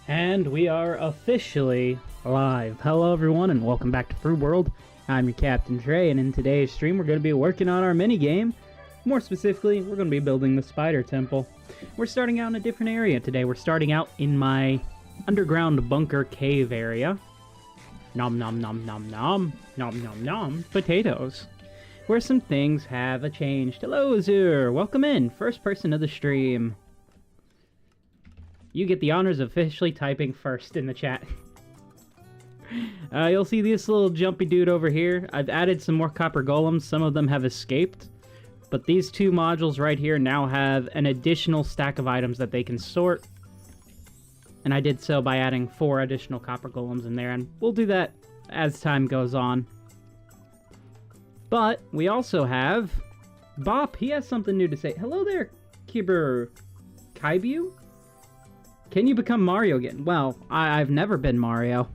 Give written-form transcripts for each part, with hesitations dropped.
And we are officially live. Hello everyone and welcome back to Froob World. I'm your Captain Trey, and in today's stream we're going to be working on our minigame. More specifically, we're going to be building the spider temple. We're starting out in a different area today. We're starting out in my underground bunker cave area. Nom nom nom nom nom. Nom nom nom. Potatoes. Where some things have changed. Hello Azur, welcome in. First person of the stream. You get the honors of officially typing first in the chat. You'll see this little jumpy dude over here. I've added some more copper golems. Some of them have escaped. But these two modules right here now have an additional stack of items that they can sort. And I did so by adding 4 additional copper golems in there. And we'll do that as time goes on. But we also have Bop. He has something new to say. Hello there, Kaibu? Can you become Mario again? Well, I've never been Mario.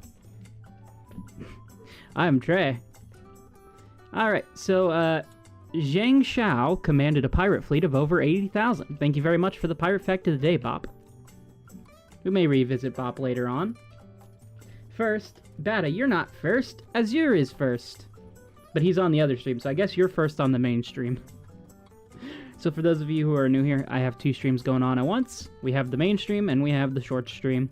I'm Trey. Alright, so, Zhang Xiao commanded a pirate fleet of over 80,000. Thank you very much for the pirate fact of the day, Bop. We may revisit Bop later on. First, Bada, you're not first. Azure is first. But he's on the other stream, so I guess you're first on the main stream. So for those of you who are new here, I have 2 streams going on at once. We have the main stream and we have the short stream.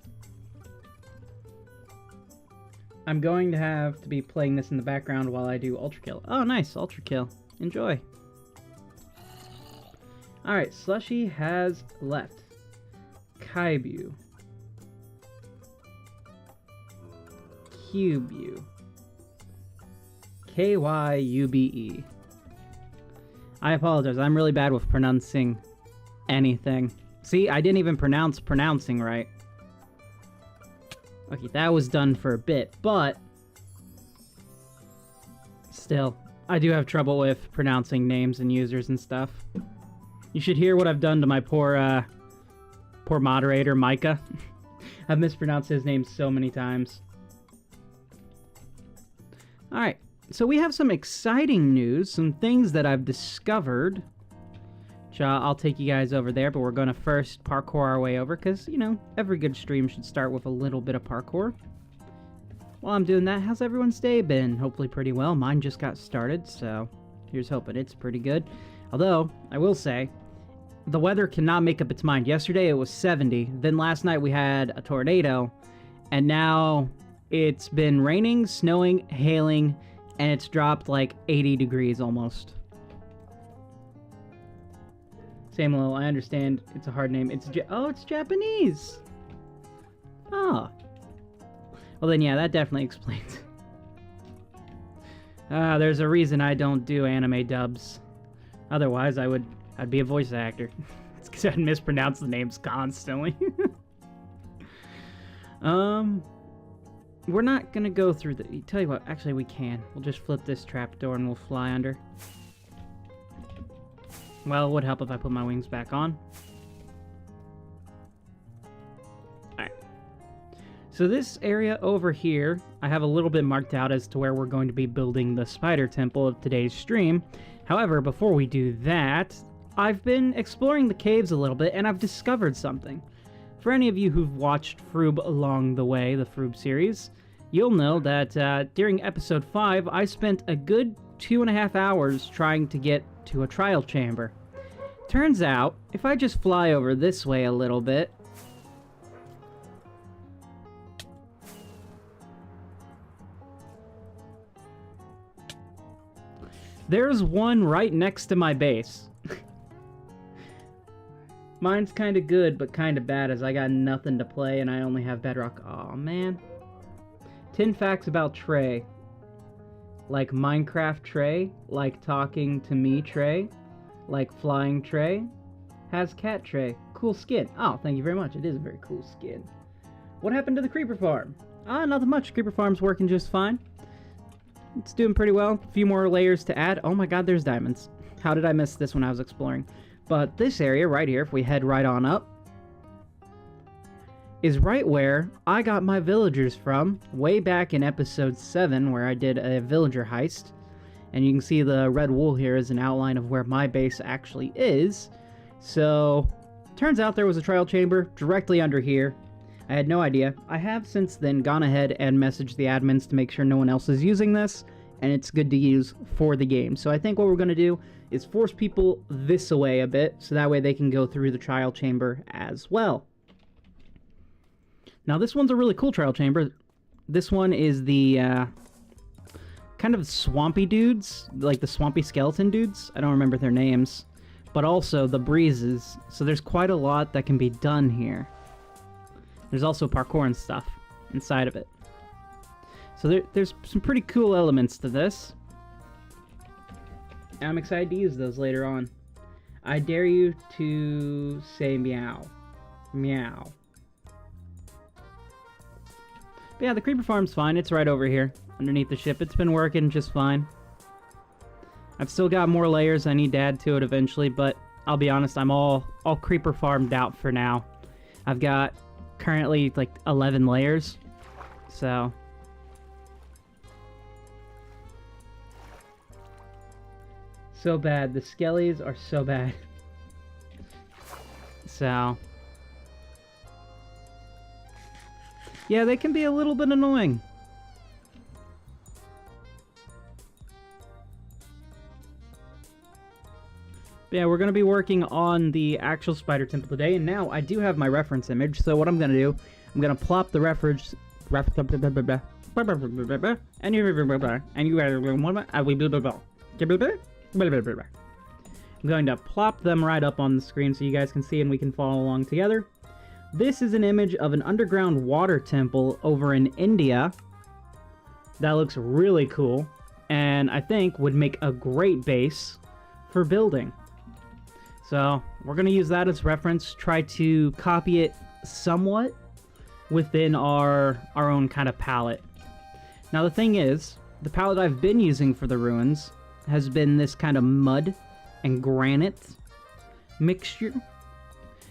I'm going to have to be playing this in the background while I do Ultra Kill. Oh, nice, Ultra Kill. Enjoy. Alright, Slushy has left. Kaibu. Kyubue. Kyube. I apologize, I'm really bad with pronouncing anything. See, I didn't even pronounce pronouncing right. Okay, that was done for a bit, but still, I do have trouble with pronouncing names and users and stuff. You should hear what I've done to my poor moderator, Micah. I've mispronounced his name so many times. Alright. So we have some exciting news, some things that I've discovered. Which, I'll take you guys over there, but we're going to first parkour our way over, because, you know, every good stream should start with a little bit of parkour. While I'm doing that, how's everyone's day been? Hopefully pretty well. Mine just got started, so here's hoping it's pretty good. Although, I will say, the weather cannot make up its mind. Yesterday it was 70, then last night we had a tornado, and now it's been raining, snowing, hailing, and it's dropped like 80 degrees almost. Samuel, I understand it's a hard name. It's Japanese. Oh. Well then, yeah, that definitely explains. There's a reason I don't do anime dubs. Otherwise, I'd be a voice actor. It's because I'd mispronounce the names constantly. We're not gonna go through the... Tell you what, actually we can. We'll just flip this trapdoor and we'll fly under. Well, it would help if I put my wings back on. Alright. So this area over here, I have a little bit marked out as to where we're going to be building the spider temple of today's stream. However, before we do that, I've been exploring the caves a little bit and I've discovered something. For any of you who've watched Froob along the way, the Froob series, you'll know that during episode 5, I spent a good 2.5 hours trying to get to a trial chamber. Turns out, if I just fly over this way a little bit, there's one right next to my base. Mine's kind of good, but kind of bad, as I got nothing to play, and I only have Bedrock. Aw, man. 10 facts about Trey. Like Minecraft Trey. Like talking to me Trey. Like flying Trey. Has cat Trey. Cool skin. Oh, thank you very much. It is a very cool skin. What happened to the creeper farm? Nothing much. Creeper farm's working just fine. It's doing pretty well. A few more layers to add. Oh my god, there's diamonds. How did I miss this when I was exploring? But this area right here, if we head right on up, is right where I got my villagers from way back in episode 7, where I did a villager heist. And you can see the red wool here is an outline of where my base actually is. So, turns out there was a trial chamber directly under here. I had no idea. I have since then gone ahead and messaged the admins to make sure no one else is using this, and it's good to use for the game. So I think what we're going to do is force people this away a bit, so that way they can go through the trial chamber as well. Now this one's a really cool trial chamber. This one is the kind of swampy dudes, like the swampy skeleton dudes. I don't remember their names. But also the breezes. So there's quite a lot that can be done here. There's also parkour and stuff inside of it. So there's some pretty cool elements to this. And I'm excited to use those later on. I dare you to say meow. Meow. But yeah, the creeper farm's fine. It's right over here, underneath the ship. It's been working just fine. I've still got more layers I need to add to it eventually, but I'll be honest, I'm all creeper farmed out for now. I've got currently like 11 layers, so... So bad. The skellies are so bad. So... yeah, they can be a little bit annoying. But yeah, we're going to be working on the actual spider temple today, and now I do have my reference image, so what I'm going to do, I'm going to plop the reference... I'm going to plop them right up on the screen so you guys can see and we can follow along together. This is an image of an underground water temple over in India. That looks really cool, and I think would make a great base for building. So we're going to use that as reference, try to copy it somewhat within our own kind of palette. Now the thing is, the palette I've been using for the ruins has been this kind of mud and granite mixture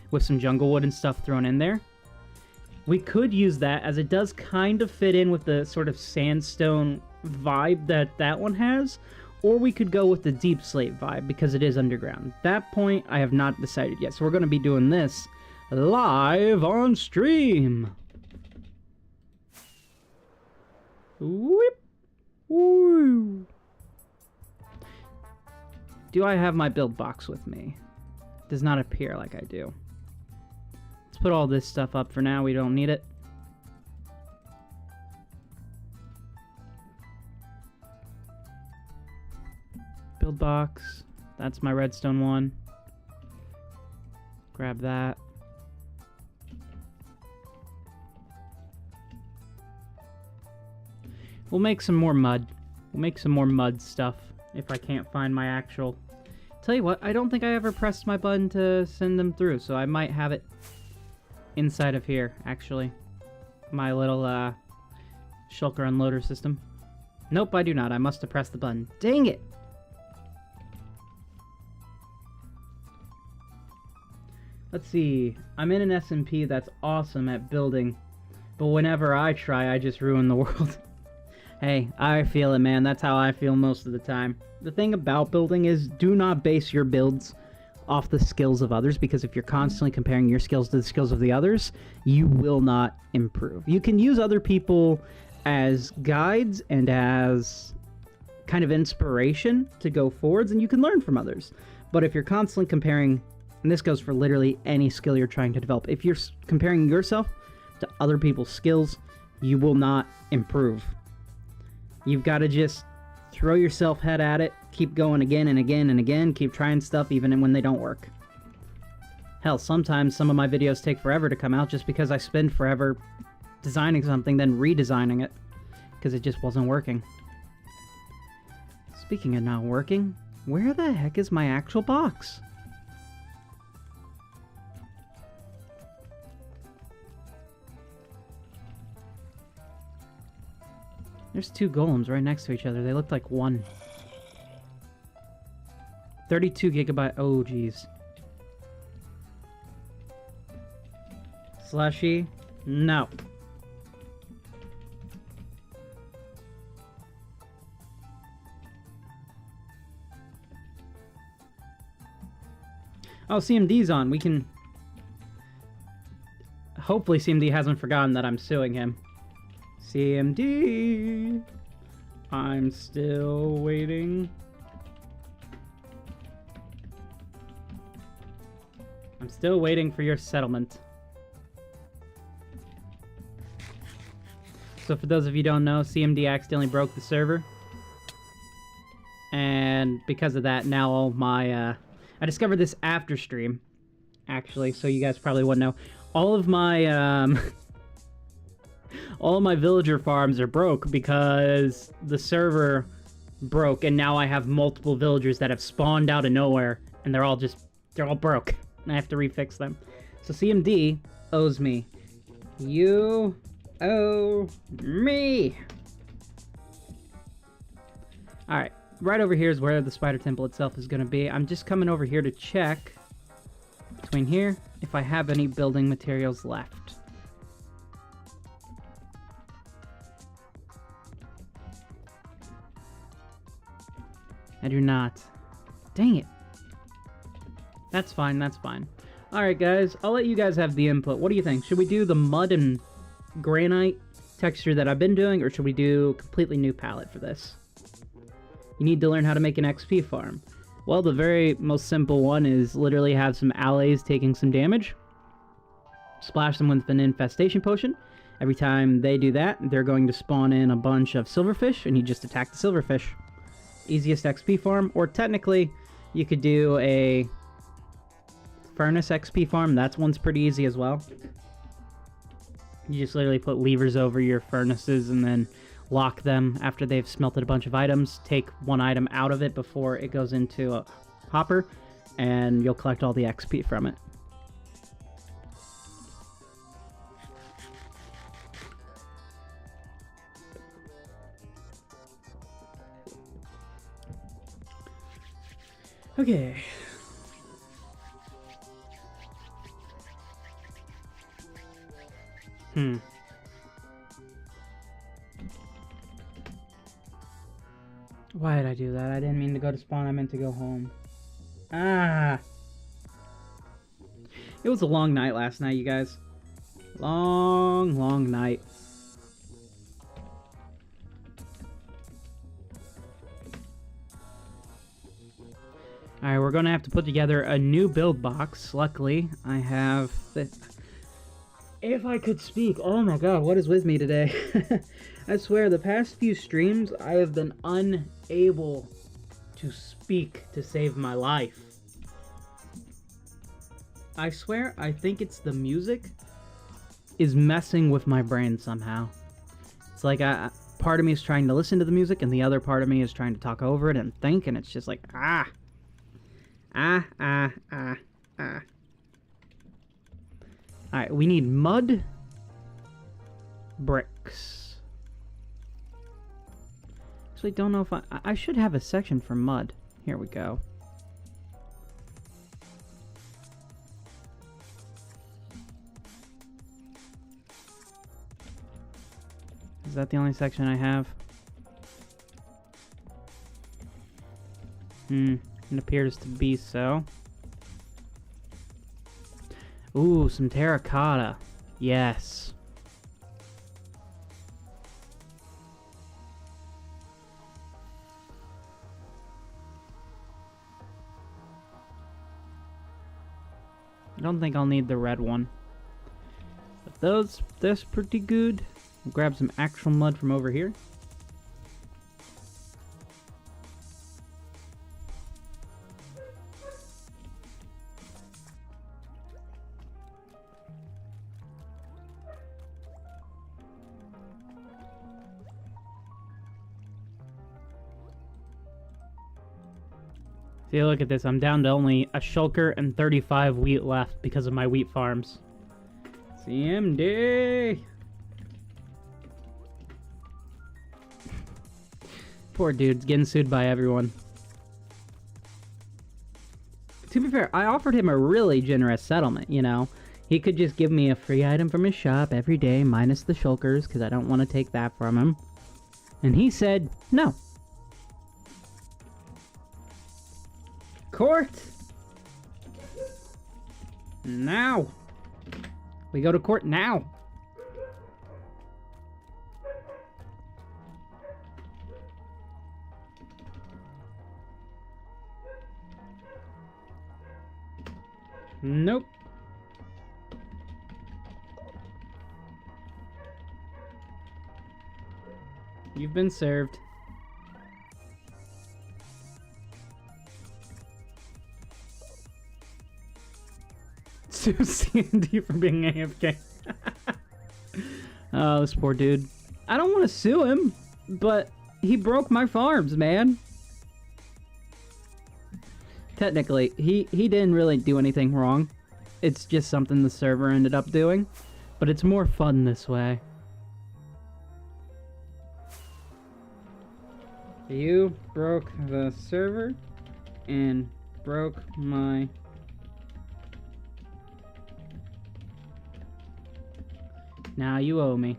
with some jungle wood and stuff thrown in there. We could use that, as it does kind of fit in with the sort of sandstone vibe that one has, or we could go with the deep slate vibe because it is underground. At that point, I have not decided yet, so we're going to be doing this live on stream. Whip. Woo. Do I have my build box with me? Does not appear like I do. Let's put all this stuff up for now. We don't need it. Build box. That's my redstone one. Grab that. We'll make some more mud. We'll make some more mud stuff if I can't find my actual... Tell you what, I don't think I ever pressed my button to send them through, so I might have it inside of here, actually. My little, shulker unloader system. Nope, I do not. I must have pressed the button. Dang it! Let's see. I'm in an SMP that's awesome at building, but whenever I try, I just ruin the world. Hey, I feel it, man. That's how I feel most of the time. The thing about building is, do not base your builds off the skills of others, because if you're constantly comparing your skills to the skills of the others, you will not improve. You can use other people as guides and as kind of inspiration to go forwards, and you can learn from others. But if you're constantly comparing, and this goes for literally any skill you're trying to develop, if you're comparing yourself to other people's skills, you will not improve. You've got to just throw yourself head at it, keep going again and again and again, keep trying stuff even when they don't work. Hell, sometimes some of my videos take forever to come out just because I spend forever designing something, then redesigning it, because it just wasn't working. Speaking of not working, where the heck is my actual box? There's two golems right next to each other. They look like one. 32 gigabyte. Oh, jeez. Slushy? No. Oh, CMD's on. We can... Hopefully CMD hasn't forgotten that I'm suing him. CMD, I'm still waiting. I'm still waiting for your settlement. So for those of you who don't know, CMD accidentally broke the server. And because of that, now all my, I discovered this after stream, actually, so you guys probably wouldn't know. All of my, all of my villager farms are broke because the server broke, and now I have multiple villagers that have spawned out of nowhere, and they're all broke, and I have to refix them. So CMD owes me. You owe me! Alright, right over here is where the spider temple itself is going to be. I'm just coming over here to check, between here, if I have any building materials left. I do not. Dang it. That's fine, that's fine. Alright guys, I'll let you guys have the input. What do you think? Should we do the mud and granite texture that I've been doing, or should we do a completely new palette for this? You need to learn how to make an XP farm. Well, the very most simple one is literally have some allies taking some damage. Splash them with an infestation potion. Every time they do that, they're going to spawn in a bunch of silverfish, and you just attack the silverfish. Easiest XP farm, or technically, you could do a furnace XP farm. That one's pretty easy as well. You just literally put levers over your furnaces and then lock them after they've smelted a bunch of items. Take one item out of it before it goes into a hopper, and you'll collect all the XP from it. Okay. Why did I do that? I didn't mean to go to spawn, I meant to go home. Ah! It was a long night last night, you guys. Long, long night. Alright, we're gonna have to put together a new build box. Luckily, I have this. If I could speak, oh my god, what is with me today? I swear, the past few streams, I have been unable to speak to save my life. I swear, I think it's the music is messing with my brain somehow. It's like, part of me is trying to listen to the music, and the other part of me is trying to talk over it and think, and it's just like, Alright, we need mud bricks. Actually, don't know if I should have a section for mud. Here we go. Is that the only section I have? It appears to be so. Ooh, some terracotta. Yes. I don't think I'll need the red one. But that's pretty good. We'll grab some actual mud from over here. See, look at this. I'm down to only a shulker and 35 wheat left because of my wheat farms. CMD! Poor dude's getting sued by everyone. To be fair, I offered him a really generous settlement, you know. He could just give me a free item from his shop every day, minus the shulkers, because I don't want to take that from him. And he said, no. Court! Now! We go to court now. Nope. You've been served. Sue Sandy for being AFK. Oh, this poor dude. I don't want to sue him, but he broke my farms, man. Technically, he didn't really do anything wrong. It's just something the server ended up doing, but it's more fun this way. You broke the server and broke my... Now you owe me.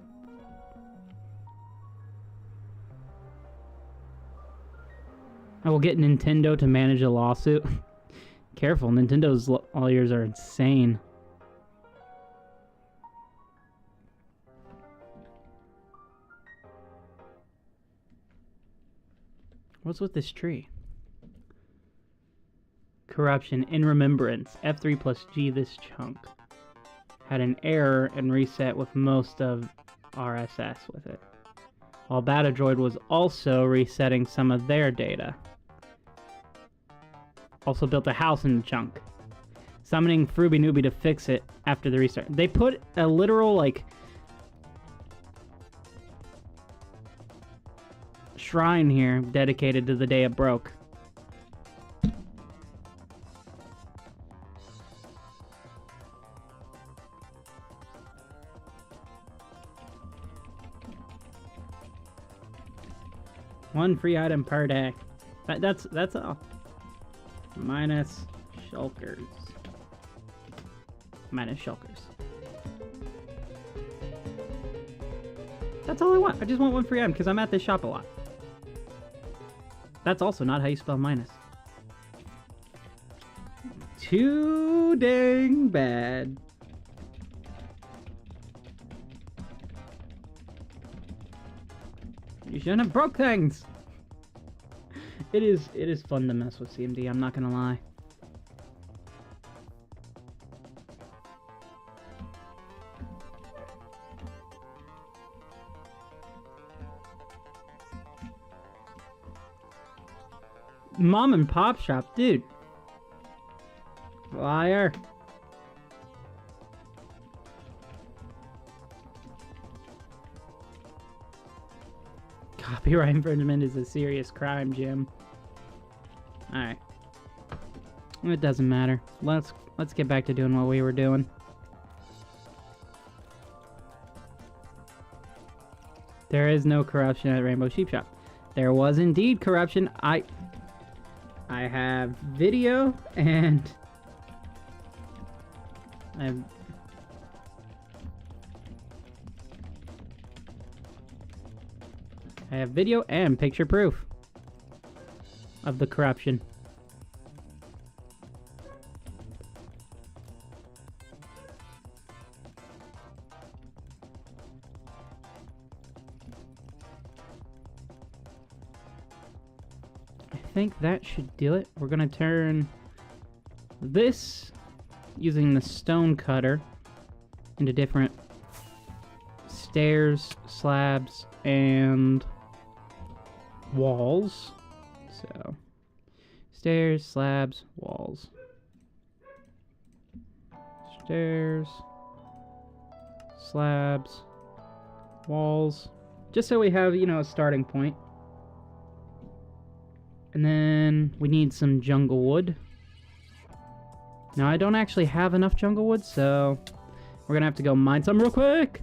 I will get Nintendo to manage a lawsuit. Careful, Nintendo's lawyers are insane. What's with this tree? Corruption in remembrance. F3 plus G this chunk. Had an error and reset with most of RSS with it. While Batadroid was also resetting some of their data. Also built a house in the chunk. Summoning Frooby Nooby to fix it after the restart. They put a literal, like, shrine here dedicated to the day it broke. One free item per day. That's all. Minus shulkers. Minus shulkers. That's all I want. I just want one free item because I'm at this shop a lot. That's also not how you spell minus. Too dang bad. You shouldn't have broke things. It is fun to mess with CMD, I'm not gonna lie. Mom and pop shop, dude. Liar. Copyright infringement is a serious crime, Jim. Alright. It doesn't matter. Let's get back to doing what we were doing. There is no corruption at Rainbow Sheep Shop. There was indeed corruption. I have video and I have video and picture proof of the corruption. I think that should do it. We're gonna turn this using the stone cutter into different stairs, slabs, and walls. So, stairs, slabs, walls. Stairs, slabs, walls. Just so we have, you know, a starting point. And then we need some jungle wood. Now, I don't actually have enough jungle wood, so we're gonna have to go mine some real quick.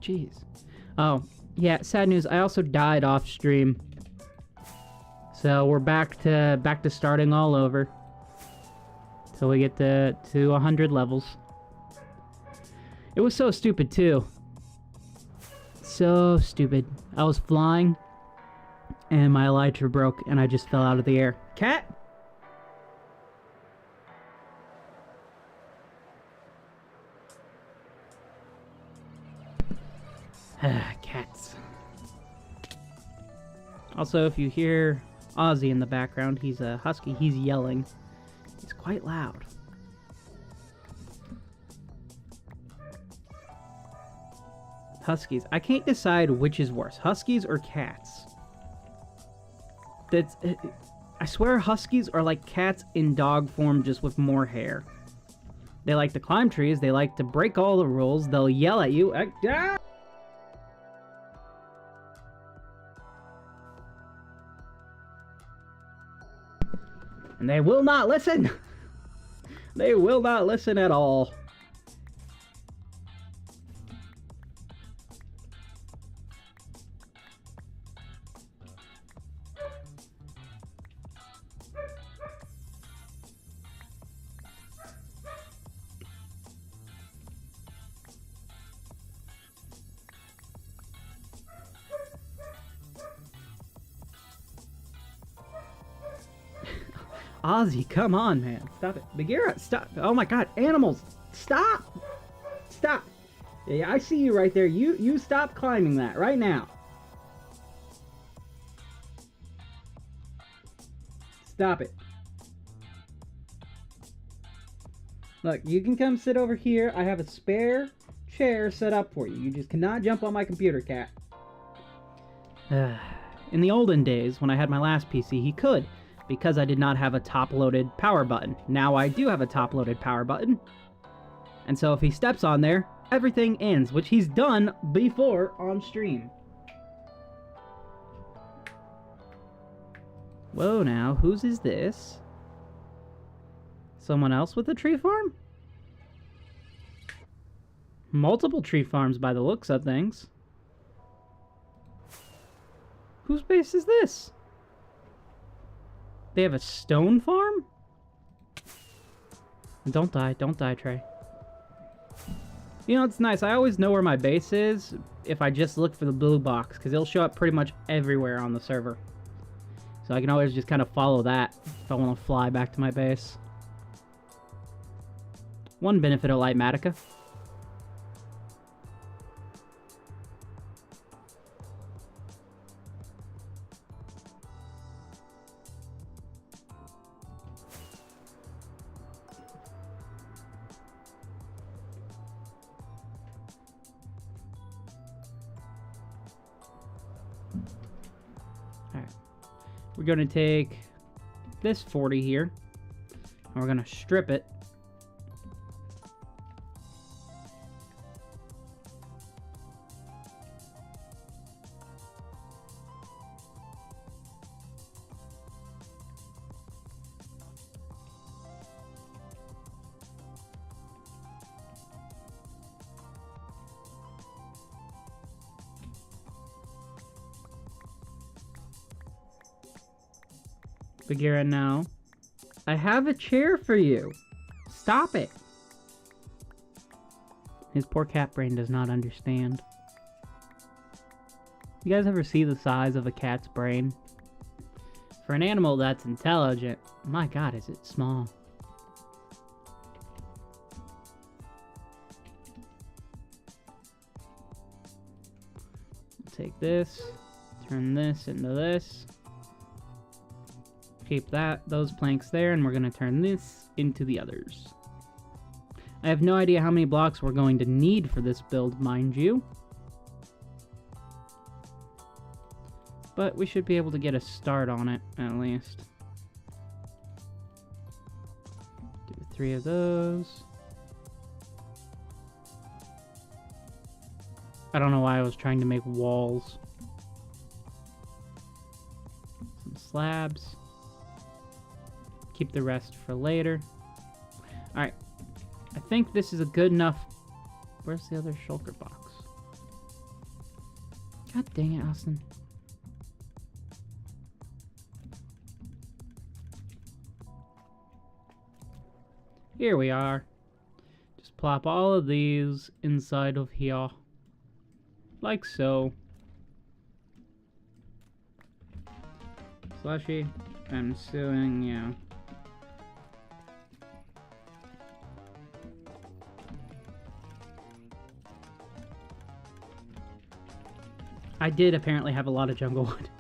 Jeez. Oh, yeah, sad news. I also died off stream. So we're back to starting all over. Till we get to 100 levels. It was so stupid too. So stupid. I was flying and my elytra broke and I just fell out of the air. Cat? Cats. Also, if you hear Ozzy in the background, he's a husky. He's yelling. He's quite loud. Huskies. I can't decide which is worse, huskies or cats. I swear huskies are like cats in dog form, just with more hair. They like to climb trees. They like to break all the rules. They'll yell at you. And they will not listen. They will not listen at all. Ozzy, come on, man. Stop it. Bagheera, stop. Oh my god, animals. Stop. Stop. Yeah, I see you right there. You stop climbing that right now. Stop it. Look, you can come sit over here. I have a spare chair set up for you. You just cannot jump on my computer, cat. In the olden days, when I had my last PC, he could, because I did not have a top-loaded power button. Now I do have a top-loaded power button. And so if he steps on there, everything ends, which he's done before on stream. Whoa, now, whose is this? Someone else with a tree farm? Multiple tree farms by the looks of things. Whose base is this? They have a stone farm? Don't die, Trey. You know, it's nice. I always know where my base is if I just look for the blue box, because it'll show up pretty much everywhere on the server. So I can always just kind of follow that if I want to fly back to my base. One benefit of Lightmatica. We're going to take this 40 here, and we're going to strip it. Bagheera, now. I have a chair for you. Stop it. His poor cat brain does not understand. You guys ever see the size of a cat's brain? For an animal that's intelligent, my god, is it small. Take this, turn this into this. Keep those planks there, and we're going to turn this into the others. I have no idea how many blocks we're going to need for this build, mind you. But we should be able to get a start on it, at least. Do 3 of those. I don't know why I was trying to make walls. Some slabs. Keep the rest for later. Alright. I think this is a good enough... Where's the other shulker box? God dang it, Austin. Here we are. Just plop all of these inside of here. Like so. Slushy. I'm suing you. I did apparently have a lot of jungle wood.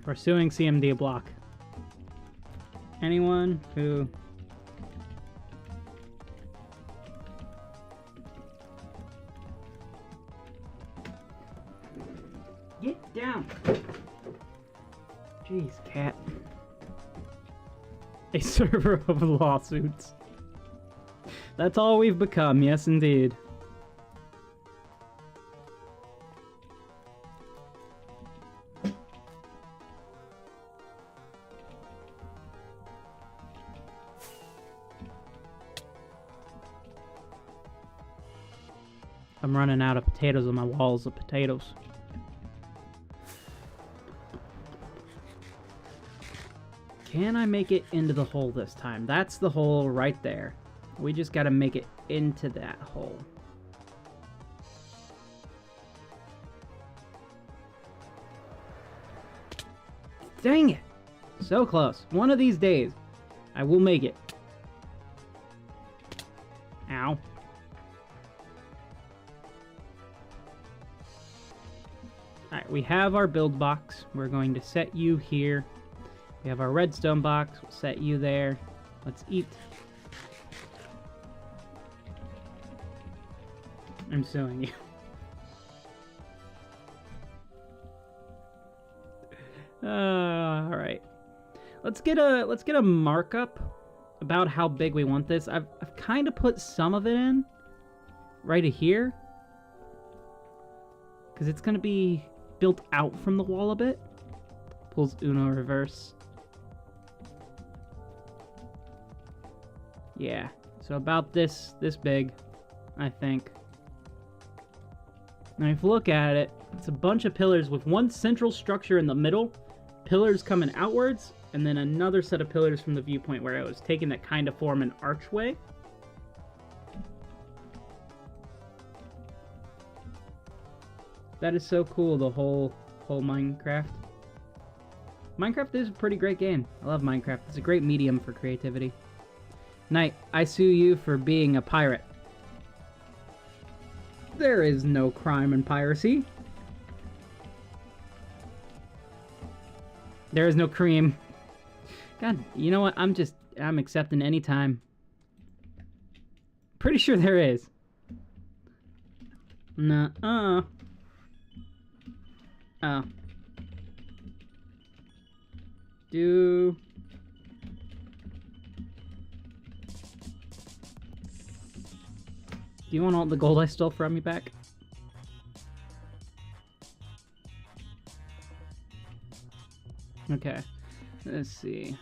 Pursuing CMD block. Anyone who... Get down! Jeez, cat. A server of lawsuits. That's all we've become, yes indeed. I'm running out of potatoes on my walls of potatoes. Can I make it into the hole this time? That's the hole right there. We just gotta make it into that hole. Dang it! So close. One of these days, I will make it. Ow. Alright, we have our build box. We're going to set you here. We have our redstone box. We'll set you there. Let's eat. I'm suing you. All right. Let's get a markup about how big we want this. I've kind of put some of it in right here because it's gonna be built out from the wall a bit. Pulls Uno reverse. Yeah. So about this big, I think. Now if you look at it, it's a bunch of pillars with one central structure in the middle, pillars coming outwards, and then another set of pillars from the viewpoint where it was taken that kind of form an archway. That is so cool, the whole Minecraft. Minecraft is a pretty great game. I love Minecraft. It's a great medium for creativity. Knight, I sue you for being a pirate. There is no crime in piracy. There is no cream. God, you know what? I'm accepting any time. Pretty sure there is. Nuh-uh. Oh. Do you want all the gold I stole from you back? Okay, let's see.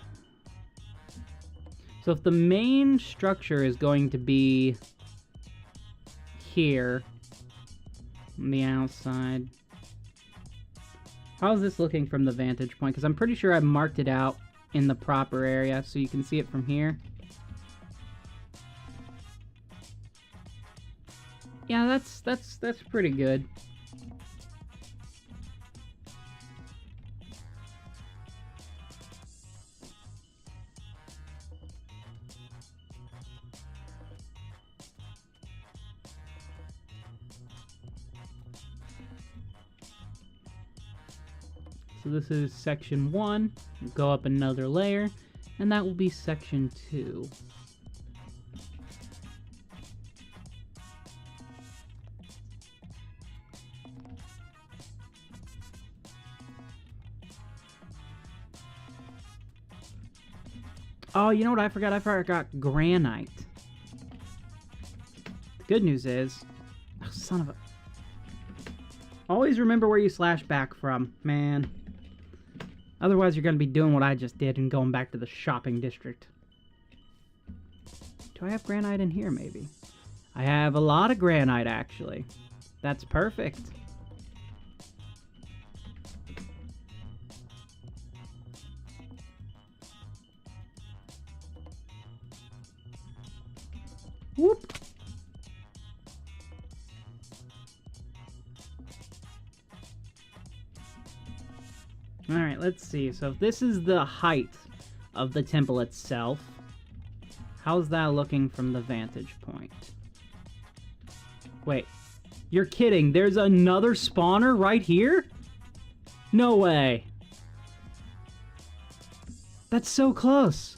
So if the main structure is going to be here on the outside, how's this looking from the vantage point? Because I'm pretty sure I've marked it out in the proper area so you can see it from here. Yeah, that's pretty good. So this is section 1. Go up another layer, and that will be section 2. Oh, you know what I forgot? I forgot granite. The good news is... Oh, son of a... Always remember where you slash back from, man. Otherwise, you're going to be doing what I just did and going back to the shopping district. Do I have granite in here, maybe? I have a lot of granite, actually. That's perfect. Whoop! Alright, let's see. So if this is the height of the temple itself, how's that looking from the vantage point? Wait. You're kidding. There's another spawner right here? No way. That's so close.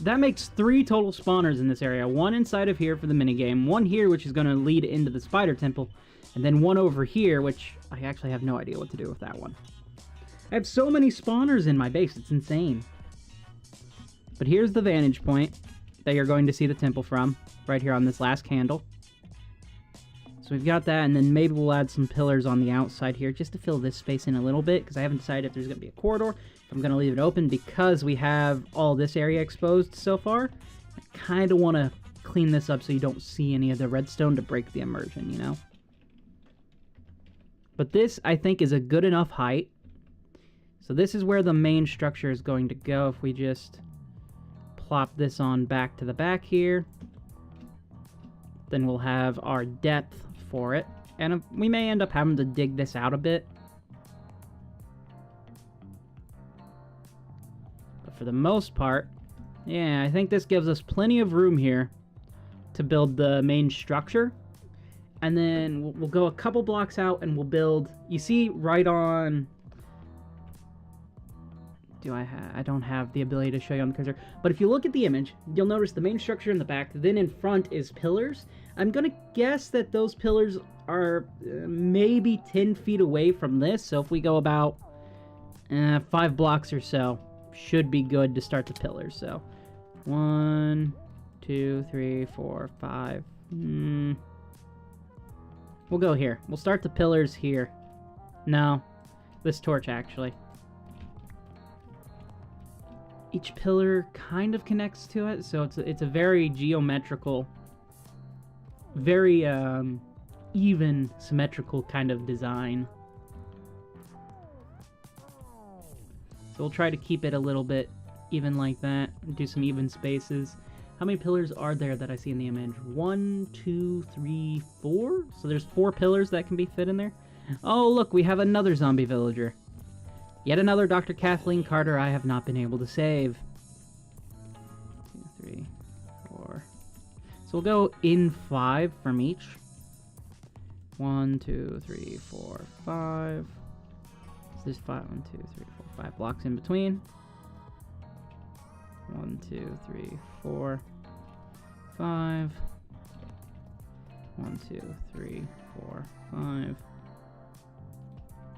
That makes 3 total spawners in this area. 1 inside of here for the minigame, 1 here, which is going to lead into the spider temple, and then 1 over here, which I actually have no idea what to do with that one. I have so many spawners in my base, it's insane. But here's the vantage point that you're going to see the temple from, right here on this last candle. So we've got that, and then maybe we'll add some pillars on the outside here, just to fill this space in a little bit, because I haven't decided if there's going to be a corridor, if I'm going to leave it open, because we have all this area exposed so far. I kind of want to clean this up so you don't see any of the redstone to break the immersion, you know? But this, I think, is a good enough height. So this is where the main structure is going to go. If we just plop this on back to the back here, then we'll have our depth for it. And we may end up having to dig this out a bit. But for the most part, yeah, I think this gives us plenty of room here to build the main structure. And then we'll go a couple blocks out and we'll build, you see right on, I don't have the ability to show you on the cursor, but if you look at the image, you'll notice the main structure in the back, then in front is pillars. I'm gonna guess that those pillars are maybe 10 feet away from this, so if we go about 5 blocks or so, should be good to start the pillars. So 1, 2, 3, 4, 5. We'll go here. We'll start the pillars here. No, this torch actually. Each pillar kind of connects to it, so it's a very geometrical, very even, symmetrical kind of design. So we'll try to keep it a little bit even like that, do some even spaces. How many pillars are there that I see in the image? 1, 2, 3, 4? So there's 4 pillars that can be fit in there. Oh, look, we have another zombie villager. Yet another Dr. Kathleen Carter I have not been able to save. 2, 3, 4. So we'll go in 5 from each. 1, 2, 3, 4, 5. So there's 5, 1, 2, 3, 4, 5 blocks in between. 1, 2, 3, 4, 5. 1, 2, 3, 4, 5.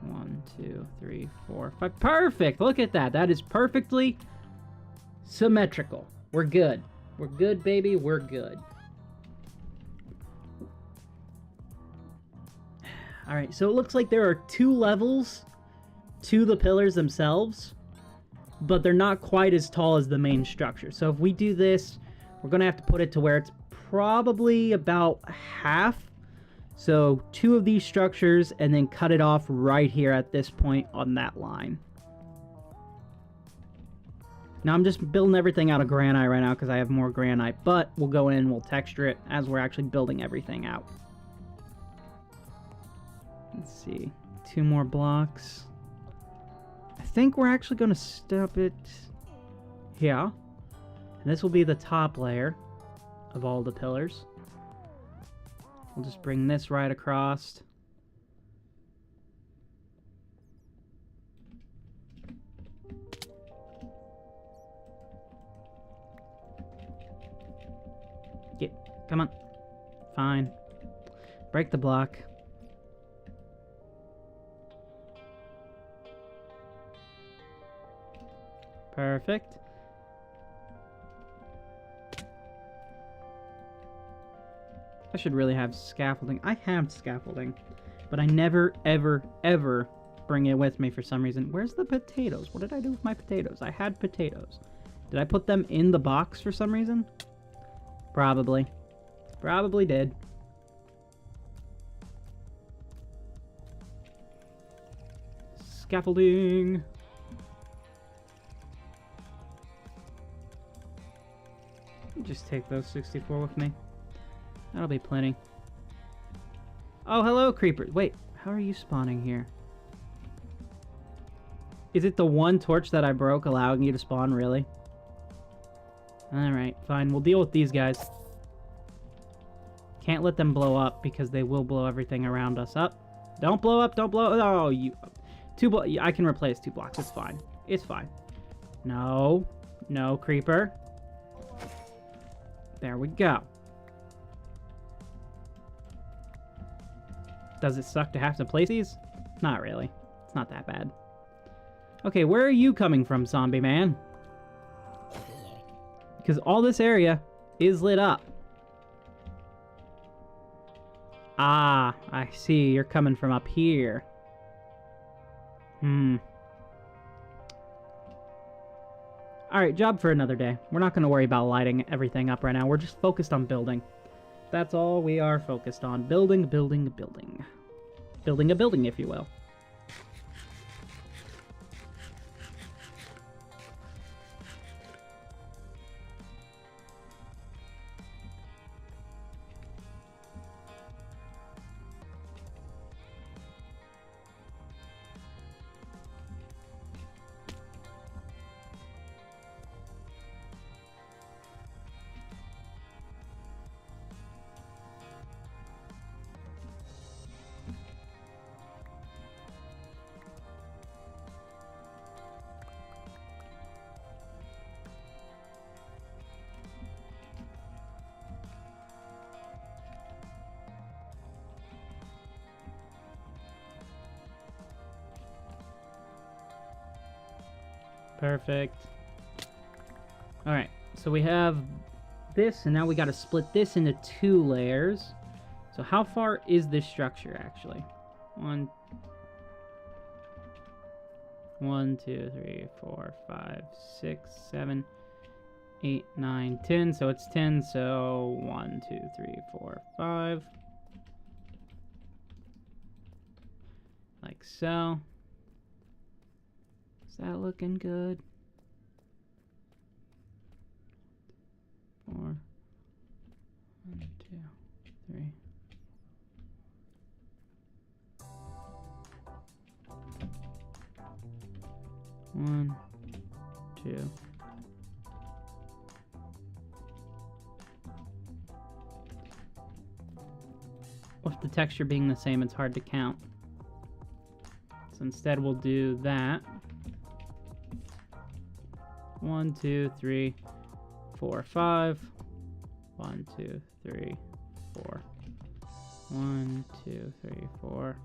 1, 2, 3, 4, 5. Perfect! Look at that. That is perfectly symmetrical. We're good. We're good, baby. We're good. Alright, so it looks like there are 2 levels to the pillars themselves, but they're not quite as tall as the main structure. So if we do this, we're going to have to put it to where it's probably about half. So 2 of these structures and then cut it off right here at this point on that line. Now I'm just building everything out of granite right now because I have more granite, but we'll go in and we'll texture it as we're actually building everything out. Let's see, 2 more blocks. I think we're actually going to stop it here. And this will be the top layer of all the pillars. We'll just bring this right across. Come on. Fine. Break the block. Perfect. I should really have scaffolding. I have scaffolding, but I never, ever, ever bring it with me for some reason. Where's the potatoes? What did I do with my potatoes? I had potatoes. Did I put them in the box for some reason? Probably. Probably did. Scaffolding. Just take those 64 with me. That'll be plenty. Oh, hello, creepers. Wait, how are you spawning here? Is it the one torch that I broke allowing you to spawn, really? Alright, fine. We'll deal with these guys. Can't let them blow up because they will blow everything around us up. Don't blow up, don't blow. Oh, you. I can replace 2 blocks. It's fine. It's fine. No. No, creeper. There we go. Does it suck to have to place these? Not really. It's not that bad. Okay, where are you coming from, zombie man? Because all this area is lit up. Ah, I see. You're coming from up here. Alright, job for another day. We're not going to worry about lighting everything up right now. We're just focused on building. That's all we are focused on. Building, building, building. Building a building, if you will. Perfect. Alright, so we have this, and now we gotta split this into 2 layers. So how far is this structure, actually? 1, 2, 3, 4, 5, 6, 7, 8, 9, 10. So it's 10, so 1, 2, 3, 4, 5. Like so. Is that looking good? 4, 1, 2, 3. One, 2. With the texture being the same, it's hard to count. So instead we'll do that. 1, 2, 3, 4, 5. 1, 2, 3, 4. 1, 2, 3, 4.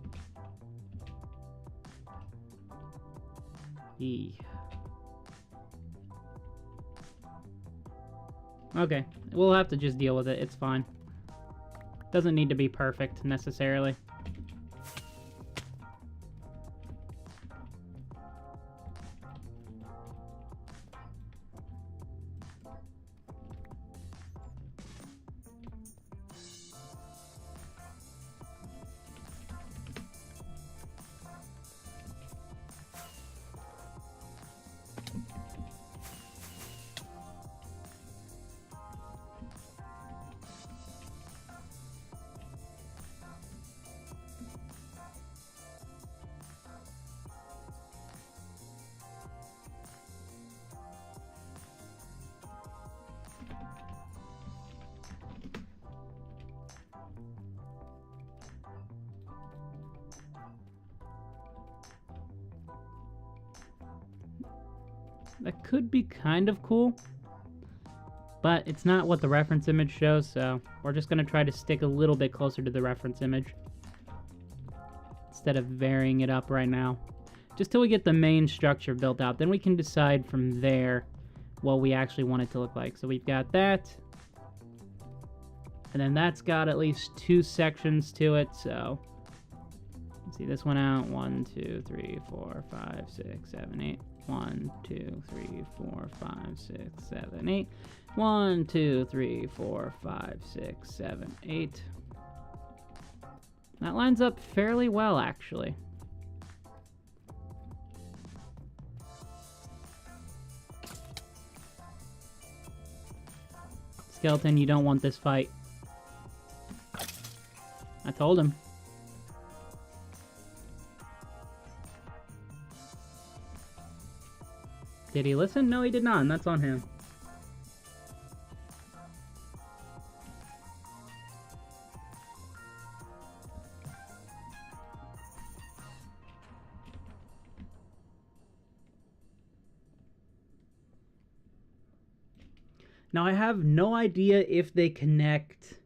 E. Okay, we'll have to just deal with it. It's fine. Doesn't need to be perfect necessarily. That could be kind of cool, but it's not what the reference image shows, so we're just going to try to stick a little bit closer to the reference image instead of varying it up right now. Just till we get the main structure built out, then we can decide from there what we actually want it to look like. So we've got that, and then that's got at least 2 sections to it, so let's see this one out. 1, 2, 3, 4, 5, 6, 7, 8. 1, 2, 3, 4, 5, 6, 7, 8. 1, 2, 3, 4, 5, 6, 7, 8. That lines up fairly well, actually. Skeleton, you don't want this fight. I told him. Did he listen? No, he did not, and that's on him. Now, I have no idea if they connect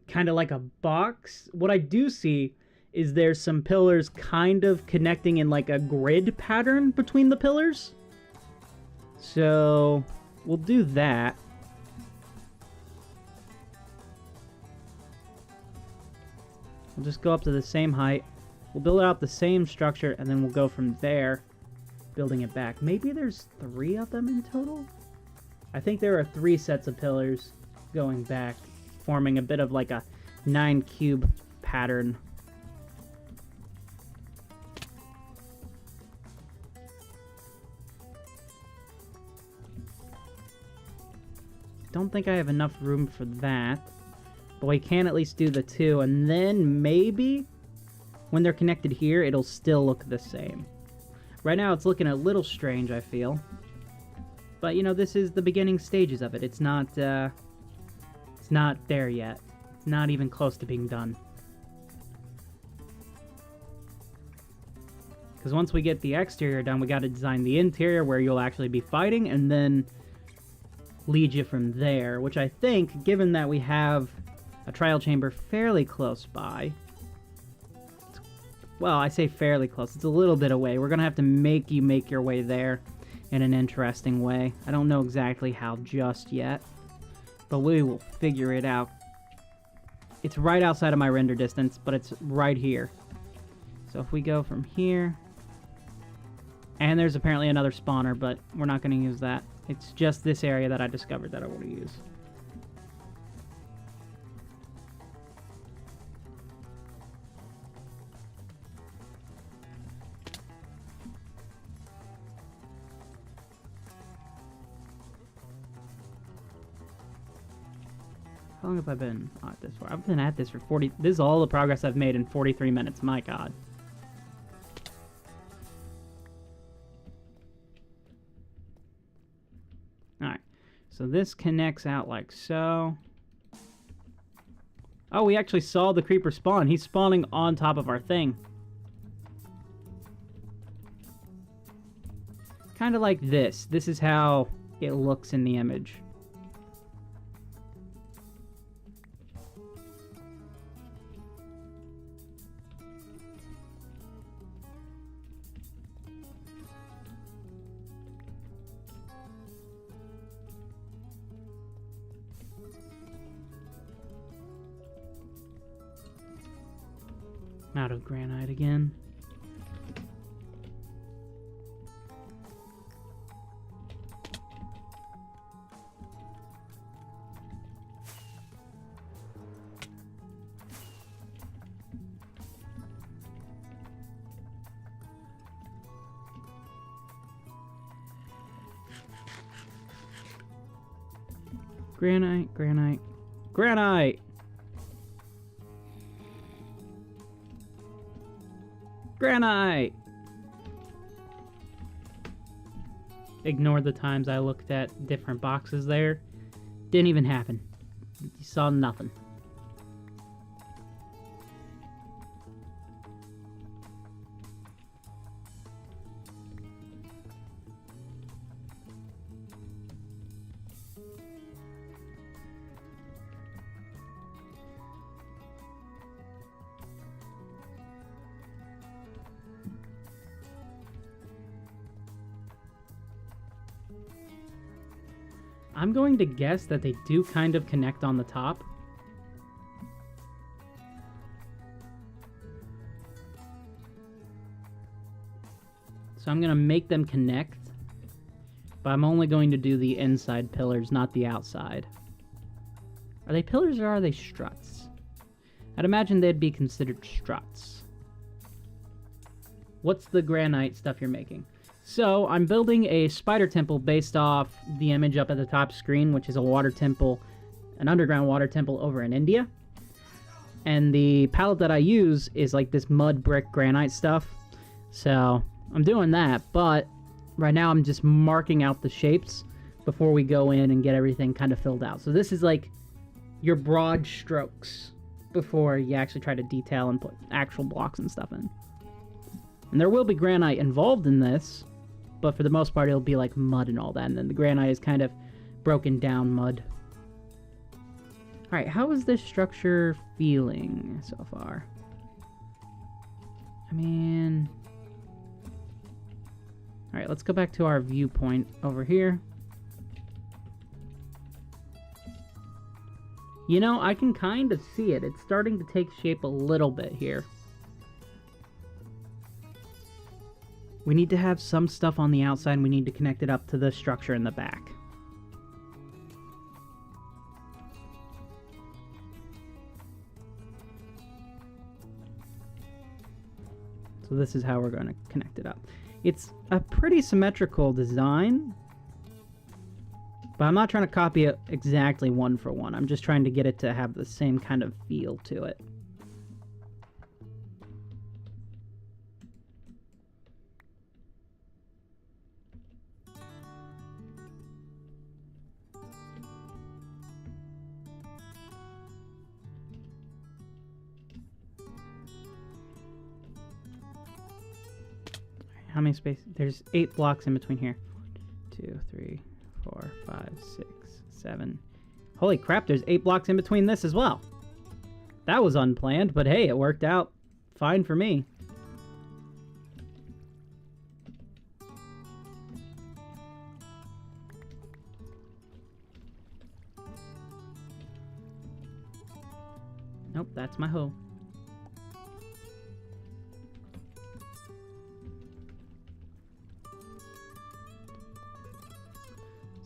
kind of like a box. What I do see is there's some pillars kind of connecting in like a grid pattern between the pillars. So we'll do that. We'll just go up to the same height. We'll build out the same structure, and then we'll go from there, building it back. Maybe there's 3 of them in total? I think there are 3 sets of pillars going back, forming a bit of like a 9-cube pattern. Don't think I have enough room for that, but we can at least do the 2, and then maybe when they're connected here, it'll still look the same. Right now, it's looking a little strange, I feel. But, you know, this is the beginning stages of it. It's not there yet. It's not even close to being done. Because once we get the exterior done, we got to design the interior where you'll actually be fighting, and then lead you from there. Which I think, given that we have a trial chamber fairly close by... Well, I say fairly close. It's a little bit away. We're going to have to make you make your way there in an interesting way. I don't know exactly how just yet, but we will figure it out. It's right outside of my render distance, but it's right here. So if we go from here... And there's apparently another spawner, but we're not going to use that. It's just this area that I discovered that I want to use. How long have I been at this for? I've been at this for 40... This is all the progress I've made in 43 minutes. My god. Alright. So this connects out like so. Oh, we actually saw the creeper spawn. He's spawning on top of our thing. Kind of like this. This is how it looks in the image. Out of granite again. Granite, granite, granite! Granite! Ignore the times I looked at different boxes there. Didn't even happen. You saw nothing. I'm going to guess that they do kind of connect on the top. So I'm going to make them connect, but I'm only going to do the inside pillars, not the outside. Are they pillars or are they struts? I'd imagine they'd be considered struts. What's the granite stuff you're making? So, I'm building a spider temple based off the image up at the top screen, which is a water temple, an underground water temple over in India. And the palette that I use is like this mud brick granite stuff. So, I'm doing that, but right now I'm just marking out the shapes before we go in and get everything kind of filled out. So this is like your broad strokes before you actually try to detail and put actual blocks and stuff in. And there will be granite involved in this, but for the most part it'll be like mud and all that, and then the granite is kind of broken down mud. Alright, how is this structure feeling so far? I mean... Alright, let's go back to our viewpoint over here. You know, I can kind of see it. It's starting to take shape a little bit here. We need to have some stuff on the outside, and we need to connect it up to the structure in the back. So this is how we're going to connect it up. It's a pretty symmetrical design, but I'm not trying to copy it exactly one for one. I'm just trying to get it to have the same kind of feel to it. How many spaces? There's 8 blocks in between here. 1, 2, 3, 4, 5, 6, 7. Holy crap, there's 8 blocks in between this as well. That was unplanned, but hey, it worked out fine for me. Nope, that's my hoe.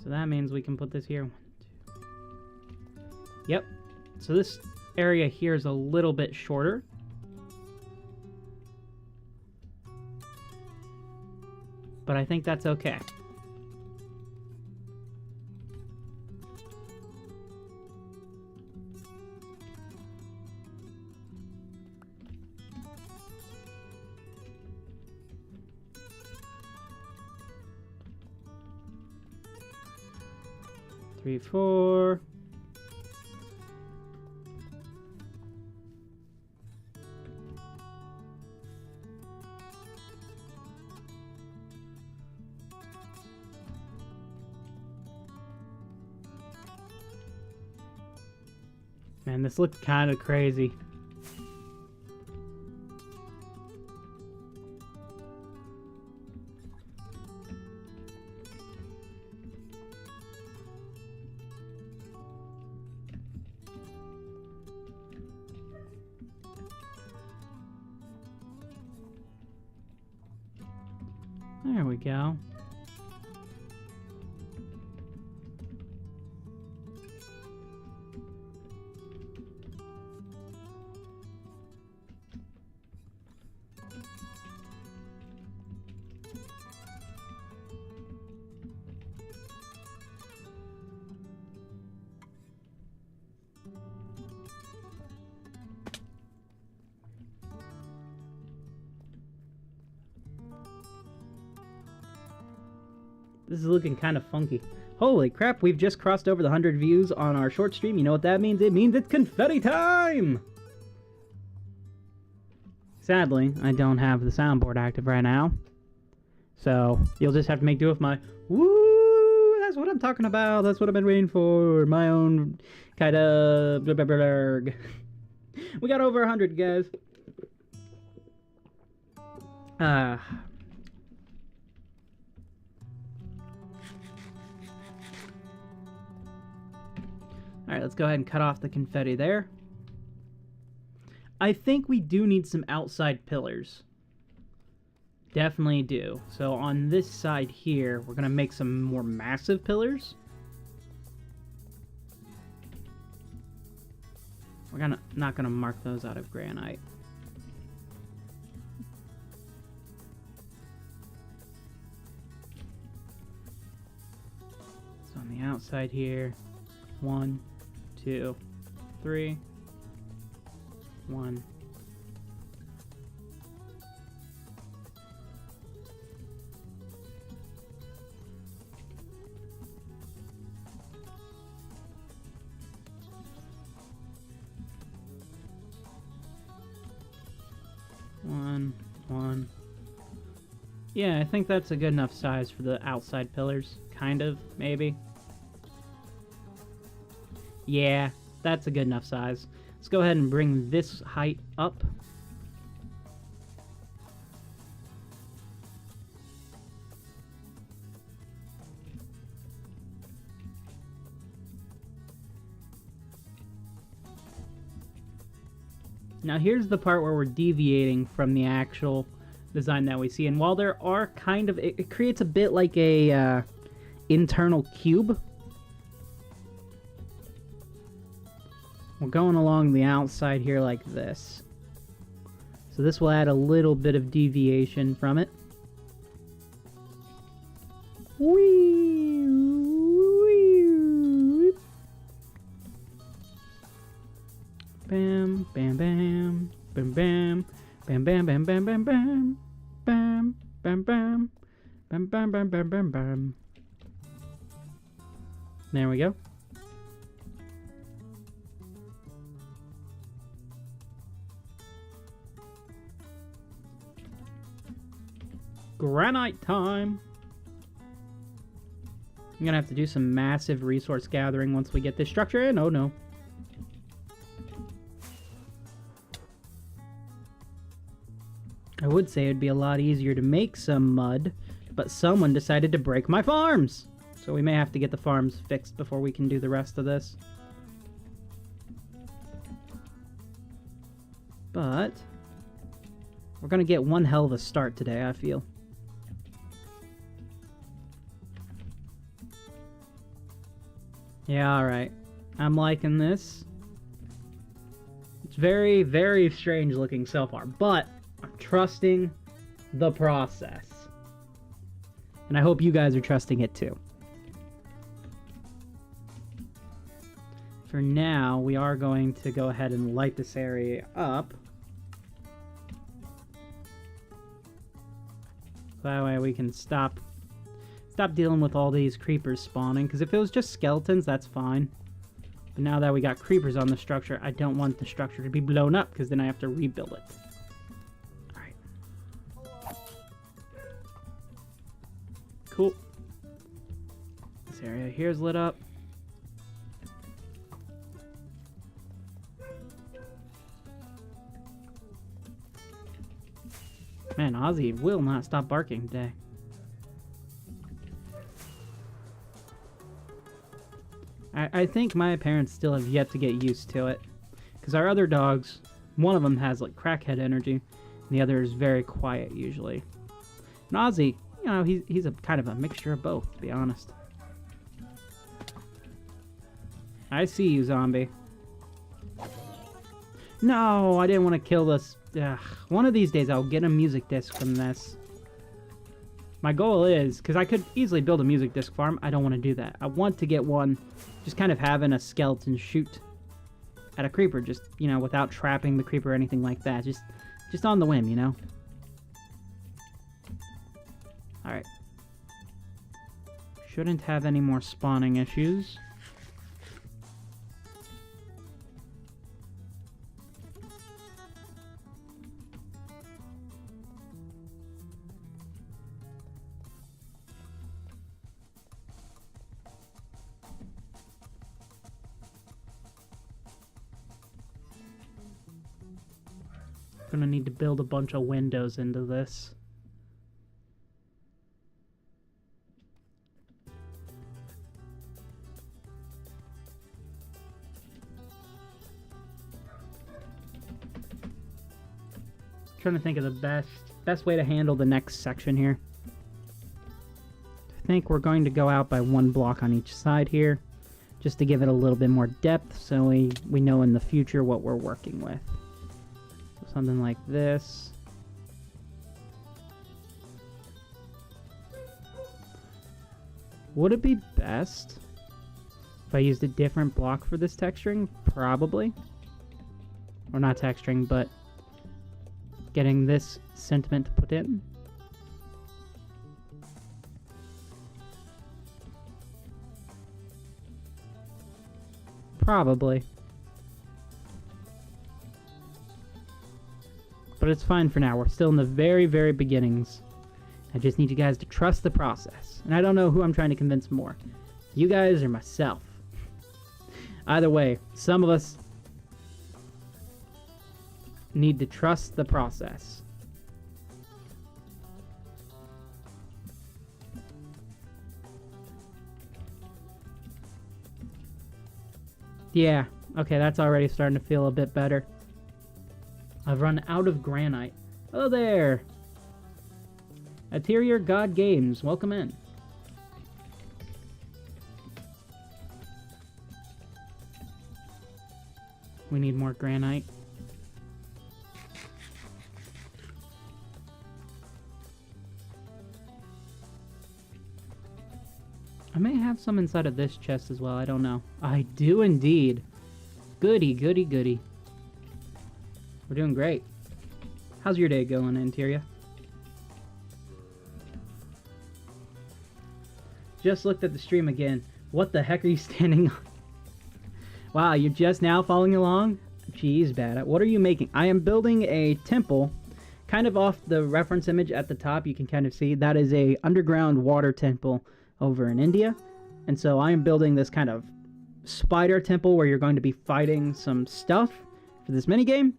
So that means we can put this here. 1, 2. Yep. So this area here is a little bit shorter. But I think that's okay. Three, 4. Man, this looks kind of crazy. There we go. This is looking kind of funky. Holy crap, we've just crossed over the 100 views on our short stream. You know what that means? It means it's confetti time! Sadly, I don't have the soundboard active right now. So, you'll just have to make do with my woo! That's what I'm talking about. That's what I've been waiting for. My own kind of... We got over 100, guys. Alright, let's go ahead and cut off the confetti there. I think we do need some outside pillars. Definitely do. So on this side here, we're going to make some more massive pillars. We're not going to mark those out of granite. So on the outside here, 1, 2, 3, 1. One. Yeah, I think that's a good enough size for the outside pillars. Kind of, maybe. Yeah, that's a good enough size. Let's go ahead and bring this height up. Now here's the part where we're deviating from the actual design that we see. And while there are kind of... It creates a bit like a internal cube. We're going along the outside here like this. So this will add a little bit of deviation from it. Whee! Whee! Bam, bam, bam, bam, bam, bam, bam, bam, bam, bam, bam, bam, bam, bam, bam, bam, bam, bam, bam, bam. There we go. Granite time! I'm gonna have to do some massive resource gathering once we get this structure in. Oh no. I would say it'd be a lot easier to make some mud, but someone decided to break my farms! So we may have to get the farms fixed before we can do the rest of this. But we're gonna get one hell of a start today, I feel. Yeah, alright. I'm liking this. It's very, very strange looking so far, but I'm trusting the process. And I hope you guys are trusting it too. For now, we are going to go ahead and light this area up. That way we can stop dealing with all these creepers spawning, because if it was just skeletons, that's fine. But now that we got creepers on the structure, I don't want the structure to be blown up, because then I have to rebuild it. Alright. Cool. This area here is lit up. Man, Ozzy will not stop barking today. I think my parents still have yet to get used to it. Because our other dogs, one of them has like crackhead energy, and the other is very quiet usually. And Ozzy, you know, he's a kind of a mixture of both, to be honest. I see you, zombie. No, I didn't want to kill this. Ugh. One of these days I'll get a music disc from this. My goal is, because I could easily build a music disc farm, I don't want to do that. I want to get one, just kind of having a skeleton shoot at a creeper, just, you know, without trapping the creeper or anything like that. Just on the whim, you know? Alright. Shouldn't have any more spawning issues. Gonna need to build a bunch of windows into this. Trying to think of the best way to handle the next section here. I think we're going to go out by one block on each side here, just to give it a little bit more depth, so we know in the future what we're working with. Something like this. Would it be best if I used a different block for this texturing? Probably. Or not texturing, but getting this sentiment put in. Probably. But it's fine for now. We're still in the very, very beginnings. I just need you guys to trust the process. And I don't know who I'm trying to convince more. You guys or myself. Either way, some of us need to trust the process. Yeah, okay, that's already starting to feel a bit better. I've run out of granite. Oh there! Interior God Games, welcome in. We need more granite. I may have some inside of this chest as well, I don't know. I do indeed. Goody, goody, goody. We're doing great. How's your day going, Interior? Just looked at the stream again. What the heck are you standing on? Wow, you're just now following along? Jeez, bad. What are you making? I am building a temple. Kind of off the reference image at the top, you can kind of see that is a underground water temple over in India. And so I am building this kind of spider temple where you're going to be fighting some stuff for this minigame.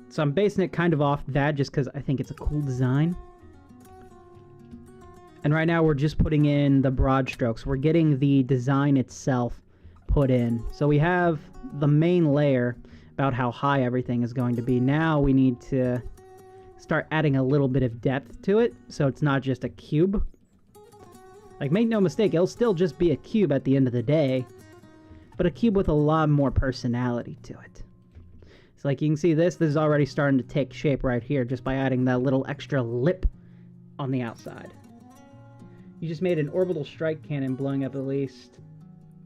So I'm basing it kind of off that just because I think it's a cool design. And right now we're just putting in the broad strokes. We're getting the design itself put in. So we have the main layer about how high everything is going to be. Now we need to start adding a little bit of depth to it so it's not just a cube. Like, make no mistake, it'll still just be a cube at the end of the day, but a cube with a lot more personality to it. So like you can see this is already starting to take shape right here just by adding that little extra lip on the outside. You just made an orbital strike cannon blowing up at least.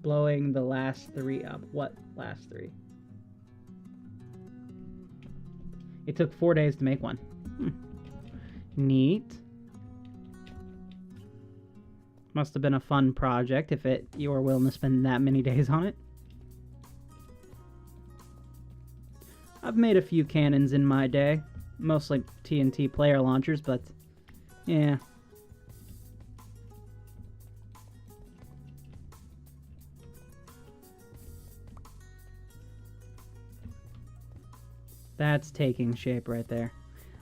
Blowing the last 3 up. What last 3? It took 4 days to make one. Neat. Must have been a fun project if you were willing to spend that many days on it. I've made a few cannons in my day. Mostly TNT player launchers, but yeah. That's taking shape right there.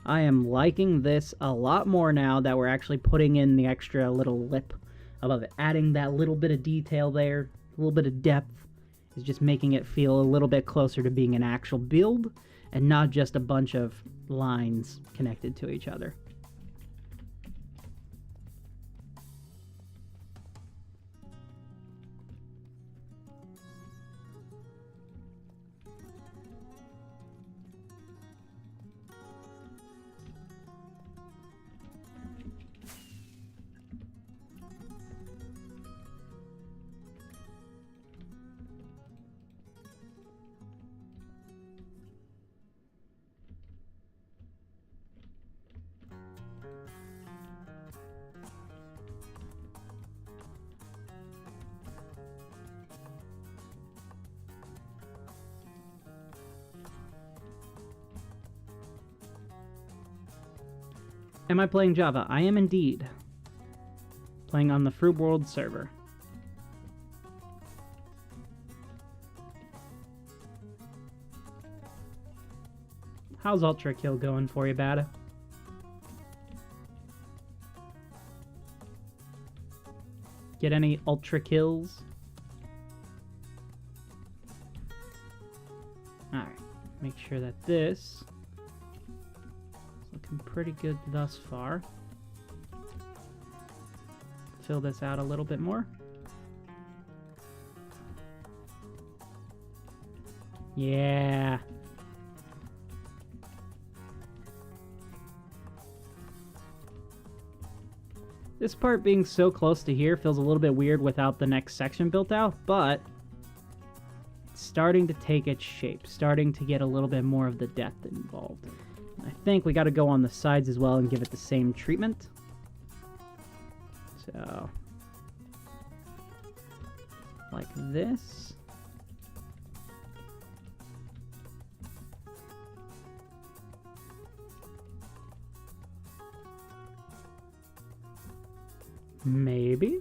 I am liking this a lot more now that we're actually putting in the extra little lip above it. Adding that little bit of detail there, a little bit of depth, is just making it feel a little bit closer to being an actual build and not just a bunch of lines connected to each other. Am I playing Java? I am indeed. Playing on the Froob World server. How's Ultra Kill going for you, Bada? Get any Ultra Kills? Alright, make sure that this is looking pretty good thus far. Fill this out a little bit more. Yeah. This part being so close to here feels a little bit weird without the next section built out, but it's starting to take its shape, starting to get a little bit more of the depth involved. I think we got to go on the sides as well and give it the same treatment. So, like this. Maybe.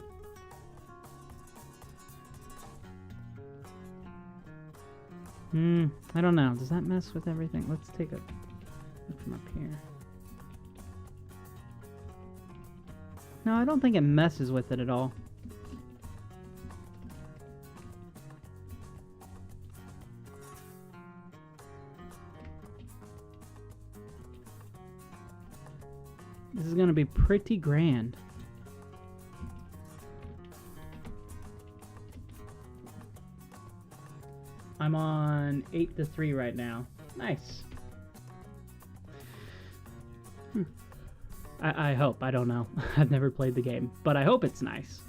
I don't know. Does that mess with everything? Let's take a look from up here. No, I don't think it messes with it at all. This is going to be pretty grand. I'm on 8-3 right now. Nice. I hope. I don't know. I've never played the game, but I hope it's nice.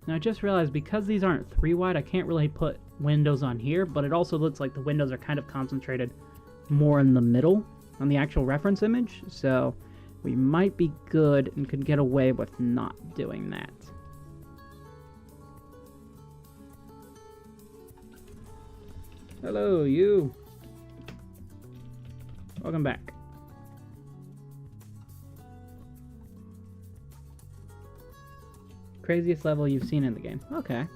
Now I just realized because these aren't 3 wide, I can't really put windows on here, but it also looks like the windows are kind of concentrated more in the middle on the actual reference image, so we might be good and could get away with not doing that. Hello, you. Welcome back. Craziest level you've seen in the game. Okay.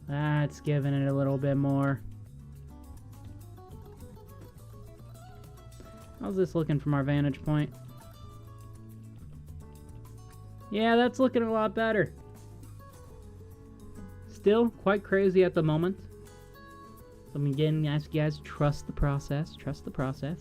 That's giving it a little bit more. How's this looking from our vantage point? Yeah, that's looking a lot better. Still quite crazy at the moment. So I'm again ask you guys, trust the process. Trust the process.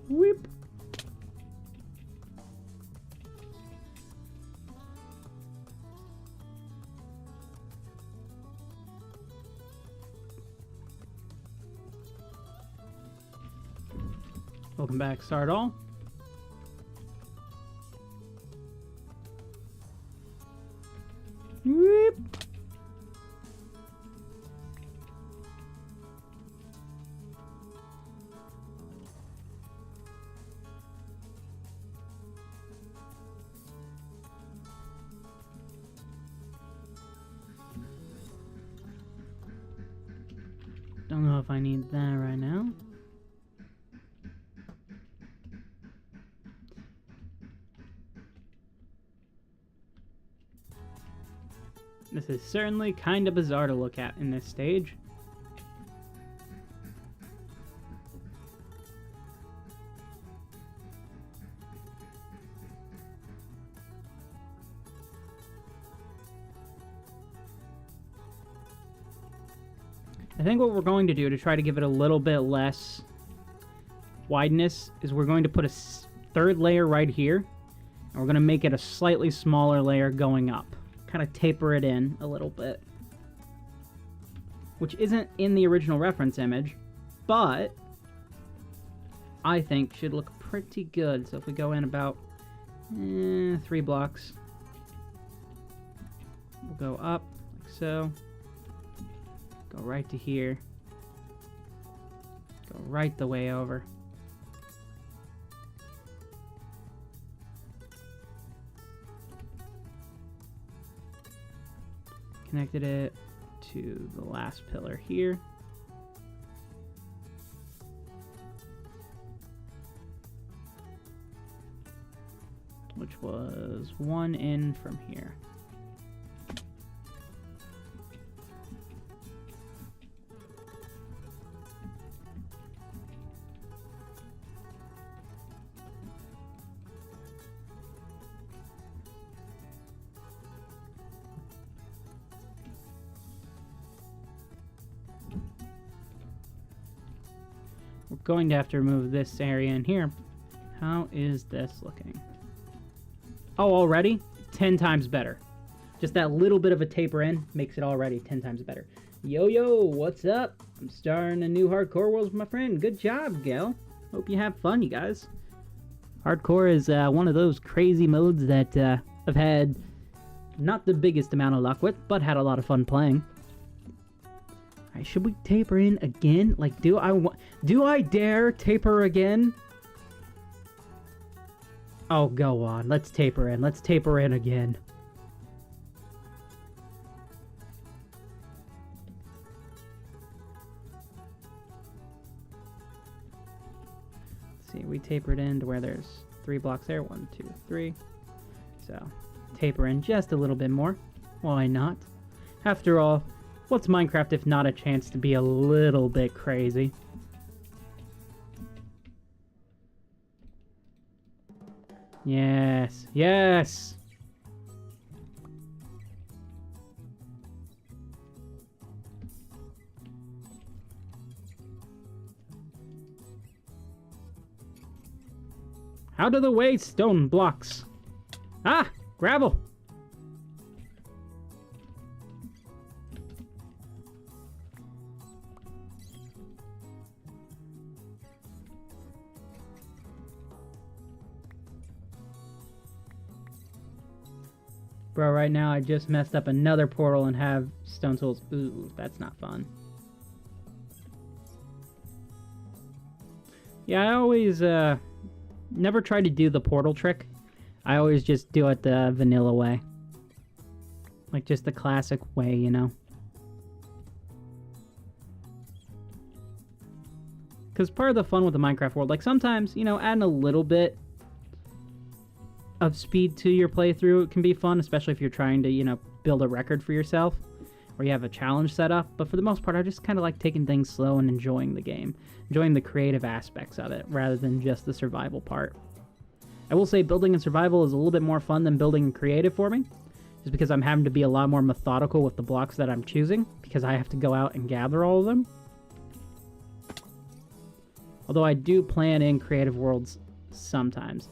Whip. Welcome back, Start All. Whip. Don't know if I need that right now. This is certainly kind of bizarre to look at in this stage. I think what we're going to do to try to give it a little bit less wideness is we're going to put a third layer right here, and we're going to make it a slightly smaller layer going up. Kind of taper it in a little bit, which isn't in the original reference image, but I think should look pretty good. So if we go in about 3 blocks, we'll go up like so. Go right to here. Go right the way over. Connected it to the last pillar here. Which was 1 in from here. We're going to have to remove this area in here How is this looking? Oh, already? 10 times better. Just that little bit of a taper in makes it already 10 times better. Yo, what's up? I'm starting a new Hardcore Worlds with my friend. Good job, Gal. Hope you have fun, you guys. Hardcore is one of those crazy modes that I've had not the biggest amount of luck with, but had a lot of fun playing. Alright, should we taper in again? Like, do I dare taper again? Oh, go on. Let's taper in. Let's taper in again. Let's see, we tapered in to where there's 3 blocks there. 1, 2, 3. So, taper in just a little bit more. Why not? After all, what's Minecraft if not a chance to be a little bit crazy? Yes, yes! Out of the way, stone blocks! Ah! Gravel! Bro, right now I just messed up another portal and have stone tools. Ooh, that's not fun. Yeah, I always, never try to do the portal trick. I always just do it the vanilla way. Like, just the classic way, you know? Because part of the fun with the Minecraft world, like, sometimes, you know, adding a little bit of speed to your playthrough can be fun, especially if you're trying to, you know, build a record for yourself, or you have a challenge set up. But for the most part, I just kind of like taking things slow and enjoying the game, enjoying the creative aspects of it, rather than just the survival part. I will say building and survival is a little bit more fun than building and creative for me, just because I'm having to be a lot more methodical with the blocks that I'm choosing, because I have to go out and gather all of them. Although I do plan in creative worlds sometimes.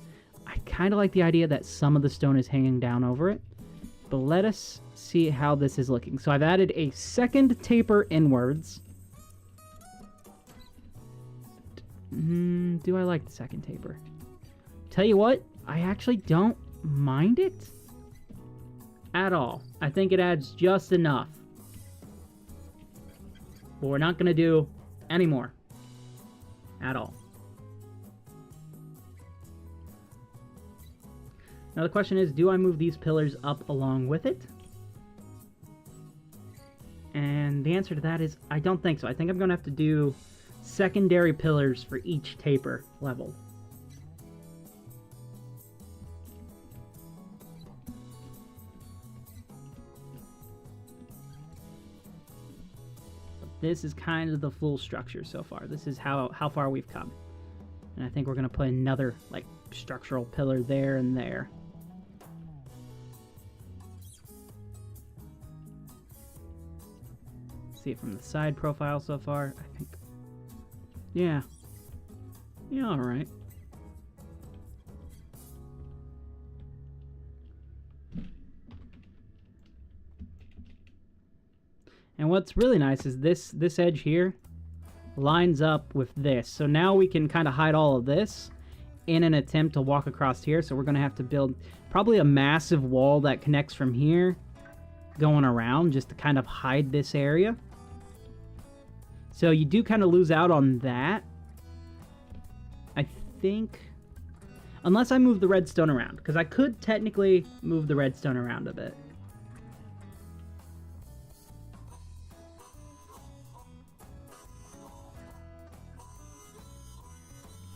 I kind of like the idea that some of the stone is hanging down over it, but let us see how this is looking. So I've added a second taper inwards. Do I like the second taper? Tell you what, I actually don't mind it at all. I think it adds just enough. But we're not going to do any more at all. Now the question is, do I move these pillars up along with it? And the answer to that is, I don't think so. I think I'm going to have to do secondary pillars for each taper level. This is kind of the full structure so far. This is how far we've come. And I think we're going to put another, like, structural pillar there and there. See it from the side profile so far, I think. Yeah. Yeah, alright. And what's really nice is this edge here lines up with this. So now we can kind of hide all of this in an attempt to walk across here. So we're going to have to build probably a massive wall that connects from here going around just to kind of hide this area. So you do kind of lose out on that, I think, unless I move the redstone around, because I could technically move the redstone around a bit.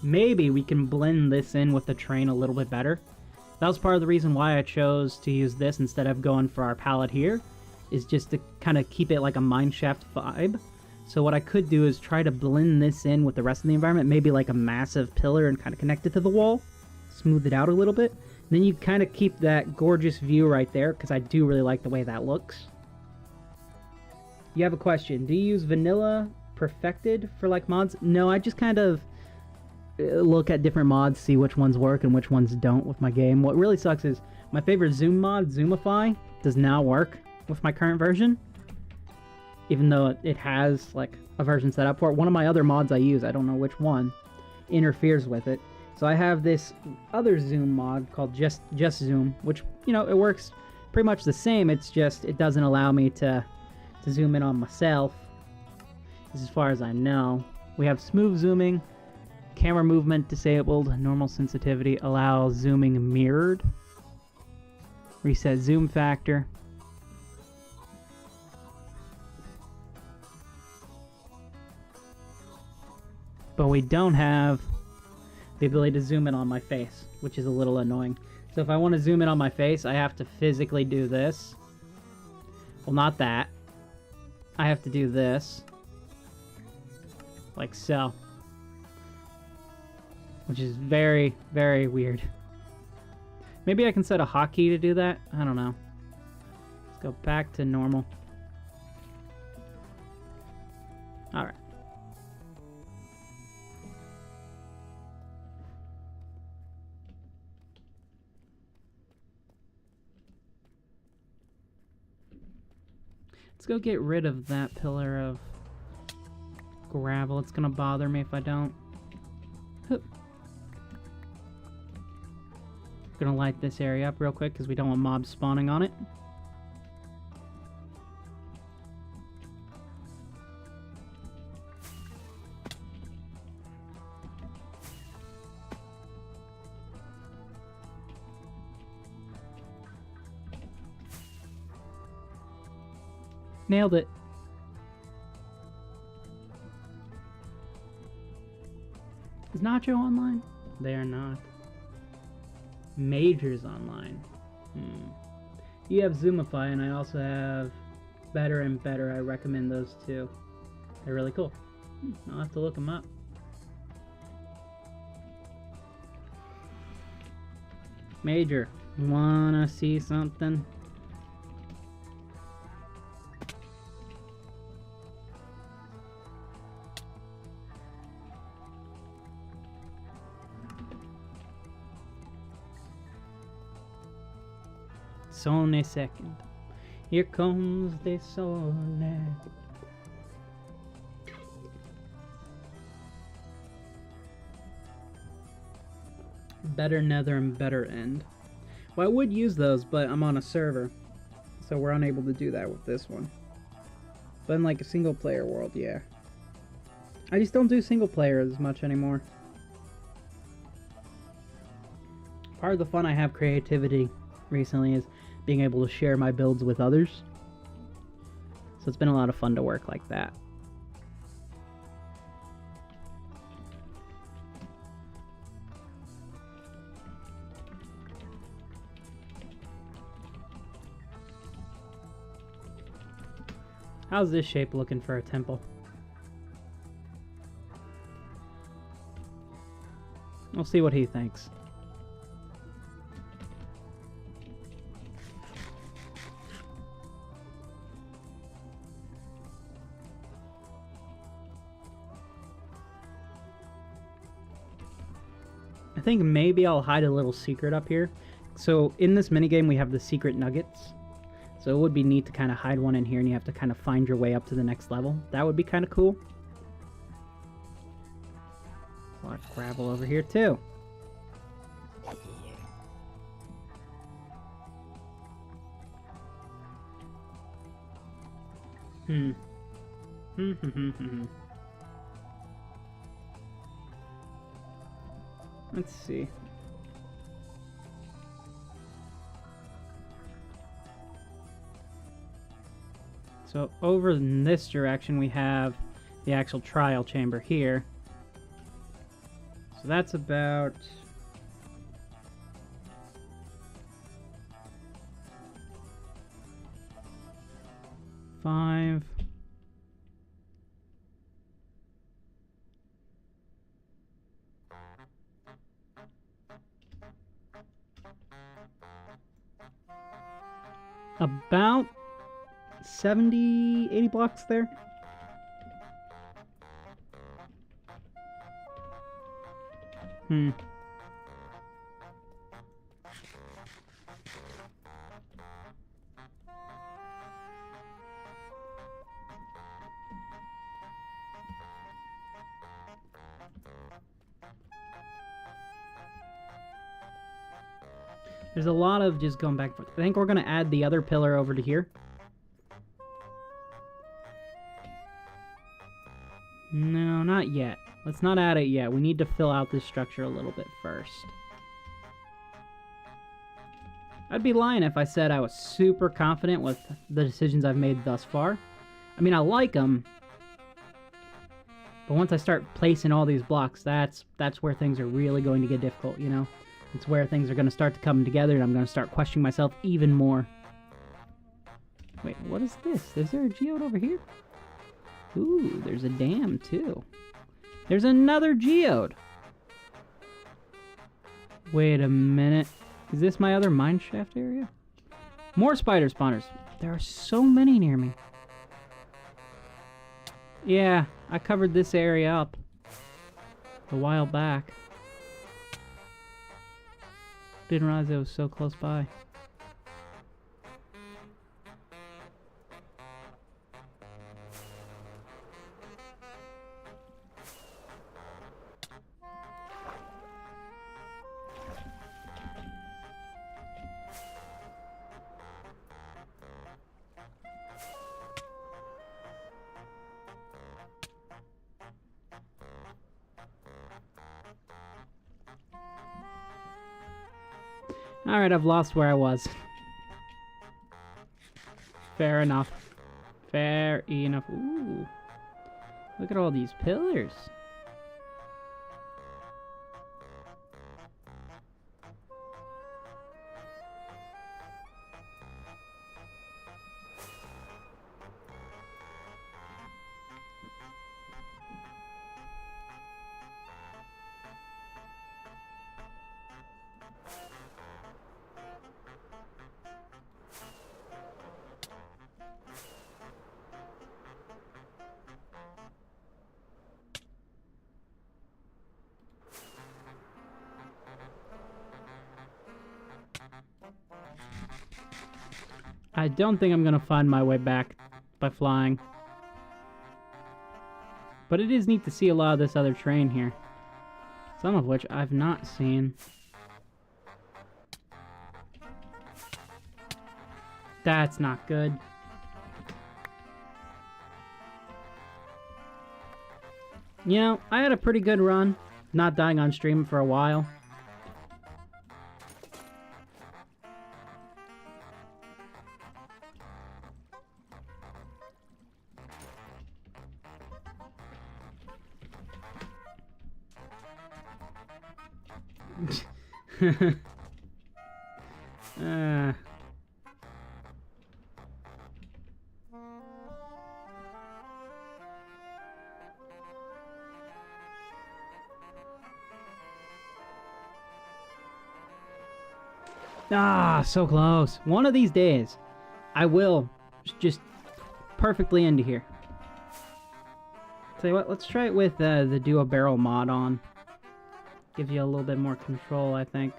Maybe we can blend this in with the terrain a little bit better. That was part of the reason why I chose to use this instead of going for our palette here, is just to kind of keep it like a mineshaft vibe. So what I could do is try to blend this in with the rest of the environment, maybe like a massive pillar and kind of connect it to the wall, smooth it out a little bit. And then you kind of keep that gorgeous view right there, because I do really like the way that looks. You have a question. Do you use vanilla perfected for like mods? No, I just kind of look at different mods, see which ones work and which ones don't with my game. What really sucks is my favorite zoom mod, Zoomify, does not work with my current version, even though it has like a version set up for it. One of my other mods I use, I don't know which one, interferes with it. So I have this other zoom mod called just Zoom, which, you know, it works pretty much the same. It's just it doesn't allow me to zoom in on myself, as far as I know. We have smooth zooming, camera movement disabled, normal sensitivity, allow zooming mirrored, reset zoom factor. But we don't have the ability to zoom in on my face, which is a little annoying. So if I want to zoom in on my face, I have to physically do this. Well, not that. I have to do this. Like so. Which is very, very weird. Maybe I can set a hotkey to do that? I don't know. Let's go back to normal. Alright. Let's go get rid of that pillar of gravel. It's gonna bother me if I don't. Hoop. Gonna light this area up real quick because we don't want mobs spawning on it. Nailed it. Is Nacho online? They are not. Major's online. You have Zoomify, and I also have Better and Better. I recommend those two. They're really cool. I'll have to look them up. Major, wanna see something? Sone second. Here comes the Sone. Better nether and better end. Well, I would use those, but I'm on a server, so we're unable to do that with this one. But in like a single player world, yeah. I just don't do single player as much anymore. Part of the fun I have creativity recently is being able to share my builds with others. So it's been a lot of fun to work like that. How's this shape looking for a temple? We'll see what he thinks. I think maybe I'll hide a little secret up here. So in this minigame we have the secret nuggets. So it would be neat to kind of hide one in here and you have to kind of find your way up to the next level. That would be kind of cool. A lot of gravel over here too. Let's see. So over in this direction we have the actual trial chamber here. So that's about five. About 70, 80 blocks there. There's a lot of just going back and forth. I think we're going to add the other pillar over to here. No, not yet. Let's not add it yet. We need to fill out this structure a little bit first. I'd be lying if I said I was super confident with the decisions I've made thus far. I mean, I like them. But once I start placing all these blocks, that's where things are really going to get difficult, you know? It's where things are going to start to come together, and I'm going to start questioning myself even more. Wait, what is this? Is there a geode over here? Ooh, there's a dam, too. There's another geode! Wait a minute. Is this my other mineshaft area? More spider spawners. There are so many near me. Yeah, I covered this area up a while back. Didn't realize it was so close by. Alright, I've lost where I was. Fair enough. Fair enough. Ooh. Look at all these pillars. I don't think I'm going to find my way back by flying. But it is neat to see a lot of this other terrain here. Some of which I've not seen. That's not good. You know, I had a pretty good run, not dying on stream for a while. So close. One of these days, I will just perfectly into here. Tell you what, let's try it with the duo barrel mod on. Gives you a little bit more control, I think.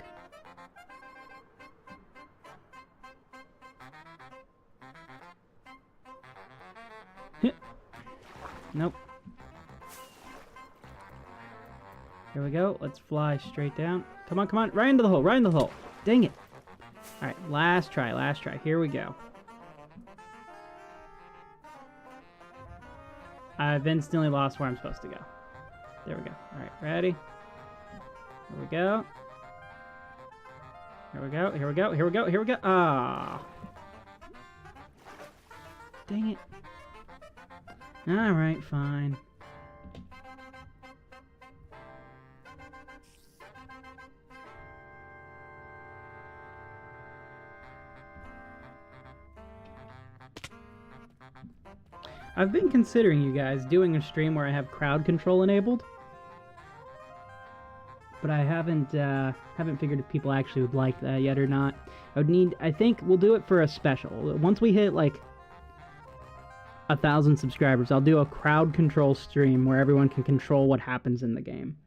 Nope. Here we go. Let's fly straight down. Come on, come on. Right into the hole. Right into the hole. Dang it. Alright, last try, last try. Here we go. I've instantly lost where I'm supposed to go. There we go. Alright, ready? Here we go. Here we go, here we go, here we go, here we go. Ah. Dang it. Alright, fine. I've been considering, you guys, doing a stream where I have crowd control enabled. But I haven't figured if people actually would like that yet or not. I think we'll do it for a special. Once we hit, like, 1,000 subscribers, I'll do a crowd control stream where everyone can control what happens in the game.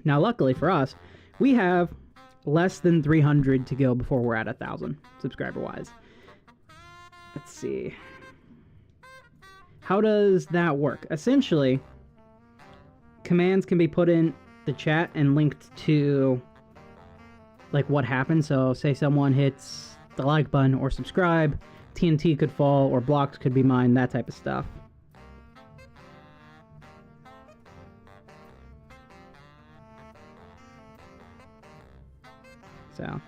Now, luckily for us, we have less than 300 to go before we're at 1,000 subscriber-wise. Let's see. How does that work? Essentially, commands can be put in the chat and linked to like what happened. So say someone hits the like button or subscribe, TNT could fall or blocks could be mined, that type of stuff. So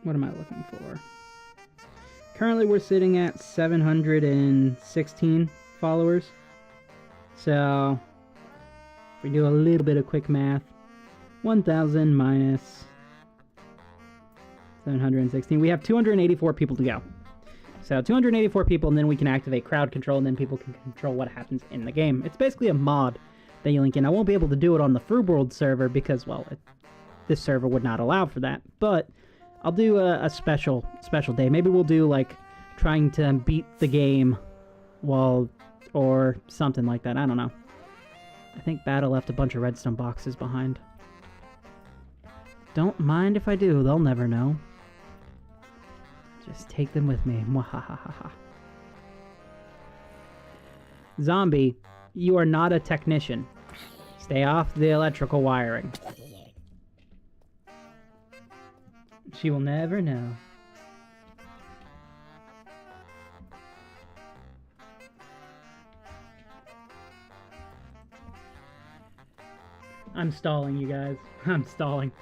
what am I looking for? Currently we're sitting at 716 followers. So if we do a little bit of quick math, 1,000 minus 716, we have 284 people to go. So 284 people, and then we can activate crowd control, and then people can control what happens in the game. It's basically a mod that you link in. I won't be able to do it on the Froob World server because, well, this server would not allow for that. But I'll do a special day. Maybe we'll do, like, trying to beat the game while, or something like that. I don't know. I think Battle left a bunch of redstone boxes behind. Don't mind if I do. They'll never know. Just take them with me. Mwahahaha. Zombie, you are not a technician. Stay off the electrical wiring. She will never know. I'm stalling, you guys. I'm stalling.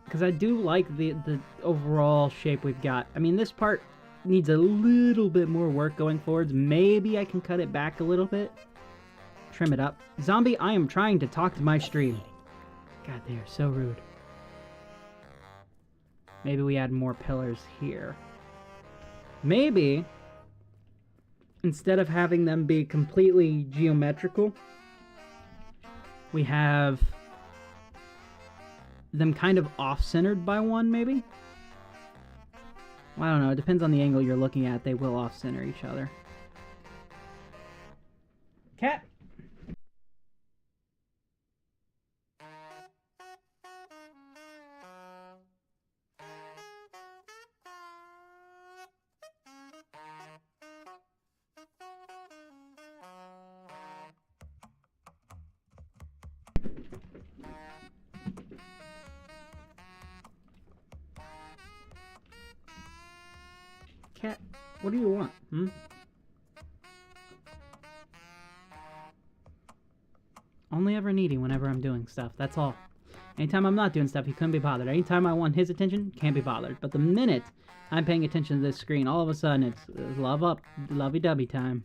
Because I do like the overall shape we've got. I mean, this part needs a little bit more work going forwards. Maybe I can cut it back a little bit. Trim it up. Zombie, I am trying to talk to my stream. God, they are so rude. Maybe we add more pillars here. Maybe, instead of having them be completely geometrical, we have them kind of off-centered by one, maybe? Well, I don't know. It depends on the angle you're looking at. They will off-center each other. Cat! Cat, what do you want, Only ever needy whenever I'm doing stuff, that's all. Anytime I'm not doing stuff, he couldn't be bothered. Anytime I want his attention, can't be bothered. But the minute I'm paying attention to this screen, all of a sudden it's love up, lovey-dovey time.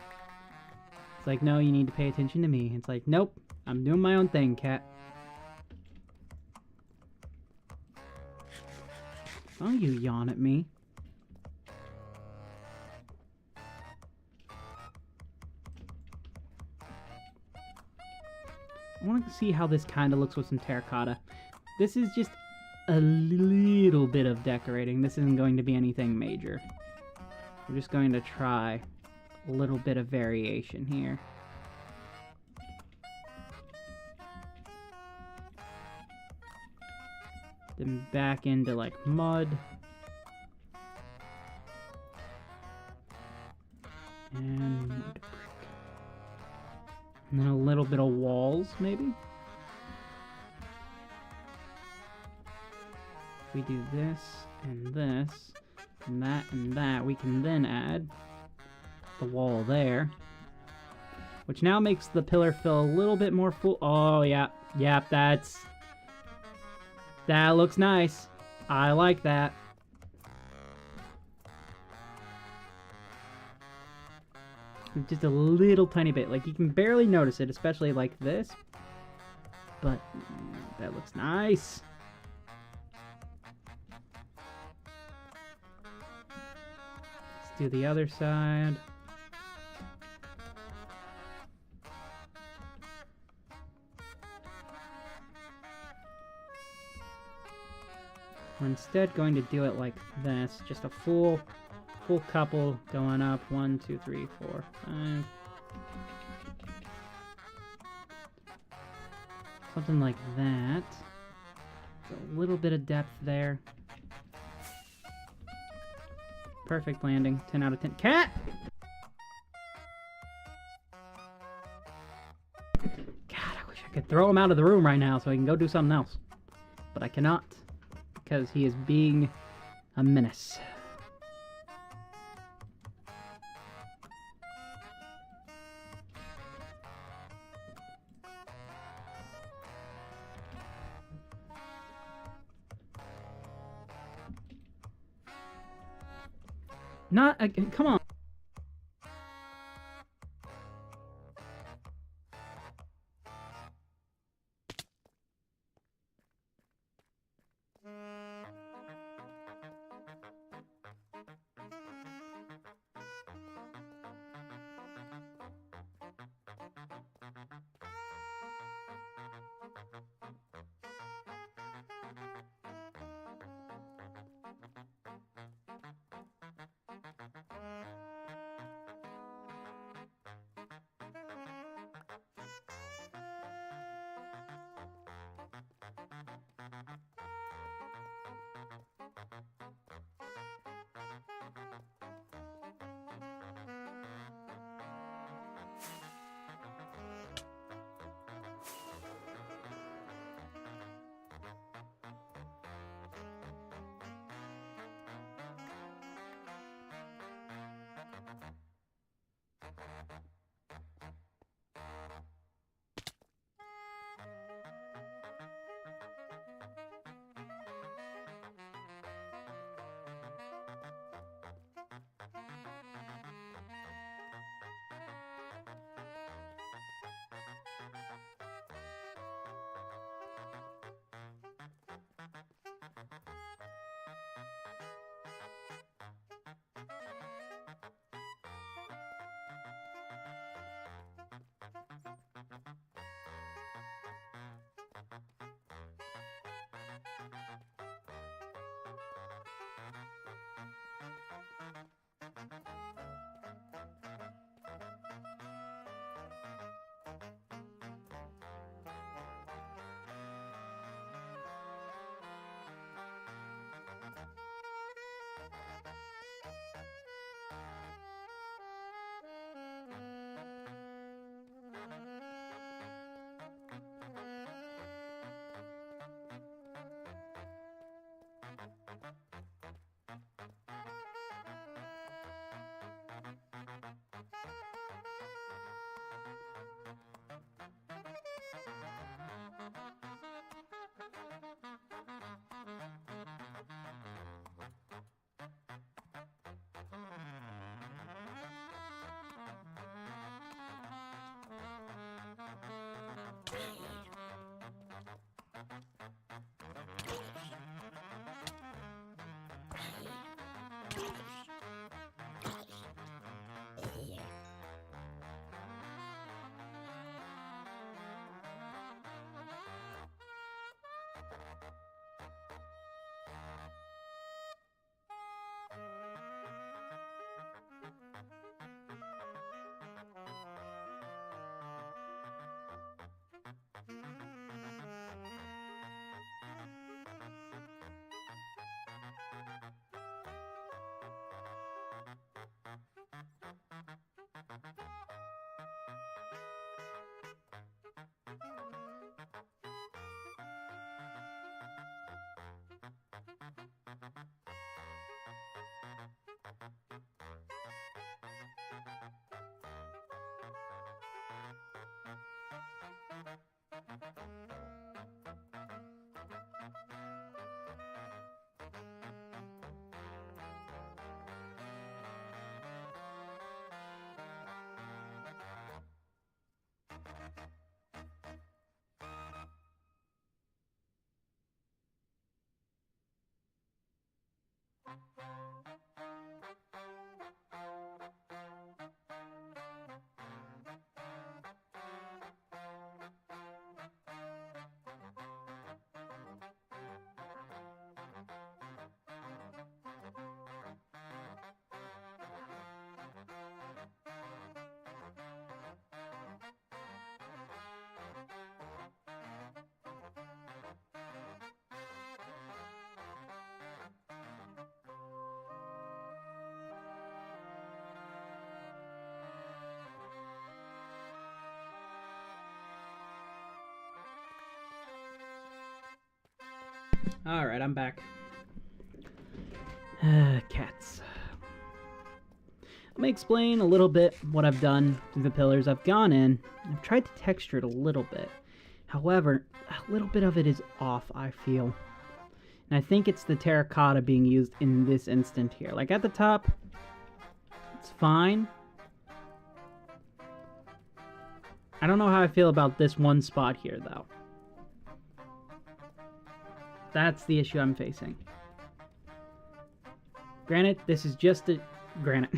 It's like, no, you need to pay attention to me. It's like, nope, I'm doing my own thing, cat. Don't you yawn at me. I want to see how this kind of looks with some terracotta. This is just a little bit of decorating. This isn't going to be anything major. We're just going to try a little bit of variation here. Then back into like mud. And mud. And then a little bit of walls, maybe? If we do this, and that, we can then add the wall there. Which now makes the pillar feel a little bit more full. Oh, yeah. Yep, that looks nice. I like that. Just a little tiny bit. Like, you can barely notice it, especially like this. But that looks nice. Let's do the other side. We're instead going to do it like this. Just a full couple going up. 1, 2, 3, 4, 5. Something like that. A little bit of depth there. Perfect landing. 10 out of 10. Cat! God, I wish I could throw him out of the room right now so he can go do something else. But I cannot, because he is being a menace. Not again. Come on. Alright, I'm back. Cats. Let me explain a little bit what I've done to the pillars. I've gone in, I've tried to texture it a little bit. However, a little bit of it is off, I feel. And I think it's the terracotta being used in this instant here. Like at the top, it's fine. I don't know how I feel about this one spot here, though. That's the issue I'm facing. Granted, this is just a... Granite.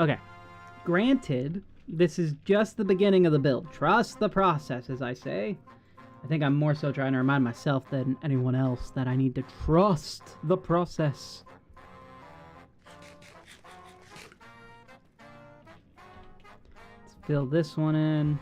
Okay. Granted, this is just the beginning of the build. Trust the process, as I say. I think I'm more so trying to remind myself than anyone else that I need to trust the process. Let's fill this one in.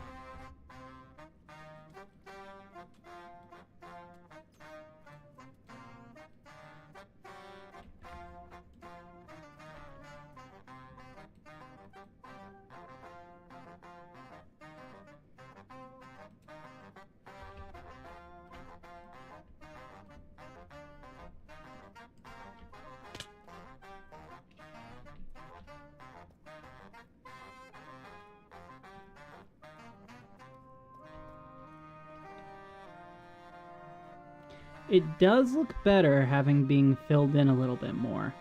It does look better having being filled in a little bit more.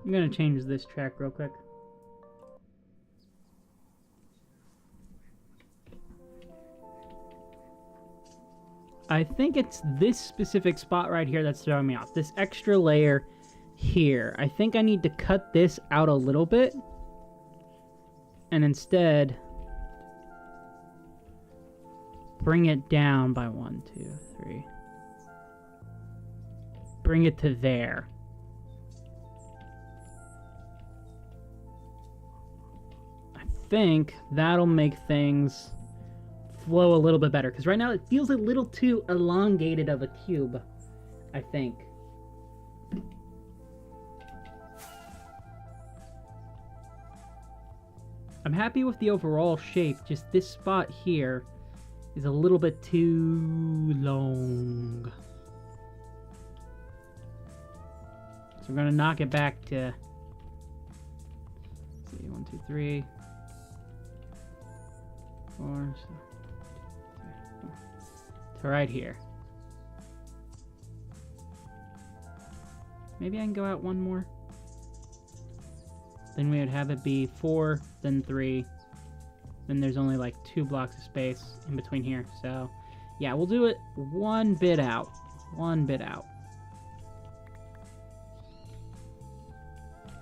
I'm gonna change this track real quick. I think it's this specific spot right here that's throwing me off. This extra layer here. I think I need to cut this out a little bit. And instead... bring it down by 1, 2, 3. Bring it to there. I think that'll make things flow a little bit better. Because right now it feels a little too elongated of a cube, I think. I'm happy with the overall shape. Just this spot here is a little bit too long. So we're gonna knock it back to, let's see, 1, 2, 3, 4, to right here. Maybe I can go out one more. Then we would have it be 4, then 3. Then there's only like 2 blocks of space in between here. So, yeah, we'll do it one bit out. One bit out.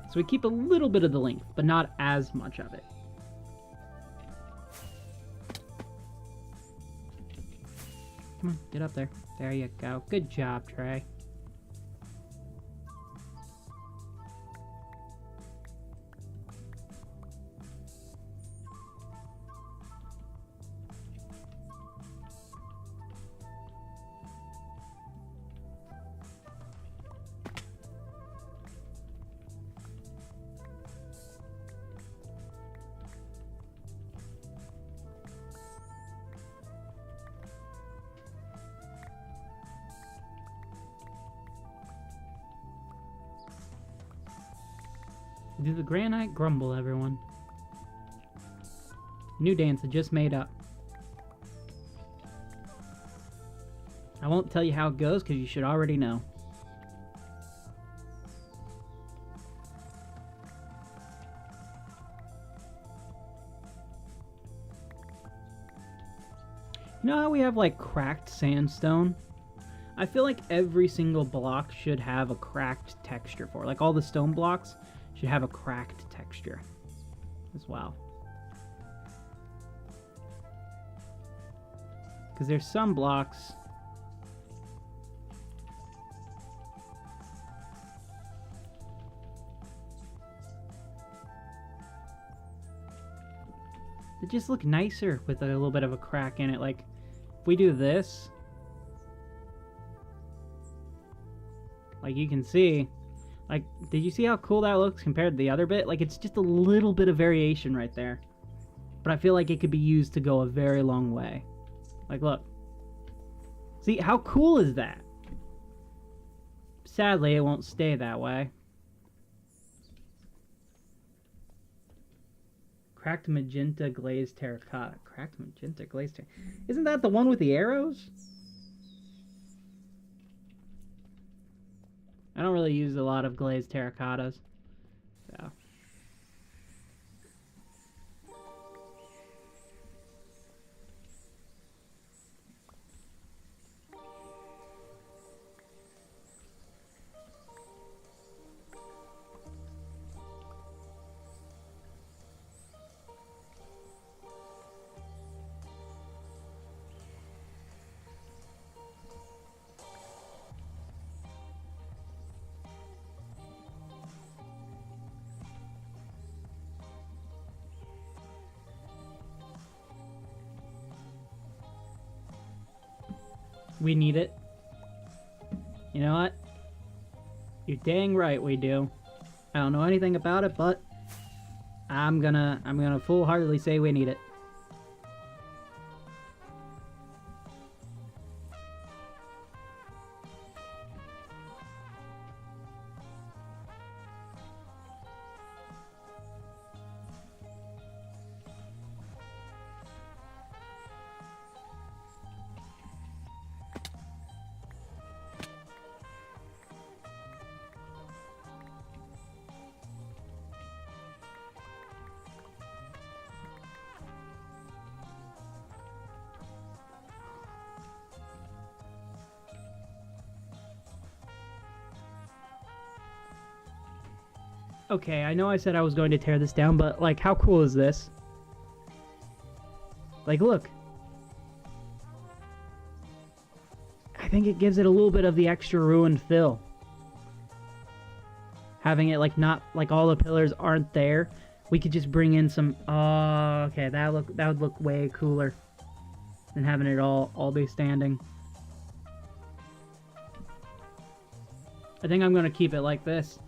So we keep a little bit of the length, but not as much of it. Come on, get up there. There you go. Good job, Trey. Do the granite grumble, everyone? New dance I just made up. I won't tell you how it goes because you should already know. You know how we have like cracked sandstone? I feel like every single block should have a cracked texture for it. Like all the stone blocks should have a cracked texture as well. Because there's some blocks that just look nicer with a little bit of a crack in it. Like if we do this, like you can see, like, did you see how cool that looks compared to the other bit? Like it's just a little bit of variation right there. But I feel like it could be used to go a very long way. Like look. See, how cool is that? Sadly, it won't stay that way. Cracked magenta glazed terracotta. Cracked magenta glazed terracotta. Isn't that the one with the arrows? I don't really use a lot of glazed terracottas. So. We need it. You know what? You're dang right we do. I don't know anything about it, but I'm gonna full-heartedly say we need it. Okay, I know I said I was going to tear this down, but, like, how cool is this? Like, look. I think it gives it a little bit of the extra ruined fill. Having it, like, not, like, all the pillars aren't there. We could just bring in some, oh, okay, that would look way cooler than having it all be standing. I think I'm going to keep it like this.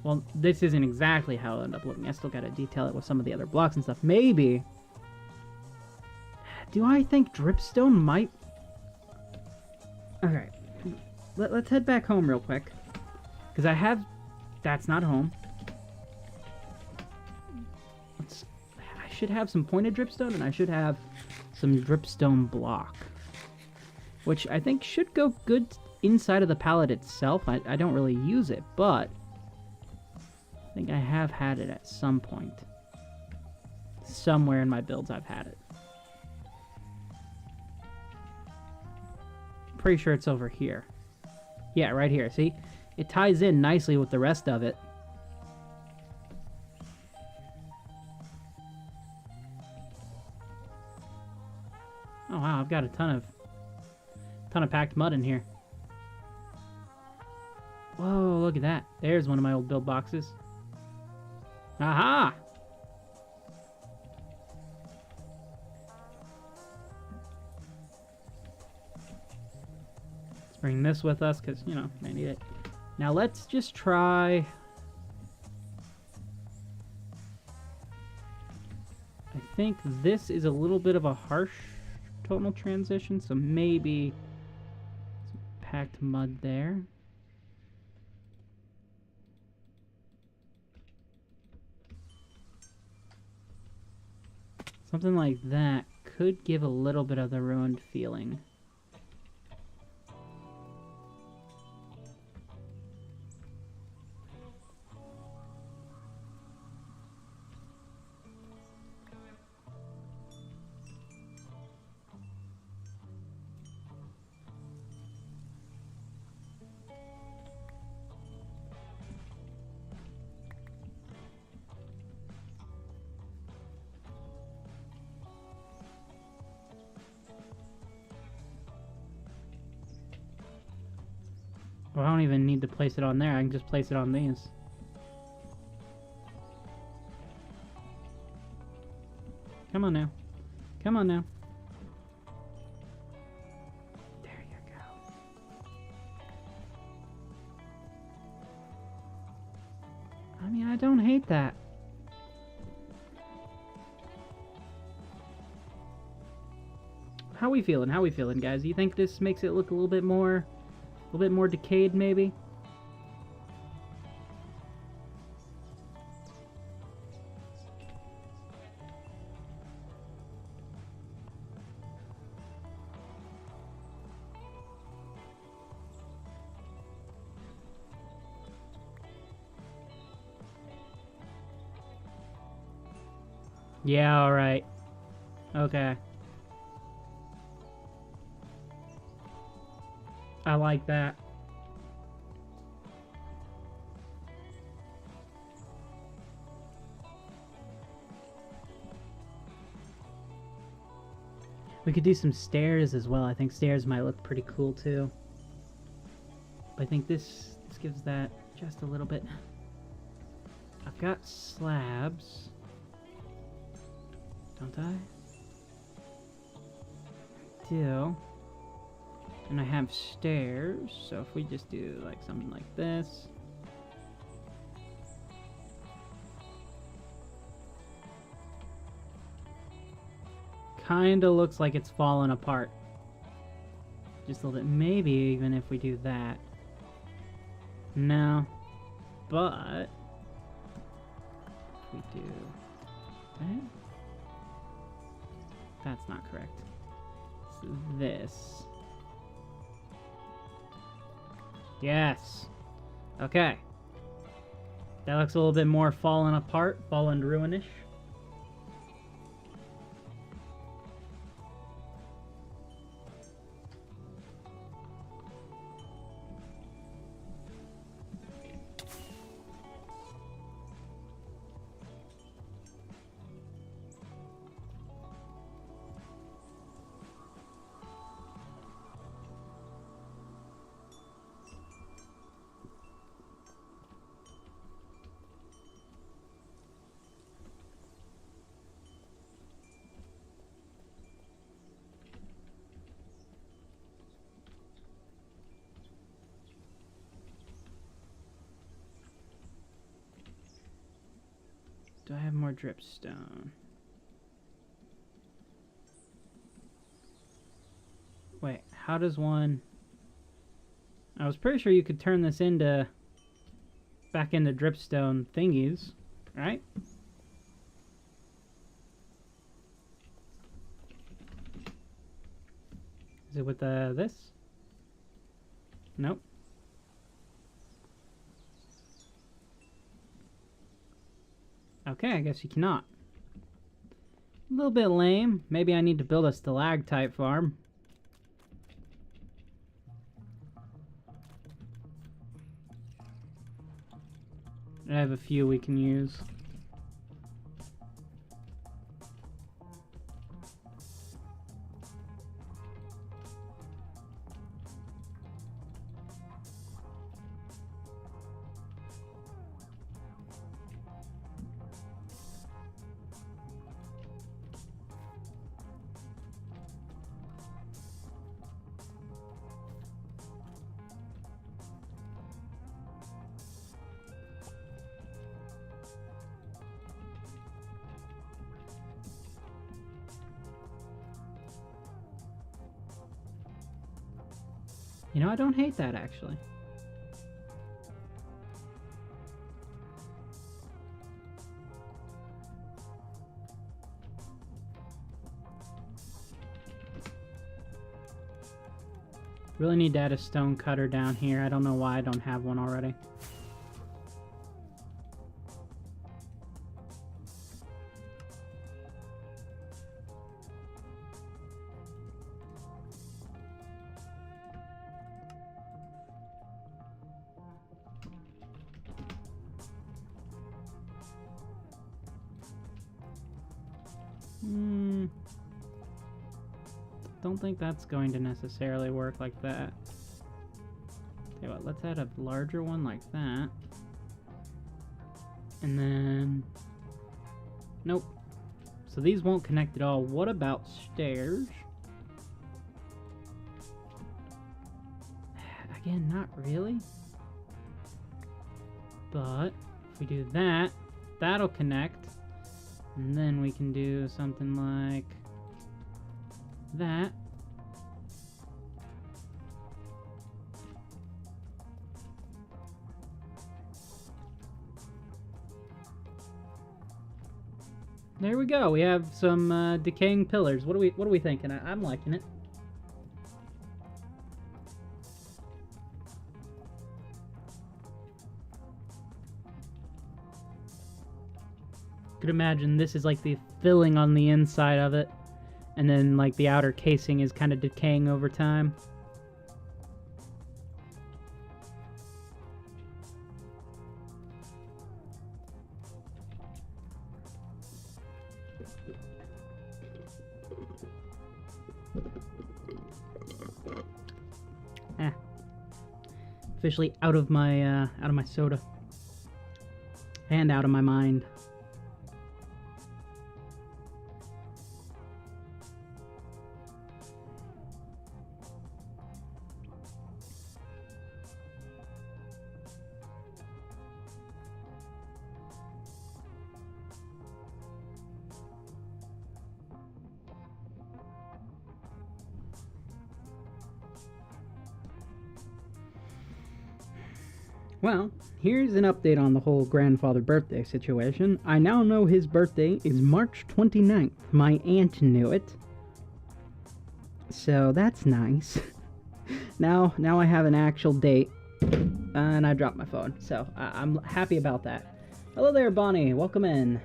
Well, this isn't exactly how it'll end up looking. I still gotta detail it with some of the other blocks and stuff. Maybe. Do I think dripstone might... Okay. Let's head back home real quick. Because I have... That's not home. I should have some pointed dripstone, and I should have some dripstone block. Which I think should go good inside of the pallet itself. I don't really use it, but... I think I have had it at some point. Somewhere in my builds I've had it. Pretty sure it's over here. Yeah, right here. See? It ties in nicely with the rest of it. Oh wow, I've got a ton of packed mud in here. Whoa, look at that. There's one of my old build boxes. Aha! Let's bring this with us because, you know, I need it. Now let's just try... I think this is a little bit of a harsh tonal transition, so maybe some packed mud there. Something like that could give a little bit of the ruined feeling. Well, I don't even need to place it on there. I can just place it on these. Come on now. Come on now. There you go. I mean, I don't hate that. How we feeling? How we feeling, guys? You think this makes it look a little bit more decayed, maybe? Yeah, alright. Okay. I like that. We could do some stairs as well. I think stairs might look pretty cool too. But I think this gives that just a little bit. I've got slabs. Don't I? I do. And I have stairs, so if we just do like something like this. Kinda looks like it's falling apart. Just a little bit. Maybe even if we do that. No. But if we do that. That's not correct. It's this. Yes. Okay. That looks a little bit more fallen apart, fallen ruinish. Do I have more dripstone? Wait, how does one... I was pretty sure you could turn this into... back into dripstone thingies, right? Is it with this? Nope. Okay, I guess you cannot. A little bit lame. Maybe I need to build a stalactite farm. I have a few we can use. You know, I don't hate that, actually. Really need to add a stone cutter down here. I don't know why I don't have one already. Don't think that's going to necessarily work like that. Okay, well, let's add a larger one like that. And then... Nope. So these won't connect at all. What about stairs? Again, not really. But if we do that, that'll connect. And then we can do something like that. There we go. We have some decaying pillars. What are we thinking? I'm liking it. Could imagine this is like the filling on the inside of it, and then like the outer casing is kind of decaying over time. Officially out of my soda and out of my mind. Well, here's an update on the whole grandfather birthday situation. I now know his birthday is March 29th. My aunt knew it. So that's nice. Now I have an actual date. And I dropped my phone. So I'm happy about that. Hello there, Bonnie. Welcome in.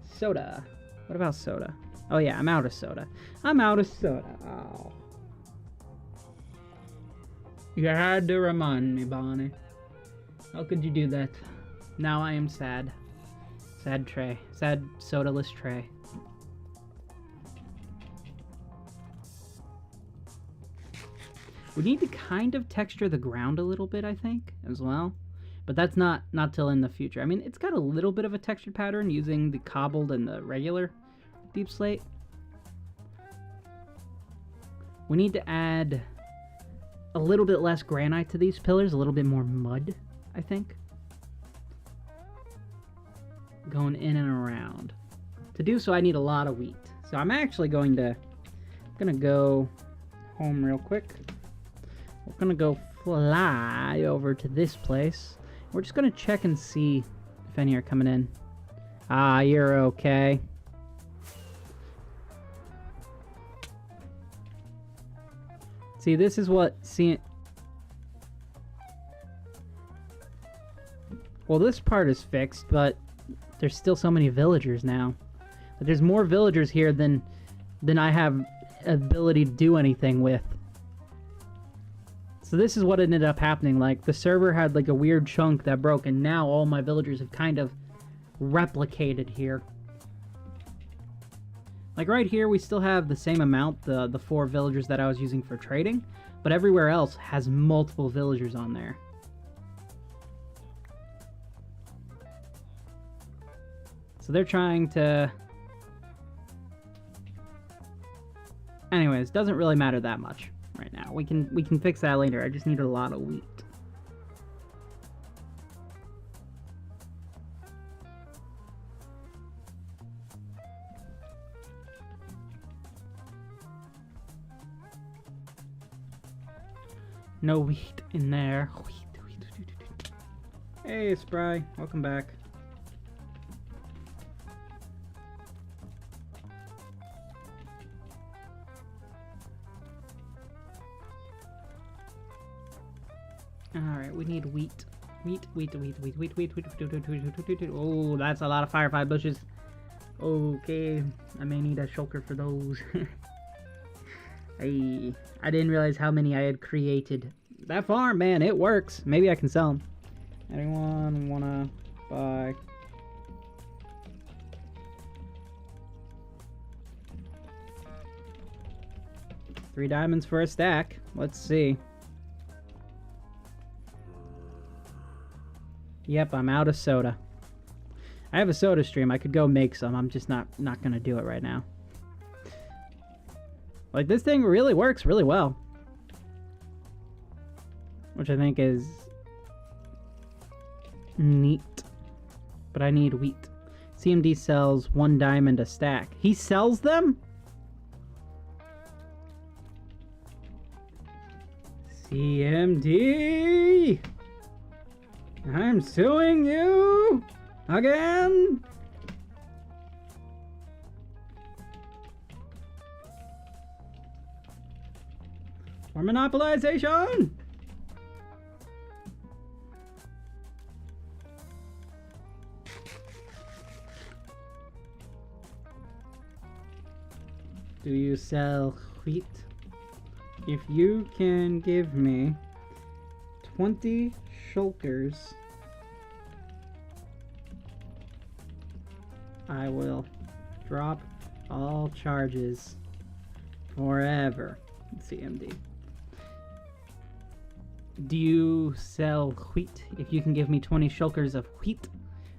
Soda. What about soda? Oh yeah, I'm out of soda. I'm out of soda. Oh. You had to remind me, Bonnie. How could you do that? Now I am sad. Sad tray. Sad sodaless tray. We need to kind of texture the ground a little bit, I think, as well. But that's not till in the future. I mean, it's got a little bit of a textured pattern using the cobbled and the regular deep slate. We need to add a little bit less granite to these pillars, a little bit more mud, I think. Going in and around. To do so, I need a lot of wheat. So I'm actually going to go home real quick. We're gonna go fly over to this place. We're just gonna check and see if any are coming in. Ah, you're okay. See, this is what well, this part is fixed, but there's still so many villagers now. There's more villagers here than I have ability to do anything with. So this is what ended up happening. Like, the server had like a weird chunk that broke, and now all my villagers have kind of replicated here. Like right here, we still have the same amount, the 4 villagers that I was using for trading, but everywhere else has multiple villagers on there. So they're trying to... Anyways, doesn't really matter that much right now. We can fix that later. I just need a lot of wheat. No wheat in there. Hey, Spry. Welcome back. Alright, we need wheat. Wheat. Oh, that's a lot of firefly bushes. Okay, I may need a shulker for those. I didn't realize how many I had created. That farm, man, it works. Maybe I can sell them. Anyone wanna buy? $3 diamonds for a stack. Let's see. Yep, I'm out of soda. I have a soda stream. I could go make some. I'm just not gonna do it right now. Like, this thing really works really well. Which I think is neat. But I need wheat. CMD sells 1 diamond a stack. He sells them? CMD! I'm suing you! Again! For monopolization! Do you sell wheat? If you can give me 20 shulkers, I will drop all charges forever. CMD. Do you sell wheat? If you can give me 20 shulkers of wheat,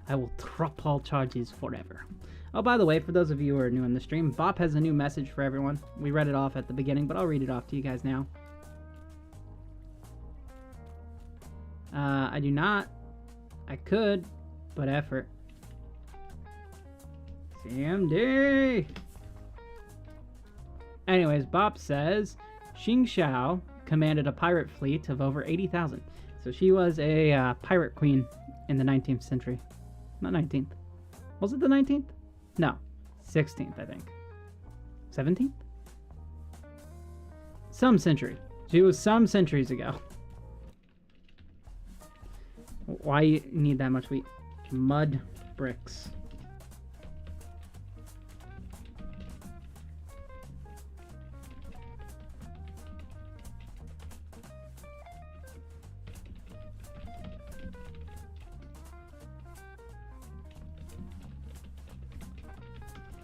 I will drop all charges forever. Oh, by the way, for those of you who are new in the stream, Bop has a new message for everyone. We read it off at the beginning, but I'll read it off to you guys now. I do not. I could, but effort. CMD! Anyways, Bop says, Xing Xiao commanded a pirate fleet of over 80,000. So she was a pirate queen in the 19th century. Not 19th. Was it the 19th? No. 16th, I think. 17th? Some century. She was some centuries ago. Why you need that much wheat? Mud bricks.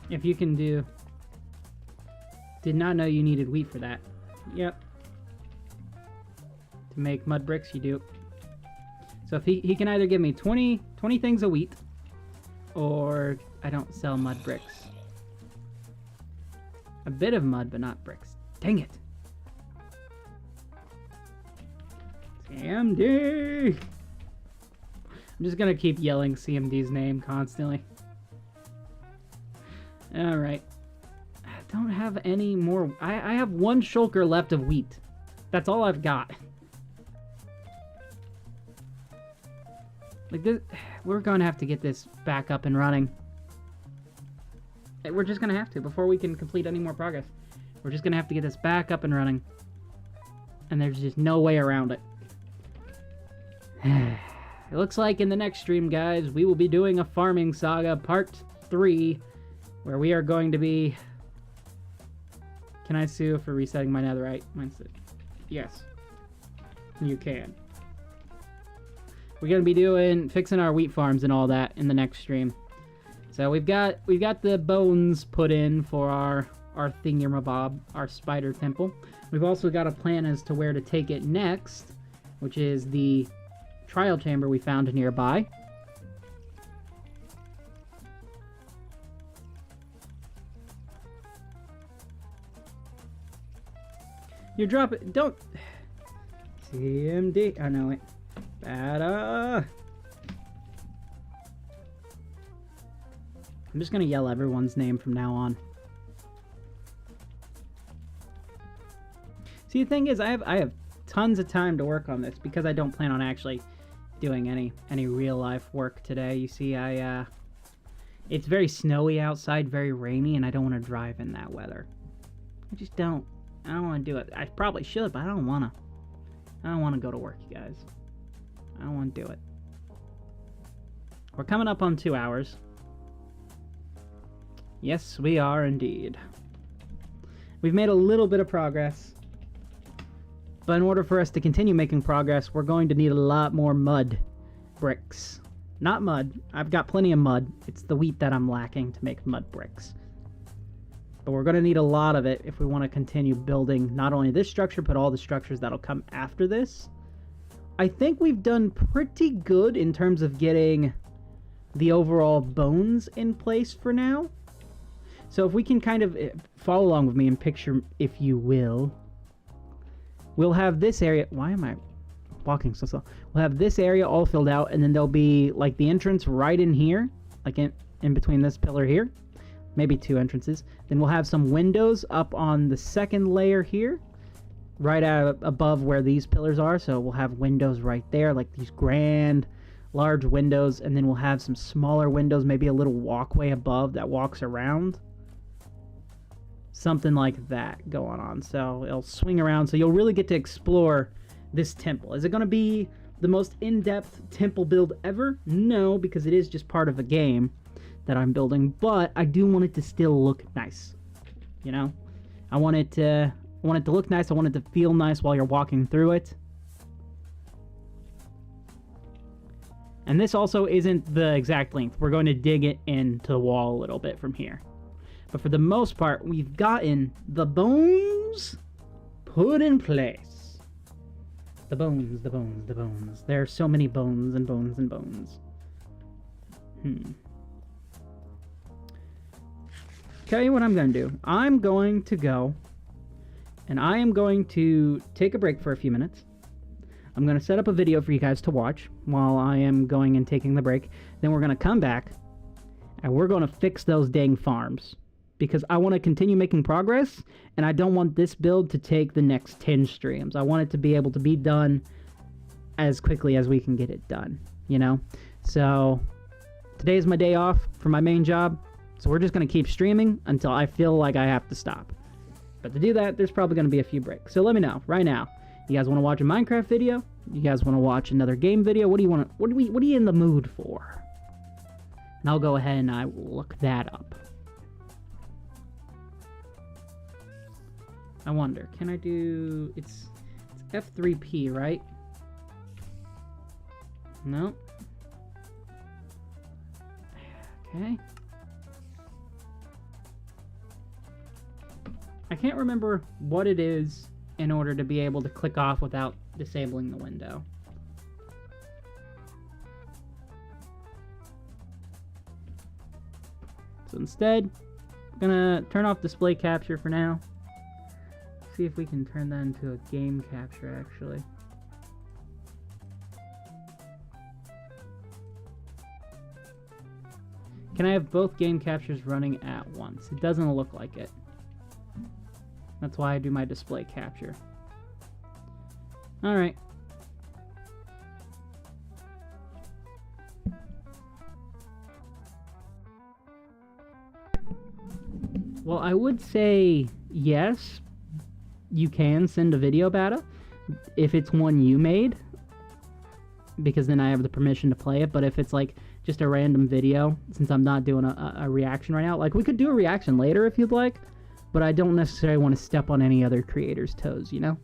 If you can do... Did not know you needed wheat for that. Yep. To make mud bricks, you do. So if he can either give me 20 things of wheat, or I don't sell mud bricks. A bit of mud, but not bricks. Dang it. CMD! I'm just gonna keep yelling CMD's name constantly. Alright. I don't have any more... I have 1 shulker left of wheat. That's all I've got. Like, this... We're gonna have to get this back up and running. We're just gonna have to, before we can complete any more progress. We're just gonna have to get this back up and running. And there's just no way around it. It looks like in the next stream, guys, we will be doing a farming saga part 3... where we are going to be... Can I sue for resetting my netherite? Yes. You can. We're going to be doing... fixing our wheat farms and all that in the next stream. So we've got the bones put in for our thingamabob, our spider temple. We've also got a plan as to where to take it next, which is the trial chamber we found nearby. You're dropping... Don't... CMD... I know it. Bada! I'm just gonna yell everyone's name from now on. See, the thing is, I have tons of time to work on this because I don't plan on actually doing any real life work today. You see, it's very snowy outside, very rainy, and I don't want to drive in that weather. I just don't. I don't want to do it. I probably should, but I don't want to. I don't want to go to work, you guys. I don't want to do it. We're coming up on 2 hours. Yes, we are indeed. We've made a little bit of progress. But in order for us to continue making progress, we're going to need a lot more mud bricks. Not mud. I've got plenty of mud. It's the wheat that I'm lacking to make mud bricks. But we're going to need a lot of it if we want to continue building not only this structure, but all the structures that'll come after this. I think we've done pretty good in terms of getting the overall bones in place for now. So if we can kind of follow along with me and picture, if you will, we'll have this area. Why am I walking so slow? We'll have this area all filled out, and then there'll be like the entrance right in here, like in between this pillar here. Maybe 2 entrances. Then we'll have some windows up on the second layer here, right above where these pillars are. So we'll have windows right there, like these grand, large windows, and then we'll have some smaller windows, maybe a little walkway above that walks around. Something like that going on. So it'll swing around, so you'll really get to explore this temple. Is it going to be the most in-depth temple build ever? No, because it is just part of a game that I'm building, but I do want it to still look nice. You know? I want it to look nice. I want it to feel nice while you're walking through it. And this also isn't the exact length. We're going to dig it into the wall a little bit from here. But for the most part, we've gotten the bones put in place. The bones, the bones, the bones. There are so many bones and bones and bones. Tell you what I'm going to do. I'm going to go and I am going to take a break for a few minutes. I'm going to set up a video for you guys to watch while I am going and taking the break. Then we're going to come back and we're going to fix those dang farms, because I want to continue making progress, and I don't want this build to take the next 10 streams. I want it to be able to be done as quickly as we can get it done, you know? So today is my day off from my main job, so we're just going to keep streaming until I feel like I have to stop. But to do that, there's probably going to be a few breaks. So let me know right now. You guys want to watch a Minecraft video? You guys want to watch another game video? What do you want to, what are you in the mood for? And I'll go ahead and I will look that up. I wonder, can I do, it's F3P, right? No. Okay. I can't remember what it is in order to be able to click off without disabling the window. So instead, I'm gonna turn off display capture for now. See if we can turn that into a game capture, actually. Can I have both game captures running at once? It doesn't look like it. That's why I do my display capture. Alright. Well, I would say yes, you can send a video beta if it's one you made, because then I have the permission to play it. But if it's like just a random video, since I'm not doing a reaction right now, like we could do a reaction later if you'd like, but I don't necessarily want to step on any other creators' toes, you know?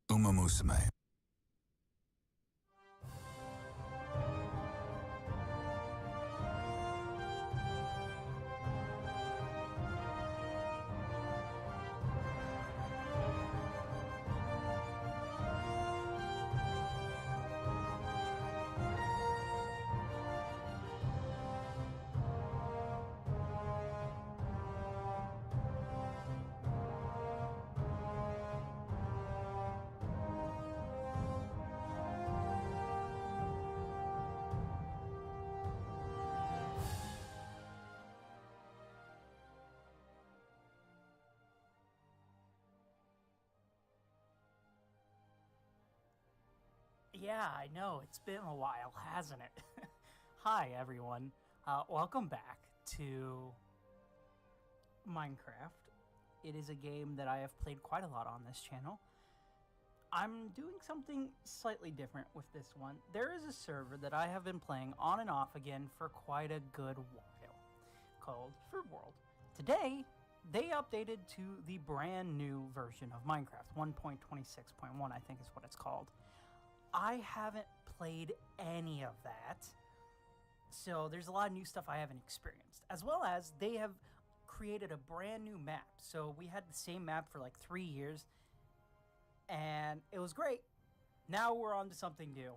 Uma Musume. Yeah, I know. It's been a while, hasn't it? Hi, everyone. Welcome back to Minecraft. It is a game that I have played quite a lot on this channel. I'm doing something slightly different with this one. There is a server that I have been playing on and off again for quite a good while, called Froob. Today, they updated to the brand new version of Minecraft, 1.26.1, I think is what it's called. I haven't played any of that, so there's a lot of new stuff I haven't experienced, as well as they have created a brand new map. So we had the same map for like 3 years, and it was great. Now we're on to something new.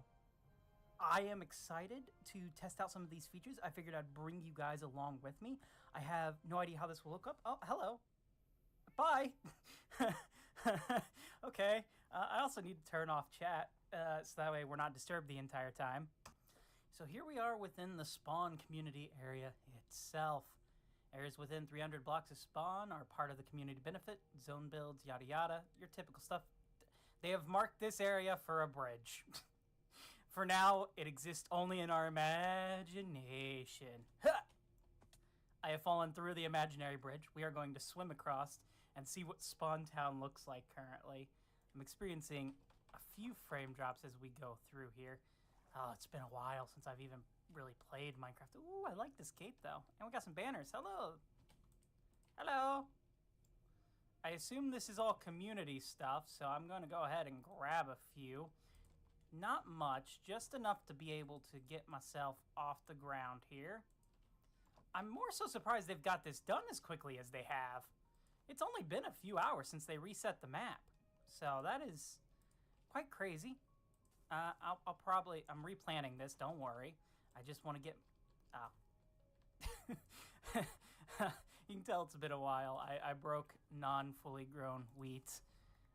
I am excited to test out some of these features. I figured I'd bring you guys along with me. I have no idea how this will look up. Oh, hello. Bye. Okay. I also need to turn off chat. So that way we're not disturbed the entire time. So here we are within the spawn community area itself. Areas within 300 blocks of spawn are part of the community benefit, zone builds, yada yada, your typical stuff. They have marked this area for a bridge. For now, it exists only in our imagination. Ha! I have fallen through the imaginary bridge. We are going to swim across and see what Spawn Town looks like currently. I'm experiencing a few frame drops as we go through here. Oh, it's been a while since I've even really played Minecraft. Ooh, I like this gate though. And we got some banners. Hello. Hello. I assume this is all community stuff, so I'm going to go ahead and grab a few. Not much, just enough to be able to get myself off the ground here. I'm more so surprised they've got this done as quickly as they have. It's only been a few hours since they reset the map, so that is quite crazy. I'm replanning this, don't worry. I just want to get... You can tell it's been a while. I broke non-fully grown wheat.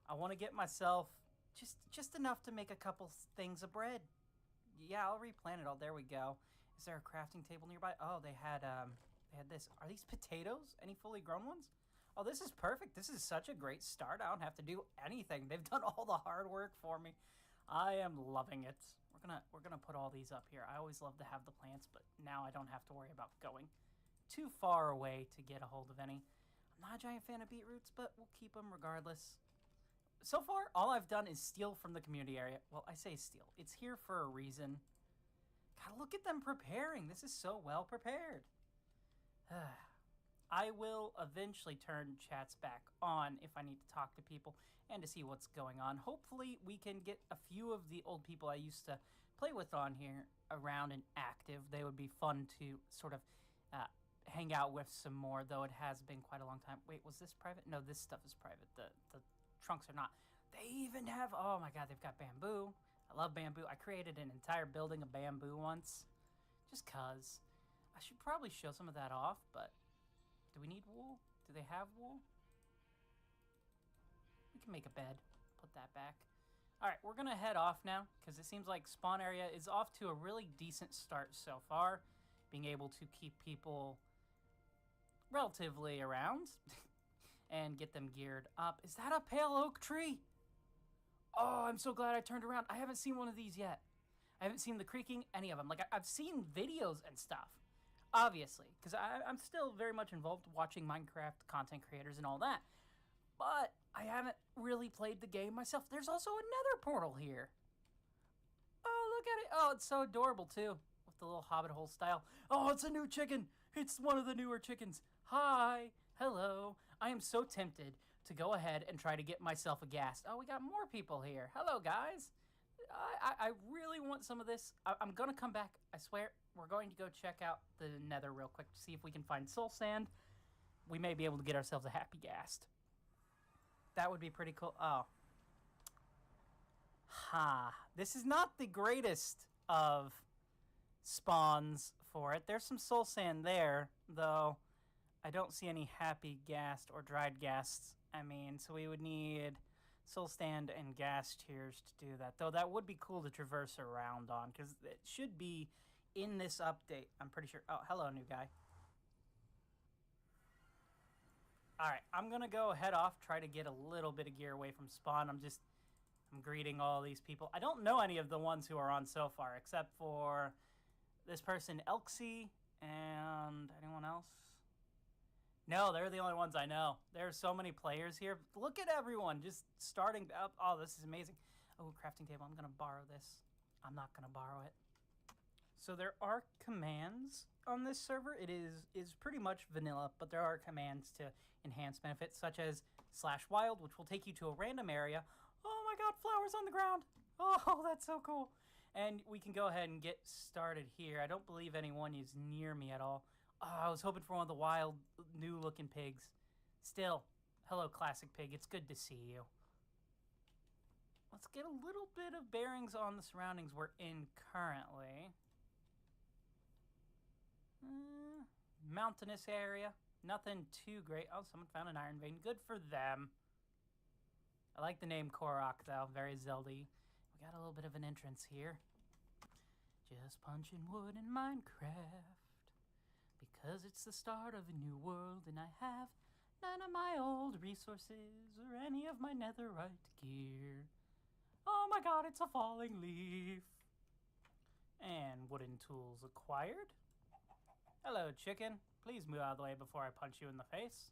I want to get myself just enough to make a couple things of bread. Yeah, I'll replant it all. There we go. Is there a crafting table nearby? Oh, they had this. Are these potatoes? Any fully grown ones? Oh, this is perfect. This is such a great start. I don't have to do anything. They've done all the hard work for me. I am loving it. We're gonna put all these up here. I always love to have the plants, but now I don't have to worry about going too far away to get a hold of any. I'm not a giant fan of beetroots, but we'll keep them regardless. So far, all I've done is steal from the community area. Well, I say steal. It's here for a reason. God, look at them preparing. This is so well prepared. I will eventually turn chats back on if I need to talk to people and to see what's going on. Hopefully, we can get a few of the old people I used to play with on here around and active. They would be fun to sort of hang out with some more, though it has been quite a long time. Wait, was this private? No, this stuff is private. The trunks are not. They even have, oh my god, they've got bamboo. I love bamboo. I created an entire building of bamboo once, just cause. I should probably show some of that off, but do we need wool? Do they have wool? We can make a bed. Put that back. All right, we're gonna head off now, because it seems like spawn area is off to a really decent start so far. Being able to keep people relatively around and get them geared up. Is that a pale oak tree? Oh, I'm so glad I turned around. I haven't seen one of these yet. I haven't seen the creaking, any of them. Like, I've seen videos and stuff, obviously, because I'm still very much involved watching Minecraft content creators and all that. But I haven't really played the game myself. There's also another portal here. Oh, look at it. Oh, it's so adorable, too, with the little hobbit hole style. Oh, it's a new chicken. It's one of the newer chickens. Hi. Hello. I am so tempted to go ahead and try to get myself a gas. Oh, we got more people here. Hello, guys. I really want some of this. I'm going to come back. I swear. We're going to go check out the nether real quick to see if we can find soul sand. We may be able to get ourselves a happy ghast. That would be pretty cool. Oh. This is not the greatest of spawns for it. There's some soul sand there, though I don't see any happy ghast or dried ghasts. I mean, so we would need soul sand and ghast tears to do that. Though that would be cool to traverse around on, because it should be in this update. I'm pretty sure. Oh, hello, new guy. Alright, I'm gonna go head off, try to get a little bit of gear away from spawn. I'm greeting all these people. I don't know any of the ones who are on so far, except for this person, Elksy, and anyone else? No, they're the only ones I know. There are so many players here. Look at everyone just starting up. Oh, this is amazing. Oh, crafting table. I'm gonna borrow this. I'm not gonna borrow it. So there are commands on this server. It is pretty much vanilla, but there are commands to enhance benefits, such as /wild, which will take you to a random area. Oh my god, flowers on the ground. Oh, that's so cool. And we can go ahead and get started here. I don't believe anyone is near me at all. Oh, I was hoping for one of the wild, new-looking pigs. Still, hello, classic pig. It's good to see you. Let's get a little bit of bearings on the surroundings we're in currently. Mountainous area. Nothing too great. Oh, someone found an iron vein. Good for them. I like the name Korok, though. Very Zelda-y. We got a little bit of an entrance here. Just punching wood in Minecraft. Because it's the start of a new world, and I have none of my old resources or any of my netherite gear. Oh my god, it's a falling leaf. And wooden tools acquired. Hello, chicken. Please move out of the way before I punch you in the face.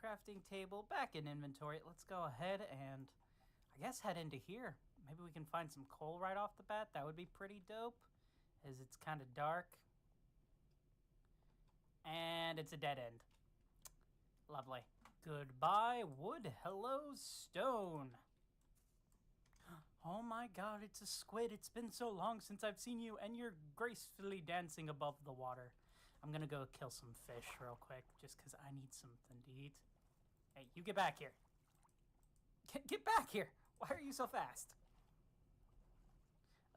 Crafting table back in inventory. Let's go ahead and, I guess, head into here. Maybe we can find some coal right off the bat. That would be pretty dope, as it's kind of dark. And it's a dead end. Lovely. Goodbye, wood. Hello, stone. Oh my god, it's a squid. It's been so long since I've seen you, and you're gracefully dancing above the water. I'm gonna go kill some fish real quick, just because I need something to eat. Hey, you get back here. Get back here. Why are you so fast?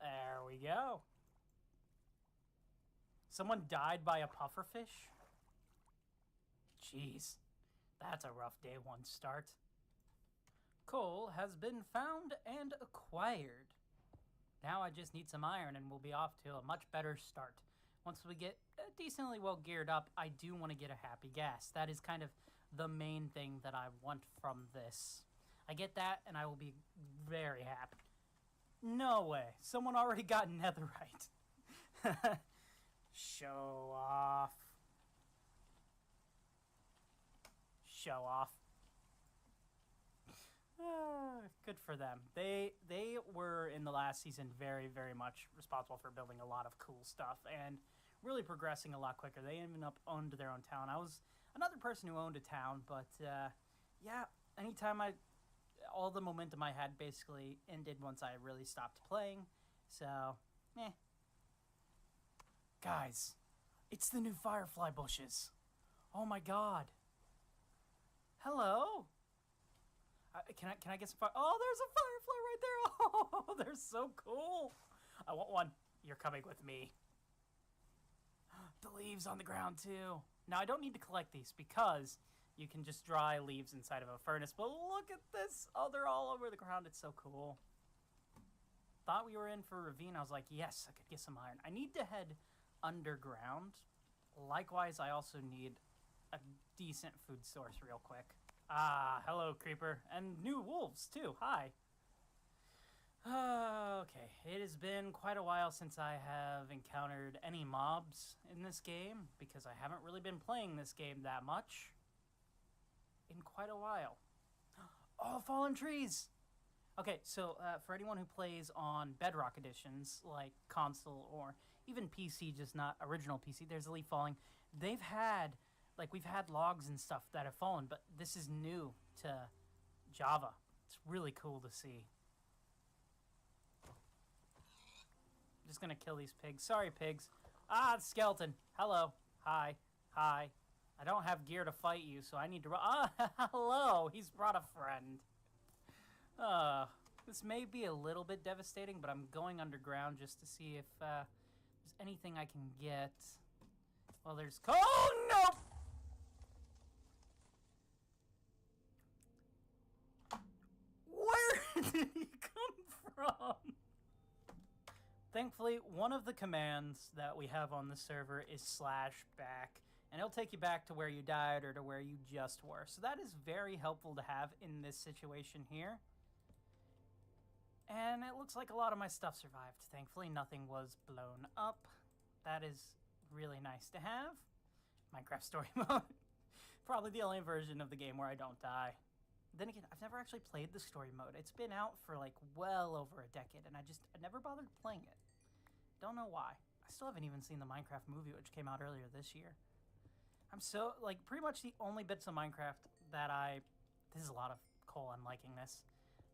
There we go. Someone died by a pufferfish? Jeez, that's a rough day one start. Coal has been found and acquired. Now I just need some iron and we'll be off to a much better start. Once we get decently well geared up, I do want to get a happy gas. That is kind of the main thing that I want from this. I get that and I will be very happy. No way. Someone already got netherite. Show off. Show off. Good for them. They were in the last season very, very much responsible for building a lot of cool stuff and really progressing a lot quicker. They ended up owned their own town. I was another person who owned a town, but yeah, anytime all the momentum I had basically ended once I really stopped playing. So, Guys, it's the new firefly bushes. Oh my god. Hello. Can I get some fire? Oh, there's a firefly right there. Oh, they're so cool. I want one. You're coming with me. The leaves on the ground too. Now I don't need to collect these because you can just dry leaves inside of a furnace. But look at this. Oh, they're all over the ground. It's so cool. Thought we were in for a ravine. I was like, yes, I could get some iron. I need to head underground. Likewise, I also need a decent food source real quick. Ah, hello, creeper. And new wolves, too. Hi. Okay, it has been quite a while since I have encountered any mobs in this game, because I haven't really been playing this game that much in quite a while. Oh, fallen trees! Okay, so for anyone who plays on Bedrock editions, like console or even PC, just not original PC, there's a leaf falling. They've had Like, we've had logs and stuff that have fallen, but this is new to Java. It's really cool to see. I'm just gonna kill these pigs. Sorry, pigs. Ah, skeleton. Hello. Hi. Hi. I don't have gear to fight you, so I need to run. Ah, hello. He's brought a friend. This may be a little bit devastating, but I'm going underground just to see if there's anything I can get. Well, there's... Oh, no! Where did he come from? Thankfully, one of the commands that we have on the server is /back, and it'll take you back to where you died or to where you just were. So that is very helpful to have in this situation here. And it looks like a lot of my stuff survived. Thankfully, nothing was blown up. That is really nice to have. Minecraft story mode. Probably the only version of the game where I don't die. Then again, I've never actually played the story mode. It's been out for like well over a decade, and I never bothered playing it. Don't know why. I still haven't even seen the Minecraft movie, which came out earlier this year. I'm so, like, pretty much the only bits of Minecraft that this is a lot of coal, I'm liking this,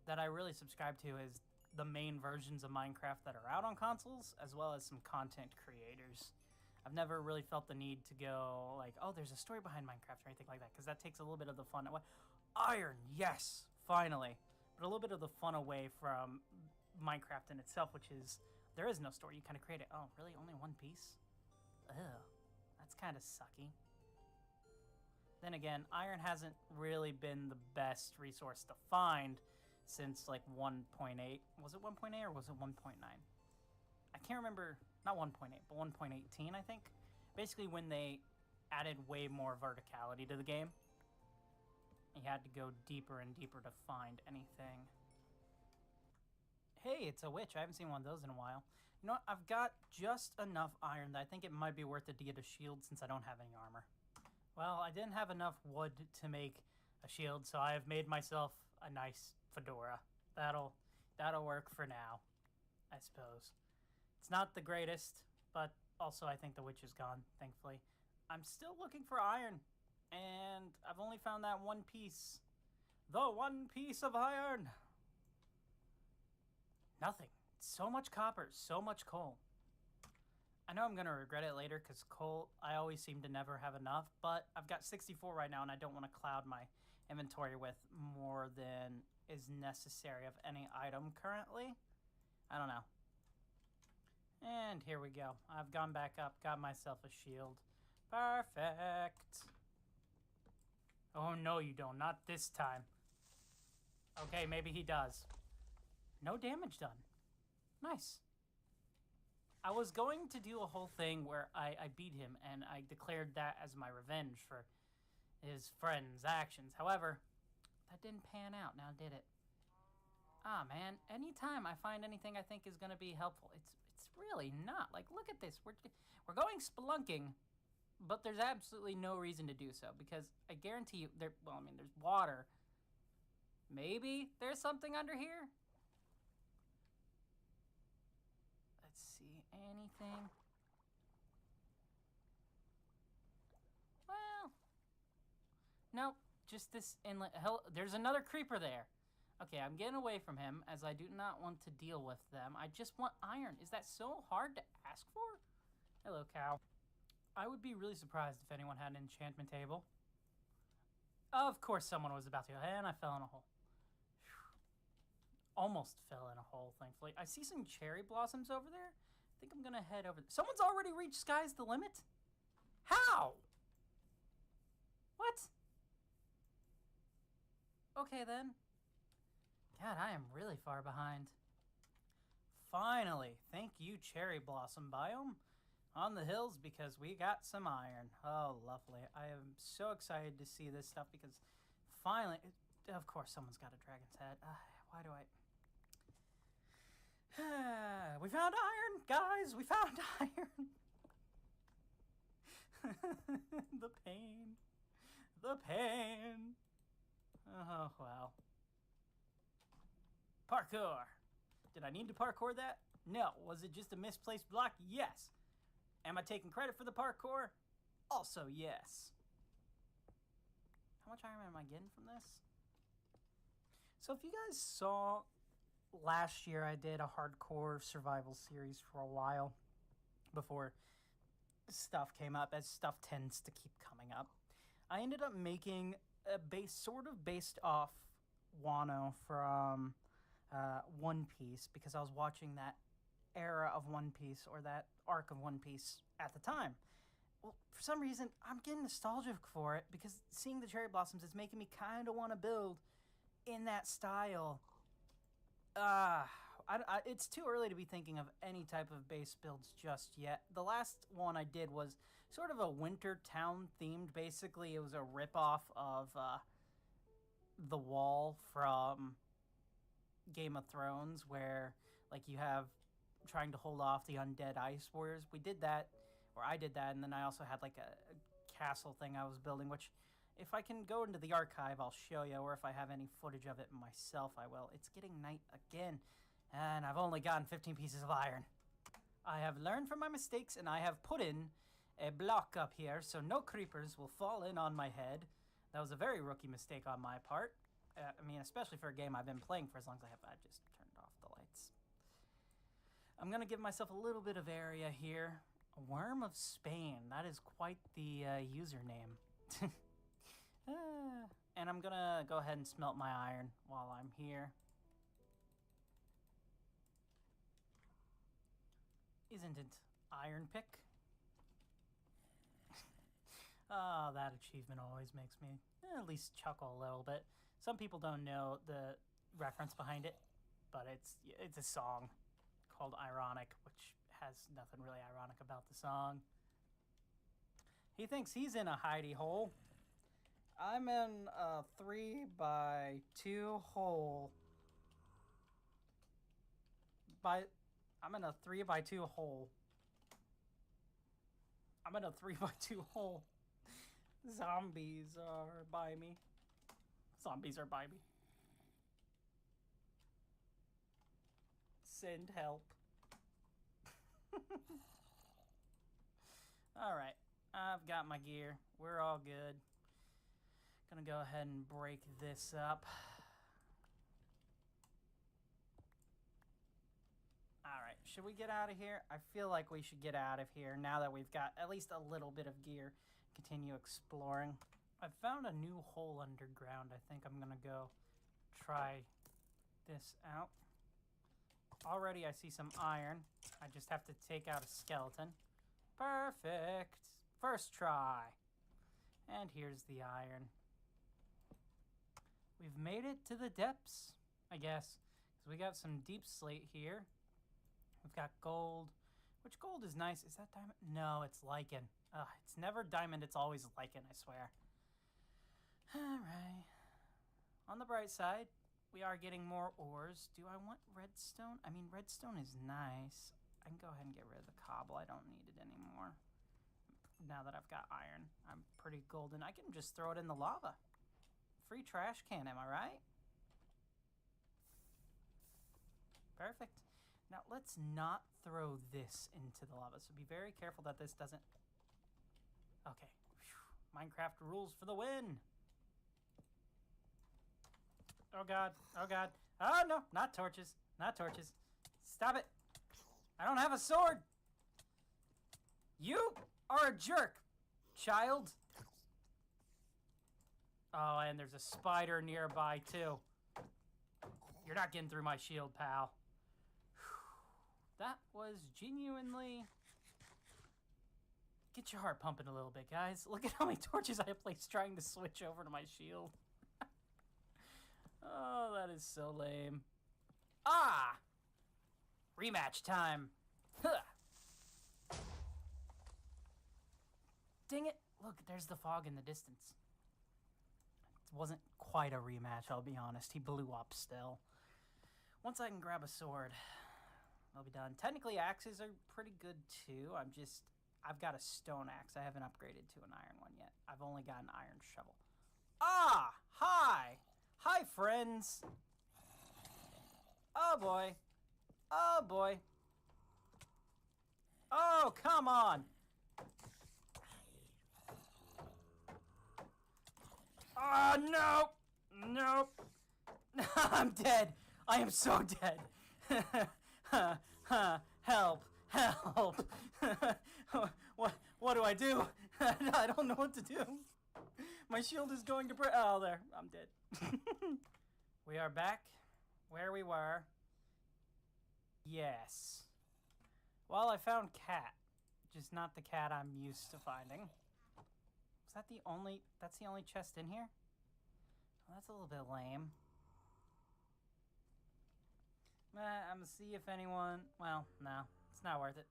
that I really subscribe to is the main versions of Minecraft that are out on consoles, as well as some content creators. I've never really felt the need to go, like, oh, there's a story behind Minecraft or anything like that, because that takes a little bit of the fun away. Iron, yes, finally. But a little bit of the fun away from Minecraft in itself, which is, there is no story. You kind of create it. Oh, really? Only one piece? Ugh, that's kind of sucky. Then again, iron hasn't really been the best resource to find since, like, 1.8. Was it 1.8 or was it 1.9? I can't remember. Not 1.8, but 1.18, I think. Basically, when they added way more verticality to the game. You had to go deeper and deeper to find anything. Hey, it's a witch. I haven't seen one of those in a while. You know what? I've got just enough iron that I think it might be worth it to get a shield since I don't have any armor. Well, I didn't have enough wood to make a shield, so I have made myself a nice fedora. That'll work for now, I suppose. It's not the greatest, but also I think the witch is gone, thankfully. I'm still looking for iron. And I've only found that one piece. The one piece of iron. Nothing. So much copper, so much coal. I know I'm going to regret it later because coal, I always seem to never have enough. But I've got 64 right now and I don't want to cloud my inventory with more than is necessary of any item currently. I don't know. And here we go. I've gone back up, got myself a shield. Perfect. Oh, no, you don't. Not this time. Okay, maybe he does. No damage done. Nice. I was going to do a whole thing where I beat him, and I declared that as my revenge for his friend's actions. However, that didn't pan out, now did it? Ah, man, anytime I find anything I think is going to be helpful, it's really not. Like, look at this. We're going spelunking. But there's absolutely no reason to do so, because I guarantee you, there's water. Maybe there's something under here? Let's see, anything? Well, nope, just this inlet. Hell, there's another creeper there. Okay, I'm getting away from him, as I do not want to deal with them. I just want iron. Is that so hard to ask for? Hello, cow. I would be really surprised if anyone had an enchantment table. Of course someone was about to, and I fell in a hole. Almost fell in a hole, thankfully. I see some cherry blossoms over there. I think I'm gonna head over. Someone's already reached sky's the limit? How? What? Okay then. God, I am really far behind. Finally, thank you, cherry blossom biome. On the hills because we got some iron. Oh, lovely. I am so excited to see this stuff because finally, of course, someone's got a dragon's head. Why do I... We found iron, guys. We found iron. The pain. The pain. Oh, wow. Parkour. Did I need to parkour that? No. Was it just a misplaced block? Yes. Am I taking credit for the parkour? Also, yes. How much iron am I getting from this? So if you guys saw last year, I did a hardcore survival series for a while before stuff came up, as stuff tends to keep coming up. I ended up making a base sort of based off Wano from One Piece, because I was watching that era of One Piece, or that arc of One Piece at the time. Well, for some reason, I'm getting nostalgic for it, because seeing the cherry blossoms is making me kind of want to build in that style. It's too early to be thinking of any type of base builds just yet. The last one I did was sort of a winter town themed. Basically, it was a ripoff of the wall from Game of Thrones, where like you have trying to hold off the undead ice warriors. We did that, or I did that, and then I also had like a castle thing I was building, which if I can go into the archive, I'll show you, or if I have any footage of it myself, I will. It's getting night again, and I've only gotten 15 pieces of iron. I have learned from my mistakes, and I have put in a block up here so no creepers will fall in on my head. That was a very rookie mistake on my part. I mean, especially for a game I've been playing for as long as I have. I just turned off the lights. I'm going to give myself a little bit of area here. A Worm of Spain. That is quite the username. And I'm going to go ahead and smelt my iron while I'm here. Isn't it Iron Pick? Oh, that achievement always makes me at least chuckle a little bit. Some people don't know the reference behind it, but it's a song called Ironic, which has nothing really ironic about the song. He thinks he's in a hidey hole. I'm in a 3x2 hole. I'm in a 3x2 hole. I'm in a 3x2 hole. Zombies are by me. Zombies are by me. Send help. Alright, I've got my gear. We're all good. Gonna go ahead and break this up. Alright, should we get out of here? I feel like we should get out of here now that we've got at least a little bit of gear. Continue exploring. I found a new hole underground. I think I'm gonna go try this out. Already I see some iron. I just have to take out a skeleton. Perfect. First try. And here's the iron. We've made it to the depths, I guess. So we got some deep slate here. We've got gold. Which gold is nice? Is that diamond? No, it's lichen. It's never diamond, it's always lichen, I swear. Alright. On the bright side, we are getting more ores. Do I want redstone? I mean, redstone is nice. I can go ahead and get rid of the cobble. I don't need it anymore. Now that I've got iron, I'm pretty golden. I can just throw it in the lava. Free trash can, am I right? Perfect. Now, let's not throw this into the lava. So be very careful that this doesn't... Okay. Whew. Minecraft rules for the win. Oh, God. Oh, God. Oh, no. Not torches. Not torches. Stop it. I don't have a sword. You are a jerk, child. Oh, and there's a spider nearby, too. You're not getting through my shield, pal. That was genuinely... Get your heart pumping a little bit, guys. Look at how many torches I have placed trying to switch over to my shield. Oh, that is so lame. Ah! Rematch time. Huh. Dang it. Look, there's the fog in the distance. It wasn't quite a rematch, I'll be honest. He blew up still. Once I can grab a sword, I'll be done. Technically, axes are pretty good, too. I've got a stone axe. I haven't upgraded to an iron one yet. I've only got an iron shovel. Ah! Hi! Hi, friends! Oh, boy. Oh, boy. Oh, come on! Ah! No! Nope! I'm dead! I am so dead! Help! Help! What do I do? I don't know what to do. My shield is going to break. Oh, there. I'm dead. We are back where we were. Yes. Well, I found cat. Just not the cat I'm used to finding. Is that the only... That's the only chest in here? Well, that's a little bit lame. I'm gonna see if anyone... Well, no. It's not worth it.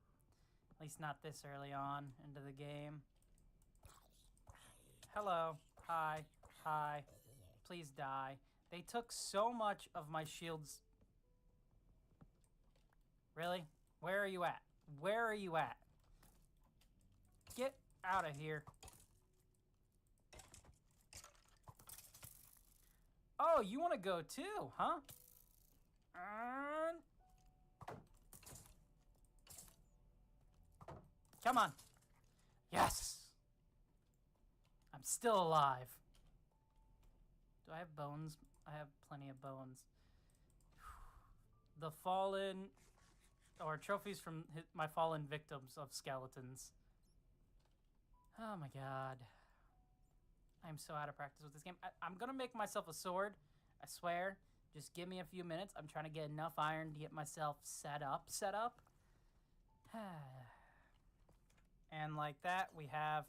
At least not this early on into the game. Hello. Hi. Hi. Please die. They took so much of my shields. Really? Where are you at? Where are you at? Get out of here. Oh, you want to go too, huh? Come on. Yes. I'm still alive. Do I have bones? I have plenty of bones. The fallen, or trophies from my fallen victims of skeletons. Oh my god. I'm so out of practice with this game. I'm gonna make myself a sword. I swear. Just give me a few minutes. I'm trying to get enough iron to get myself set up. And like that, we have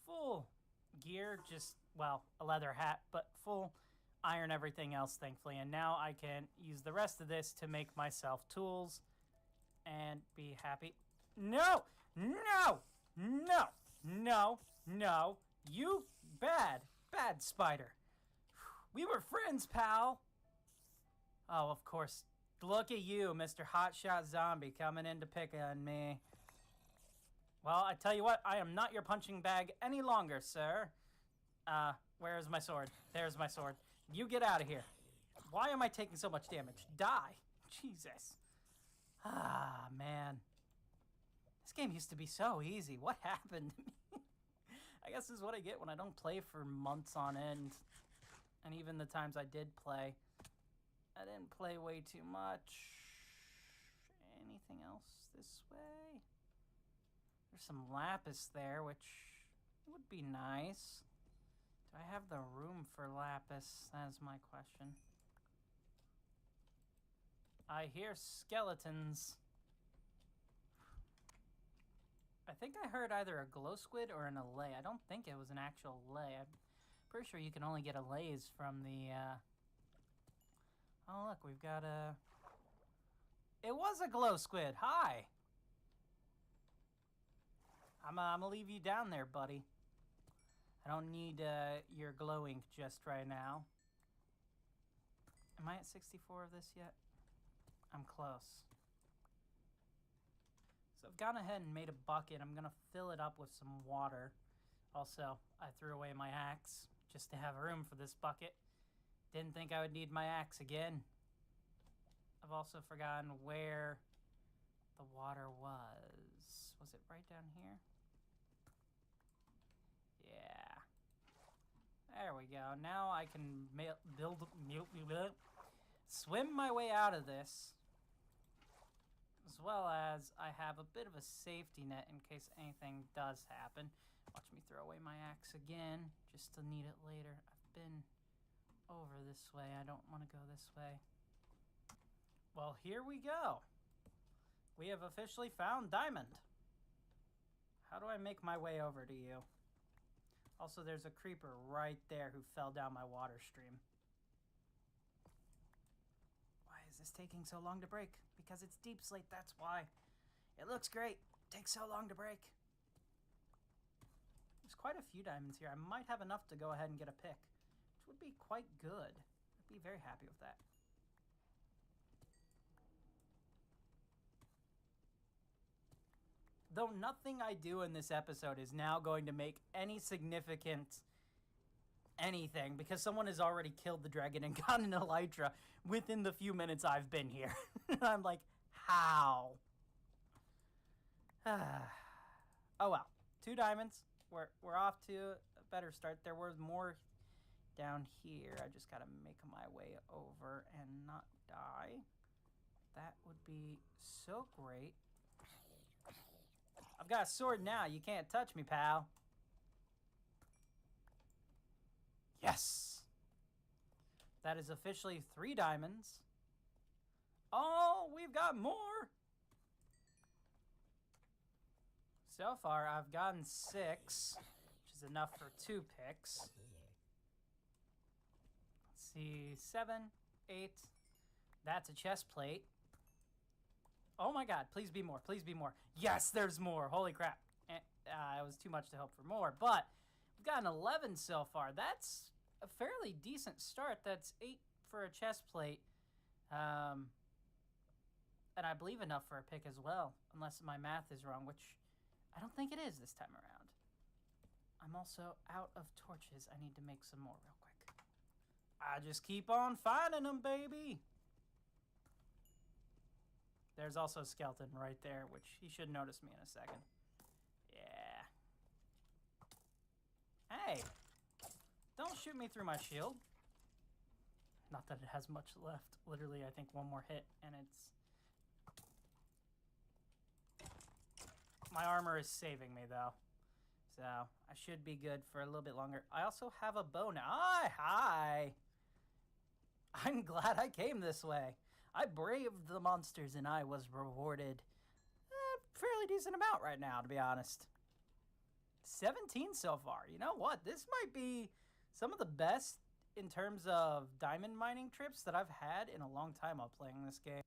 full gear. Just, well, a leather hat, but full iron everything else, thankfully. And now I can use the rest of this to make myself tools and be happy. No! No! No! No! No! You bad spider. We were friends, pal. Oh, of course. Look at you, Mr. Hotshot Zombie, coming in to pick on me. Well, I tell you what, I am not your punching bag any longer, sir. Where's my sword? There's my sword. You get out of here. Why am I taking so much damage? Die. Jesus. Ah, man. This game used to be so easy. What happened to me? I guess this is what I get when I don't play for months on end. And even the times I did play, I didn't play way too much. Anything else this way? There's some lapis there, which would be nice. Do I have the room for lapis? That is my question. I hear skeletons. I think I heard either a glow squid or an allay. I don't think it was an actual lay. I'm pretty sure you can only get allays from the, Oh, look, we've got a... It was a glow squid. Hi! I'm gonna leave you down there, buddy. I don't need, your glow ink just right now. Am I at 64 of this yet? I'm close. So I've gone ahead and made a bucket. I'm gonna fill it up with some water. Also, I threw away my axe just to have room for this bucket. Didn't think I would need my axe again. I've also forgotten where the water was. Was it right down here? Yeah. There we go. Now I can swim my way out of this. As well as I have a bit of a safety net in case anything does happen. Watch me throw away my axe again, just to need it later. I've been over this way. I don't want to go this way. Well, here we go. We have officially found diamond. How do I make my way over to you? Also, there's a creeper right there who fell down my water stream. Why is this taking so long to break? Because it's deep slate, that's why. It looks great. Takes so long to break. There's quite a few diamonds here. I might have enough to go ahead and get a pick, which would be quite good. I'd be very happy with that. Though nothing I do in this episode is now going to make any significant anything, because someone has already killed the dragon and gotten an elytra within the few minutes I've been here. I'm like, how? Oh well, 2 diamonds. We're off to a better start. There was more down here. I just gotta make my way over and not die. That would be so great. I've got a sword now. You can't touch me, pal. Yes! That is officially 3 diamonds. Oh, we've got more! So far, I've gotten 6, which is enough for 2 picks. Let's see, 7, 8. That's a chest plate. Oh my god, please be more, please be more. Yes, there's more. Holy crap. It was too much to hope for more, but we've gotten 11 so far. That's a fairly decent start. That's 8 for a chest plate. And I believe enough for a pick as well, unless my math is wrong, which I don't think it is this time around. I'm also out of torches. I need to make some more real quick. I just keep on finding them, baby. There's also a skeleton right there, which he should notice me in a second. Yeah. Hey, don't shoot me through my shield. Not that it has much left. Literally, I think one more hit, and it's... My armor is saving me, though. So, I should be good for a little bit longer. I also have a bow now. Hi! I'm glad I came this way. I braved the monsters, and I was rewarded a fairly decent amount right now, to be honest. 17 so far. You know what? This might be some of the best in terms of diamond mining trips that I've had in a long time while playing this game.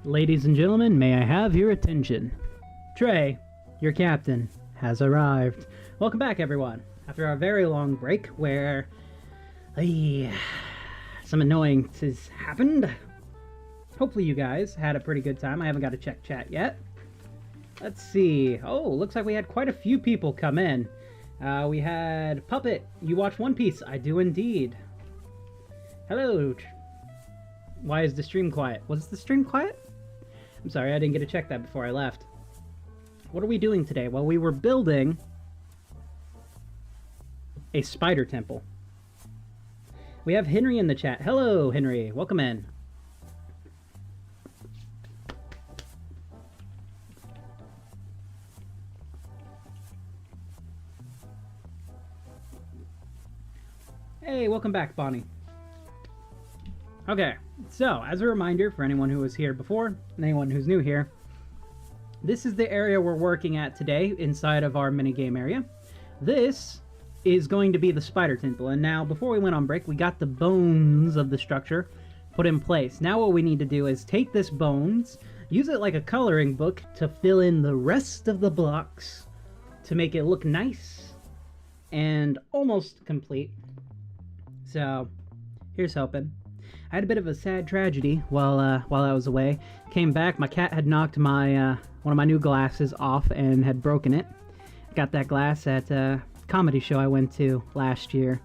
Ladies and gentlemen, may I have your attention? Trey, your captain, has arrived. Welcome back, everyone. After our very long break where some annoying has happened. Hopefully you guys had a pretty good time. I haven't got to check chat yet. Let's see. Oh, looks like we had quite a few people come in. We had Puppet. You watch One Piece? I do indeed. Hello. Why is the stream quiet? Was the stream quiet? I'm sorry, I didn't get to check that before I left. What are we doing today? Well, we were building a spider temple. We have Henry in the chat. Hello, Henry. Welcome in. Hey, welcome back, Bonnie. Okay, so as a reminder for anyone who was here before and anyone who's new here, this is the area we're working at today inside of our minigame area. This is going to be the spider temple, and now before we went on break, we got the bones of the structure put in place. Now what we need to do is take this bones, use it like a coloring book to fill in the rest of the blocks to make it look nice and almost complete. So, here's hoping. I had a bit of a sad tragedy while I was away. Came back, my cat had knocked my one of my new glasses off and had broken it. Got that glass at a comedy show I went to last year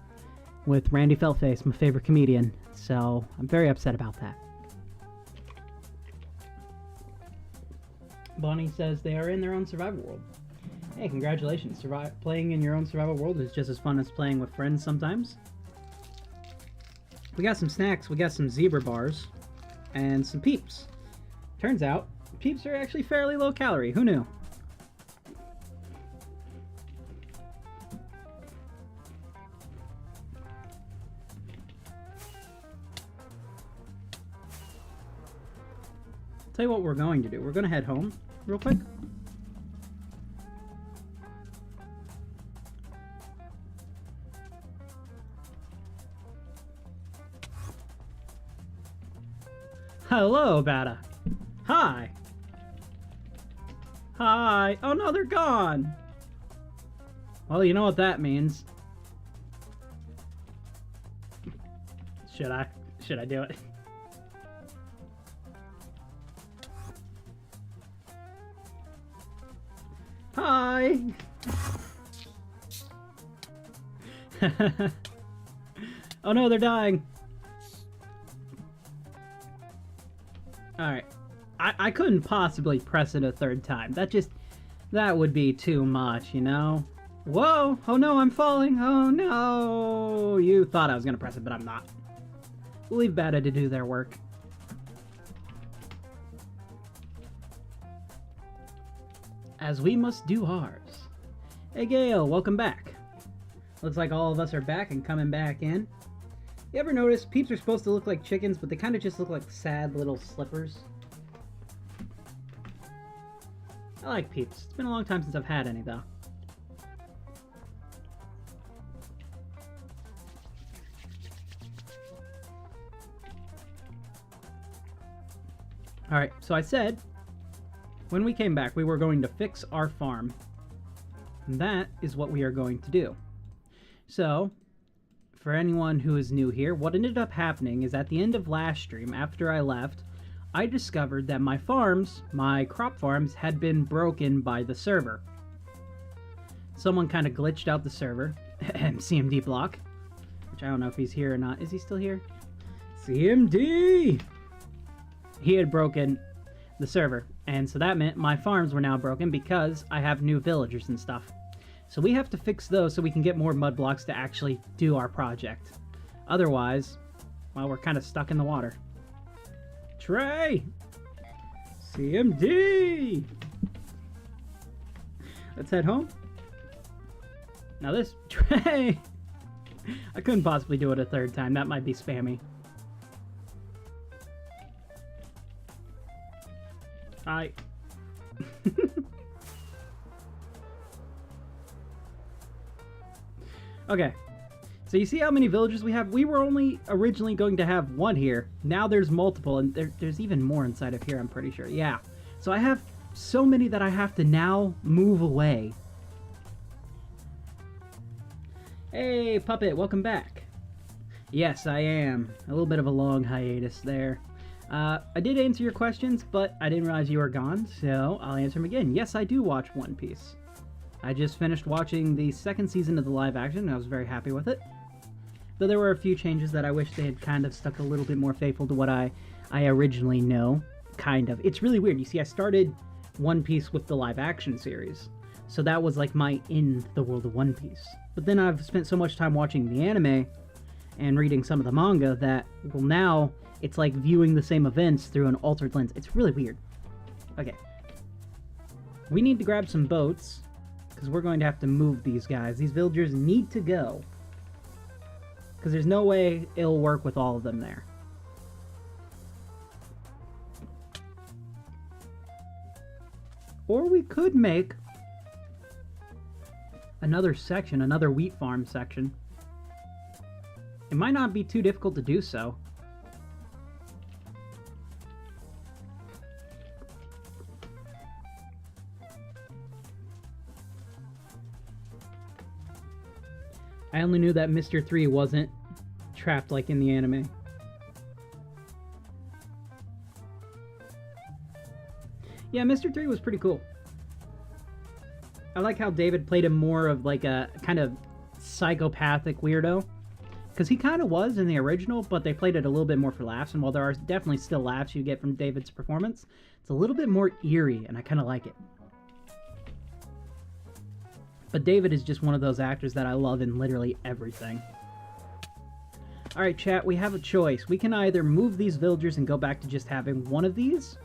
with Randy Feltface, my favorite comedian. So I'm very upset about that. Bonnie says they are in their own survival world. Hey, congratulations. Playing in your own survival world is just as fun as playing with friends sometimes. We got some snacks, we got some zebra bars, and some peeps. Turns out, peeps are actually fairly low calorie. Who knew? Tell you what we're going to do. We're going to head home real quick. Hello, Bata. Hi. Hi. Oh no, they're gone. Well, you know what that means. Should I do it? Hi. Oh no, they're dying. Alright. I couldn't possibly press it a third time. That would be too much, you know? Whoa! Oh no, I'm falling! Oh no! You thought I was gonna press it, but I'm not. We'll leave Bata to do their work. As we must do ours. Hey Gail, welcome back. Looks like all of us are back and coming back in. You ever notice peeps are supposed to look like chickens, but they kind of just look like sad little slippers? I like peeps. It's been a long time since I've had any, though. Alright, so I said, when we came back, we were going to fix our farm. And that is what we are going to do. So, for anyone who is new here, what ended up happening is at the end of last stream, after I left, I discovered that my farms, my crop farms, had been broken by the server. Someone kind of glitched out the server, CMD block, which I don't know if he's here or not. Is he still here? CMD! He had broken the server, and so that meant my farms were now broken because I have new villagers and stuff. So we have to fix those so we can get more mud blocks to actually do our project. Otherwise, well, we're kind of stuck in the water. Trey! CMD! Let's head home. Now this... Trey! I couldn't possibly do it a third time. That might be spammy. Hi. Okay. So you see how many villages we have? We were only originally going to have one here. Now there's multiple, and there's even more inside of here, I'm pretty sure. Yeah. So I have so many that I have to now move away. Hey, Puppet, welcome back. Yes, I am. A little bit of a long hiatus there. I did answer your questions, but I didn't realize you were gone, so I'll answer them again. Yes, I do watch One Piece. I just finished watching the second season of the live action, and I was very happy with it. Though there were a few changes that I wish they had kind of stuck a little bit more faithful to what I originally know. Kind of. It's really weird. You see, I started One Piece with the live action series. So that was like my in the world of One Piece. But then I've spent so much time watching the anime and reading some of the manga that, well, now it's like viewing the same events through an altered lens. It's really weird. Okay. We need to grab some boats because we're going to have to move these guys. These villagers need to go. Because there's no way it'll work with all of them there. Or we could make another section, another wheat farm section. It might not be too difficult to do so. I only knew that Mr. 3 wasn't trapped like in the anime. Yeah, Mr. 3 was pretty cool. I like how David played him more of like a kind of psychopathic weirdo. Because he kind of was in the original, but they played it a little bit more for laughs. And while there are definitely still laughs you get from David's performance, it's a little bit more eerie, and I kind of like it. But David is just one of those actors that I love in literally everything. Alright, chat, we have a choice. We can either move these villagers and go back to just having one of these,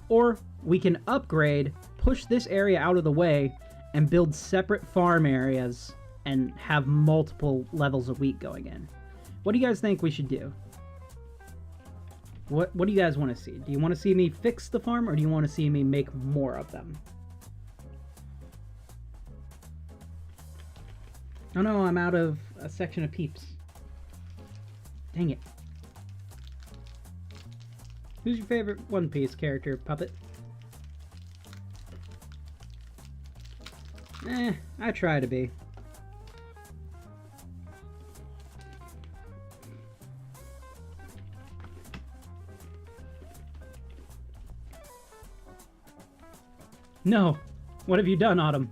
or we can upgrade, push this area out of the way, and build separate farm areas and have multiple levels of wheat going in. What do you guys think we should do? What do you guys want to see? Do you want to see me fix the farm, or do you want to see me make more of them? Oh no, I'm out of a section of peeps. Dang it. Who's your favorite One Piece character, Puppet? I try to be. No! What have you done, Autumn?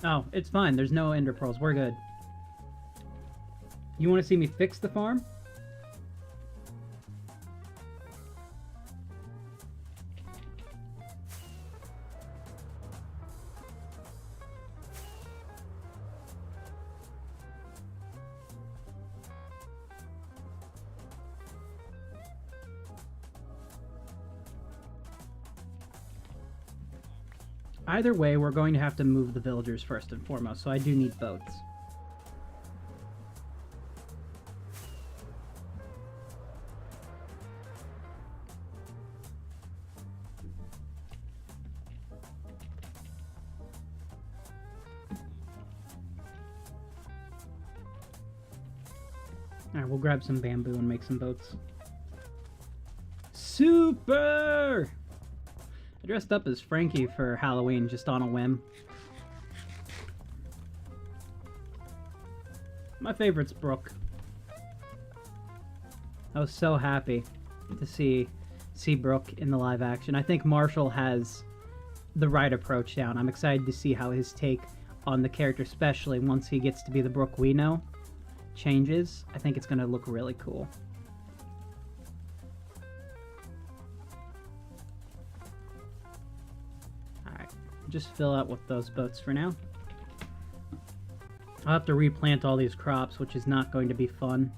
Oh, it's fine. There's no ender pearls. We're good. You want to see me fix the farm? Either way, we're going to have to move the villagers first and foremost, so I do need boats. Alright, we'll grab some bamboo and make some boats. Super! I dressed up as Frankie for Halloween just on a whim. My favorite's Brooke. I was so happy to see Brooke in the live action. I think Marshall has the right approach down. I'm excited to see how his take on the character, especially once he gets to be the Brooke we know, changes. I think it's going to look really cool. Just fill out with those boats for now. I'll have to replant all these crops, which is not going to be fun.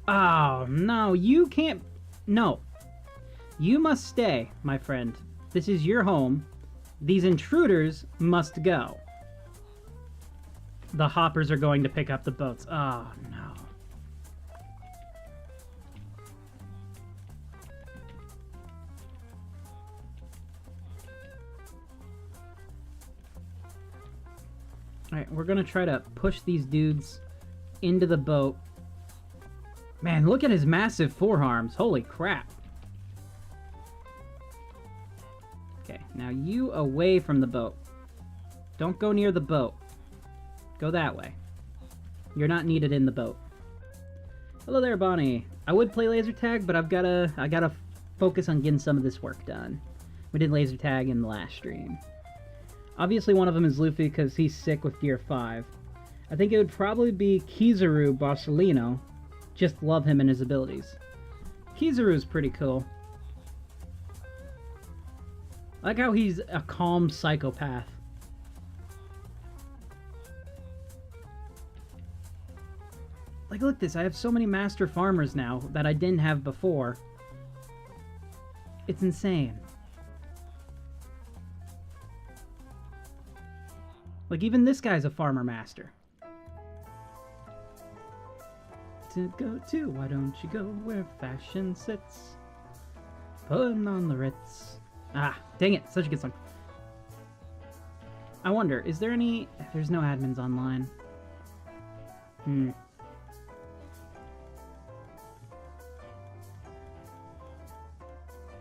Oh, no, you can't... No. You must stay, my friend. This is your home. These intruders must go. The hoppers are going to pick up the boats. Oh, no. Alright, we're going to try to push these dudes into the boat. Man, look at his massive forearms. Holy crap. Okay, now you away from the boat. Don't go near the boat. Go that way. You're not needed in the boat. Hello there, Bonnie. I would play laser tag, but I gotta focus on getting some of this work done. We did laser tag in the last stream. Obviously, one of them is Luffy because he's sick with Gear 5. I think it would probably be Kizaru Barcelino. Just love him and his abilities. Kizaru's pretty cool. I like how he's a calm psychopath. Like, look at this. I have so many master farmers now that I didn't have before. It's insane. Like, even this guy's a farmer master. To go to, why don't you go where fashion sits? Putting on the Ritz. Ah, dang it. Such a good song. I wonder, is there any... There's no admins online.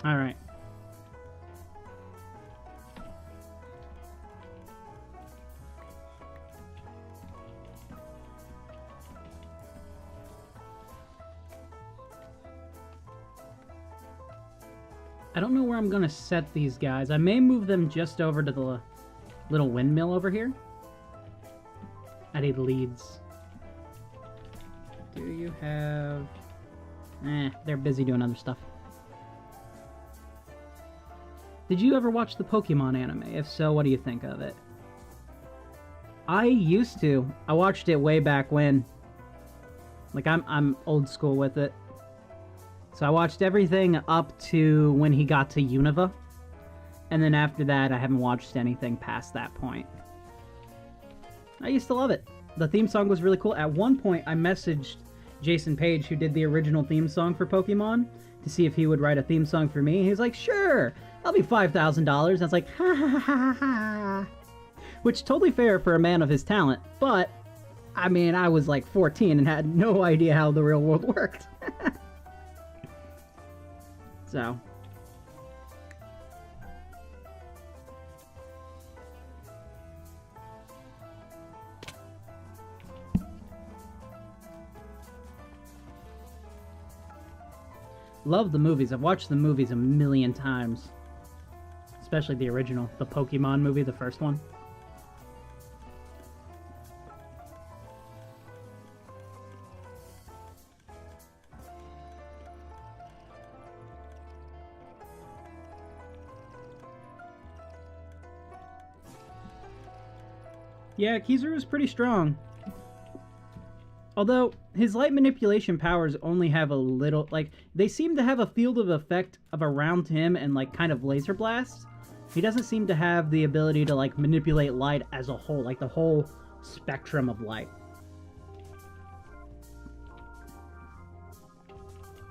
Alright. I don't know where I'm going to set these guys. I may move them just over to the little windmill over here. I need leads. Do you have... they're busy doing other stuff. Did you ever watch the Pokemon anime? If so, what do you think of it? I used to. I watched it way back when. Like, I'm old school with it. So I watched everything up to when he got to Unova. And then after that, I haven't watched anything past that point. I used to love it. The theme song was really cool. At one point, I messaged Jason Page, who did the original theme song for Pokemon, to see if he would write a theme song for me. He was like, sure! That'll be $5,000. I was like, ha ha ha ha ha. Which, totally fair for a man of his talent, but, I mean, I was like 14 and had no idea how the real world worked. So. Love the movies. I've watched the movies a million times. Especially the original, the Pokemon movie, the first one. Yeah, Kizaru is pretty strong. Although, his light manipulation powers only have a little, like, they seem to have a field of effect of around him and, like, kind of laser blasts. He doesn't seem to have the ability to, like, manipulate light as a whole, like the whole spectrum of light.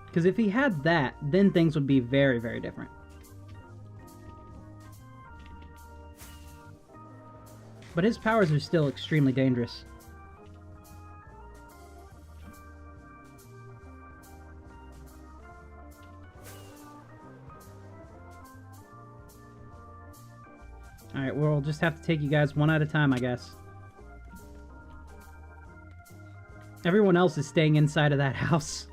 Because if he had that, then things would be very, very different. But his powers are still extremely dangerous. Alright, we'll just have to take you guys one at a time, I guess. Everyone else is staying inside of that house.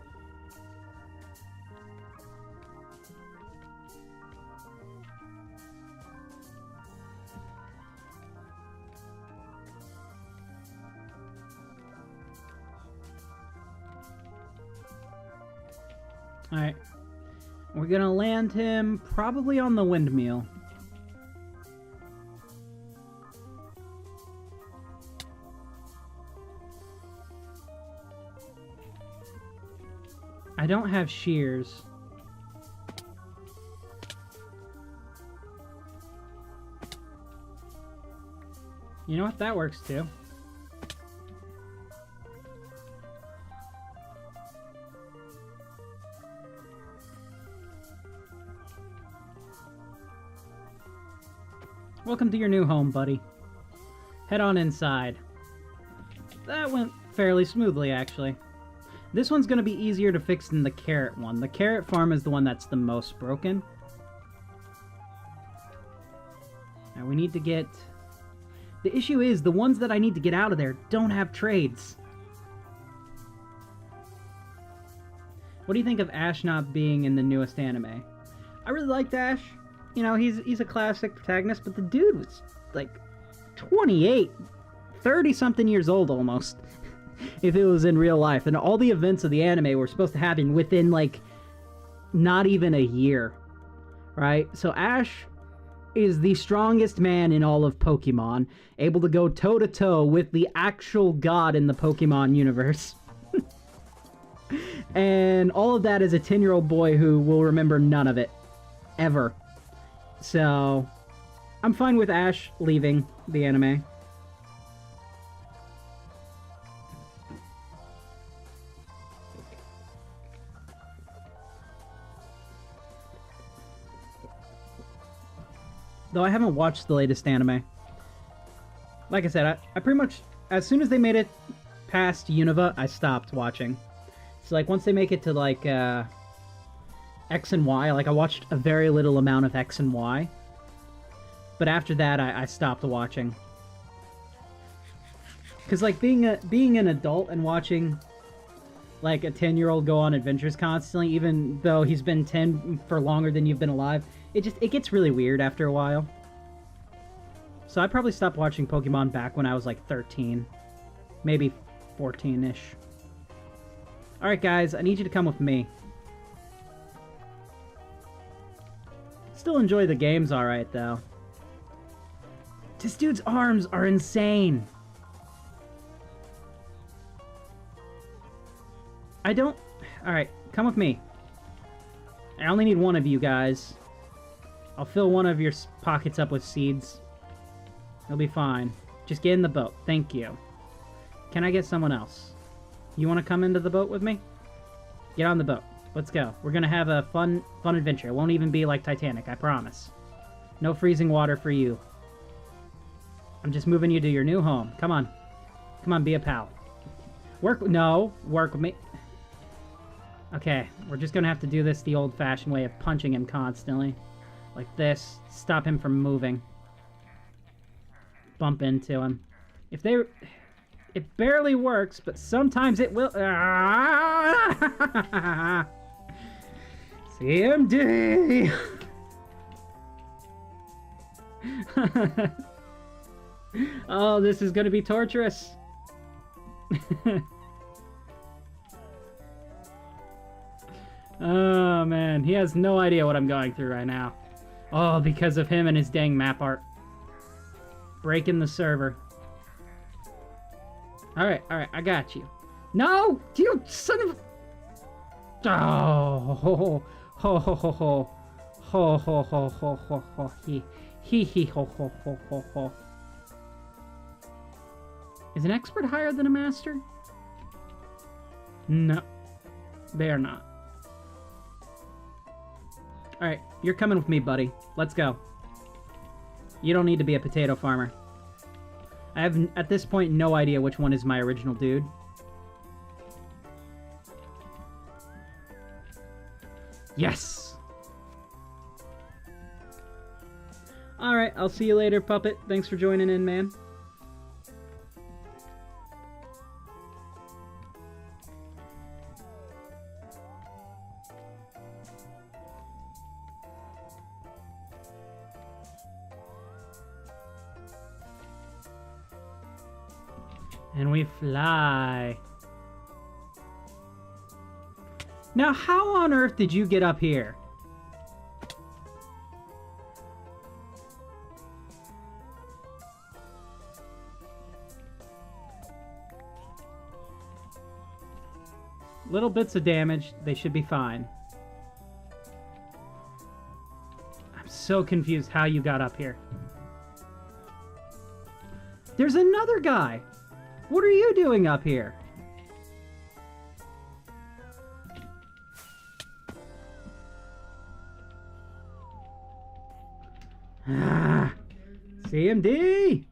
Alright. We're gonna land him probably on the windmill. I don't have shears. You know what? That works too. Welcome to your new home, buddy. Head on inside. That went fairly smoothly, actually. This one's going to be easier to fix than the carrot one. The carrot farm is the one that's the most broken. Now we need to get... The issue is, the ones that I need to get out of there don't have trades. What do you think of Ash not being in the newest anime? I really liked Ash. You know, he's a classic protagonist, but the dude was, like, 28, 30-something years old almost, if it was in real life. And all the events of the anime were supposed to happen within, like, not even a year, right? So Ash is the strongest man in all of Pokemon, able to go toe-to-toe with the actual god in the Pokemon universe. And all of that is a 10-year-old boy who will remember none of it, ever. So, I'm fine with Ash leaving the anime. Though I haven't watched the latest anime. Like I said, I pretty much, as soon as they made it past Unova, I stopped watching. So, like, once they make it to, like, X and Y, like, I watched a very little amount of X and Y. But after that, I stopped watching. Because, like, being an adult and watching, like, a 10-year-old go on adventures constantly, even though he's been 10 for longer than you've been alive, it gets really weird after a while. So I probably stopped watching Pokemon back when I was, like, 13. Maybe 14-ish. Alright, guys, I need you to come with me. Still enjoy the games alright, though. This dude's arms are insane. I don't... Alright, come with me. I only need one of you guys. I'll fill one of your pockets up with seeds. It'll be fine. Just get in the boat. Thank you. Can I get someone else? You want to come into the boat with me? Get on the boat. Let's go. We're gonna have a fun adventure. It won't even be like Titanic, I promise. No freezing water for you. I'm just moving you to your new home. Come on. Come on, be a pal. Work with me. Okay, we're just gonna have to do this the old-fashioned way of punching him constantly. Like this. Stop him from moving. Bump into him. It barely works, but sometimes it will. CMD! Oh, this is gonna be torturous. Oh, man. He has no idea what I'm going through right now. Oh, because of him and his dang map art. Breaking the server. Alright, I got you. No! You son of... Oh, ho, ho, ho, ho, ho. Ho, ho, ho, ho, ho, ho, he, ho, ho, ho, ho, ho. Is an expert higher than a master? No. They are not. Alright, you're coming with me, buddy. Let's go. You don't need to be a potato farmer. I have, at this point, no idea which one is my original dude. Yes! Alright, I'll see you later, Puppet. Thanks for joining in, man. And we fly. Now, how on earth did you get up here? Little bits of damage, they should be fine. I'm so confused how you got up here. There's another guy! What are you doing up here? Ah, CMD!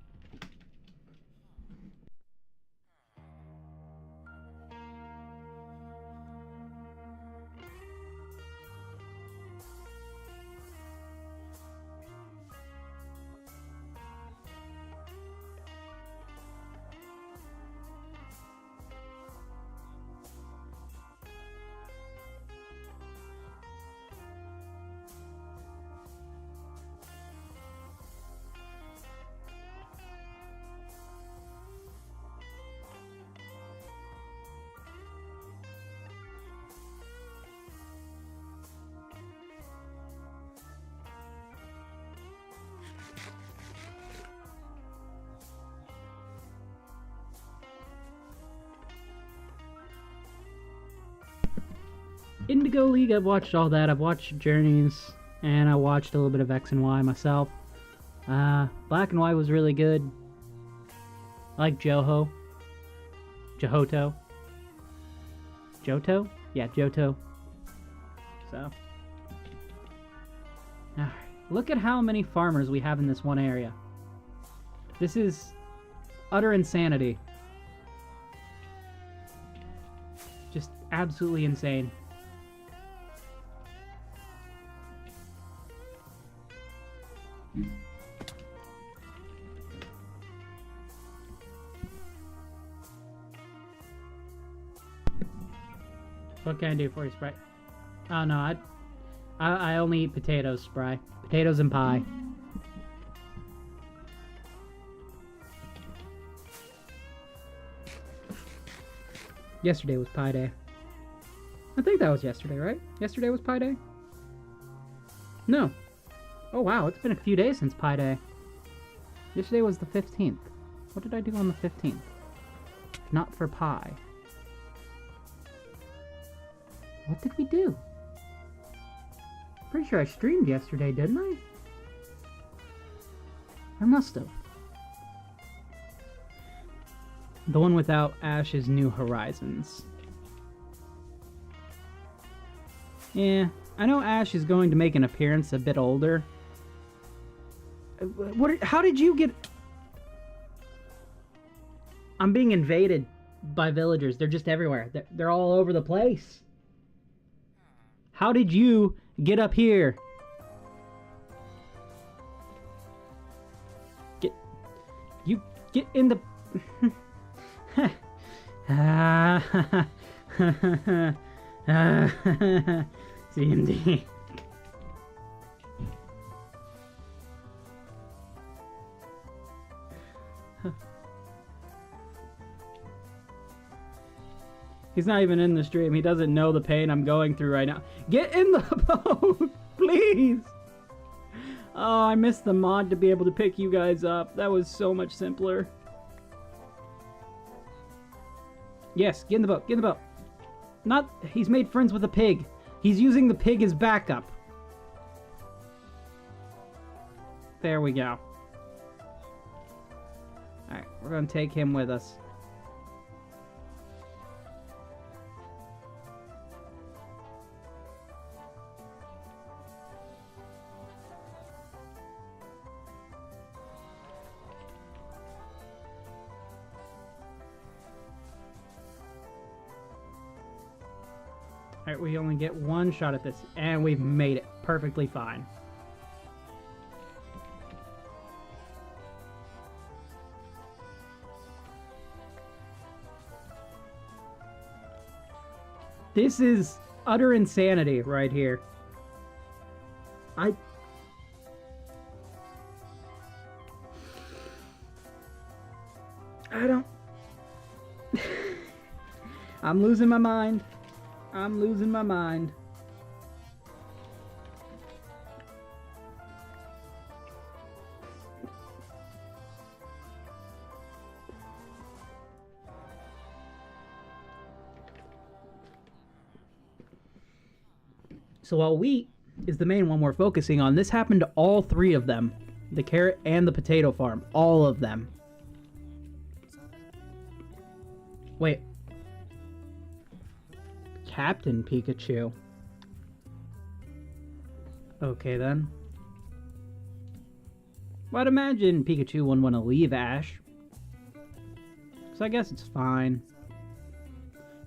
Indigo League, I've watched all that. I've watched Journeys, and I watched a little bit of X and Y myself. Black and White was really good. I like Johto. Johto? Yeah, Johto. So. Alright. Look at how many farmers we have in this one area. This is utter insanity. Just absolutely insane. What can I do for you, Sprite? Oh no, I only eat potatoes, Spry. Potatoes and pie. Yesterday was Pie Day. I think that was yesterday, right? Yesterday was Pie Day? No. Oh wow, it's been a few days since Pie Day. Yesterday was the 15th. What did I do on the 15th? Not for pie. What did we do? Pretty sure I streamed yesterday, didn't I? I must have. The one without Ash's New Horizons. Yeah, I know Ash is going to make an appearance a bit older. How did you get... I'm being invaded by villagers. They're just everywhere. They're all over the place. How did you get up here? Get in the... CMD. He's not even in the stream. He doesn't know the pain I'm going through right now. Get in the boat, please. Oh, I missed the mod to be able to pick you guys up. That was so much simpler. Yes, get in the boat. Get in the boat. Not... He's made friends with a pig. He's using the pig as backup. There we go. Alright, we're going to take him with us. Alright, we only get one shot at this, and we've made it perfectly fine. This is utter insanity right here. I don't... I'm losing my mind. I'm losing my mind. So while wheat is the main one we're focusing on, this happened to all three of them. The carrot and the potato farm. All of them. Wait. Captain Pikachu. Okay then. Well, I'd imagine Pikachu wouldn't want to leave Ash. So I guess it's fine.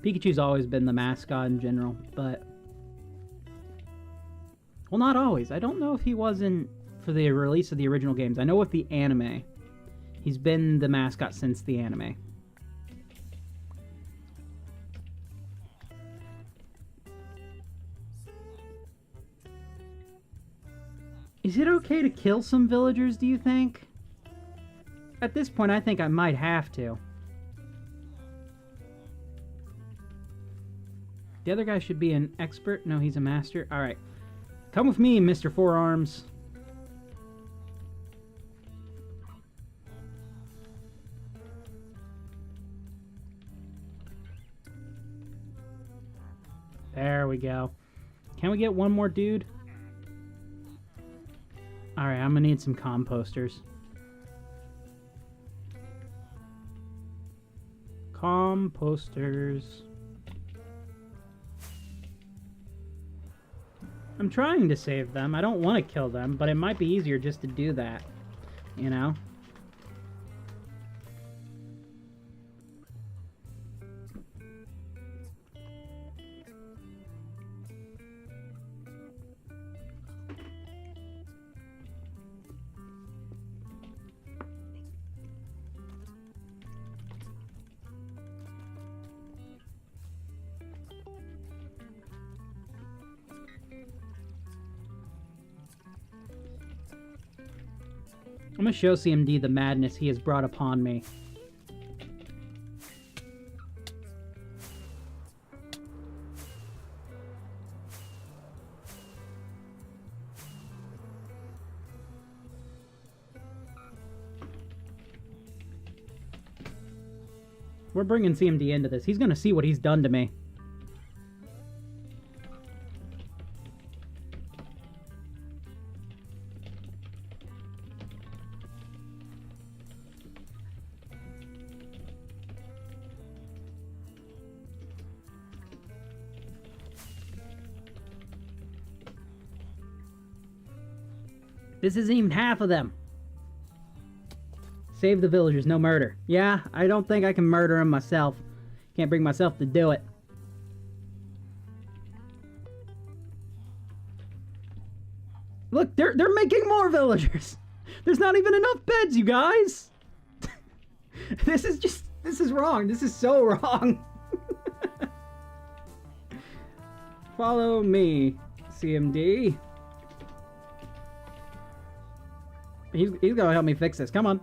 Pikachu's always been the mascot in general, but... Well, not always. I don't know if he wasn't for the release of the original games. I know with the anime, he's been the mascot since the anime. Is it okay to kill some villagers, do you think? At this point, I think I might have to. The other guy should be an expert. No, he's a master. Alright. Come with me, Mr. Forearms. There we go. Can we get one more dude? Alright, I'm gonna need some composters. Composters. I'm trying to save them. I don't want to kill them, but it might be easier just to do that. You know? I'm gonna show CMD the madness he has brought upon me. We're bringing CMD into this. He's gonna see what he's done to me. This isn't even half of them. Save the villagers, no murder. Yeah, I don't think I can murder them myself. Can't bring myself to do it. Look, they're making more villagers. There's not even enough beds, you guys. This is wrong. This is so wrong. Follow me, CMD. He's gonna help me fix this. Come on.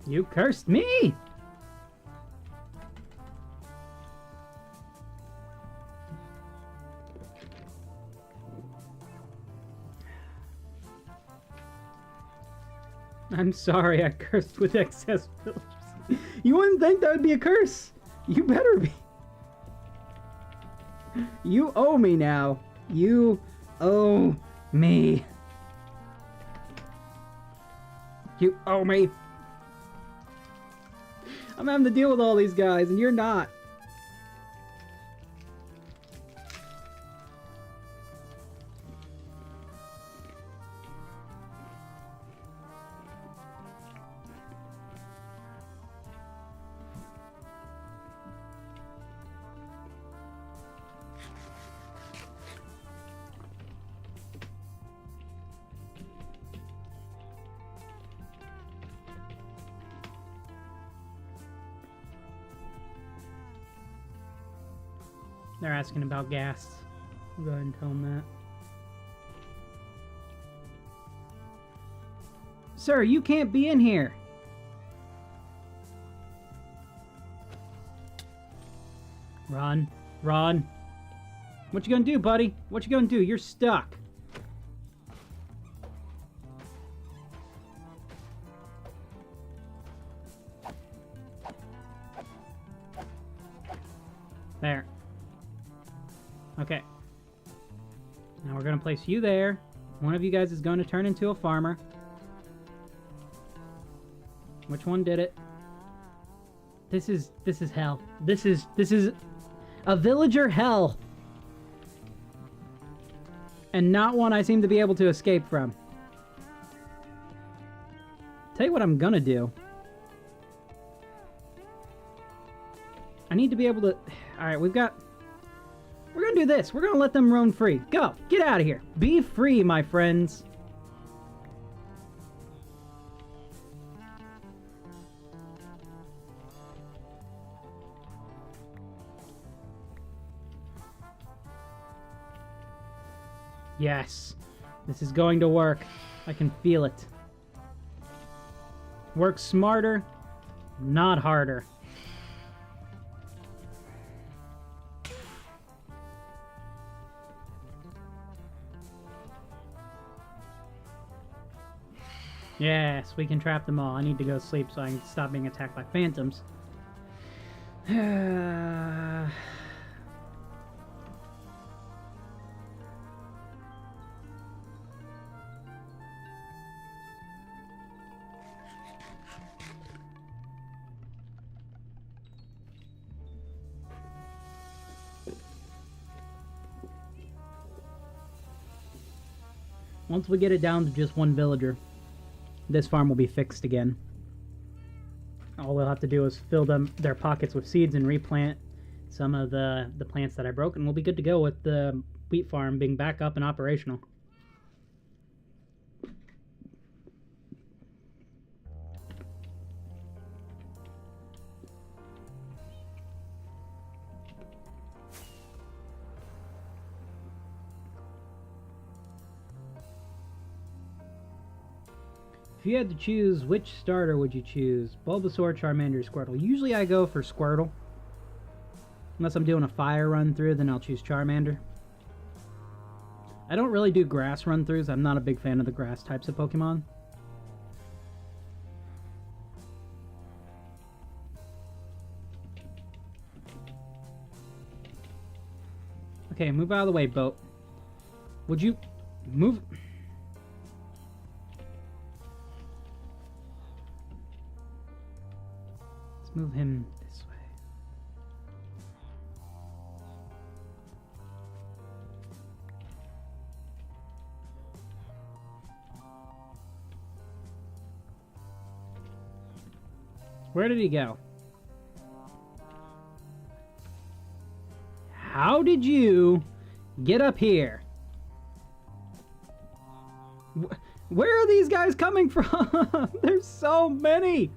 You cursed me! I'm sorry I cursed with excess villagers. You wouldn't think that would be a curse. You better be. You owe me now. You owe me. You owe me. I'm having to deal with all these guys, and you're not. They're asking about gas. I'll go ahead and tell them that. Sir, you can't be in here. Run. Run. What you gonna do, buddy? What you gonna do? You're stuck. There. Okay. Now we're gonna place you there. One of you guys is going to turn into a farmer. Which one did it? This is hell. This is a villager hell. And not one I seem to be able to escape from. Tell you what I'm gonna do. I need to be able to... Alright, we're gonna do this. We're gonna let them roam free. Go! Get out of here! Be free, my friends! Yes. This is going to work. I can feel it. Work smarter, not harder. Yes, we can trap them all. I need to go sleep so I can stop being attacked by phantoms. Once we get it down to just one villager, this farm will be fixed again. All we'll have to do is fill their pockets with seeds and replant some of the plants that I broke, and we'll be good to go with the wheat farm being back up and operational. If you had to choose, which starter would you choose? Bulbasaur, Charmander, Squirtle. Usually I go for Squirtle. Unless I'm doing a fire run through, then I'll choose Charmander. I don't really do grass run throughs. I'm not a big fan of the grass types of Pokemon. Okay, move out of the way, boat. Would you move? Let's move him this way. Where did he go? How did you get up here? Where are these guys coming from? There's so many.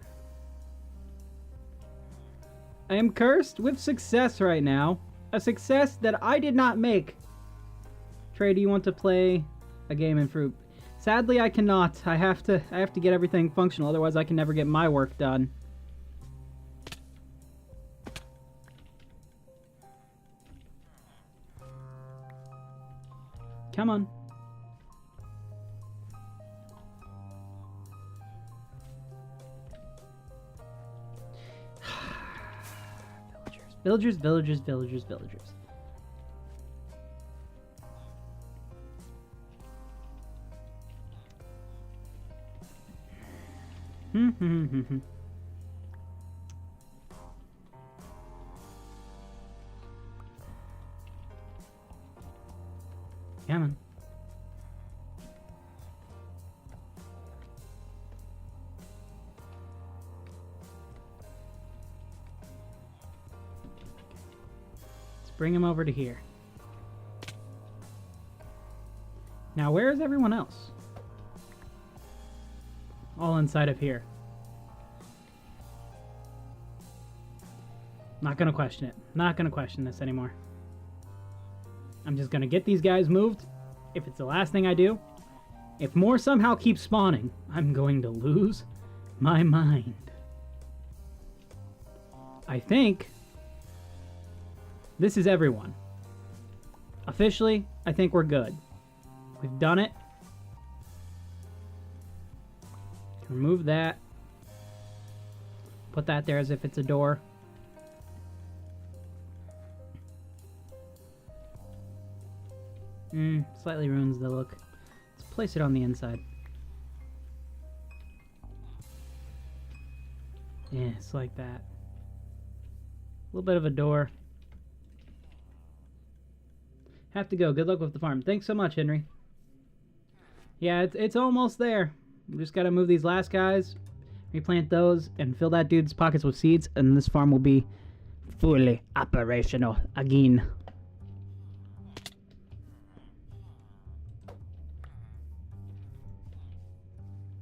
I am cursed with success right now. A success that I did not make. Trey, do you want to play a game in Froob? Sadly, I cannot. I have to get everything functional, otherwise I can never get my work done. Come on. Villagers, villagers, villagers, villagers. Come on. Let's bring him over to here. Now, where is everyone else? All inside of here. Not gonna question it. Not gonna question this anymore. I'm just gonna get these guys moved. If it's the last thing I do, if more somehow keep spawning, I'm going to lose my mind. I think this is everyone. Officially, I think we're good. We've done it. Remove that. Put that there as if it's a door. Slightly ruins the look. Let's place it on the inside. Yeah, it's like that. A little bit of a door. Have to go. Good luck with the farm. Thanks so much, Henry. Yeah, it's almost there. We just gotta move these last guys, replant those, and fill that dude's pockets with seeds, and this farm will be fully operational again.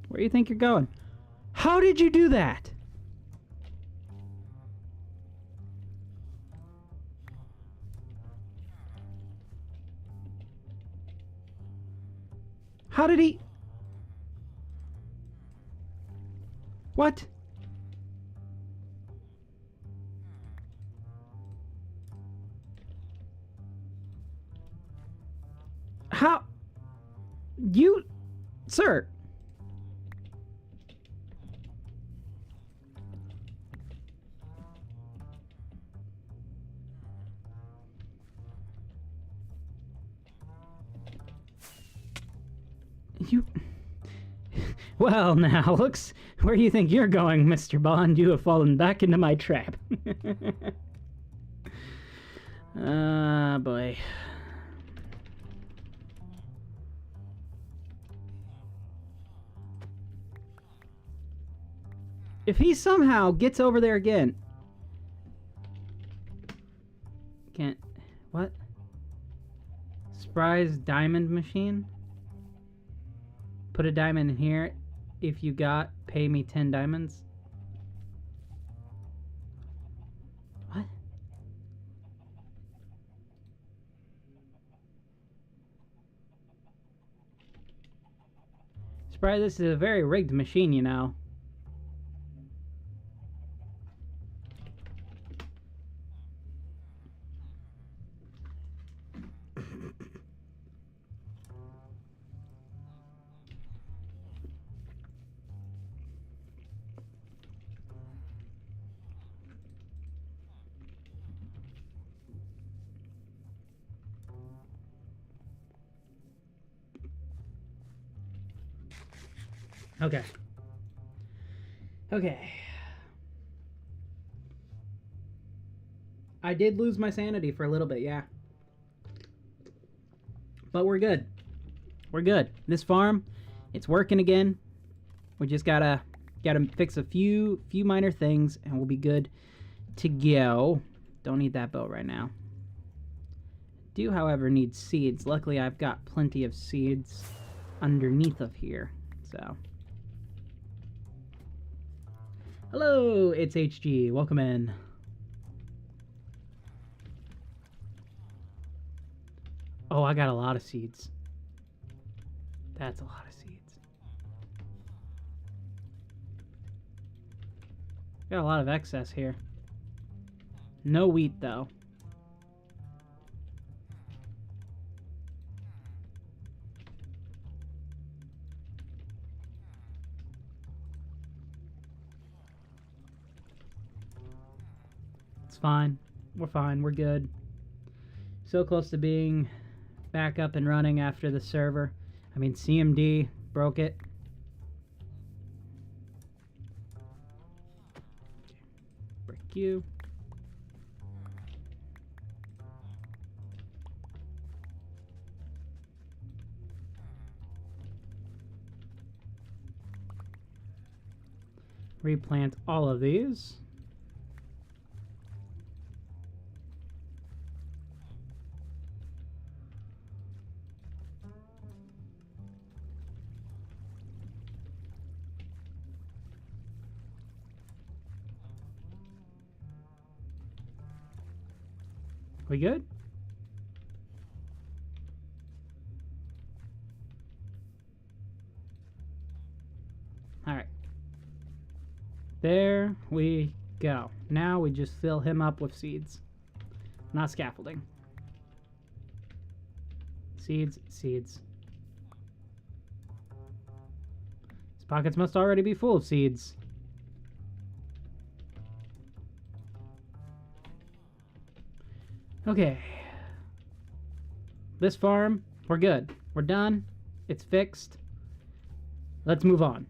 Where do you think you're going? How did you do that? How did he... What? How... You... Sir... You... Well, now, looks where you think you're going, Mr. Bond. You have fallen back into my trap. Ah, boy. If he somehow gets over there again... Can't... What? Spry's diamond machine? Put a diamond in here. If you got, pay me 10 diamonds. What? Surprised this is a very rigged machine, you know. Okay. Okay. I did lose my sanity for a little bit, yeah. But we're good. We're good. This farm, it's working again. We just gotta fix a few minor things and we'll be good to go. Don't need that boat right now. Do, however, need seeds. Luckily, I've got plenty of seeds underneath of here. So, hello, it's HG. Welcome in. Oh, I got a lot of seeds. That's a lot of seeds. Got a lot of excess here. No wheat, though. It's fine. We're fine. We're good. So close to being back up and running after the server. I mean, CMD broke it. Break you. Replant all of these. We good? All right. There we go. Now we just fill him up with seeds. Not scaffolding. Seeds, seeds. His pockets must already be full of seeds. Okay. This farm, we're good. We're done. It's fixed. Let's move on.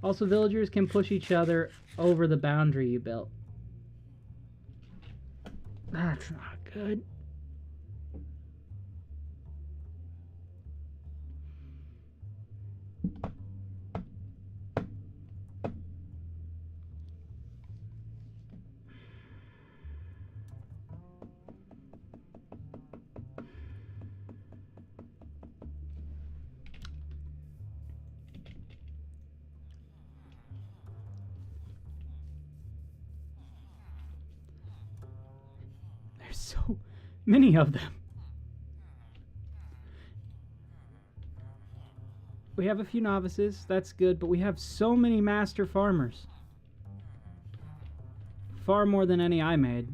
Also, villagers can push each other over the boundary you built. That's not good. There's so many of them. We have a few novices, that's good, but we have so many master farmers. Far more than any I made.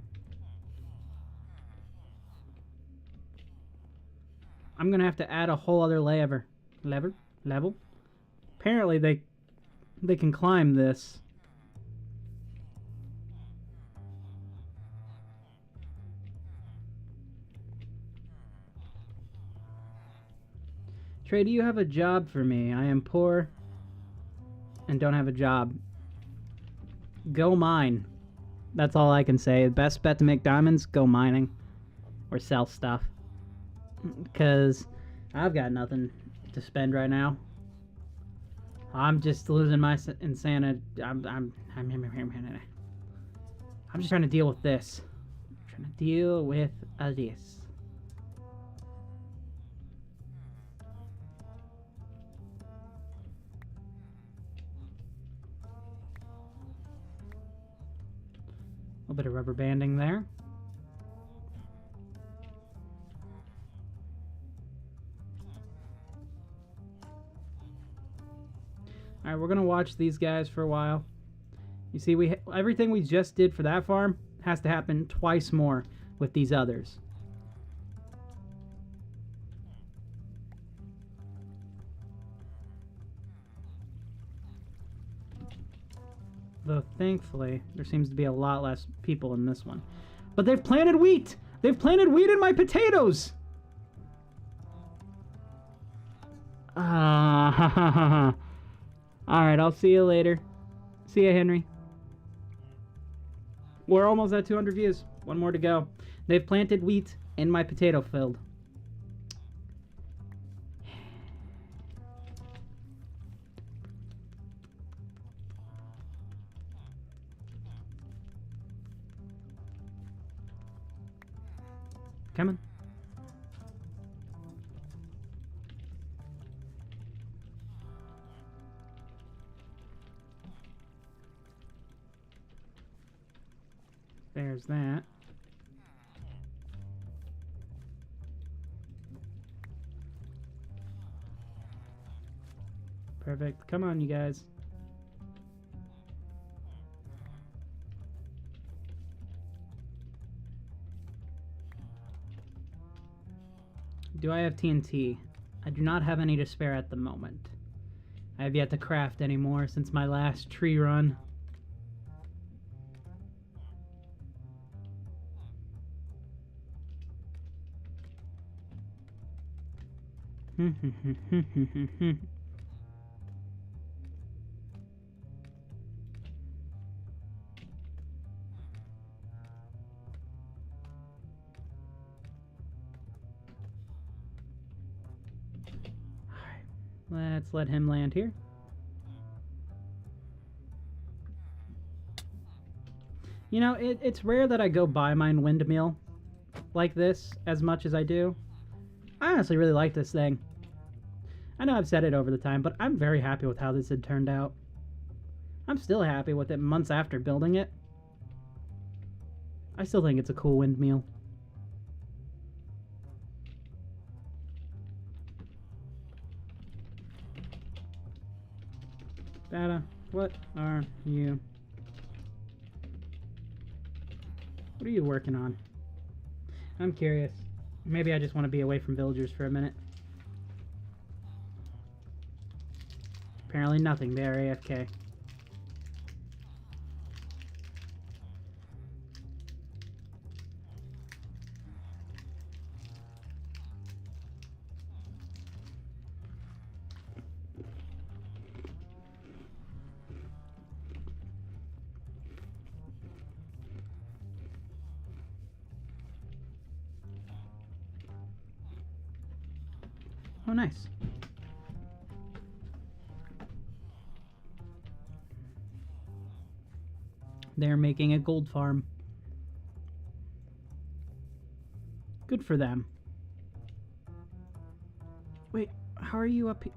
I'm gonna have to add a whole other level. Apparently they can climb this. Trey, do you have a job for me? I am poor and don't have a job. Go mine. That's all I can say. The best bet to make diamonds, go mining. Or sell stuff. Because I've got nothing to spend right now. I'm just losing my insanity. I'm just trying to deal with this. I'm trying to deal with this. A little bit of rubber banding there. Alright, we're gonna watch these guys for a while. You see, everything we just did for that farm has to happen twice more with these others. Though, thankfully, there seems to be a lot less people in this one. But they've planted wheat! They've planted wheat in my potatoes! Ah, alright, I'll see you later. See ya, Henry. We're almost at 200 views. One more to go. They've planted wheat in my potato field. Come on. There's that. Perfect. Come on, you guys. Do I have TNT? I do not have any to spare at the moment. I have yet to craft any more since my last tree run. Let's let him land here. You know, it's rare that I go buy mine windmill like this as much as I do. I honestly really like this thing. I know I've said it over the time, but I'm very happy with how this had turned out. I'm still happy with it months after building it. I still think it's a cool windmill. Data, what are you? What are you working on? I'm curious. Maybe I just want to be away from villagers for a minute. Apparently nothing. They're AFK. Oh, nice. They're making a gold farm. Good for them. Wait, how are you up here?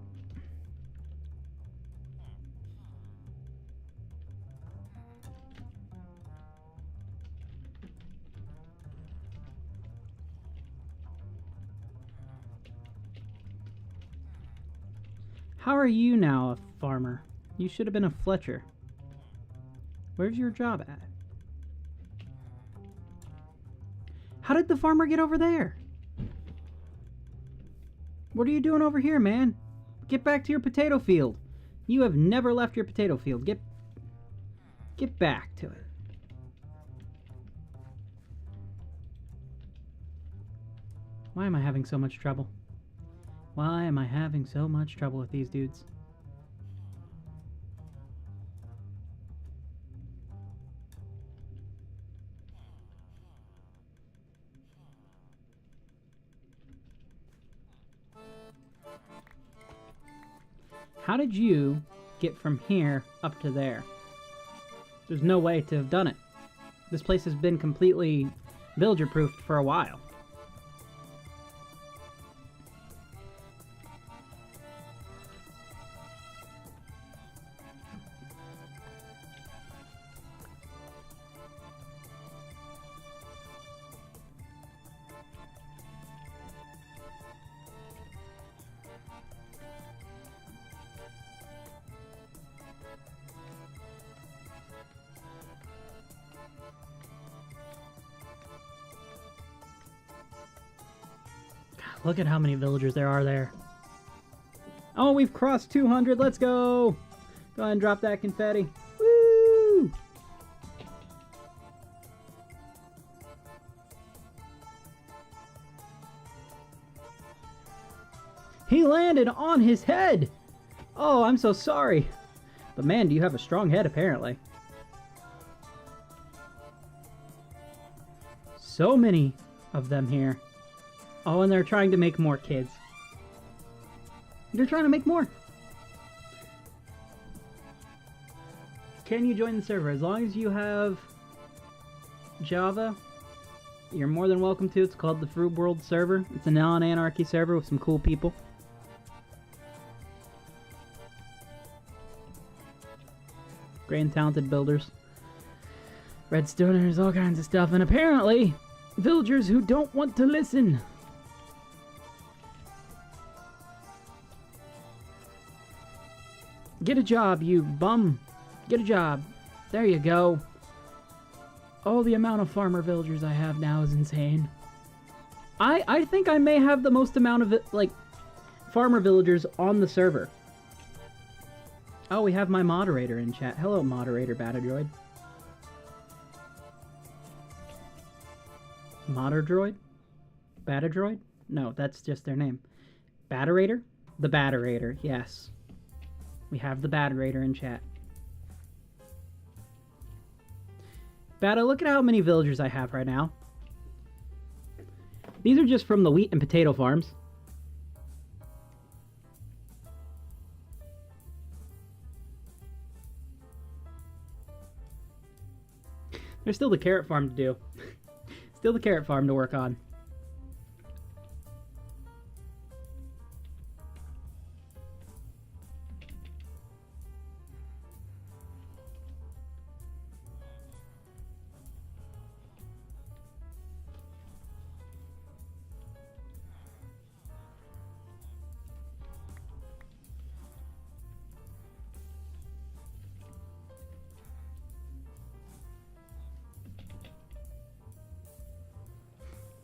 How are you now a farmer? You should have been a Fletcher. Where's your job at? How did the farmer get over there? What are you doing over here, man? Get back to your potato field. You have never left your potato field. Get back to it. Why am I having so much trouble? Why am I having so much trouble with these dudes? How did you get from here up to there? There's no way to have done it. This place has been completely villager-proofed for a while. Look at how many villagers there are there. Oh, we've crossed 200. Let's go. Go ahead and drop that confetti. Woo! He landed on his head. Oh, I'm so sorry. But man, do you have a strong head, apparently. So many of them here. Oh, and they're trying to make more kids. They're trying to make more. Can you join the server? As long as you have Java, you're more than welcome to. It's called the Froob World server. It's a non-anarchy server with some cool people. Great and talented builders. Redstoners, all kinds of stuff. And apparently, villagers who don't want to listen. Get a job, you bum. Get a job. There you go. Oh, the amount of farmer villagers I have now is insane. I think I may have the most amount of, like, farmer villagers on the server. Oh, we have my moderator in chat. Hello, moderator Batadroid. Moderdroid? Batadroid? No, that's just their name. Baterator? The Baterator, yes. We have the Baterator in chat. Bata, look at how many villagers I have right now. These are just from the wheat and potato farms. There's still the carrot farm to do. Still the carrot farm to work on.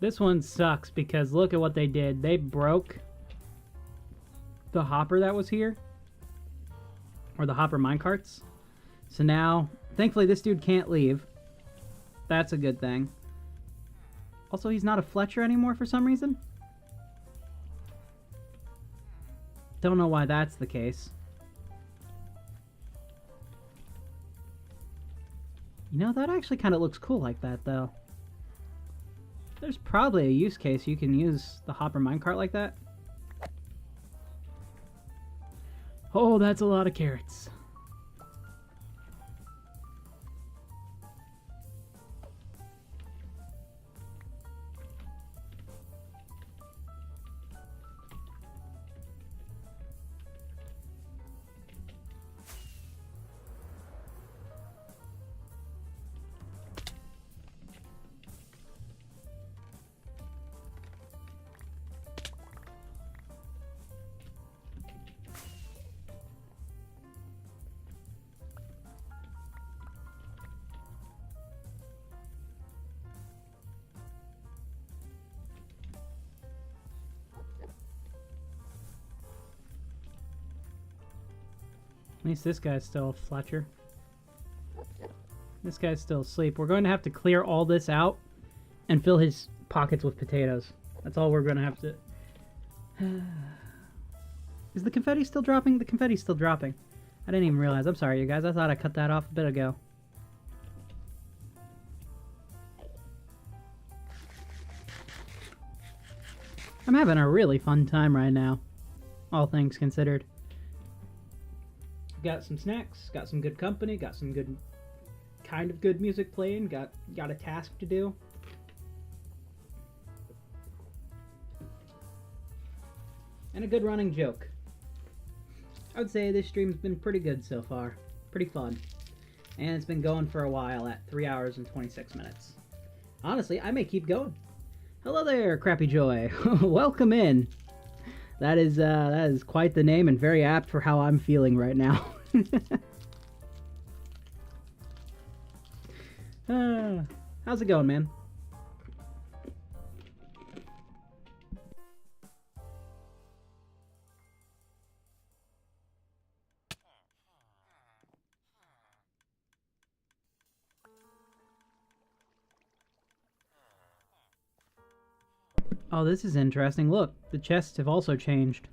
This one sucks because look at what they did. They broke the hopper that was here. Or the hopper minecarts. So now, thankfully this dude can't leave. That's a good thing. Also, he's not a Fletcher anymore for some reason. Don't know why that's the case. You know, that actually kind of looks cool like that, though. There's probably a use case you can use the hopper minecart like that. Oh, that's a lot of carrots. At least this guy's still a Fletcher. This guy's still asleep. We're going to have to clear all this out and fill his pockets with potatoes. That's all we're going to have to... Is the confetti still dropping? The confetti's still dropping. I didn't even realize. I'm sorry, you guys. I thought I cut that off a bit ago. I'm having a really fun time right now, all things considered. Got some snacks, got some good company, got some good, kind of good music playing, got a task to do. And a good running joke. I would say this stream's been pretty good so far. Pretty fun. And it's been going for a while at 3 hours and 26 minutes. Honestly, I may keep going. Hello there, Crappy Joy. Welcome in. That is quite the name and very apt for how I'm feeling right now. How's it going, man? Oh, this is interesting. Look, the chests have also changed.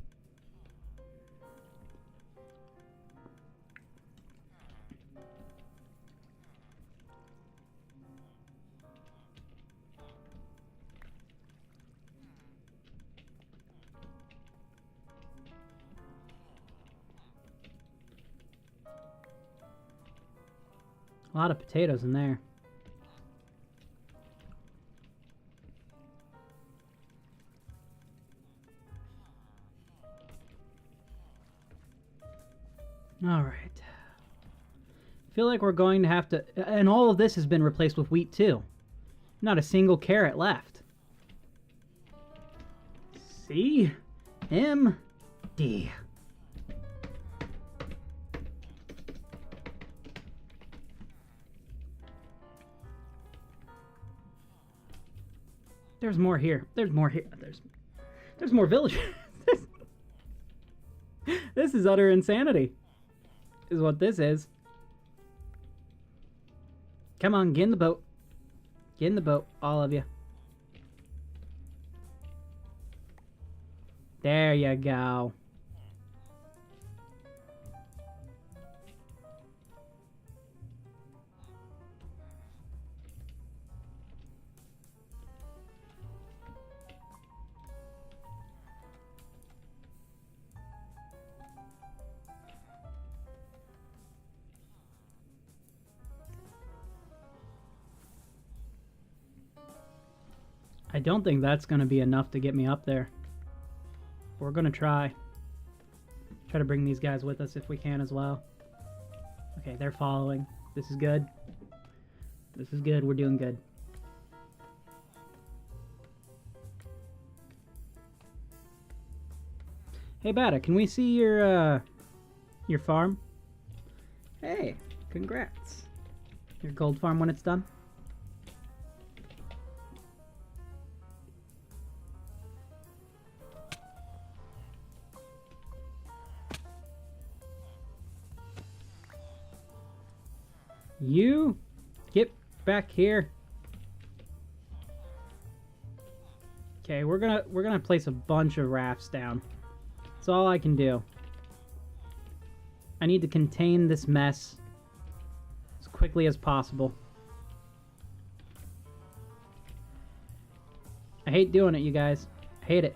A lot of potatoes in there. All right. I feel like we're going to have to... And all of this has been replaced with wheat, too. Not a single carrot left. C M D. There's more here. There's more here. There's more villagers. This is utter insanity. Is what this is. Come on, get in the boat. Get in the boat, all of you. There you go. I don't think that's going to be enough to get me up there. We're going to try. Try to bring these guys with us if we can as well. Okay, they're following. This is good. This is good. We're doing good. Hey, Bata, can we see your farm? Hey, congrats. Your gold farm when it's done? You get back here. Okay, we're gonna place a bunch of rafts down. That's all I can do. I need to contain this mess as quickly as possible. I hate doing it, you guys. I hate it.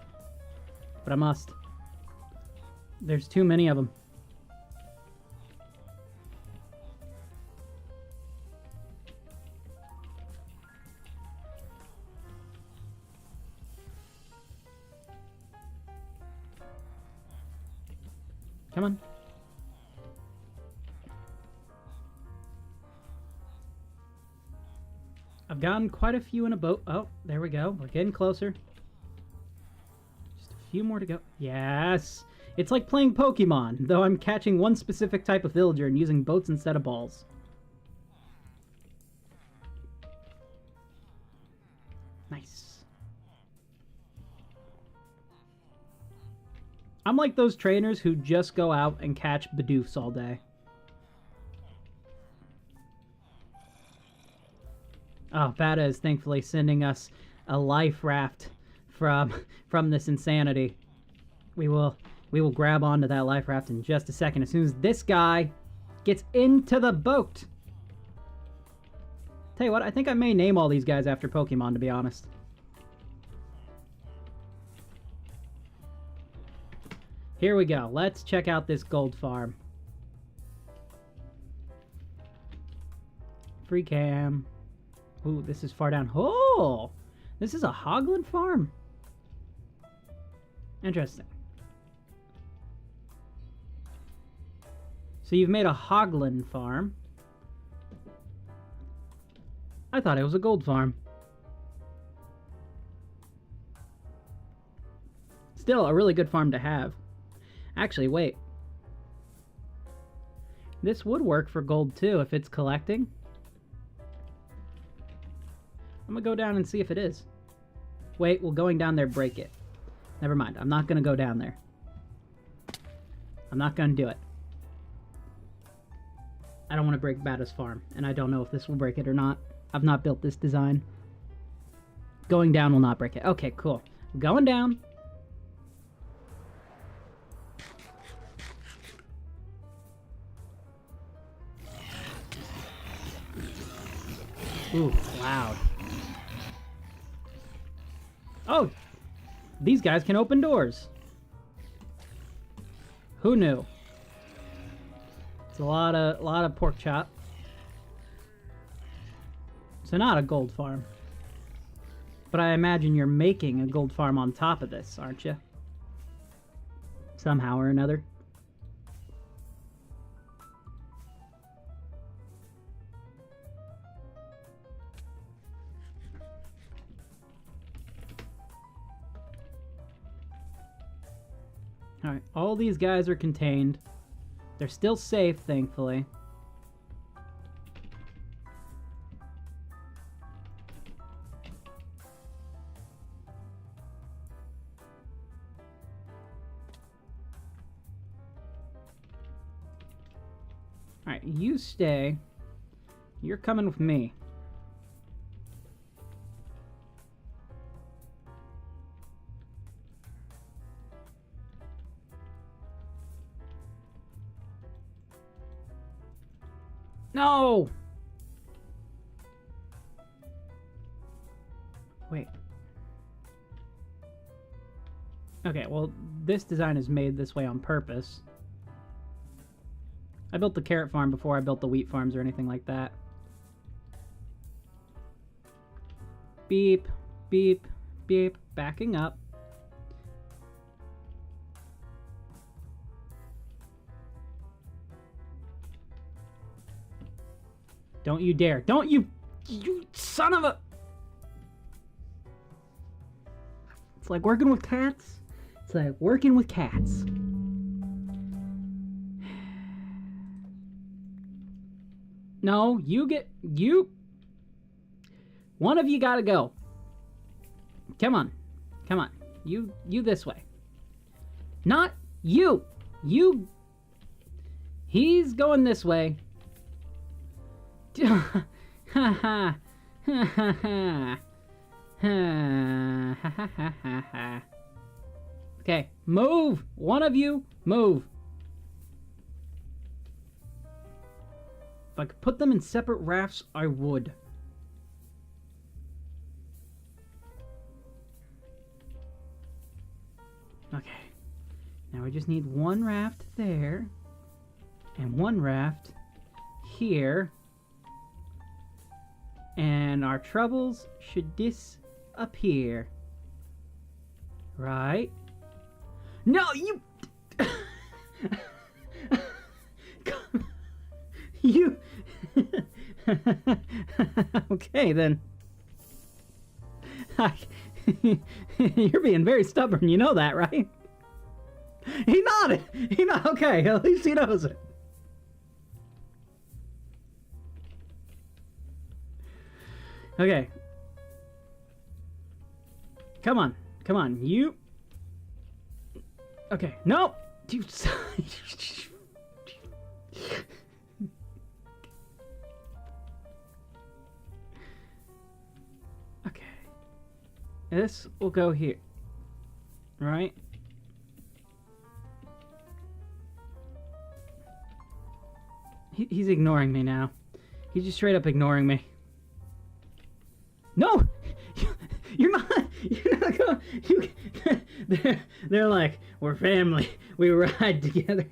But I must. There's too many of them. Come on. I've gotten quite a few in a boat. Oh, there we go. We're getting closer. Just a few more to go. Yes! It's like playing Pokemon, though I'm catching one specific type of villager and using boats instead of balls. Nice. I'm like those trainers who just go out and catch Bidoofs all day. Oh, Bata is thankfully sending us a life raft from this insanity. We will grab onto that life raft in just a second as soon as this guy gets into the boat. Tell you what, I think I may name all these guys after Pokemon, to be honest. Here we go. Let's check out this gold farm. Free cam. Ooh, this is far down. Oh! This is a Hoglin farm. Interesting. So you've made a Hoglin farm. I thought it was a gold farm. Still, a really good farm to have. Actually, wait. This would work for gold too if it's collecting. I'm gonna go down and see if it is. Wait, will going down there break it? Never mind, I'm not gonna go down there. I'm not gonna do it. I don't want to break Bata's farm, and I don't know if this will break it or not. I've not built this design. Going down will not break it. Okay, cool. Going down. Ooh, loud. Oh! These guys can open doors. Who knew? It's a lot of pork chop. So not a gold farm. But I imagine you're making a gold farm on top of this, aren't you? Somehow or another. Alright, all these guys are contained. They're still safe, thankfully. Alright, you stay. You're coming with me. No! Wait. Okay, well, this design is made this way on purpose. I built the carrot farm before I built the wheat farms or anything like that. Beep, beep, beep, backing up. Don't you dare. Don't you son of a... It's like working with cats. It's like working with cats. No, you. One of you gotta go. Come on. Come on. You this way. Not you. You. He's going this way. Ha ha. Ha ha ha. Ha ha ha ha. Okay, move. One of you, move. If I could put them in separate rafts, I would. Okay. Now we just need one raft there. And one raft here. And our troubles should disappear. Right? No, you... You... Okay, then. You're being very stubborn, you know that, right? He nodded! Okay, at least he knows it. Okay. Come on, you... Okay, no! You... Okay. This will go here. Right? He's ignoring me now. He's just straight up ignoring me. No! You're not going... They're like, we're family. We ride together.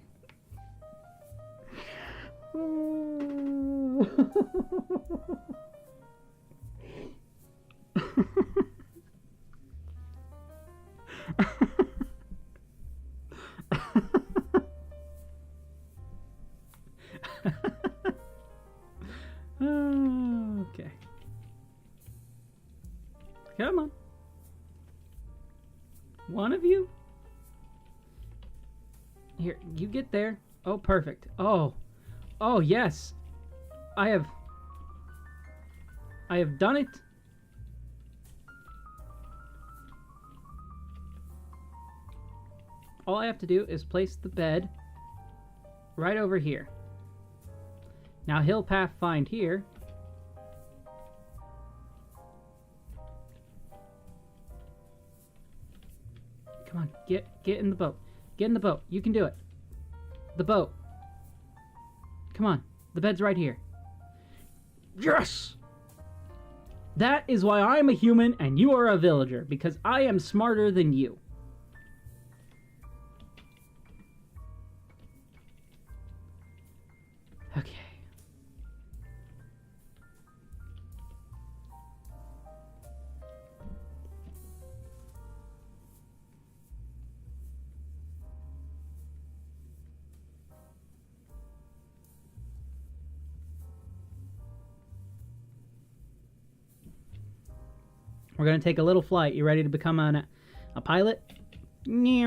Okay. Come on. One of you? Here, you get there. Oh, perfect. Oh. Oh, yes. I have done it. All I have to do is place the bed right over here. Now he'll path find here. Come on, get in the boat. Get in the boat. You can do it. The boat. Come on. The bed's right here. Yes! That is why I'm a human and you are a villager, because I am smarter than you. Okay. We're going to take a little flight. You ready to become a pilot? Coming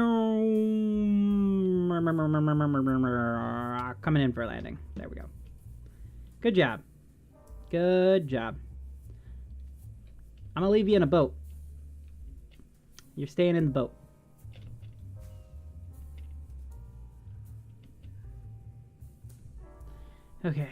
in for a landing. There we go. Good job. Good job. I'm going to leave you in a boat. You're staying in the boat. Okay.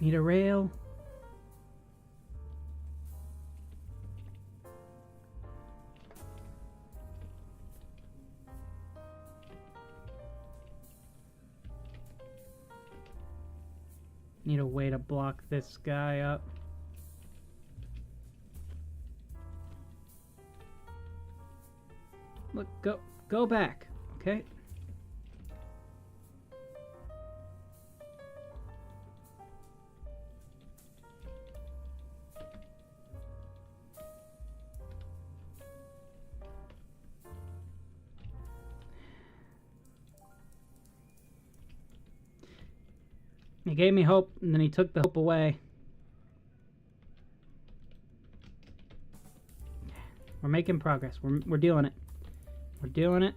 Need a rail. Need a way to block this guy up. Look, go back, okay? He gave me hope, and then he took the hope away. We're making progress. We're doing it. We're doing it.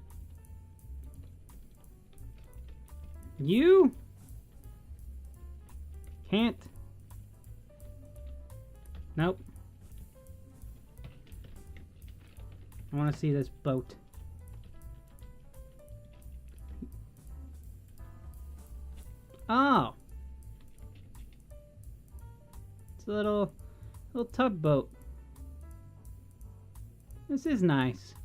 You can't. Nope. I want to see this boat. Oh. It's a little tugboat. This is nice.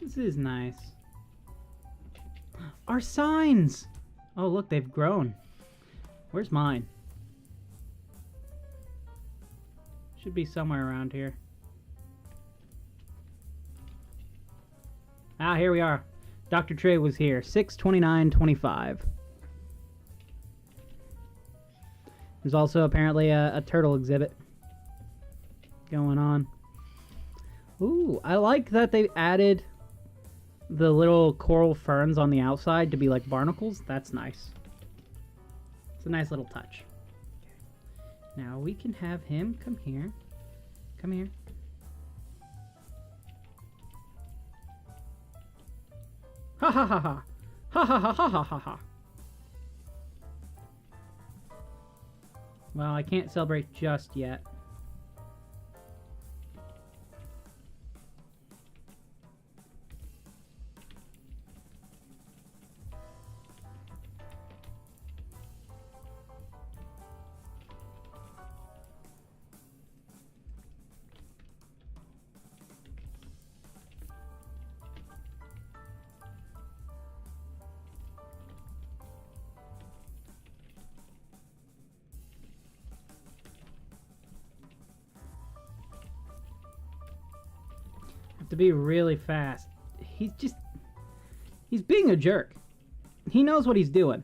This is nice. Our signs! Oh, look, they've grown. Where's mine? Should be somewhere around here. Ah, here we are. Dr. Trey was here. 6/29/25. There's also apparently a turtle exhibit going on. Ooh, I like that they added the little coral ferns on the outside to be like barnacles. That's nice. It's a nice little touch. Okay. Now we can have him come here. Come here. Ha ha ha ha. Ha ha ha ha ha ha ha. Well, I can't celebrate just yet. To be really fast. He's being a jerk. He knows what he's doing.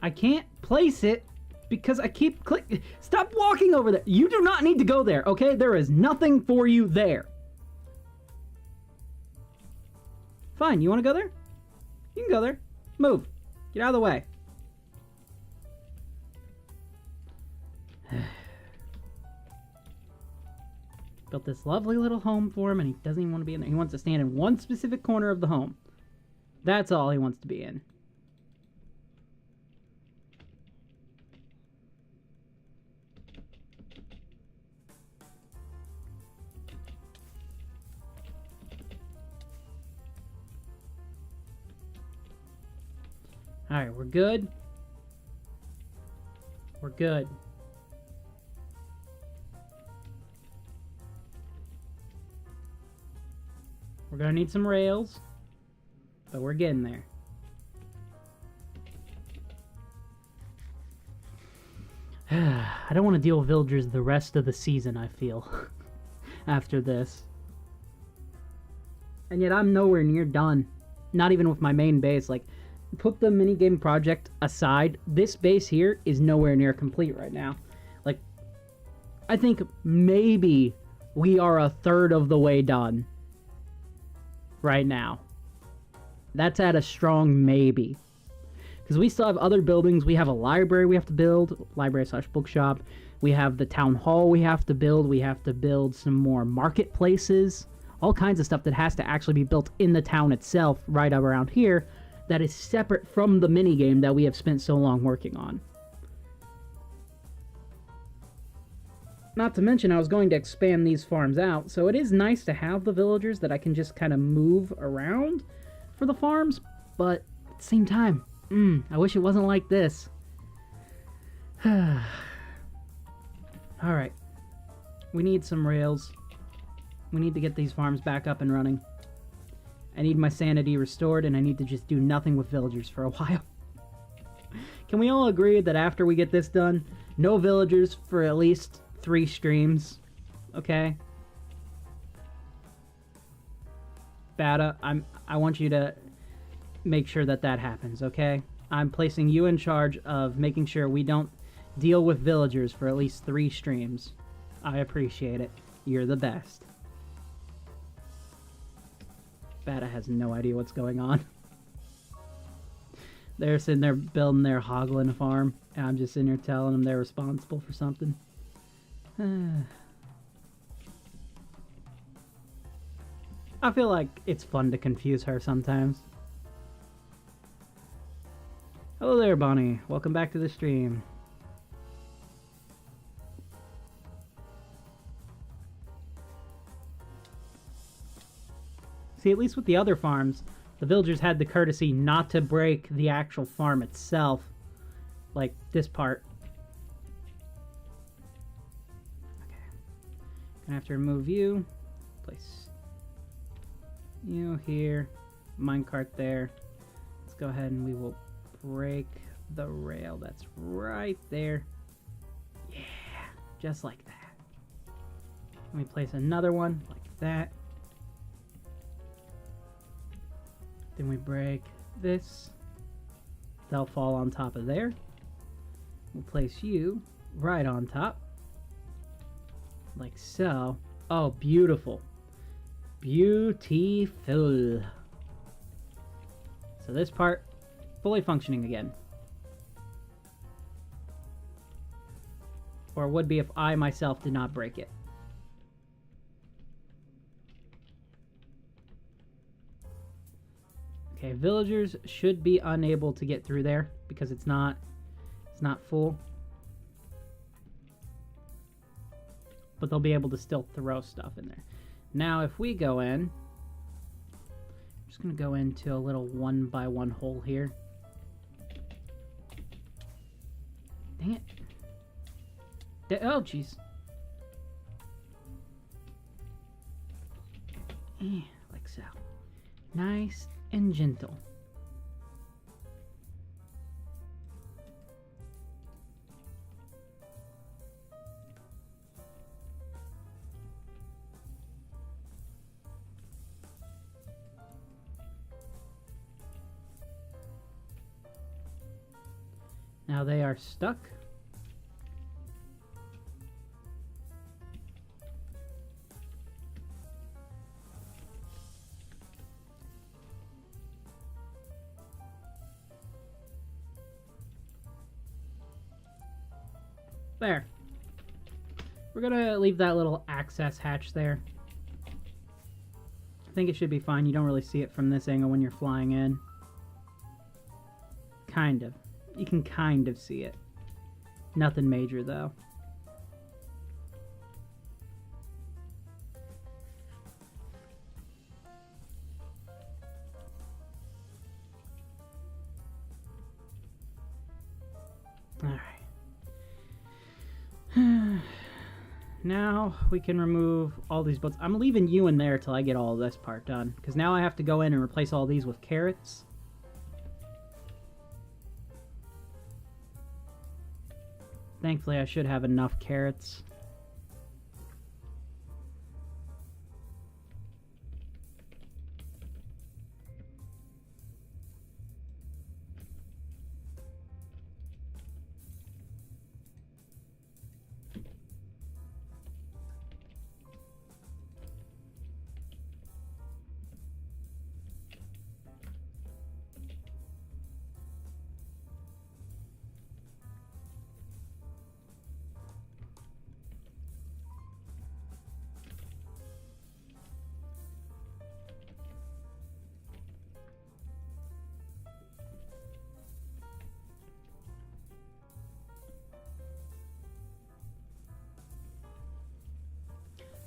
I can't place it because I keep clicking. Stop walking over there. You do not need to go there, okay? There is nothing for you there. Fine, you want to go there? You can go there. Move. Get out of the way. Built this lovely little home for him, and he doesn't even want to be in there. He wants to stand in one specific corner of the home. That's all he wants to be in. Alright, we're good. We're good. We're gonna need some rails, but we're getting there. I don't want to deal with villagers the rest of the season, I feel, after this. And yet I'm nowhere near done. Not even with my main base. Like, put the minigame project aside, this base here is nowhere near complete right now. Like, I think maybe we are a third of the way done right now. That's at a strong maybe. Because we still have other buildings. We have a library we have to build, library/bookshop. We have the town hall we have to build. We have to build some more marketplaces. All kinds of stuff that has to actually be built in the town itself right around here that is separate from the minigame that we have spent so long working on. Not to mention, I was going to expand these farms out, so it is nice to have the villagers that I can just kind of move around for the farms, but at the same time, I wish it wasn't like this. Alright. We need some rails. We need to get these farms back up and running. I need my sanity restored, and I need to just do nothing with villagers for a while. Can we all agree that after we get this done, no villagers for at least 3 streams? Okay? Bada, I want you to make sure that that happens, okay? I'm placing you in charge of making sure we don't deal with villagers for at least 3 streams. I appreciate it. You're the best. Bada has no idea what's going on. They're sitting there building their hoglin farm, and I'm just sitting here telling them they're responsible for something. I feel like it's fun to confuse her sometimes. Hello there, Bonnie. Welcome back to the stream. See, at least with the other farms, the villagers had the courtesy not to break the actual farm itself. Like this part. Okay. Gonna have to remove you. Place you here. Minecart there. Let's go ahead and we will break the rail that's right there. Yeah, just like that. Let me place another one like that. Then we break this. They'll fall on top of there. We'll place you right on top. Like so. Oh, beautiful. Beautiful. So this part, fully functioning again. Or would be if I myself did not break it. Okay, villagers should be unable to get through there because it's not full. But they'll be able to still throw stuff in there. Now if we go in, I'm just gonna go into a little 1x1 hole here. Dang it. Oh jeez. Like so. Nice and gentle. Now they are stuck. There. We're gonna leave that little access hatch there. I think it should be fine. You don't really see it from this angle when you're flying in. Kind of. You can kind of see it. Nothing major, though. Alright. Now we can remove all these boats. I'm leaving you in there till I get all of this part done. Because now I have to go in and replace all these with carrots. Thankfully, I should have enough carrots.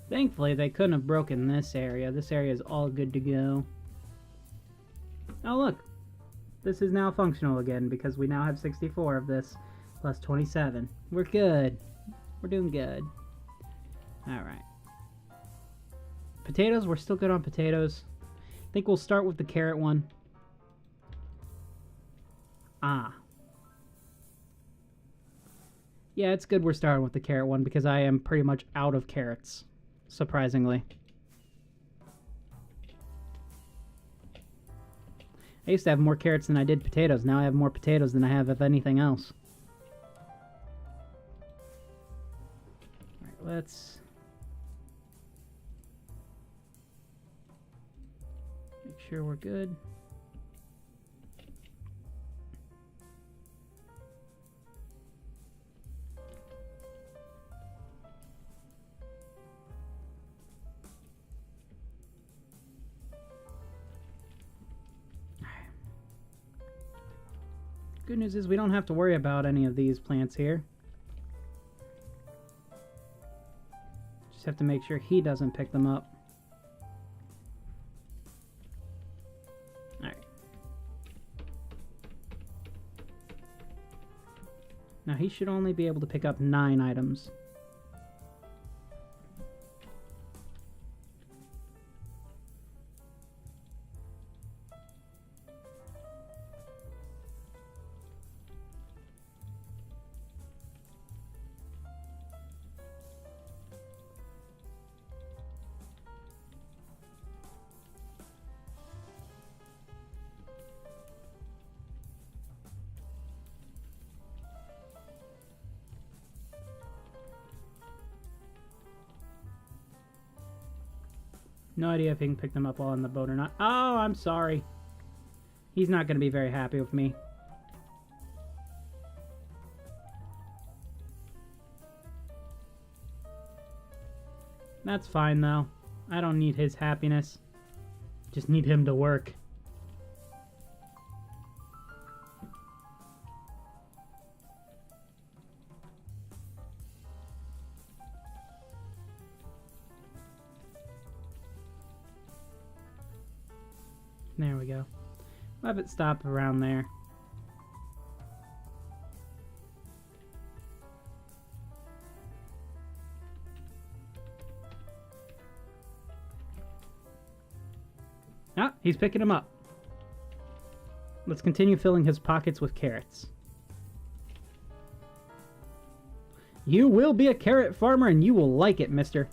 Thankfully, they couldn't have broken this area. This area is all good to go. Oh, look. This is now functional again because we now have 64 of this plus 27. We're good. We're doing good. Alright. Potatoes, we're still good on potatoes. I think we'll start with the carrot one. Ah. Yeah, it's good we're starting with the carrot one because I am pretty much out of carrots. Surprisingly. I used to have more carrots than I did potatoes. Now I have more potatoes than I have of anything else. Alright, let's make sure we're good. Good news is we don't have to worry about any of these plants here. Just have to make sure he doesn't pick them up. Alright. Now he should only be able to pick up 9 items. No idea if he can pick them up all on the boat or not. Oh, I'm sorry. He's not going to be very happy with me. That's fine, though. I don't need his happiness. Just need him to work. There we go. We'll have it stop around there. Ah, he's picking them up. Let's continue filling his pockets with carrots. You will be a carrot farmer and you will like it, mister.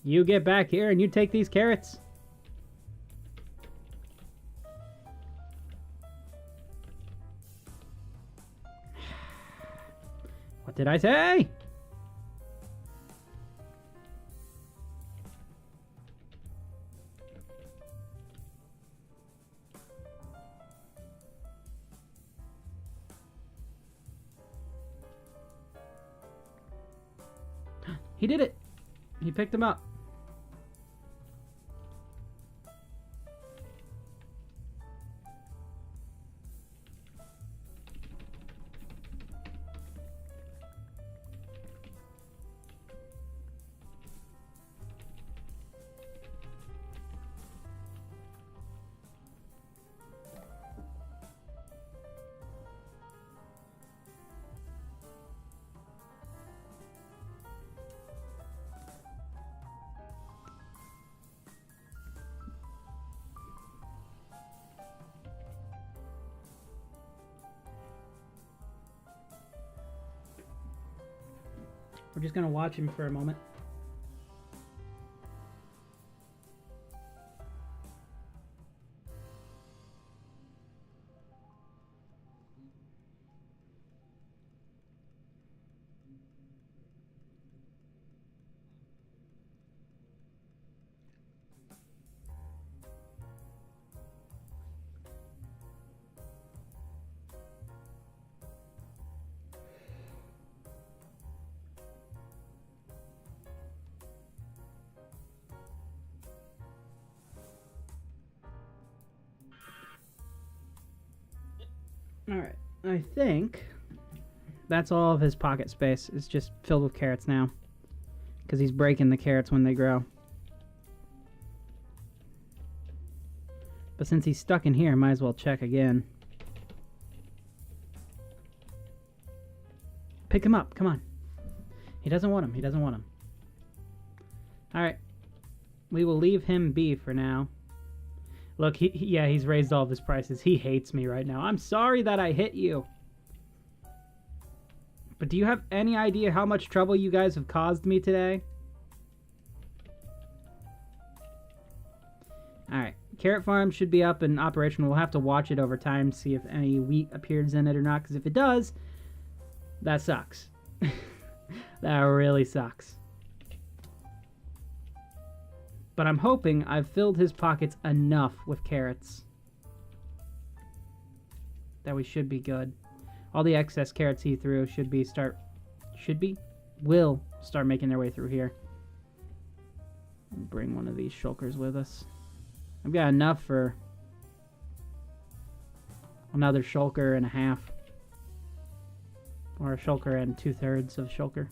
You get back here and you take these carrots. What did I say? He did it. He picked him up. We're just gonna watch him for a moment. Alright, I think that's all of his pocket space. It's just filled with carrots now. Because he's breaking the carrots when they grow. But since he's stuck in here, I might as well check again. Pick him up, come on. He doesn't want him, he doesn't want him. Alright, we will leave him be for now. Look, yeah, he's raised all of his prices. He hates me right now. I'm sorry that I hit you. But do you have any idea how much trouble you guys have caused me today? Alright, carrot farm should be up and operational. We'll have to watch it over time, see if any wheat appears in it or not. Because if it does, that sucks. That really sucks. But I'm hoping I've filled his pockets enough with carrots that we should be good. All the excess carrots he threw will start making their way through here. Bring one of these shulkers with us. I've got enough for another shulker and a half. Or a shulker and 2/3 of shulker.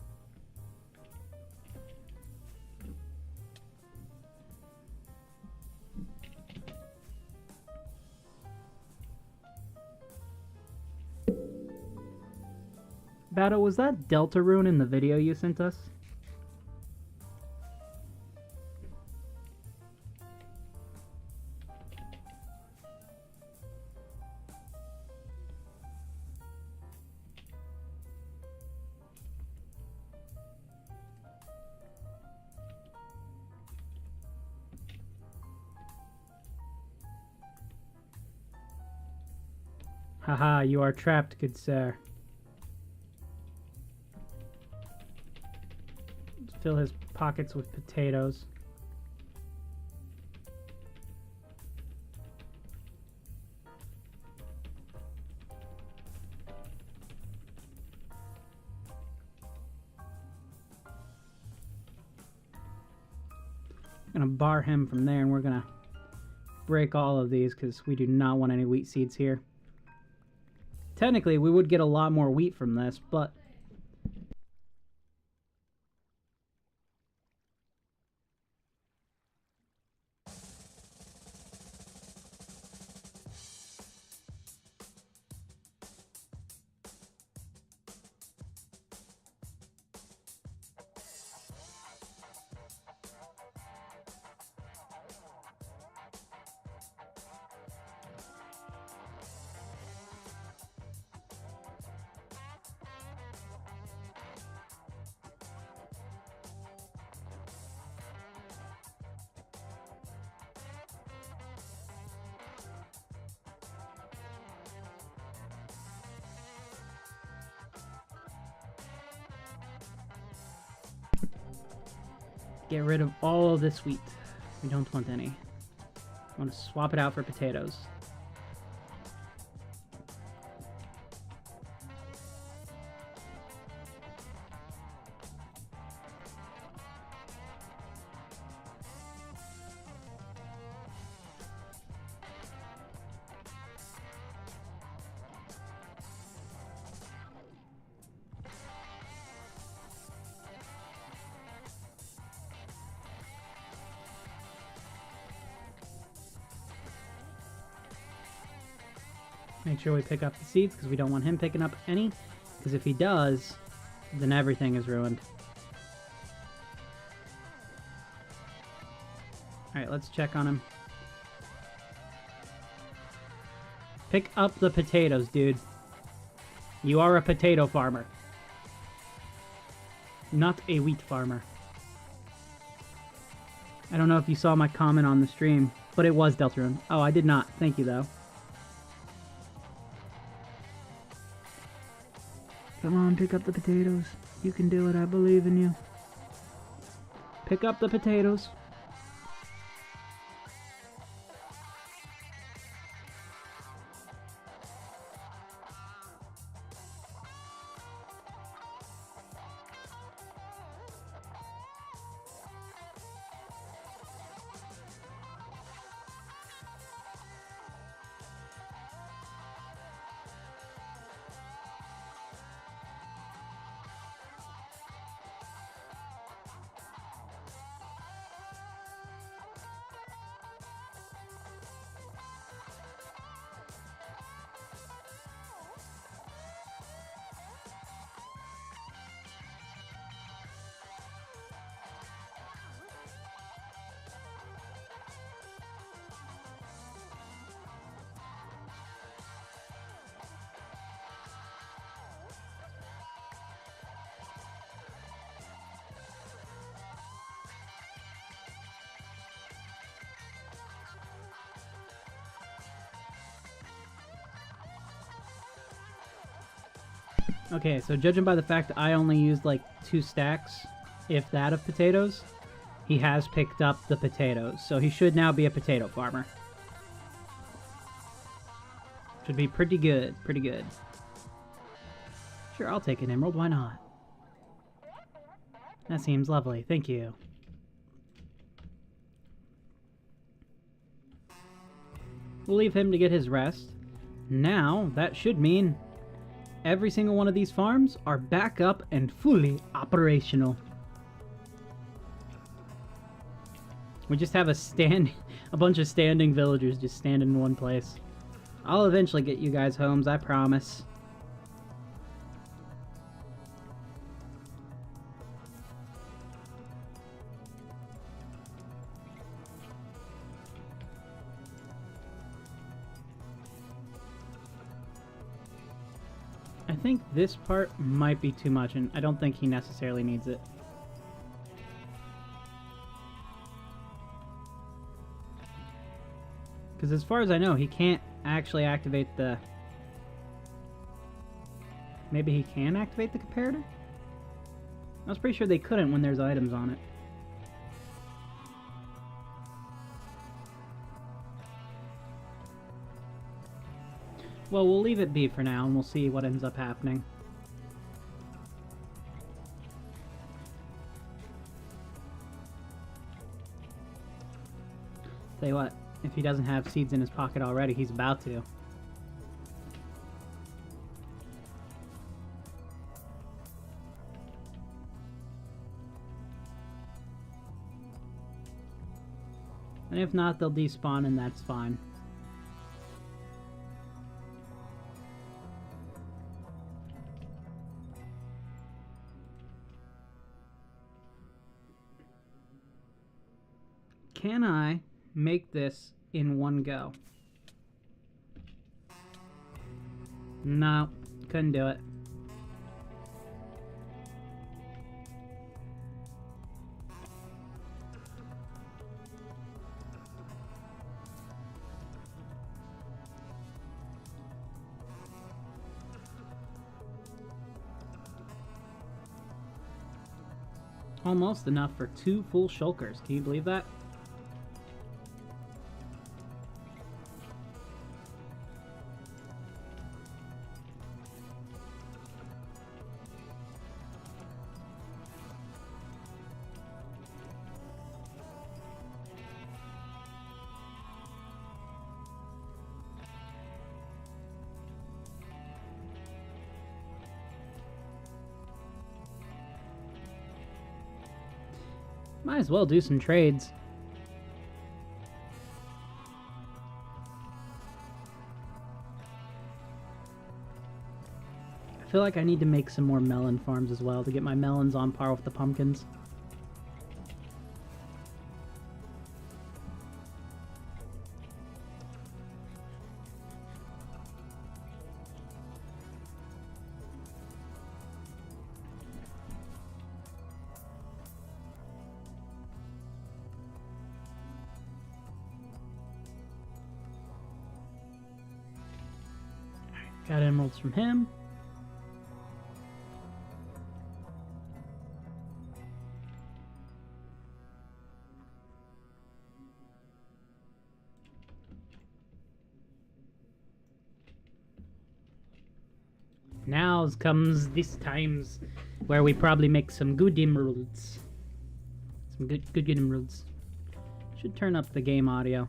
Battle, was that Delta Rune in the video you sent us? Haha, you are trapped, good sir. Fill his pockets with potatoes. I'm gonna bar him from there, and we're gonna break all of these because we do not want any wheat seeds here. Technically, we would get a lot more wheat from this, but get rid of all of this wheat. We don't want any. I want to swap it out for potatoes. Make sure we pick up the seeds because we don't want him picking up any. Because if he does, then everything is ruined. Alright, let's check on him. Pick up the potatoes, dude. You are a potato farmer. Not a wheat farmer. I don't know if you saw my comment on the stream, but it was Deltarune. Oh, I did not. Thank you, though. Come on, pick up the potatoes. You can do it. I believe in you. Pick up the potatoes. Okay, so judging by the fact that I only used like 2 stacks, if that, of potatoes, he has picked up the potatoes. So he should now be a potato farmer. Should be pretty good, pretty good. Sure, I'll take an emerald, why not? That seems lovely, thank you. We'll leave him to get his rest. Now, that should mean every single one of these farms are back up and fully operational. We just have a bunch of standing villagers just standing in one place. I'll eventually get you guys homes, I promise. I think this part might be too much, and I don't think he necessarily needs it. Because as far as I know, he can't actually activate the... Maybe he can activate the comparator? I was pretty sure they couldn't when there's items on it. Well, we'll leave it be for now, and we'll see what ends up happening. Tell you what, if he doesn't have seeds in his pocket already, he's about to. And if not, they'll despawn, and that's fine. Can I make this in one go? No, couldn't do it. Almost enough for 2 full shulkers. Can you believe that? Might as well do some trades. feel like I need to make some more melon farms as well to get my melons on par with the pumpkins. Got emeralds from him. Now comes this times where we probably make some good emeralds. Some good emeralds. Should turn up the game audio.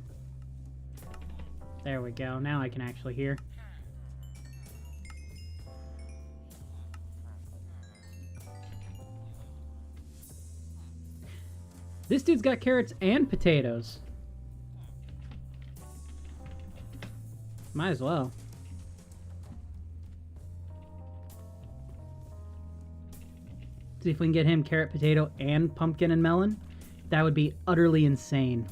There we go. Now I can actually hear. This dude's got carrots and potatoes. Might as well. See if we can get him carrot, potato, and pumpkin and melon. That would be utterly insane.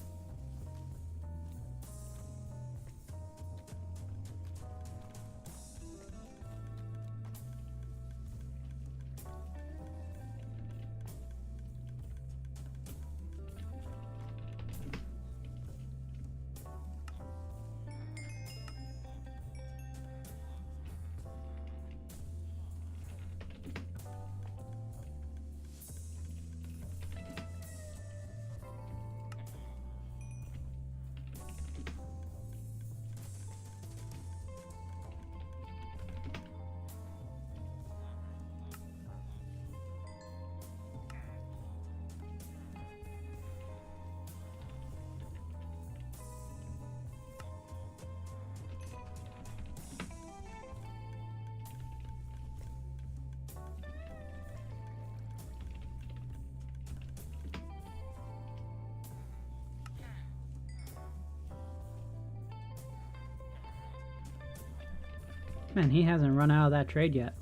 Man, he hasn't run out of that trade yet.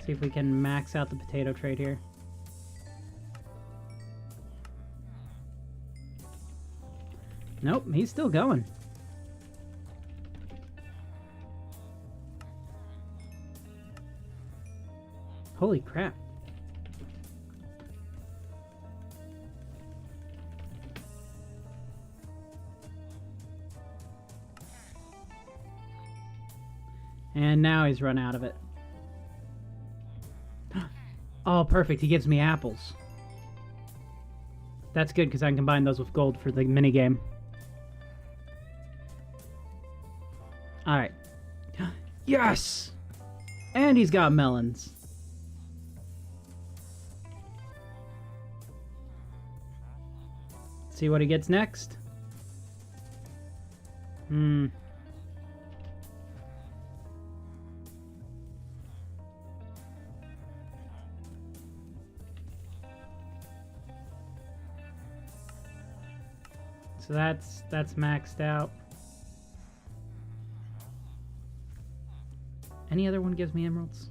See if we can max out the potato trade here. Nope, he's still going. Holy crap. And now he's run out of it. Oh, perfect. He gives me apples. That's good because I can combine those with gold for the minigame. Alright. Yes! And he's got melons. See what he gets next? So that's maxed out. Any other one gives me emeralds?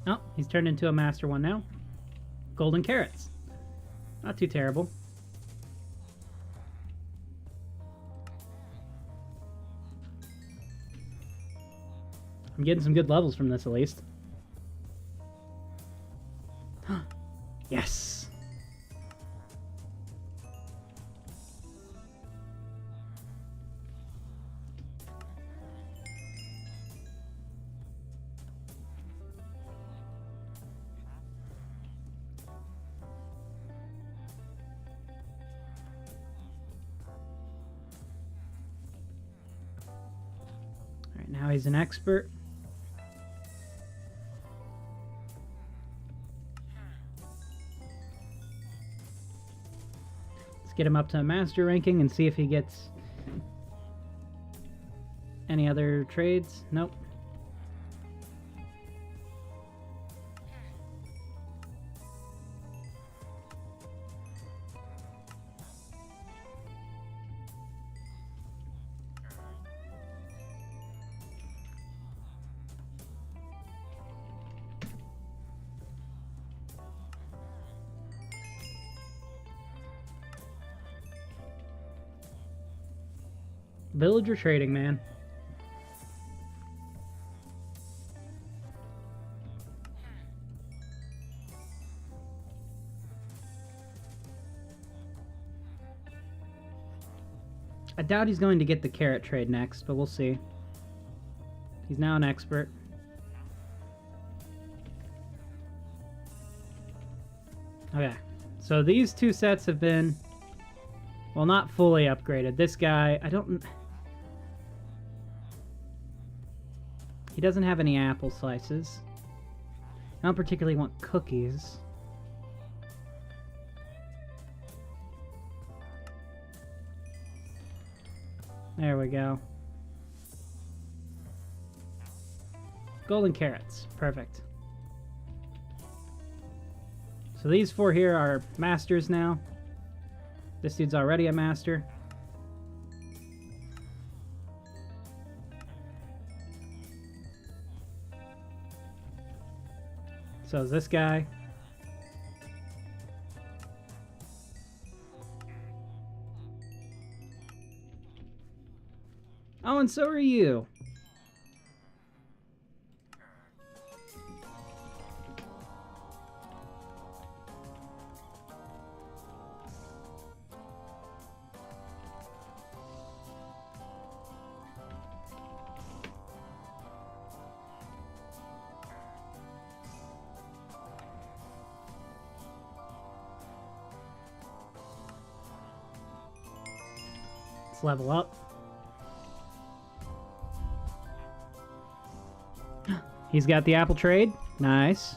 Oh, he's turned into a master one now. Golden carrots. Not too terrible. I'm getting some good levels from this at least. Yes! Alright, now he's an expert. Get him up to a master ranking and see if he gets Any other trades? Nope. Villager trading, man. I doubt he's going to get the carrot trade next, but we'll see. He's now an expert. Okay, so these two sets have been, well, not fully upgraded. This guy, he doesn't have any apple slices. I don't particularly want cookies. There we go. Golden carrots. Perfect. So these four here are masters now. This dude's already a master. So is this guy. Oh, and so are you. Let's level up. He's got the apple trade. Nice.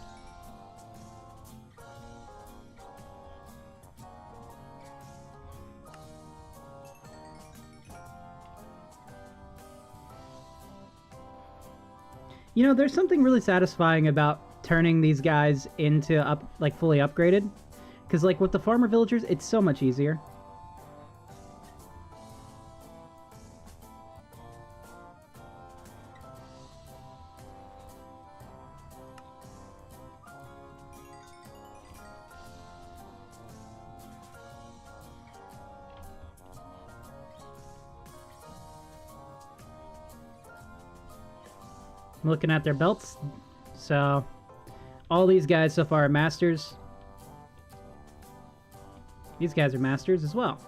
You know, there's something really satisfying about turning these guys into fully upgraded. Because like with the farmer villagers, it's so much easier. I'm looking at their belts. So, all these guys so far are masters. These guys are masters as well.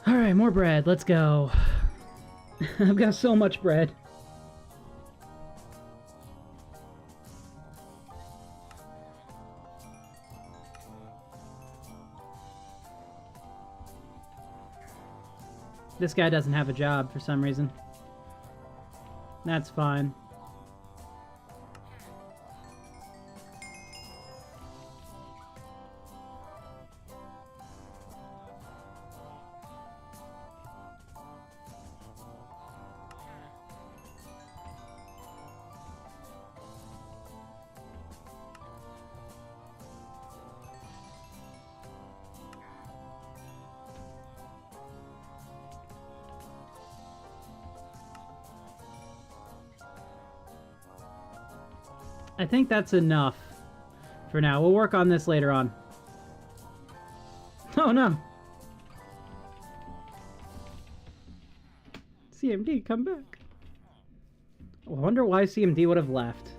Alright, more bread. Let's go. I've got so much bread. This guy doesn't have a job for some reason. That's fine. I think that's enough for now. We'll work on this later on. Oh no! CMD, come back. I wonder why CMD would have left.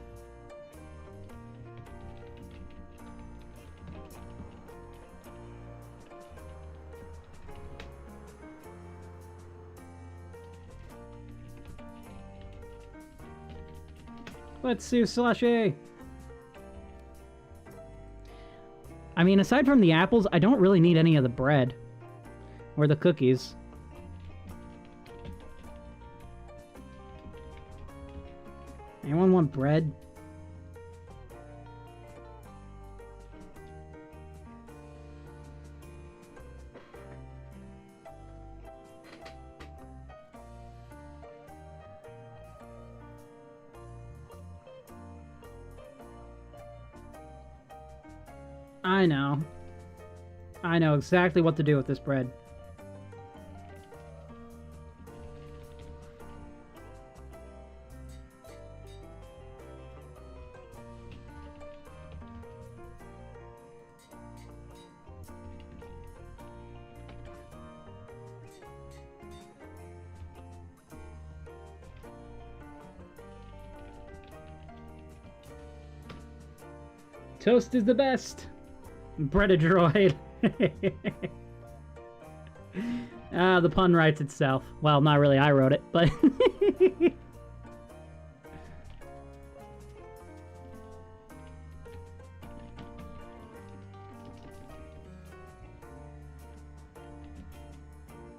Let's do slushy. I mean, aside from the apples, I don't really need any of the bread or the cookies. one want bread? I know. I know exactly what to do with this bread. Toast is the best. Bread a droid. The pun writes itself. Well, not really, I wrote it, but...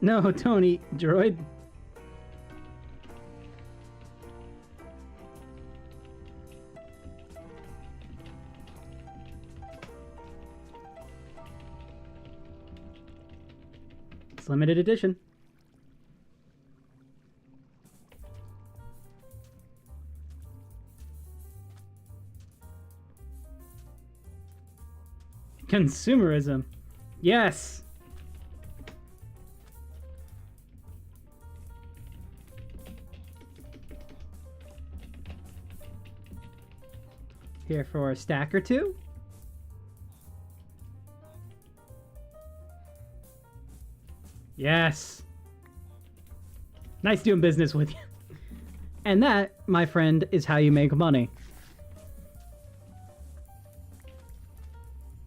No, Tony, droid. It's limited edition. Consumerism. Yes. Here for a stack or two. Yes. Nice doing business with you. And that, my friend, is how you make money.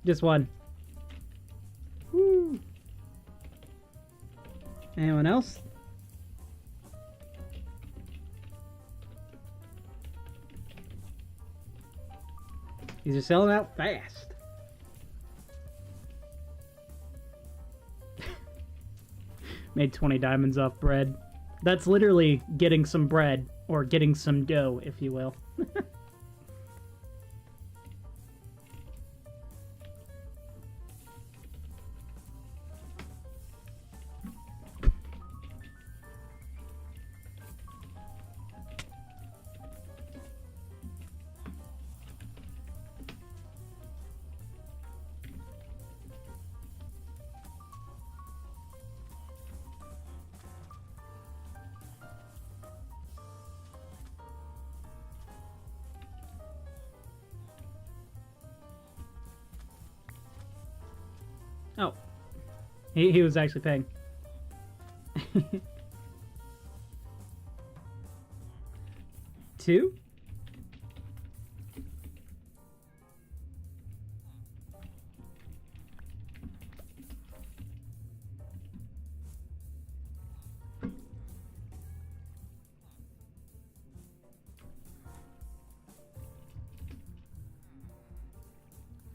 Just one. Woo. Anyone else? These are selling out fast. Made 20 diamonds off bread. That's literally getting some bread, or getting some dough, if you will. Oh. He was actually paying. Two?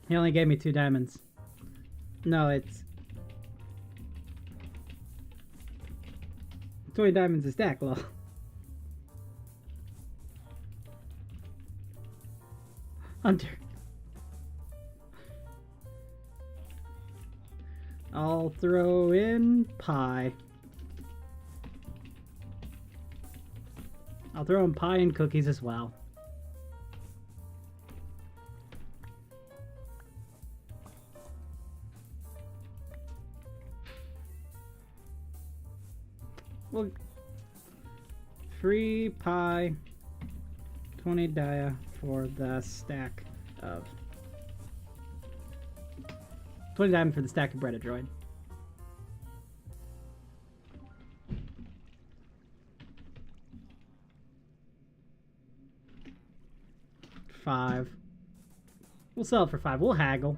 He only gave me 2 diamonds. No, it's 20 diamonds a stack, lol. Hunter. I'll throw in pie. I'll throw in pie and cookies as well. Well, free pie, 20 dia for the stack of 20 diamond for the stack of bread, a droid. $5. We'll sell it for $5. We'll haggle.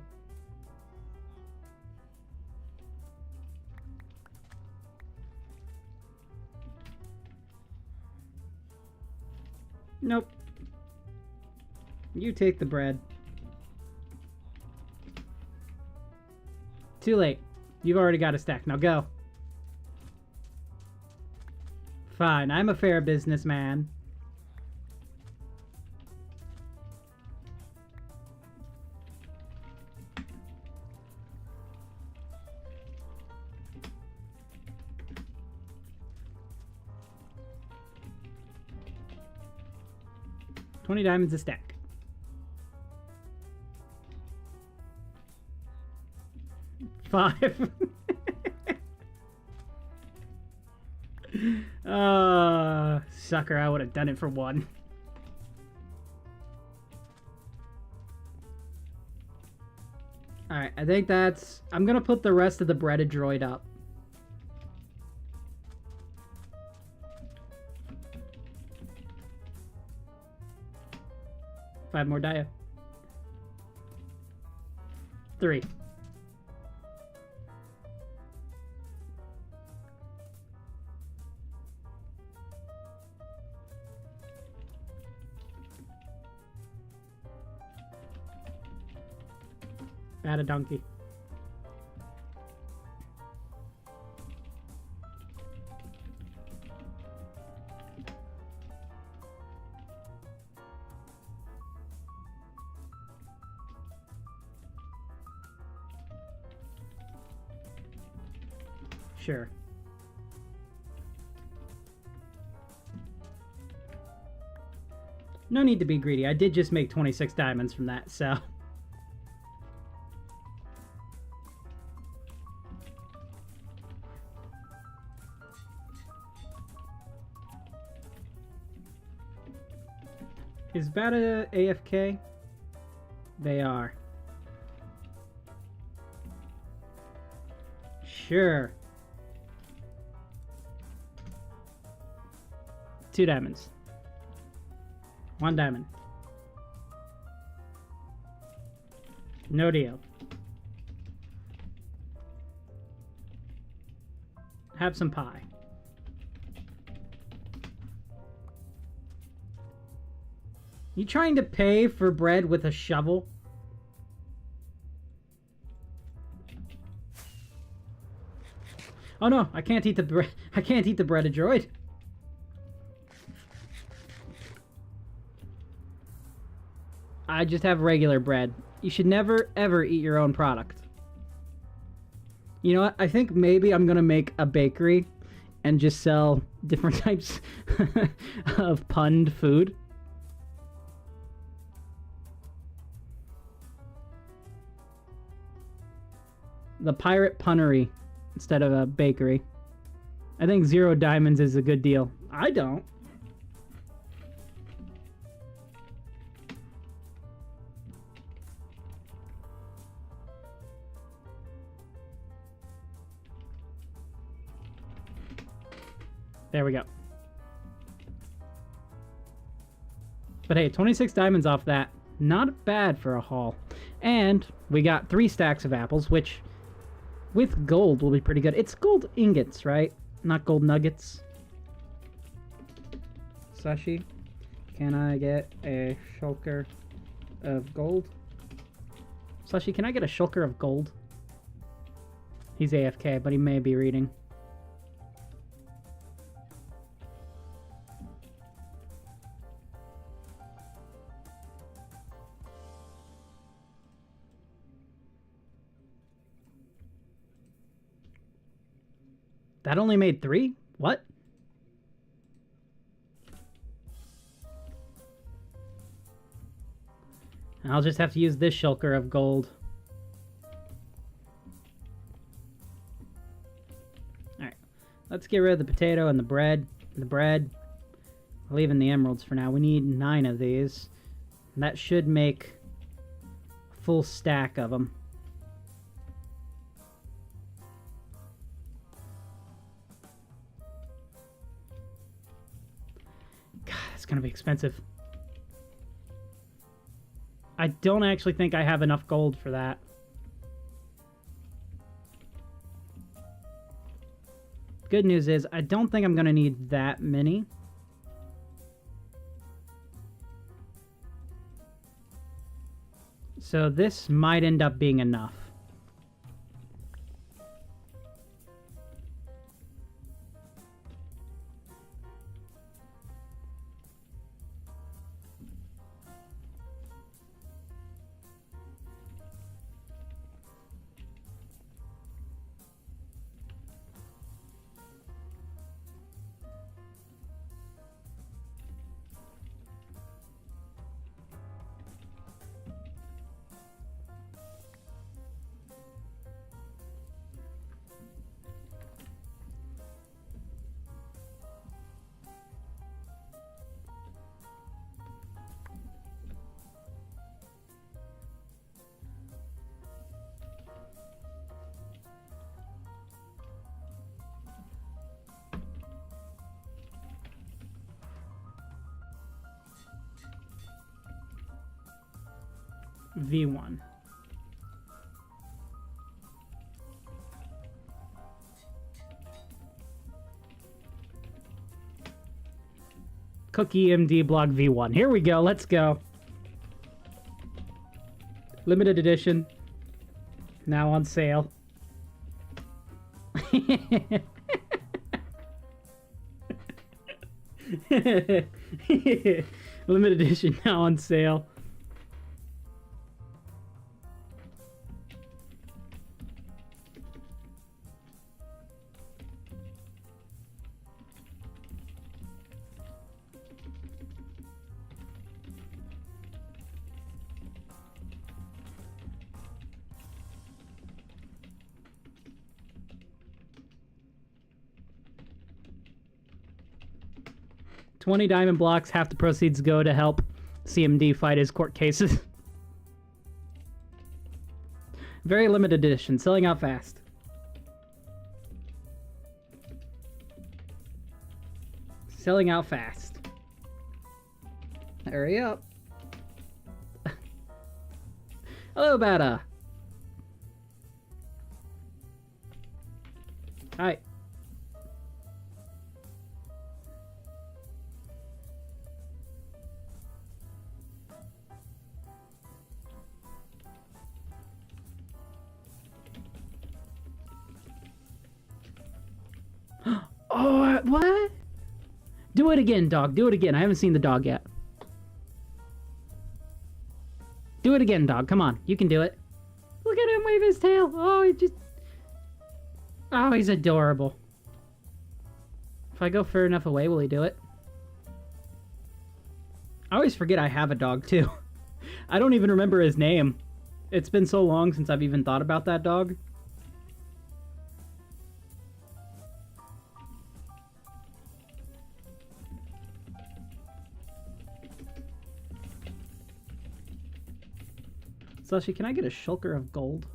Nope. You take the bread. Too late. You've already got a stack. Now go. Fine. I'm a fair businessman. 20 diamonds a stack. Five. Sucker, I would have done it for one. Alright, I think that's... I'm gonna put the rest of the breaded droid up. Five more dia. 3. Add a donkey. Sure. No need to be greedy. I did just make 26 diamonds from that, so... Is Bata AFK? They are. Sure. 2 diamonds. 1 diamond. No deal. Have some pie. You trying to pay for bread with a shovel? Oh no, I can't eat the bread. I can't eat the breaded droid. I just have regular bread. You should never ever eat your own product. You know what? I think maybe I'm gonna make a bakery and just sell different types of punned food. The pirate punnery instead of a bakery. I think 0 diamonds is a good deal. I don't. There we go. But hey, 26 diamonds off that. Not bad for a haul. And we got 3 stacks of apples, which... with gold will be pretty good. It's gold ingots, right? Not gold nuggets. Sashi, can I get a shulker of gold? Sashi, can I get a shulker of gold? He's AFK, but he may be reading. That only made 3? What? I'll just have to use this shulker of gold. Alright. Let's get rid of the potato and the bread. Leaving the emeralds for now. We need 9 of these. That should make a full stack of them. It's gonna be expensive. I don't actually think I have enough gold for that. Good news is, I don't think I'm gonna need that many. So this might end up being enough. V1. Cookie MD block V1. Here we go. Let's go. Limited edition. Now on sale. Limited edition now on sale. $20 diamond blocks, half the proceeds go to help CMD fight his court cases. Very limited edition, selling out fast. Selling out fast. Hurry up. Hello, Bata. Hi. Oh, what? Do it again, dog. Do it again. I haven't seen the dog yet. Do it again, dog. Come on. You can do it. Look at him wave his tail. Oh, he just... Oh, he's adorable. If I go far enough away, will he do it? I always forget I have a dog, too. I don't even remember his name. It's been so long since I've even thought about that dog. Slushy, can I get a shulker of gold?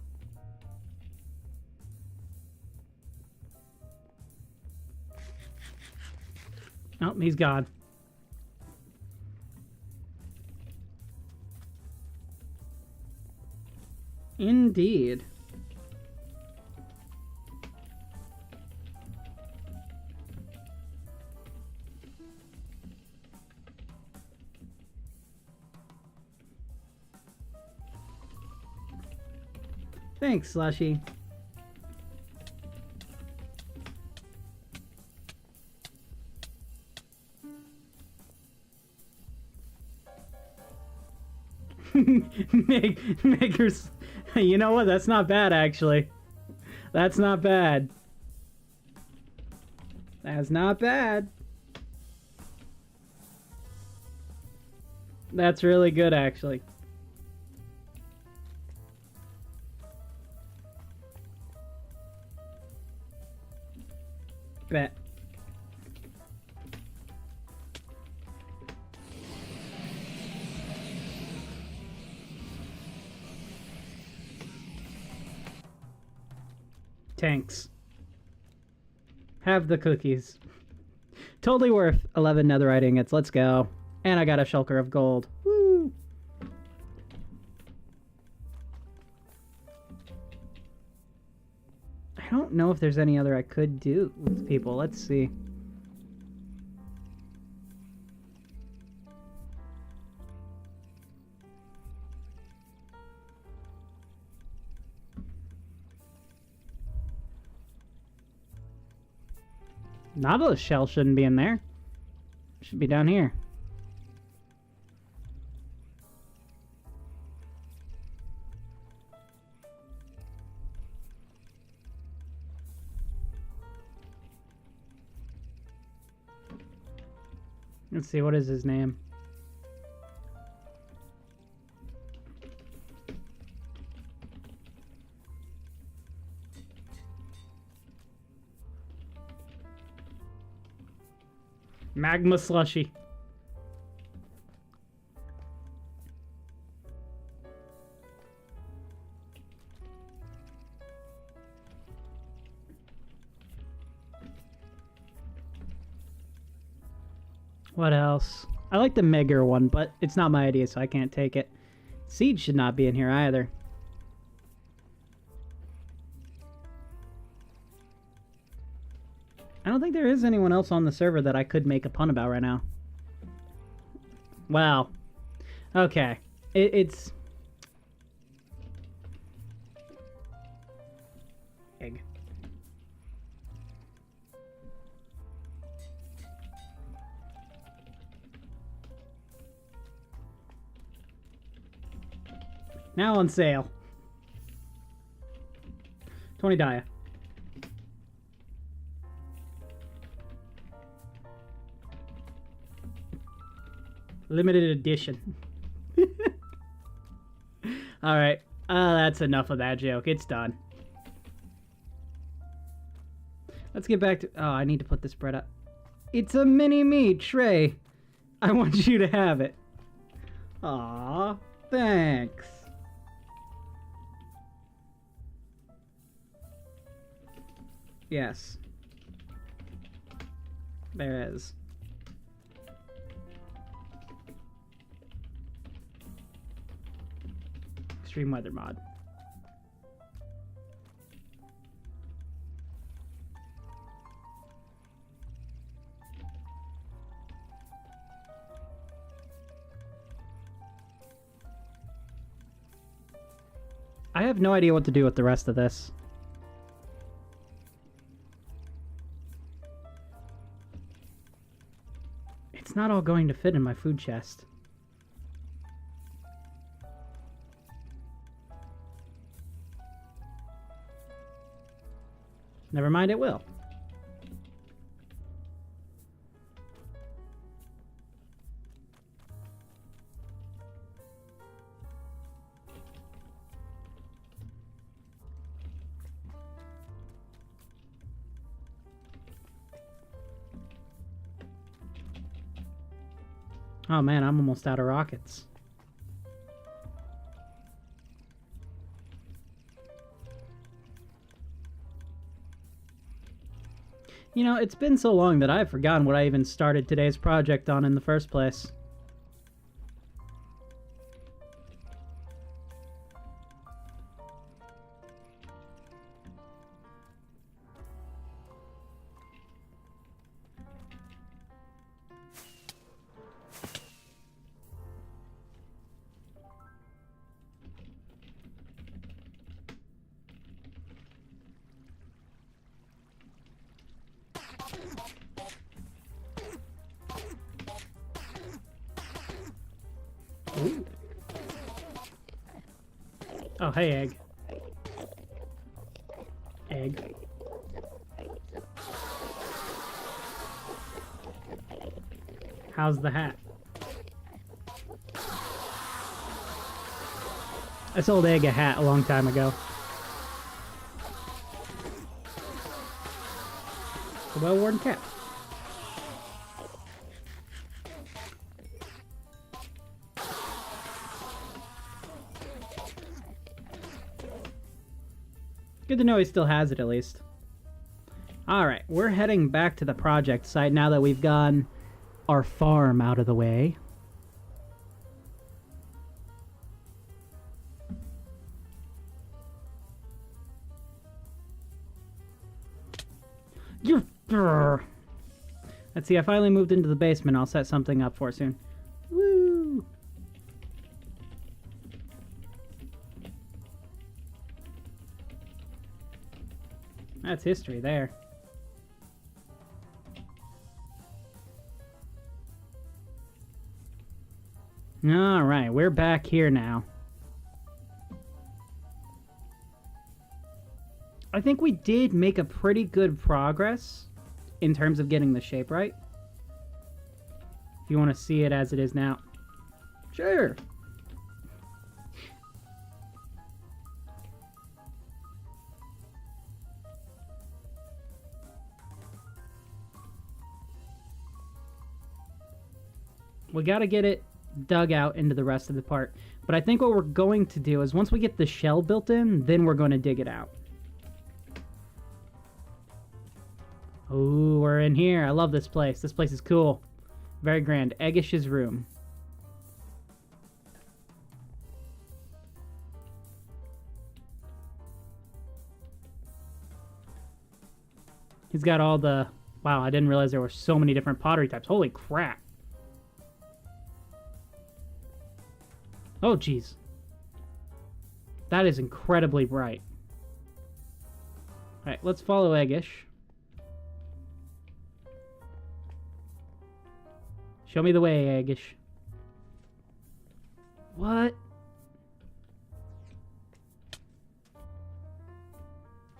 Oh, he's gone. Indeed. Thanks, Slushy. Makers, you know what? That's not bad, actually. That's not bad. That's not bad. That's really good, actually. Bet. Tanks. Have the cookies. Totally worth 11 netherite ingots. Let's go. And I got a shulker of gold. Woo! I don't know if there's any other I could do with people. Let's see. Nautilus shell shouldn't be in there. Should be down here. Let's see, what is his name? Magma Slushy. What else? I like the Megger one, but it's not my idea, so I can't take it. Siege should not be in here either. I don't think there is anyone else on the server that I could make a pun about right now. Wow. Okay. It's... Egg. Now on sale. 20 dia. Limited edition. Alright. That's enough of that joke. It's done. Let's get back to... Oh, I need to put this bread up. It's a mini-me tray. I want you to have it. Aw, thanks. Yes. There is. Extreme weather mod. I have no idea what to do with the rest of this. It's not all going to fit in my food chest. Never mind, it will. Oh man, I'm almost out of rockets. You know, it's been so long that I've forgotten what I even started today's project on in the first place. Ooh. Oh, hey, egg. Egg. How's the hat? I sold Egg a hat a long time ago. It's a well-worn cap. Good to know he still has it, at least. Alright, we're heading back to the project site now that we've gotten our farm out of the way. Let's see, I finally moved into the basement. I'll set something up for soon. Woo! That's history there. Alright, we're back here now. I think we did make a pretty good progress in terms of getting the shape right. If you want to see it as it is now. Sure. We got to get it dug out into the rest of the part. But I think what we're going to do is once we get the shell built in, then we're going to dig it out. Ooh, we're in here. I love this place. This place is cool. Very grand. Eggish's room. He's got all the... Wow, I didn't realize there were so many different pottery types. Holy crap. Oh, jeez. That is incredibly bright. Alright, let's follow Eggish. Show me the way, Eggish. What?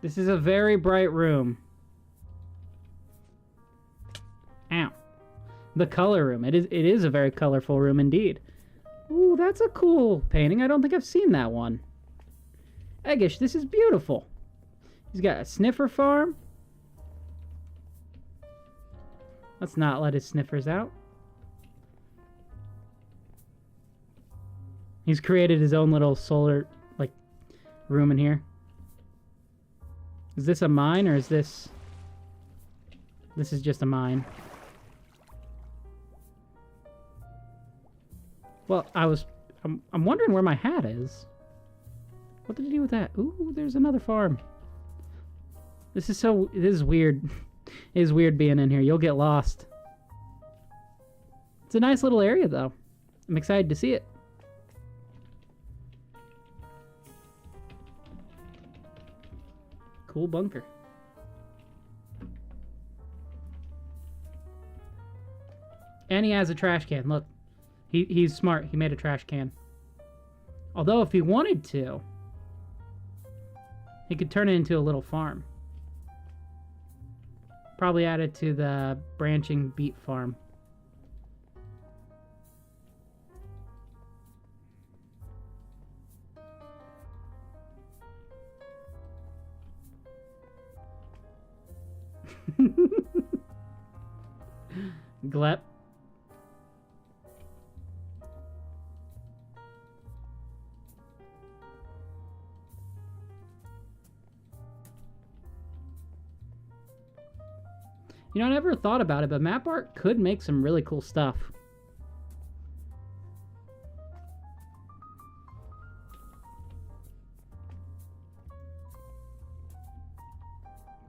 This is a very bright room. Ow. The color room. It is a very colorful room indeed. Ooh, that's a cool painting. I don't think I've seen that one. Eggish, this is beautiful. He's got a sniffer farm. Let's not let his sniffers out. He's created his own little solar, like, room in here. Is this a mine or is this... This is just a mine. Well, I'm wondering where my hat is. What did he do with that? Ooh, there's another farm. This is weird. It is weird being in here. You'll get lost. It's a nice little area, though. I'm excited to see it. Cool bunker. And he has a trash can. Look. He's smart. He made a trash can. Although, if he wanted to, he could turn it into a little farm. Probably add it to the branching beet farm. Glep. You know, I never thought about it, but map art could make some really cool stuff.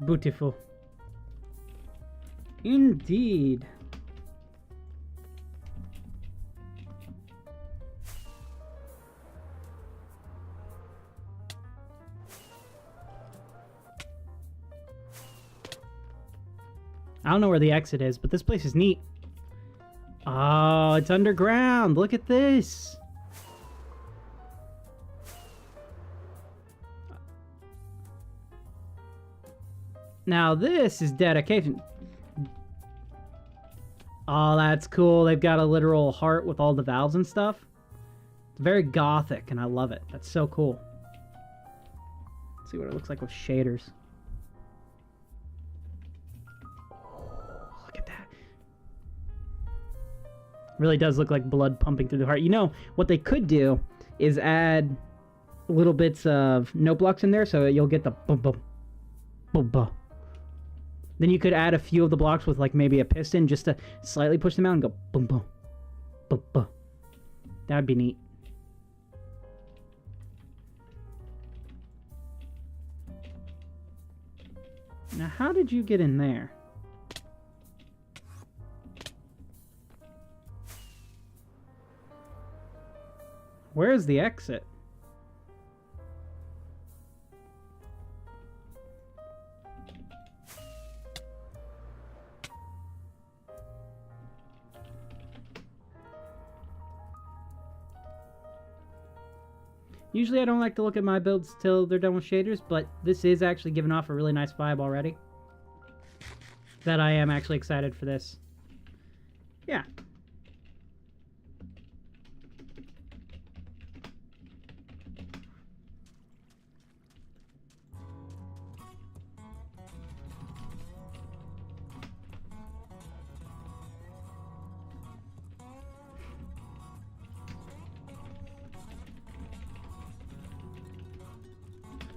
Beautiful. Indeed. I don't know where the exit is, but this place is neat. Oh, it's underground. Look at this. Now this is dedication. Oh, that's cool. They've got a literal heart with all the valves and stuff. It's very gothic, and I love it. That's so cool. Let's see what it looks like with shaders. Really does look like blood pumping through the heart. You know, what they could do is add little bits of note blocks in there so you'll get the boom, boom, boom, boom. Then you could add a few of the blocks with like maybe a piston just to slightly push them out and go boom, boom, boom, boom. That would be neat. Now, how did you get in there? Where's the exit? Usually I don't like to look at my builds till they're done with shaders, but this is actually giving off a really nice vibe already. That I am actually excited for this. Yeah.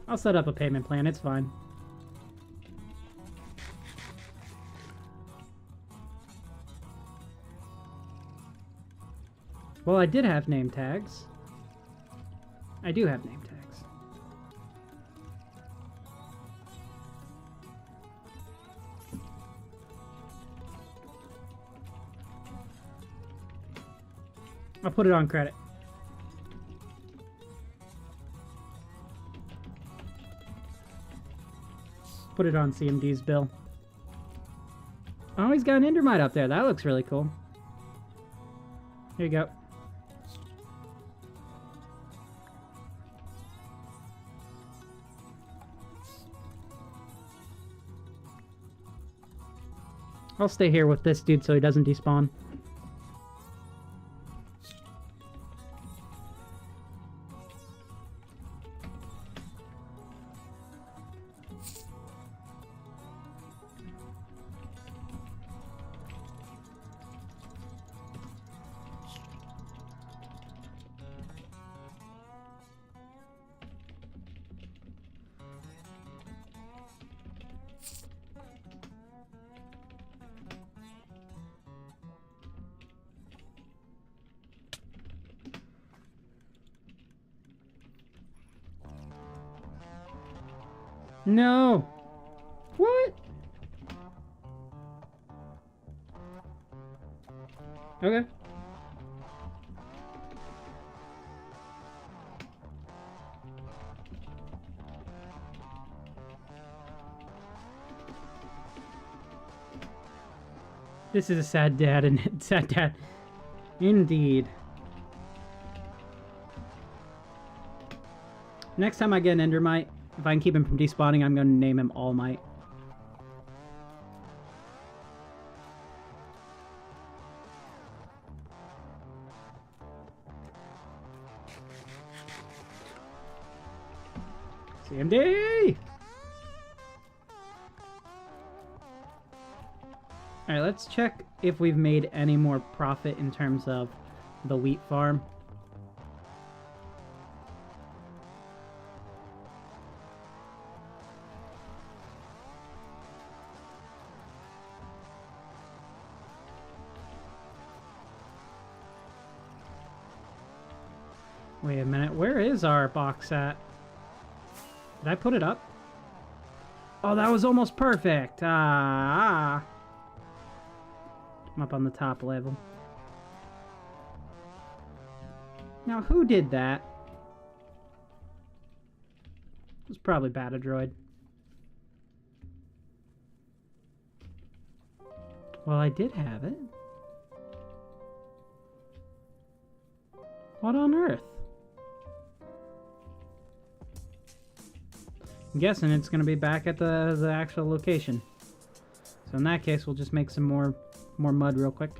I'll set up a payment plan, it's fine. Well, I did have name tags. I do have name tags. I'll put it on credit. Put it on CMD's bill. Oh, he's got an endermite up there. That looks really cool. Here you go. I'll stay here with this dude so he doesn't despawn. No! What? Okay. This is a sad dad, and sad dad. Indeed. Next time I get an endermite, if I can keep him from despawning, I'm going to name him All Might. CMD! Alright, let's check if we've made any more profit in terms of the wheat farm. Wait a minute, where is our box at? Did I put it up? Oh, that was almost perfect! I'm up on the top level. Now, who did that? It was probably Batadroid. Well, I did have it. What on earth? I'm guessing it's going to be back at the actual location. So in that case, we'll just make some more mud real quick.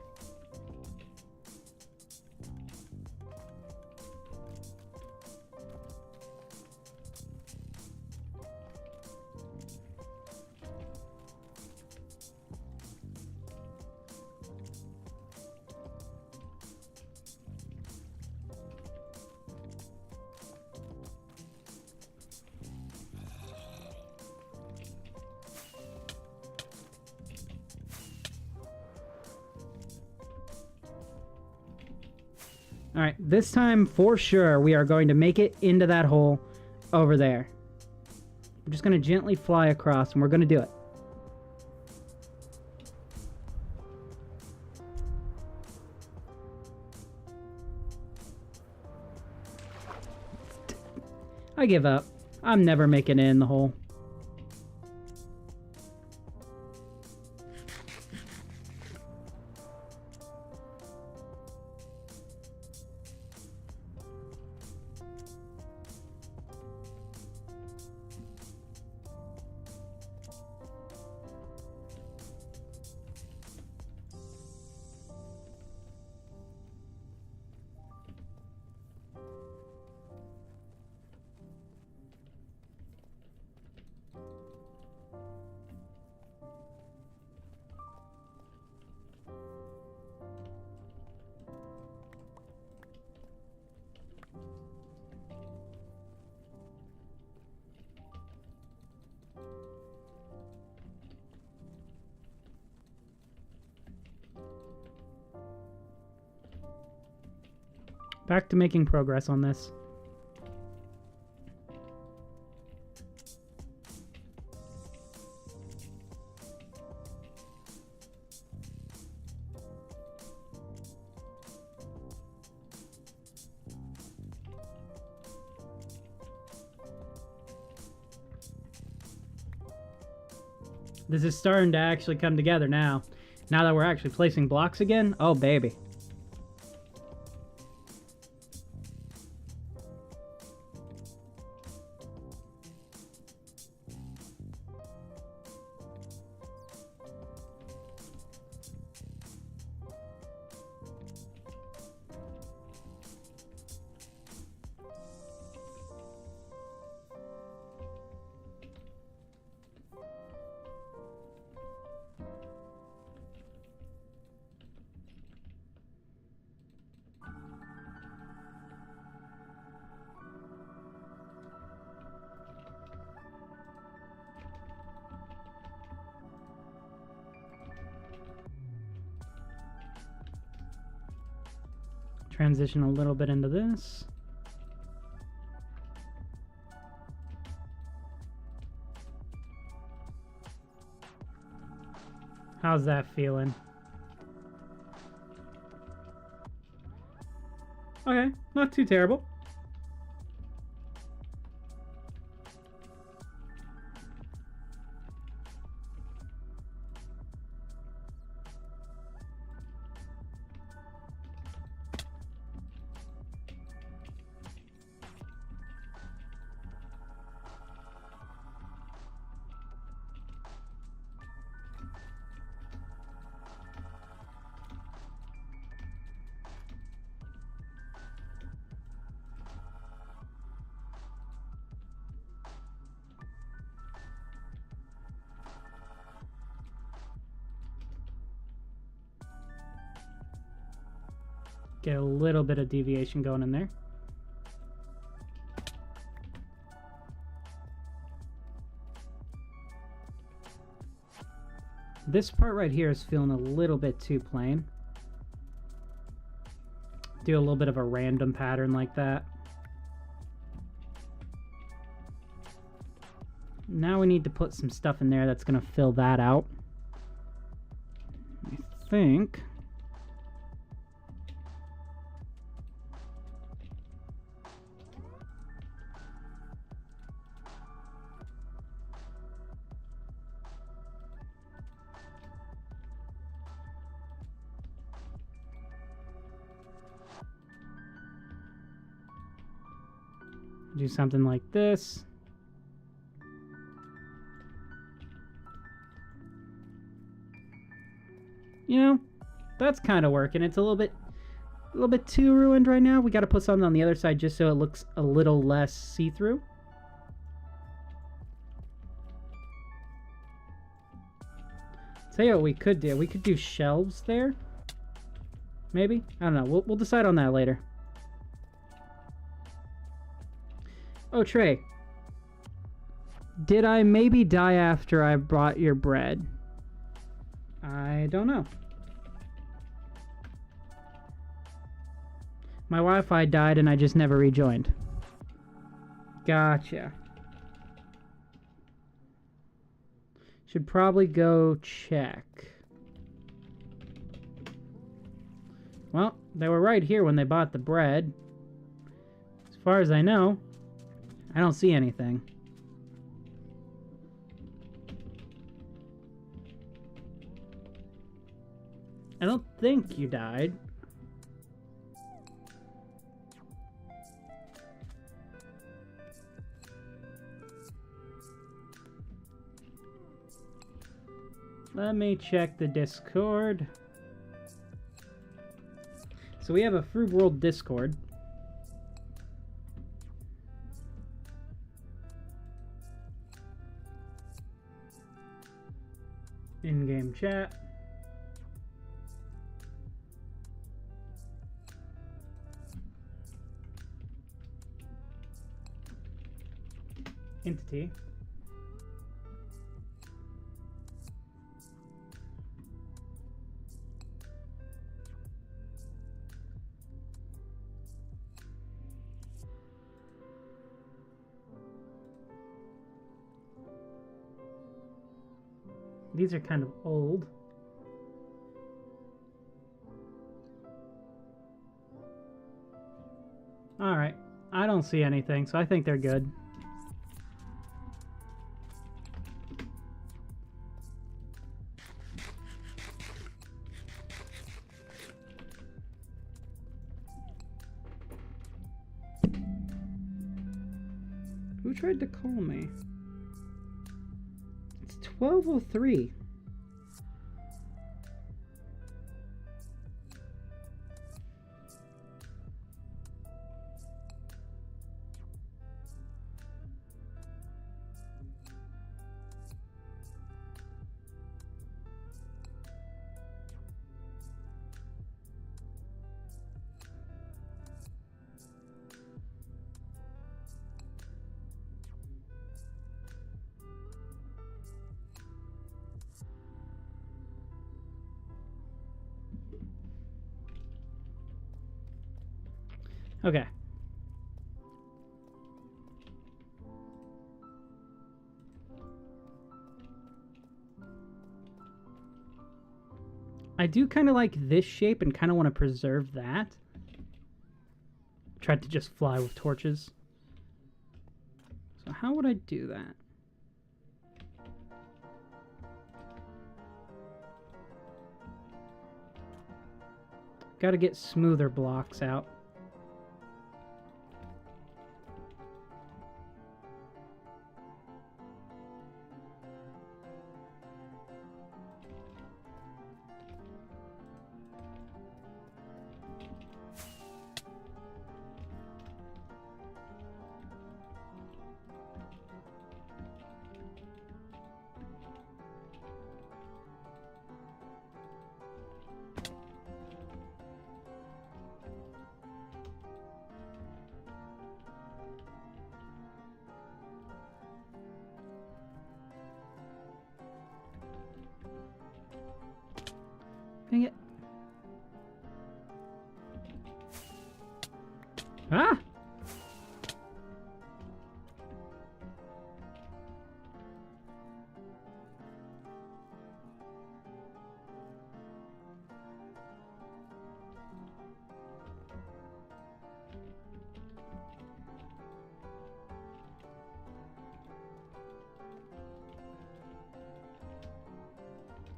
Alright, this time for sure we are going to make it into that hole over there. We're just going to gently fly across and we're going to do it. I give up. I'm never making it in the hole. Back to making progress on this. This is starting to actually come together now. Now that we're actually placing blocks again. Oh, baby. Transition a little bit into this. How's that feeling? Okay, not too terrible. Get a little bit of deviation going in there. This part right here is feeling a little bit too plain. Do a little bit of a random pattern like that. Now we need to put some stuff in there that's going to fill that out. I think. Do something like this. You know, that's kind of working. It's a little bit too ruined right now. We got to put something on the other side just so it looks a little less see-through. Tell you what we could do. We could do shelves there. Maybe? I don't know. We'll decide on that later. Oh, Trey. Did I maybe die after I brought your bread? I don't know. My Wi-Fi died and I just never rejoined. Gotcha. Should probably go check. Well, they were right here when they bought the bread. As far as I know, I don't see anything. I don't think you died. Let me check the Discord. So we have a Froob World Discord. In-game chat. Entity. These are kind of old. Alright, I don't see anything, so I think they're good. Who tried to call me? It's 12:03. Okay. I do kind of like this shape and kind of want to preserve that. Tried to just fly with torches. So how would I do that? Got to get smoother blocks out. Dang it. Ah!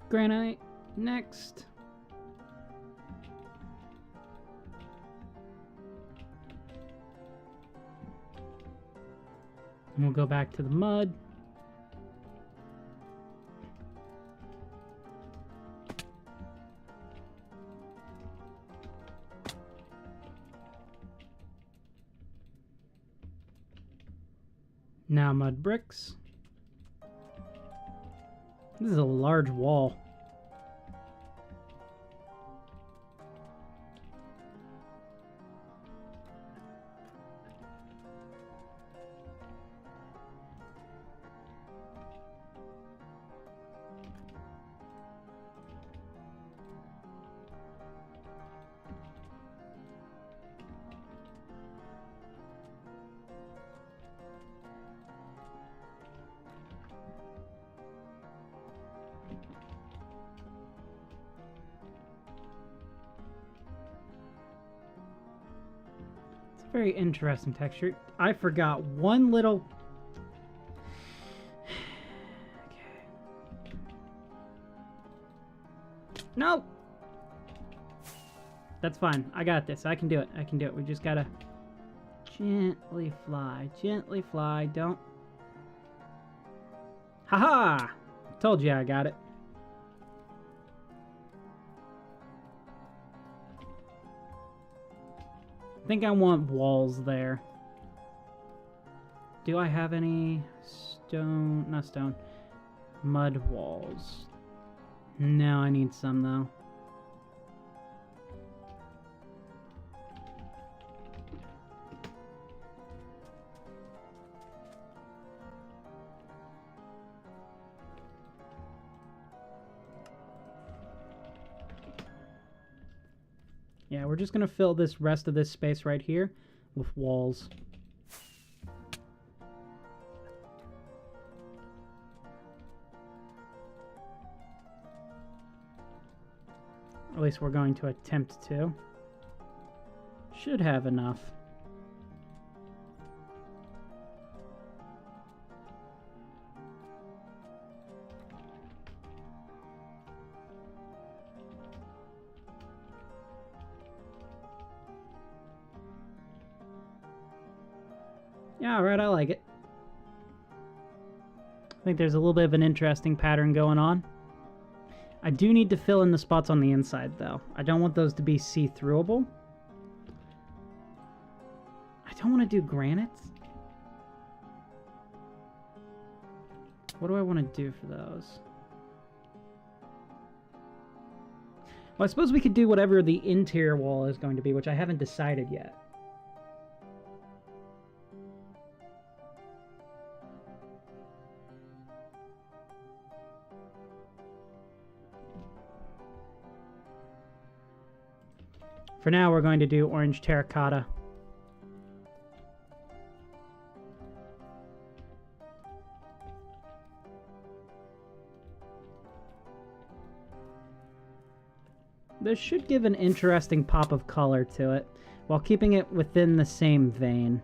Granite. Next. And we'll go back to the mud. Now mud bricks. This is a large wall. Very interesting texture. I forgot one little... Okay. No! That's fine. I got this. I can do it. I can do it. We just gotta gently fly. Gently fly. Don't... Haha! Told you I got it. I think I want walls there. Do I have any stone? Not stone. Mud walls. No, I need some though. Yeah, we're just gonna fill this rest of this space right here with walls. At least we're going to attempt to. Should have enough. Yeah, alright, I like it. I think there's a little bit of an interesting pattern going on. I do need to fill in the spots on the inside, though. I don't want those to be see-throughable. I don't want to do granites. What do I want to do for those? Well, I suppose we could do whatever the interior wall is going to be, which I haven't decided yet. For now, we're going to do orange terracotta. This should give an interesting pop of color to it, while keeping it within the same vein.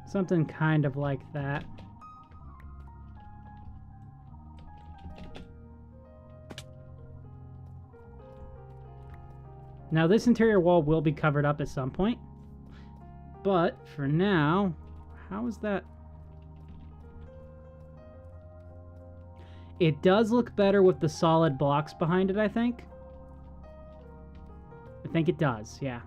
Something kind of like that. Now this interior wall will be covered up at some point, but for now, how is that? It does look better with the solid blocks behind it, I think. I think it does, yeah.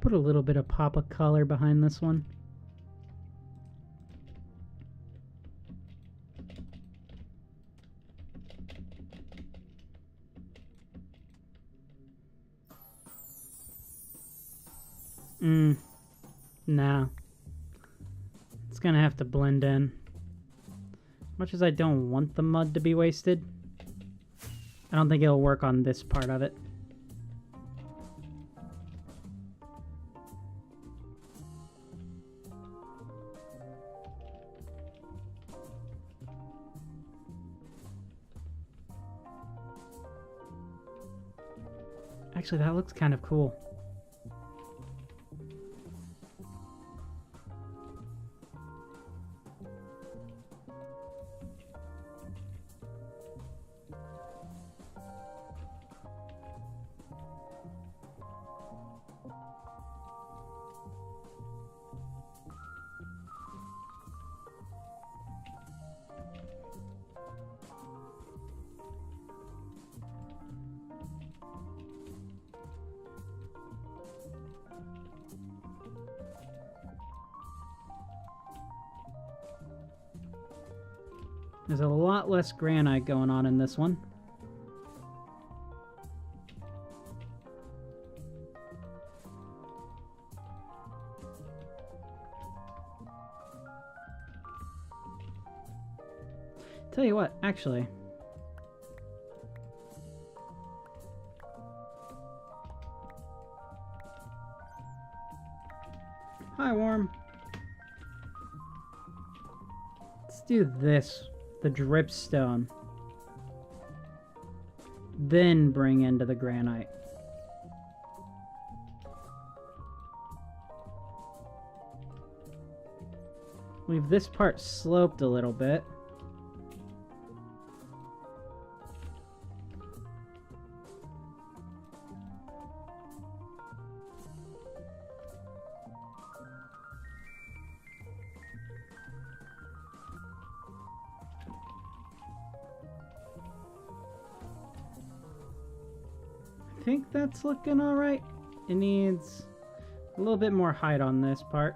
Put a little bit of pop of color behind this one. No. It's gonna have to blend in. Much as I don't want the mud to be wasted, I don't think it'll work on this part of it. Actually, that looks kind of cool. There's a lot less granite going on in this one. Tell you what, actually, Hi, Worm. Let's do this. The dripstone. Then bring into the granite. Leave this part sloped a little bit. I think that's looking all right. It needs a little bit more height on this part.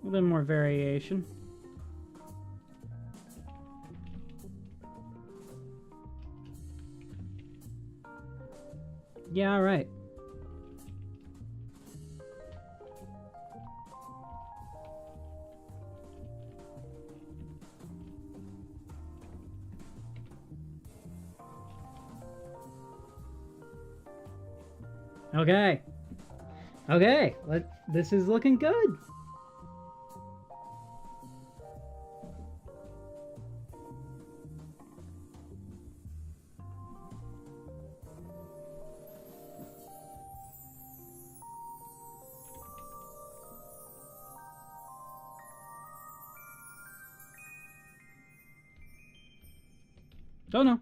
A little bit more variation. Yeah, all right. Okay. Okay. This is looking good. Oh no.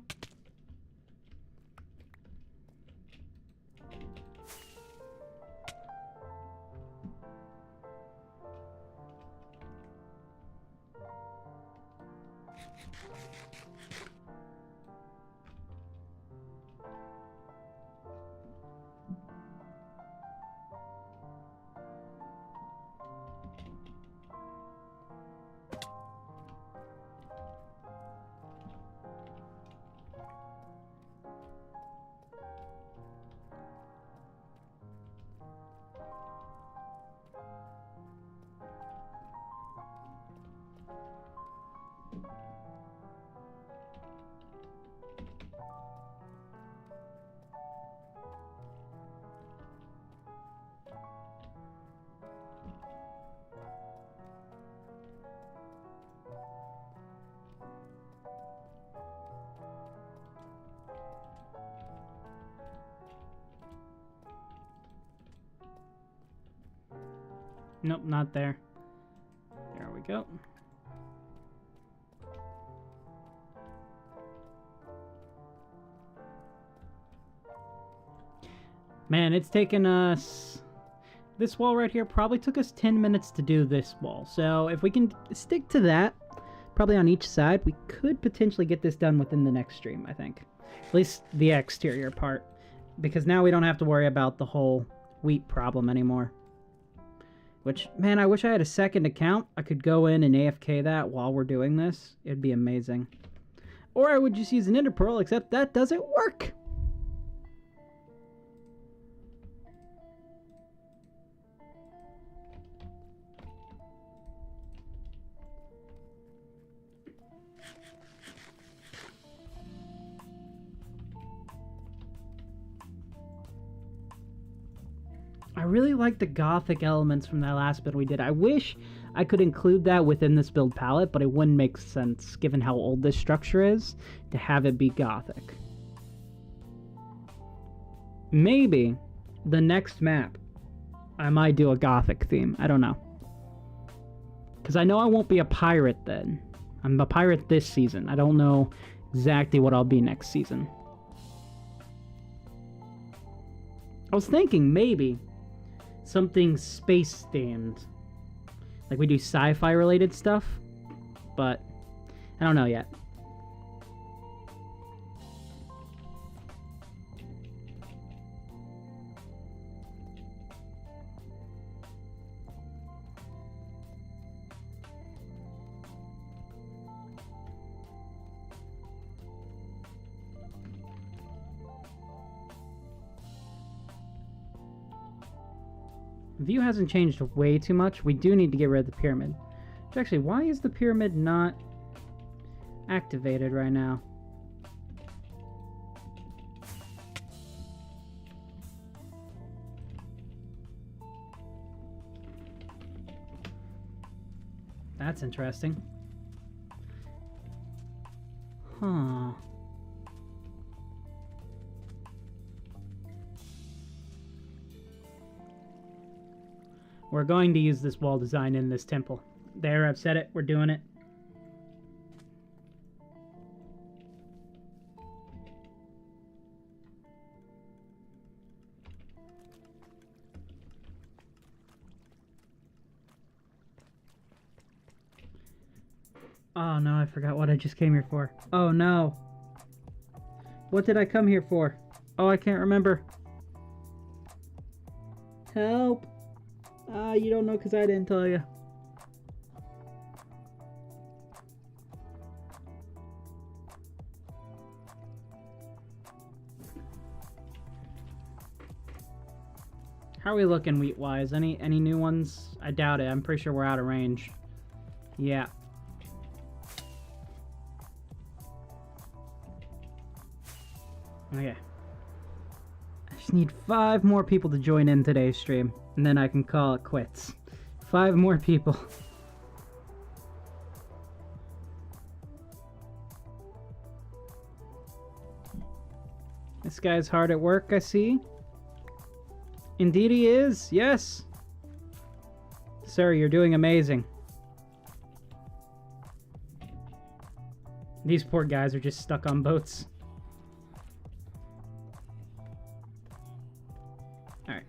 Nope, not there. There we go. Man, it's taken us... This wall right here probably took us 10 minutes to do this wall. So if we can stick to that, probably on each side, we could potentially get this done within the next stream, I think. At least the exterior part. Because now we don't have to worry about the whole wheat problem anymore. Which, man, I wish I had a second account. I could go in and AFK that while we're doing this. It'd be amazing. Or I would just use an Ender Pearl, except that doesn't work. I really like the gothic elements from that last build we did. I wish I could include that within this build palette, but it wouldn't make sense, given how old this structure is, to have it be gothic. Maybe the next map, I might do a gothic theme. I don't know. Because I know I won't be a pirate then. I'm a pirate this season. I don't know exactly what I'll be next season. I was thinking maybe something space themed, like we do sci-fi related stuff, but I don't know yet. View hasn't changed way too much. We do need to get rid of the pyramid. Which actually, why is the pyramid not activated right now? That's interesting. Huh. We're going to use this wall design in this temple. There, I've said it. We're doing it. Oh no, I forgot what I just came here for. Oh no. What did I come here for? Oh, I can't remember. Help. You don't know because I didn't tell you. How are we looking wheat-wise? Any new ones? I doubt it. I'm pretty sure we're out of range. Yeah. Okay. I just need 5 more people to join in today's stream, and then I can call it quits. 5 more people. This guy's hard at work, I see. Indeed he is, yes. Sir, you're doing amazing. These poor guys are just stuck on boats. Alright.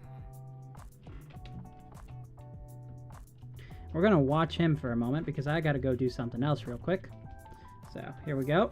We're gonna watch him for a moment because I gotta go do something else real quick. So, here we go.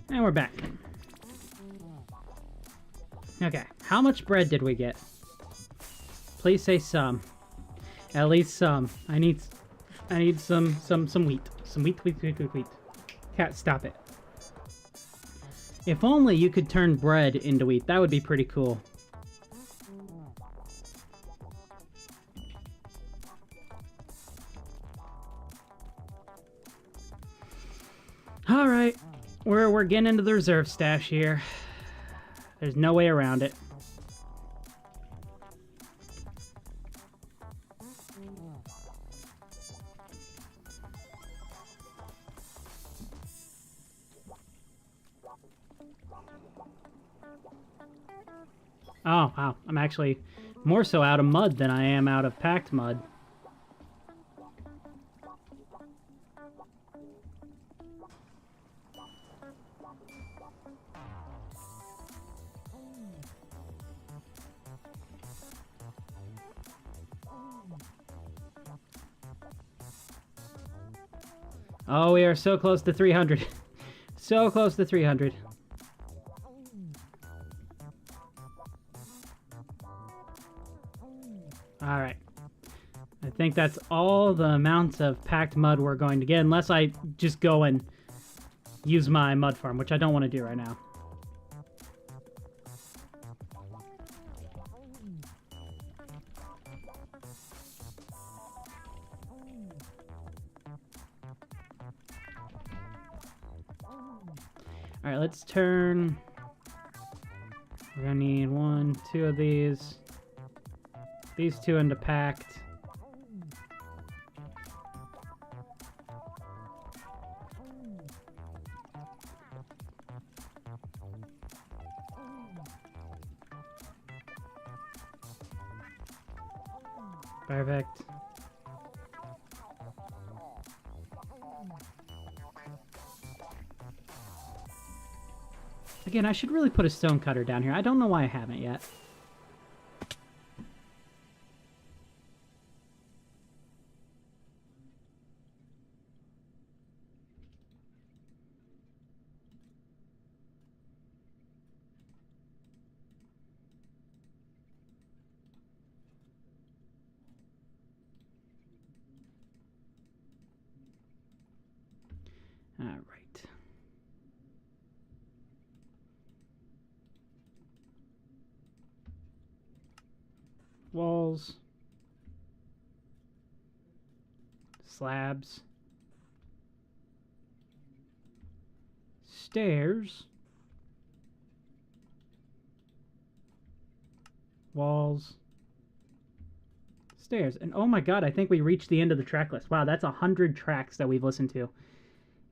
And we're back. Okay, how much bread did we get? Please say some. At least some. I need some wheat. Some wheat. Cat, stop it. If only you could turn bread into wheat. That would be pretty cool. All right. We're getting into the reserve stash here. There's no way around it. Oh, wow. I'm actually more so out of mud than I am out of packed mud. Oh, we are so close to 300. So close to 300. Alright. I think that's all the amounts of packed mud we're going to get, unless I just go and use my mud farm, which I don't want to do right now. Alright, let's turn... We're gonna need 1, 2 of these. These 2 into packed. Perfect. Again, I should really put a stone cutter down here. I don't know why I haven't yet. All right. Walls. Slabs. Stairs. Walls. Stairs. And oh my god, I think we reached the end of the track list. Wow, that's 100 tracks that we've listened to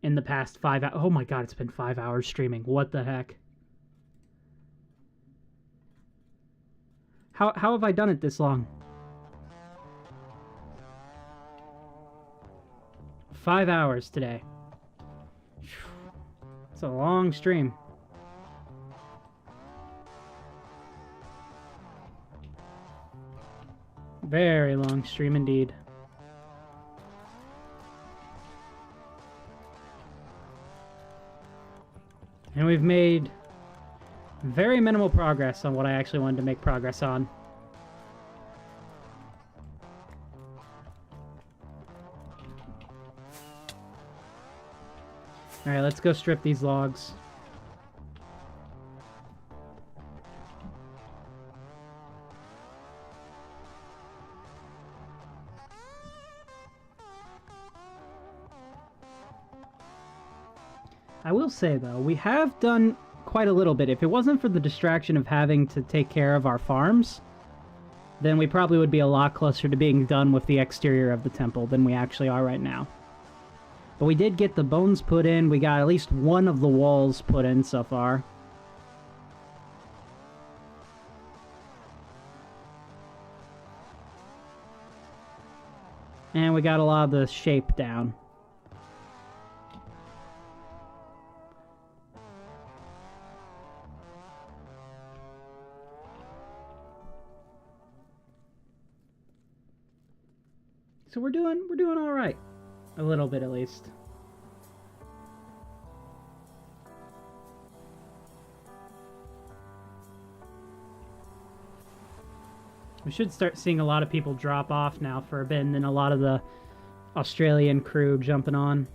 in the past 5 hours. Oh my god, it's been 5 hours streaming. What the heck? How have I done it this long? 5 hours today. It's a long stream. Very long stream indeed. And we've made very minimal progress on what I actually wanted to make progress on. Alright, let's go strip these logs. I will say, though, we have done quite a little bit. If it wasn't for the distraction of having to take care of our farms, then we probably would be a lot closer to being done with the exterior of the temple than we actually are right now. But we did get the bones put in. We got at least one of the walls put in so far. And we got a lot of the shape down. So we're doing all right. A little bit at least. We should start seeing a lot of people drop off now for a bit, and then a lot of the Australian crew jumping on.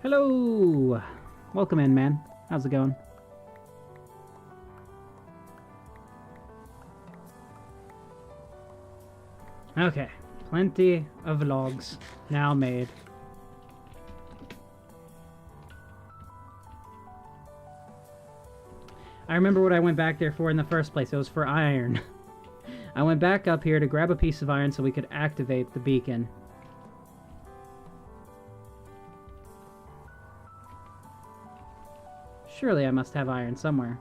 Hello! Welcome in, man. How's it going? Okay, plenty of logs now made. I remember what I went back there for in the first place. It was for iron. I went back up here to grab a piece of iron so we could activate the beacon. Surely I must have iron somewhere.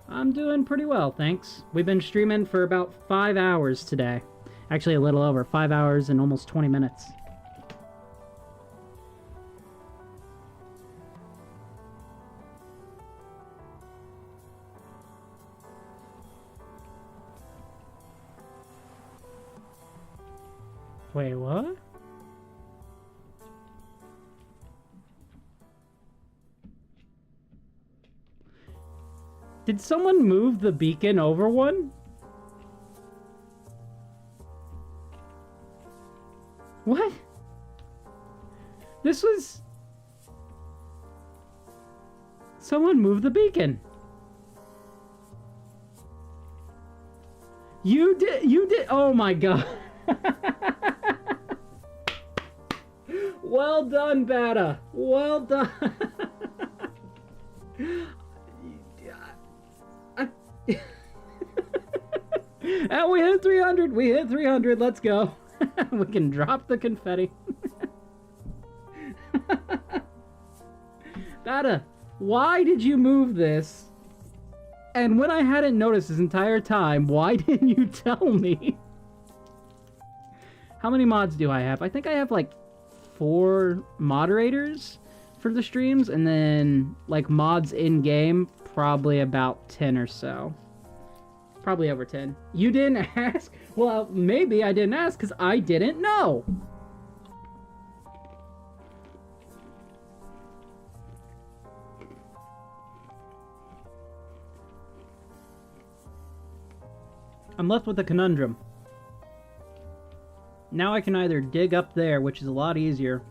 I'm doing pretty well, thanks. We've been streaming for about 5 hours today. Actually, a little over 5 hours and almost 20 minutes. Wait, what? Did someone move the beacon over one? What? This was... Someone moved the beacon. You did, oh my god. Well done, Bata. Well done. And we hit 300. We hit 300. Let's go. We can drop the confetti. Bata, why did you move this? And when I hadn't noticed this entire time, why didn't you tell me? How many mods do I have? I think I have like 4 moderators for the streams, and then like mods in game, probably about 10 or so. Probably over 10. You didn't ask? Well, maybe I didn't ask because I didn't know. I'm left with a conundrum. Now I can either dig up there, which is a lot easier,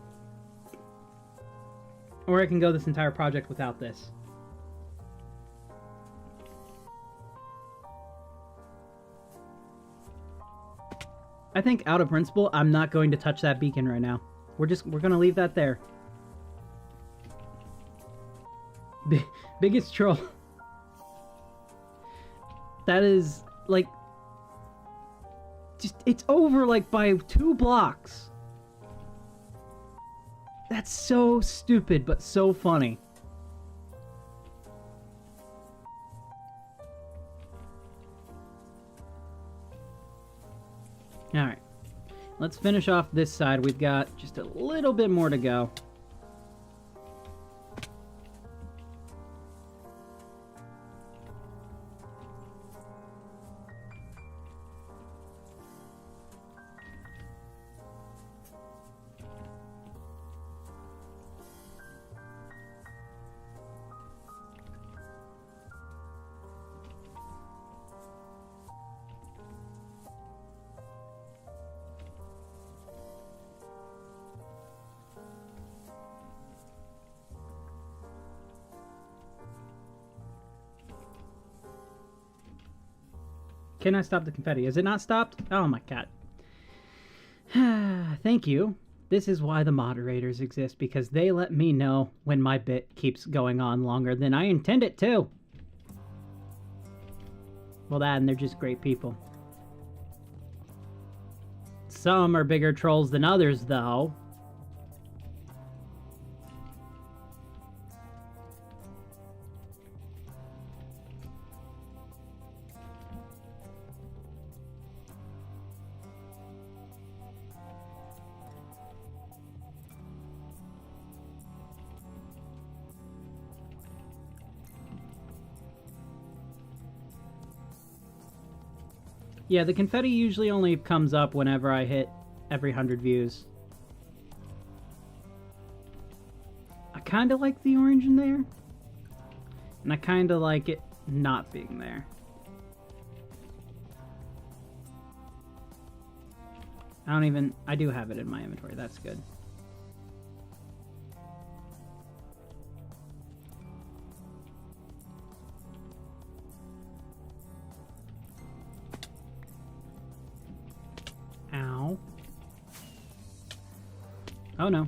or I can go this entire project without this. I think out of principle, I'm not going to touch that beacon right now. We're gonna leave that there. Biggest troll. That is, like... Just, it's over, like, by 2 blocks. That's so stupid, but so funny. Alright. Let's finish off this side. We've got just a little bit more to go. Can I stop the confetti? Is it not stopped? Oh my god. Thank you. This is why the moderators exist, because they let me know when my bit keeps going on longer than I intend it to. Well, that and they're just great people. Some are bigger trolls than others, though. Yeah, the confetti usually only comes up whenever I hit every 100 views. I kind of like the orange in there. And I kind of like it not being there. I do have it in my inventory, that's good. Ow. Oh no.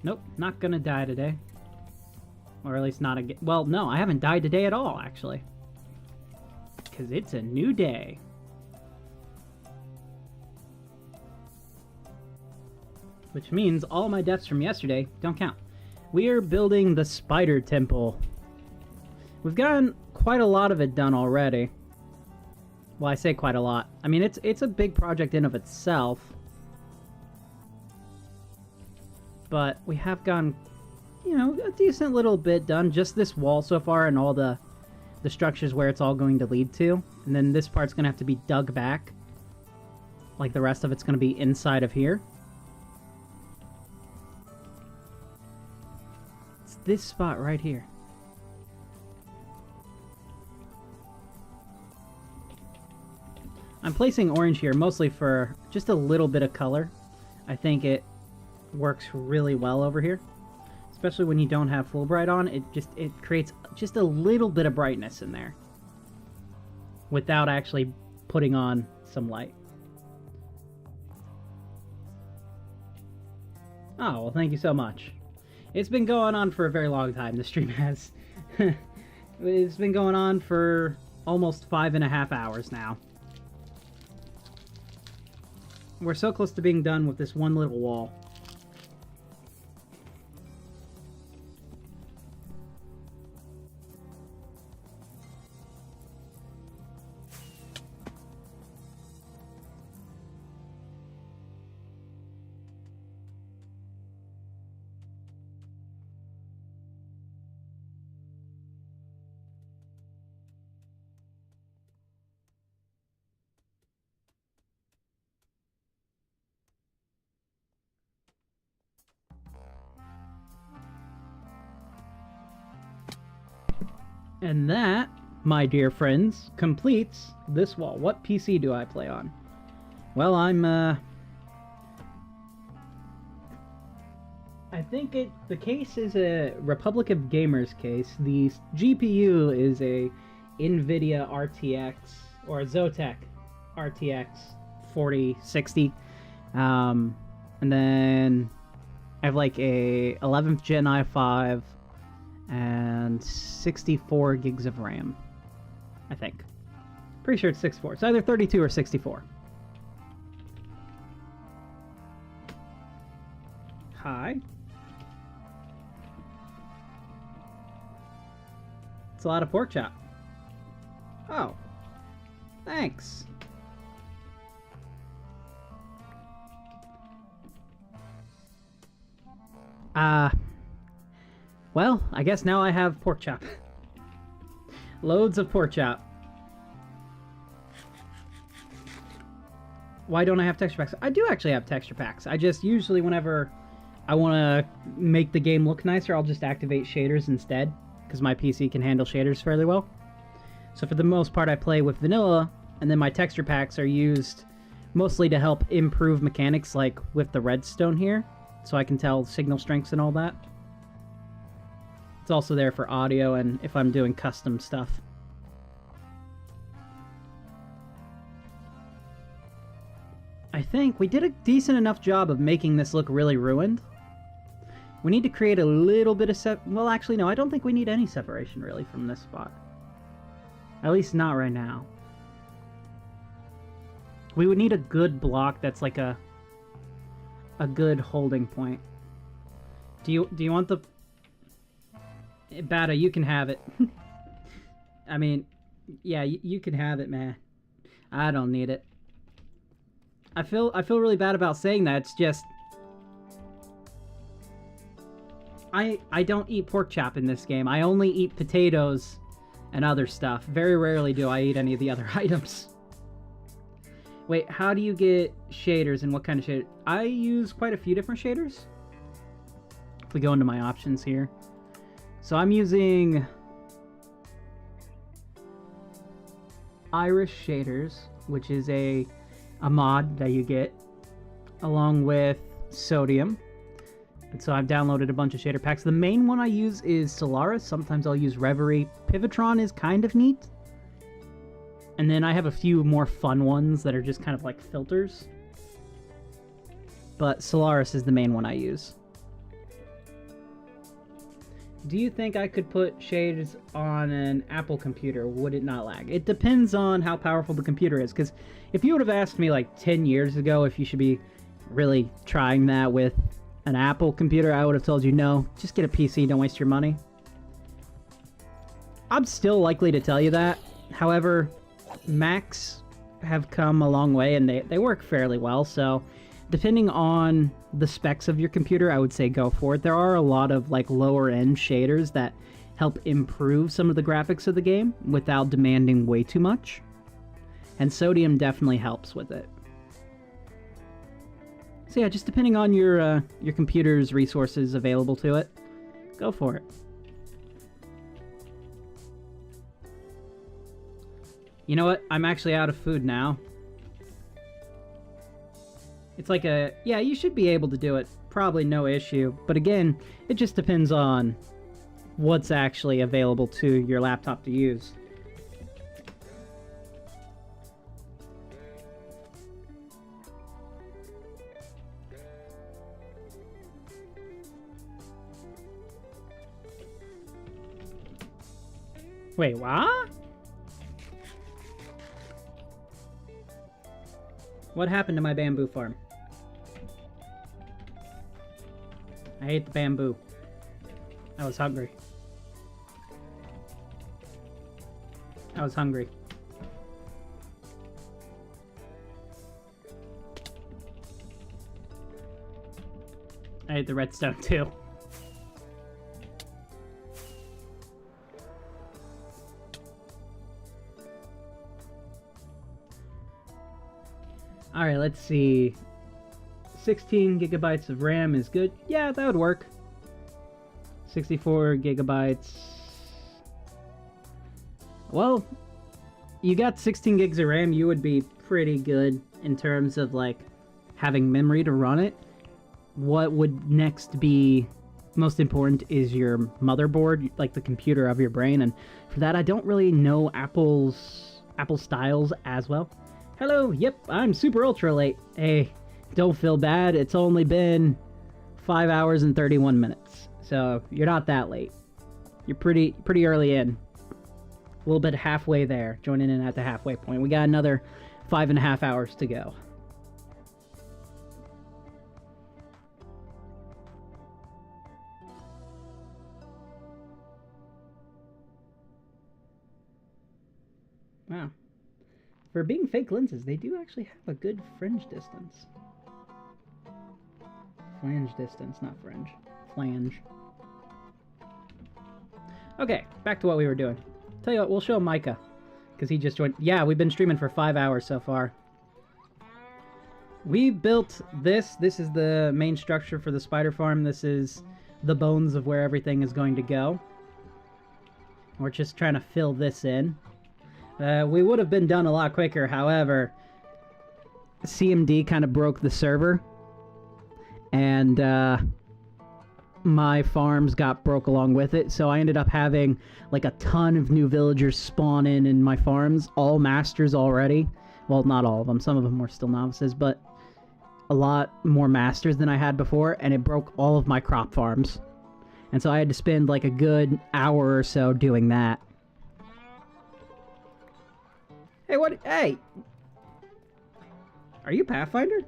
Nope, not gonna die today. Or at least not again. Well, no, I haven't died today at all, actually. Because it's a new day. Which means all my deaths from yesterday don't count. We are building the Spider Temple. We've gotten quite a lot of it done already. Well, I say quite a lot. I mean, it's a big project in of itself. But we have gotten, you know, a decent little bit done. Just this wall so far and all the structures where it's all going to lead to. And then this part's going to have to be dug back. Like the rest of it's going to be inside of here. It's this spot right here. I'm placing orange here mostly for just a little bit of color. I think it works really well over here. Especially when you don't have full bright on, it creates just a little bit of brightness in there. Without actually putting on some light. Oh, well, thank you so much. It's been going on for a very long time, the stream has. It's been going on for almost 5.5 hours now. We're so close to being done with this one little wall. And that, my dear friends, completes this wall. What PC do I play on? Well, I think the case is a Republic of Gamers case. The GPU is a NVIDIA RTX, or Zotac RTX 4060. And then I have like a 11th gen i5, and 64 gigs of RAM, I think. Pretty sure it's 64. It's either 32 or 64. Hi. It's a lot of pork chop. Oh. Thanks. Well, I guess now I have pork chop. Loads of pork chop. Why don't I have texture packs? I do actually have texture packs. I just usually, whenever I want to make the game look nicer, I'll just activate shaders instead, because my PC can handle shaders fairly well. So for the most part, I play with vanilla, and then my texture packs are used mostly to help improve mechanics, like with the redstone here, so I can tell signal strengths and all that. It's also there for audio and if I'm doing custom stuff. I think we did a decent enough job of making this look really ruined. We need to create a little bit of well, actually, no, I don't think we need any separation, really, from this spot. At least not right now. We would need a good block that's like a good holding point. Do you want the... Bada, you can have it. I mean, yeah, you can have it, man. I don't need it. I feel really bad about saying that. It's just I don't eat pork chop in this game. I only eat potatoes and other stuff. Very rarely do I eat any of the other items. Wait, how do you get shaders and what kind of shader? I use quite a few different shaders. If we go into my options here. So I'm using Iris Shaders, which is a mod that you get along with Sodium. And so I've downloaded a bunch of shader packs. The main one I use is Solaris. Sometimes I'll use Reverie. Pivotron is kind of neat. And then I have a few more fun ones that are just kind of like filters. But Solaris is the main one I use. Do you think I could put shades on an Apple computer? Would it not lag? It depends on how powerful the computer is, because if you would have asked me like 10 years ago if you should be really trying that with an Apple computer, I would have told you no, just get a PC, don't waste your money. I'm still likely to tell you that. However, Macs have come a long way and they work fairly well, so depending on the specs of your computer, I would say go for it. There are a lot of like lower end shaders that help improve some of the graphics of the game without demanding way too much. And Sodium definitely helps with it. So yeah, just depending on your computer's resources available to it, go for it. You know what? I'm actually out of food now. It's like a, yeah, you should be able to do it. Probably no issue. But again, it just depends on what's actually available to your laptop to use. Wait, what? What happened to my bamboo farm? I hate the bamboo. I was hungry. I was hungry. I hate the redstone too. Alright, let's see. 16 gigabytes of RAM is good. Yeah, that would work. 64 gigabytes. Well, you got 16 gigs of RAM, you would be pretty good in terms of like having memory to run it. What would next be most important is your motherboard, like the computer of your brain, and for that I don't really know Apple styles as well. Hello, yep, I'm super ultra late. Hey, don't feel bad, it's only been 5 hours and 31 minutes, so you're not that late. You're pretty early in. A little bit halfway there, joining in at the halfway point. We got another 5.5 hours to go. Wow. For being fake lenses, they do actually have a good fringe distance. Flange distance, not fringe. Flange. Okay, back to what we were doing. Tell you what, we'll show Micah, because he just joined. Yeah, we've been streaming for 5 hours so far. We built this. This is the main structure for the spider farm. This is the bones of where everything is going to go. We're just trying to fill this in. We would have been done a lot quicker, however, CMD kind of broke the server, and my farms got broke along with it, so I ended up having like a ton of new villagers spawn in my farms, all masters already. Well, not all of them, some of them were still novices, but a lot more masters than I had before, and it broke all of my crop farms. And so I had to spend like a good hour or so doing that. Hey, what? Hey! Are you Pathfinder?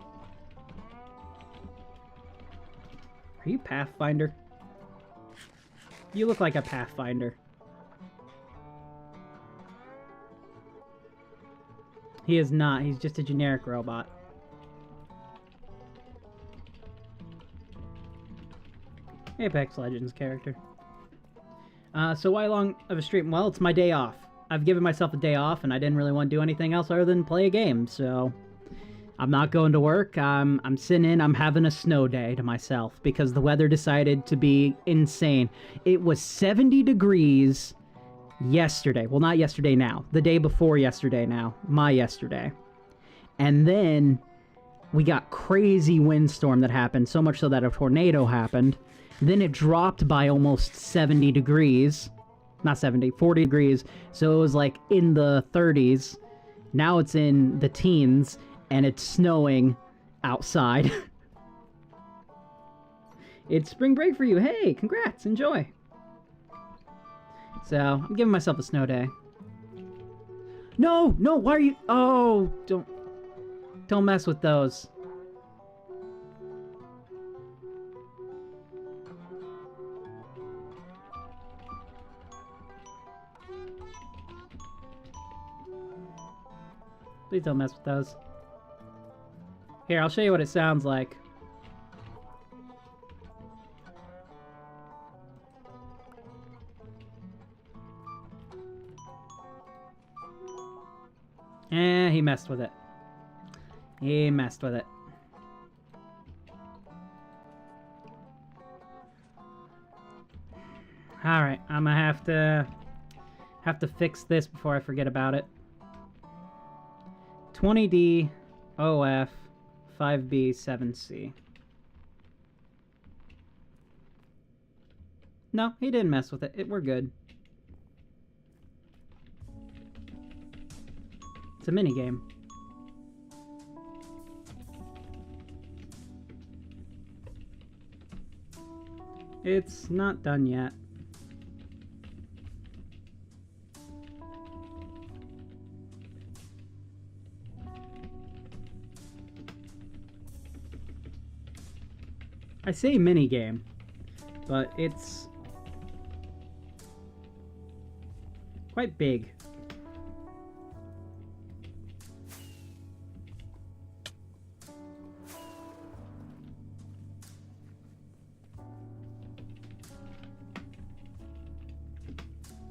Are you Pathfinder? You look like a Pathfinder. He is not. He's just a generic robot. Apex Legends character. So why long of a stream? Well, it's my day off. I've given myself a day off, and I didn't really want to do anything else other than play a game, so I'm not going to work. I'm sitting in. I'm having a snow day to myself because the weather decided to be insane. It was 70 degrees yesterday. Well, not yesterday now. The day before yesterday now. My yesterday. And then we got crazy windstorm that happened, so much so that a tornado happened. Then it dropped by almost 70 degrees. Not 70, 40 degrees. So it was like in the 30s. Now it's in the teens, and it's snowing outside. It's spring break for you. Hey, congrats, enjoy. So, I'm giving myself a snow day. No, why are you... Oh, don't mess with those. Please don't mess with those. Here, I'll show you what it sounds like. He messed with it. He messed with it. Alright, I'm gonna have to fix this before I forget about it. 20D, OF, 5B, 7C. No, he didn't mess with it. We're good. It's a minigame. It's not done yet. I say minigame, but it's quite big.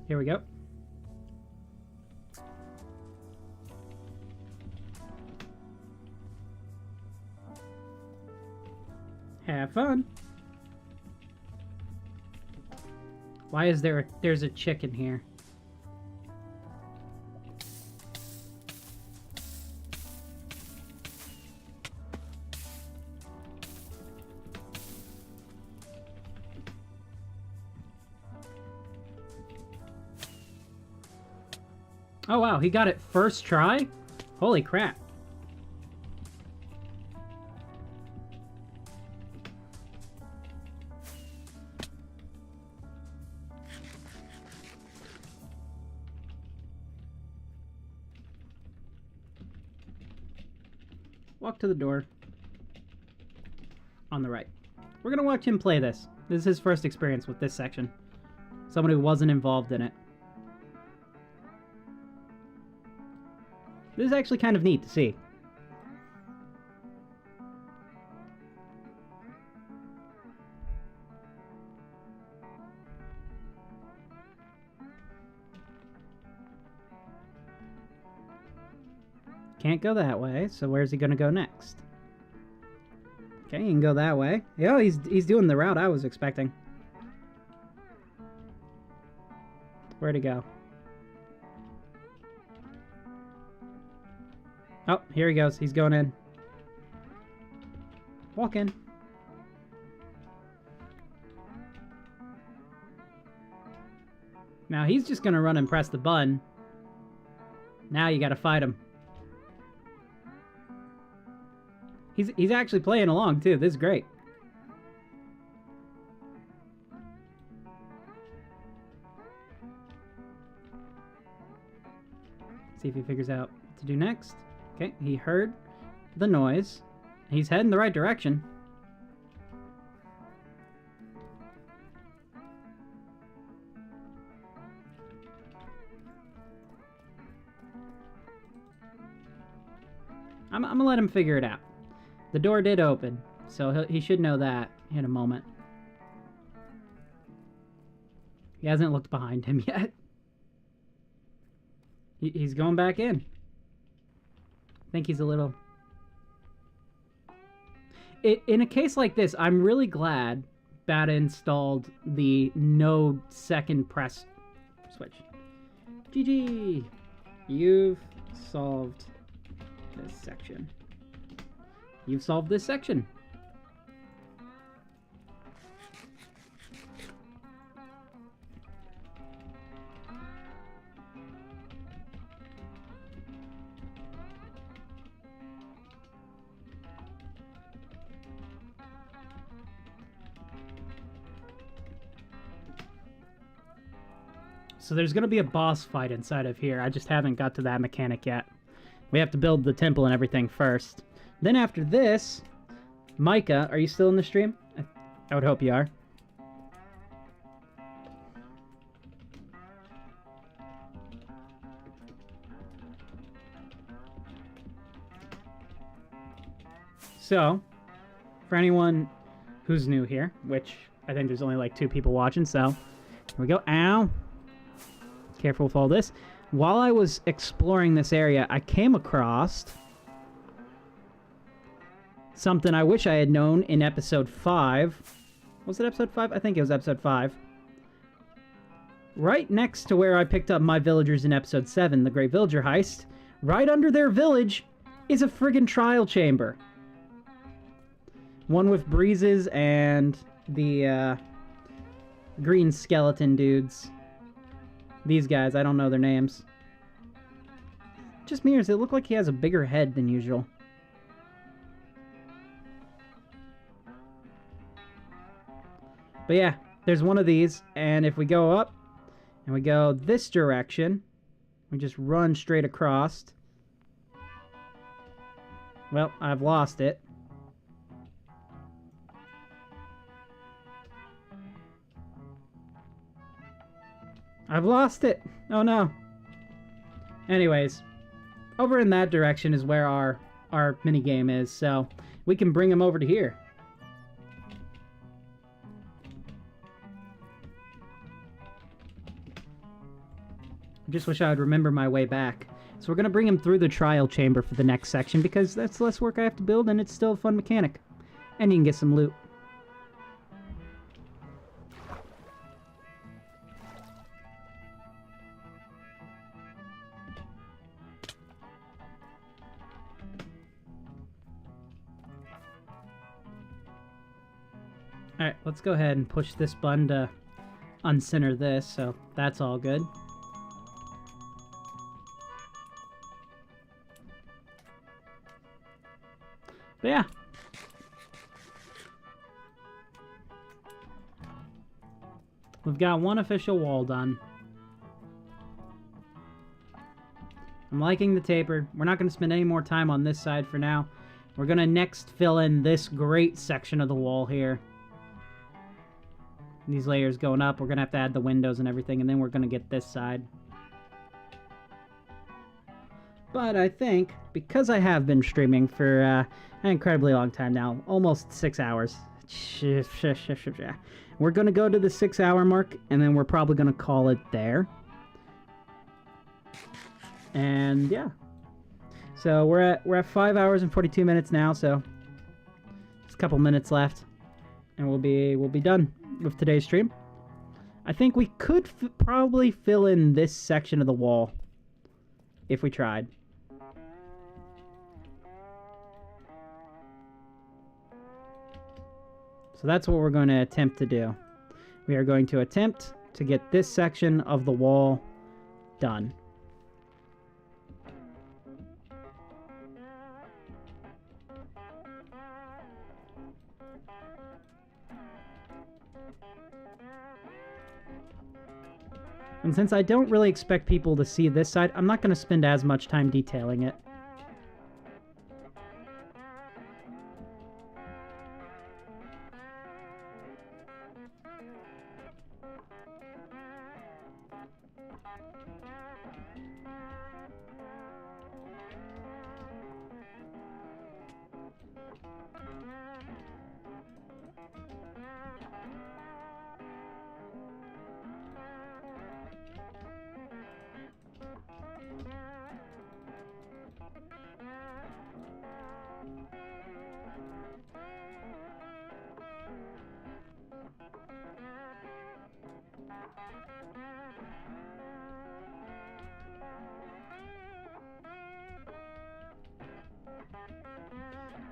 Here we go. Have fun. Why is there's a chicken here? Oh wow, he got it first try? Holy crap. walk to the door on the right. We're going to watch him play this. This is his first experience with this section. Someone who wasn't involved in it. This is actually kind of neat to see. Can't go that way, so where's he gonna go next? Okay, he can go that way. Yeah, he's doing the route I was expecting. Where'd he go? Oh, here he goes. He's going in. Walk in. Now he's just gonna run and press the button. Now you gotta fight him. He's actually playing along too. This is great. See if he figures out what to do next. Okay, he heard the noise. He's heading the right direction. I'm gonna let him figure it out. The door did open, so he should know that in a moment. He hasn't looked behind him yet. He's going back in. I think he's a little... In a case like this, I'm really glad Bata installed the no second press switch. GG! You've solved this section. You've solved this section. So there's going to be a boss fight inside of here. I just haven't got to that mechanic yet. We have to build the temple and everything first. Then after this, Micah, are you still in the stream? I would hope you are. So, for anyone who's new here, which I think there's only like 2 people watching, so here we go. Ow! Careful with all this. While I was exploring this area, I came across something I wish I had known in episode 5. Was it episode 5? I think it was episode 5. Right next to where I picked up my villagers in episode 7, the Great Villager Heist, right under their village is a friggin' trial chamber. One with breezes and the green skeleton dudes. These guys, I don't know their names. Just me, or does it look like he has a bigger head than usual? But yeah, there's one of these, and if we go up, and we go this direction, we just run straight across. Well, I've lost it. I've lost it! Oh no. Anyways, over in that direction is where our minigame is, so we can bring him over to here. I just wish I would remember my way back. So we're going to bring him through the trial chamber for the next section, because that's less work I have to build, and it's still a fun mechanic. And you can get some loot. Alright, let's go ahead and push this button to uncenter this, so that's all good. But yeah. We've got one official wall done. I'm liking the taper. We're not going to spend any more time on this side for now. We're gonna next fill in this great section of the wall here. These layers going up, we're gonna have to add the windows and everything, and then we're gonna get this side. But I think, because I have been streaming for an incredibly long time now, almost 6 hours, we're gonna go to the 6-hour mark, and then we're probably gonna call it there. And yeah. So we're at 5 hours and 42 minutes now, so just a couple minutes left, and we'll be done with today's stream. I think we could probably fill in this section of the wall if we tried. So that's what we're going to attempt to do. We are going to attempt to get this section of the wall done. And since I don't really expect people to see this side, I'm not going to spend as much time detailing it.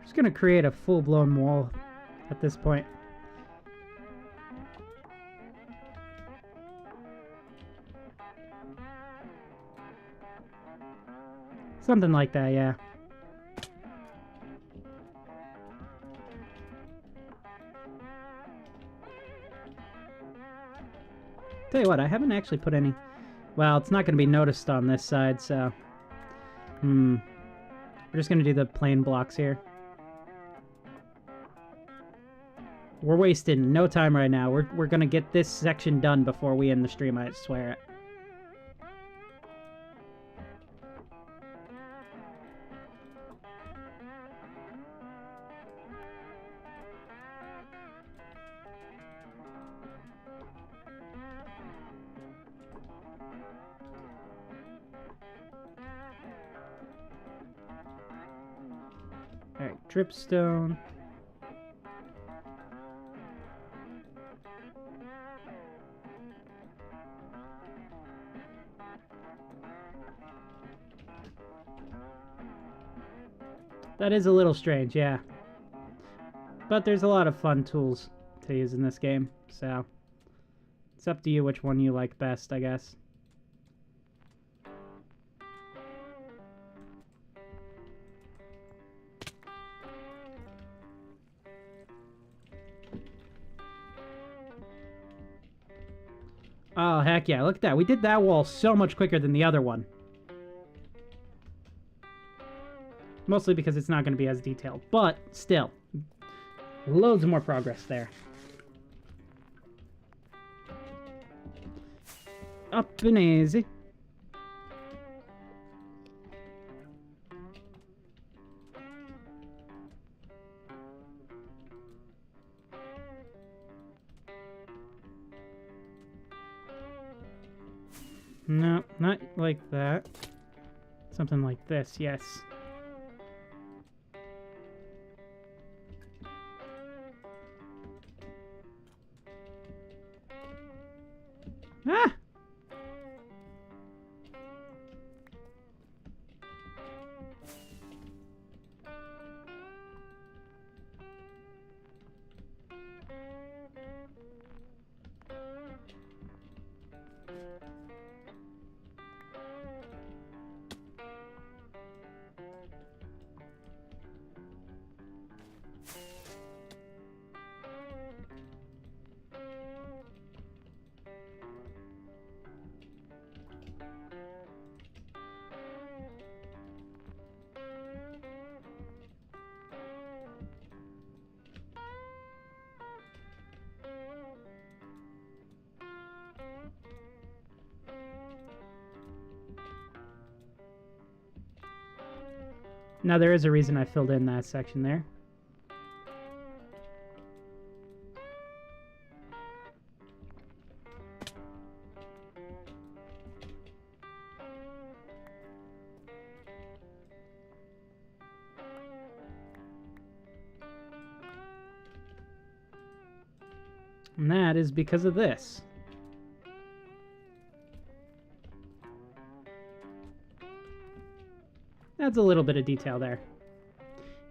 Just gonna create a full-blown wall at this point. Something like that, yeah. Tell you what, I haven't actually put any... Well, it's not going to be noticed on this side, so... We're just going to do the plain blocks here. We're wasting no time right now. We're going to get this section done before we end the stream, I swear it. Alright, dripstone. That is a little strange, yeah. But there's a lot of fun tools to use in this game, so it's up to you which one you like best, I guess. Oh, heck yeah, look at that. We did that wall so much quicker than the other one. Mostly because it's not going to be as detailed, but still. Loads more progress there. Up and easy. No, not like that. Something like this, yes. Ah! Now, there is a reason I filled in that section there. And that is because of this. That's a little bit of detail there.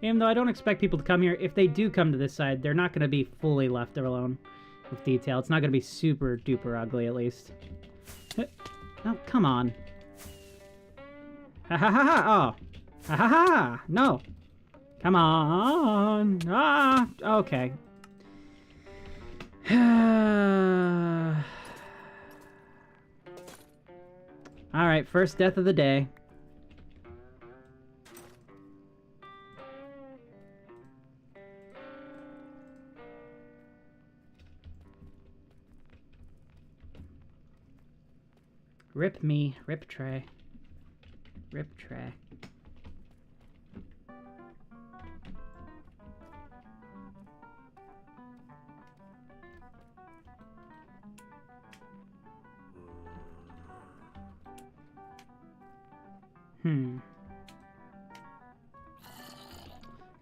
Even though I don't expect people to come here, if they do come to this side, they're not going to be fully left alone with detail. It's not going to be super duper ugly, at least. Oh, come on. Ha ha ha ha! Oh! Ha ha ha! No! Come on! Ah! Okay. Alright, first death of the day. Rip me. Rip tray. Rip tray.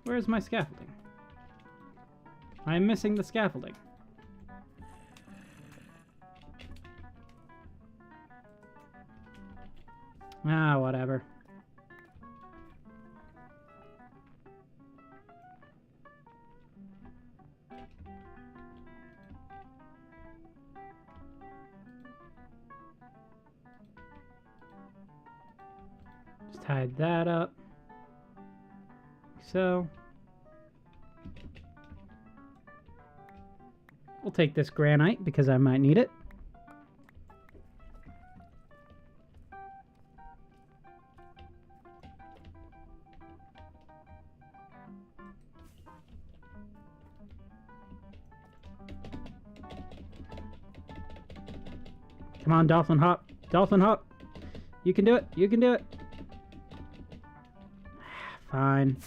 Where's my scaffolding? I'm missing the scaffolding. Ah, whatever. Just hide that up. So we'll take this granite because I might need it. Come on, Dolphin Hop. Dolphin Hop. You can do it. You can do it. Fine.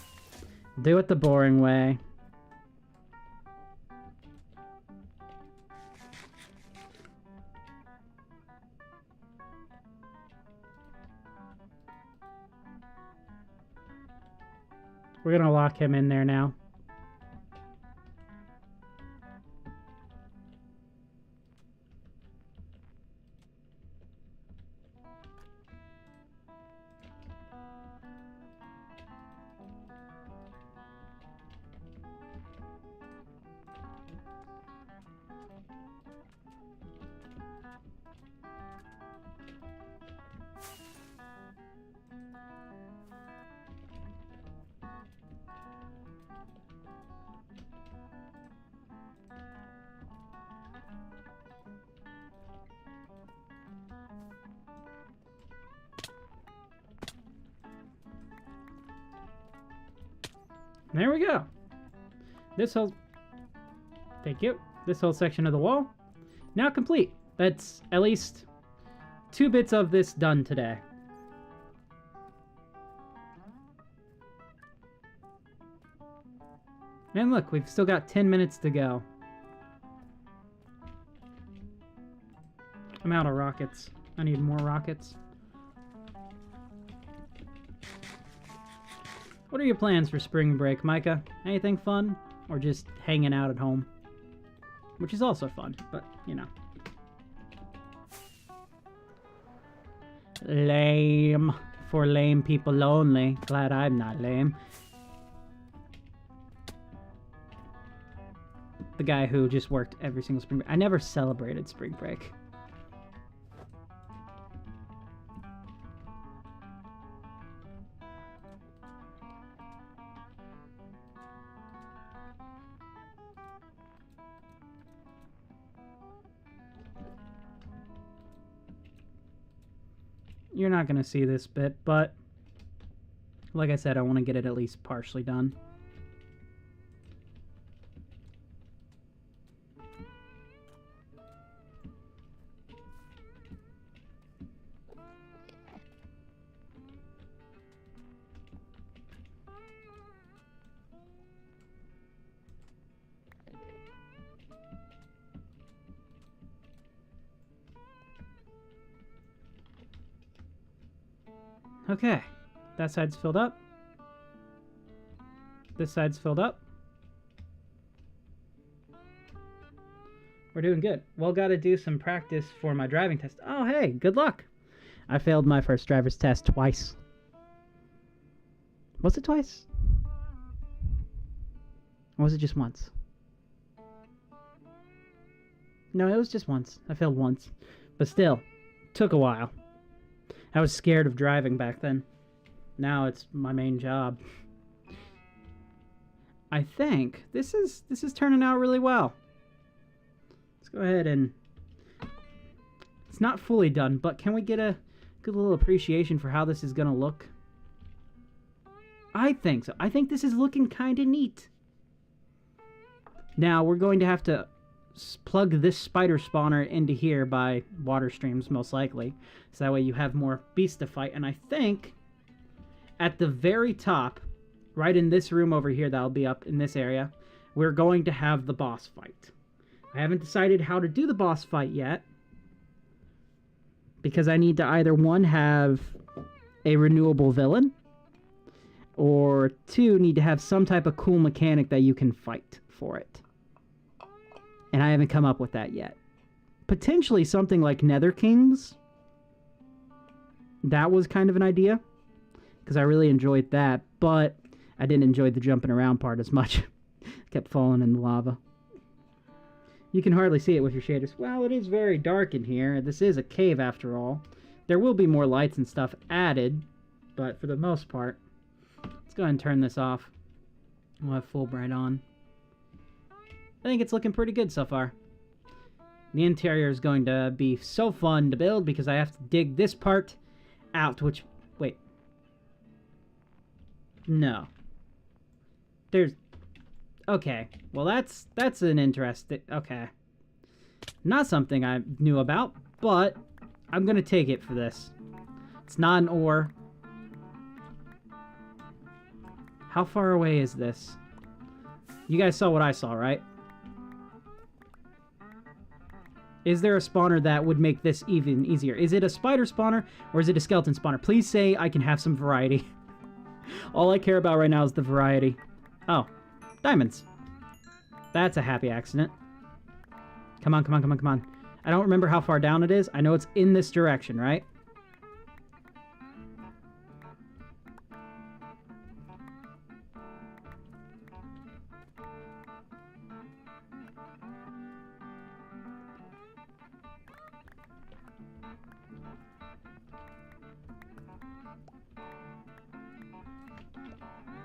Do it the boring way. We're gonna lock him in there now. There we go. This whole... Thank you. This whole section of the wall, now complete. That's at least 2 bits of this done today. And look, we've still got 10 minutes to go. I'm out of rockets. I need more rockets. What are your plans for spring break, Micah? Anything fun? Or just hanging out at home? Which is also fun, but, you know. Lame. For lame people only. Glad I'm not lame. The guy who just worked every single spring break. I never celebrated spring break. You're not going to see this bit, but like I said, I want to get it at least partially done. Okay. That side's filled up. This side's filled up. We're doing good. Well, gotta do some practice for my driving test. Oh, hey, good luck. I failed my first driver's test twice. Was it twice? Or was it just once? No, it was just once. I failed once. But still, took a while. I was scared of driving back then. Now it's my main job. I think this is turning out really well. Let's go ahead and... It's not fully done, but can we get a good little appreciation for how this is going to look? I think so. I think this is looking kind of neat. Now, we're going to have to plug this spider spawner into here by water streams, most likely. So that way you have more beasts to fight. And I think at the very top, right in this room over here that'll be up in this area, we're going to have the boss fight. I haven't decided how to do the boss fight yet, because I need to either, one, have a renewable villain, or two, need to have some type of cool mechanic that you can fight for it. And I haven't come up with that yet. Potentially something like Nether Kings. That was kind of an idea, because I really enjoyed that, but I didn't enjoy the jumping around part as much. Kept falling in the lava. You can hardly see it with your shaders. Well, it is very dark in here. This is a cave after all. There will be more lights and stuff added, but for the most part, let's go ahead and turn this off. We'll have Fulbright on. I think it's looking pretty good so far. The interior is going to be so fun to build because I have to dig this part out, which... Wait. No. There's... Okay. Well, that's an interesting... Okay. Not something I knew about, but I'm going to take it for this. It's not an ore. How far away is this? You guys saw what I saw, right? Is there a spawner that would make this even easier? Is it a spider spawner or is it a skeleton spawner? Please say I can have some variety. All I care about right now is the variety. Oh, diamonds. That's a happy accident. Come on, come on, come on, come on. I don't remember how far down it is. I know it's in this direction, right?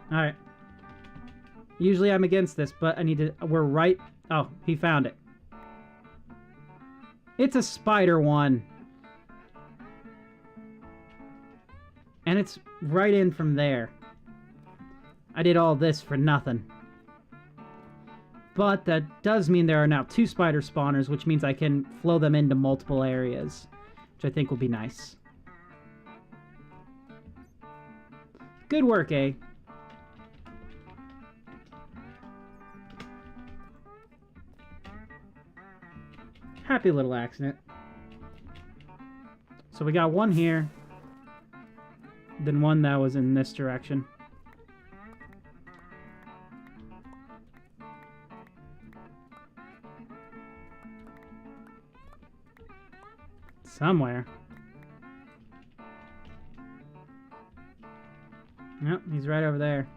Alright. Usually I'm against this, but I need to... We're right... Oh, he found it. It's a spider one. And it's right in from there. I did all this for nothing. But that does mean there are now 2 spider spawners, which means I can flow them into multiple areas, which I think will be nice. Good work, eh? Happy little accident. So we got one here, then one that was in this direction. Somewhere. Yep, he's right over there.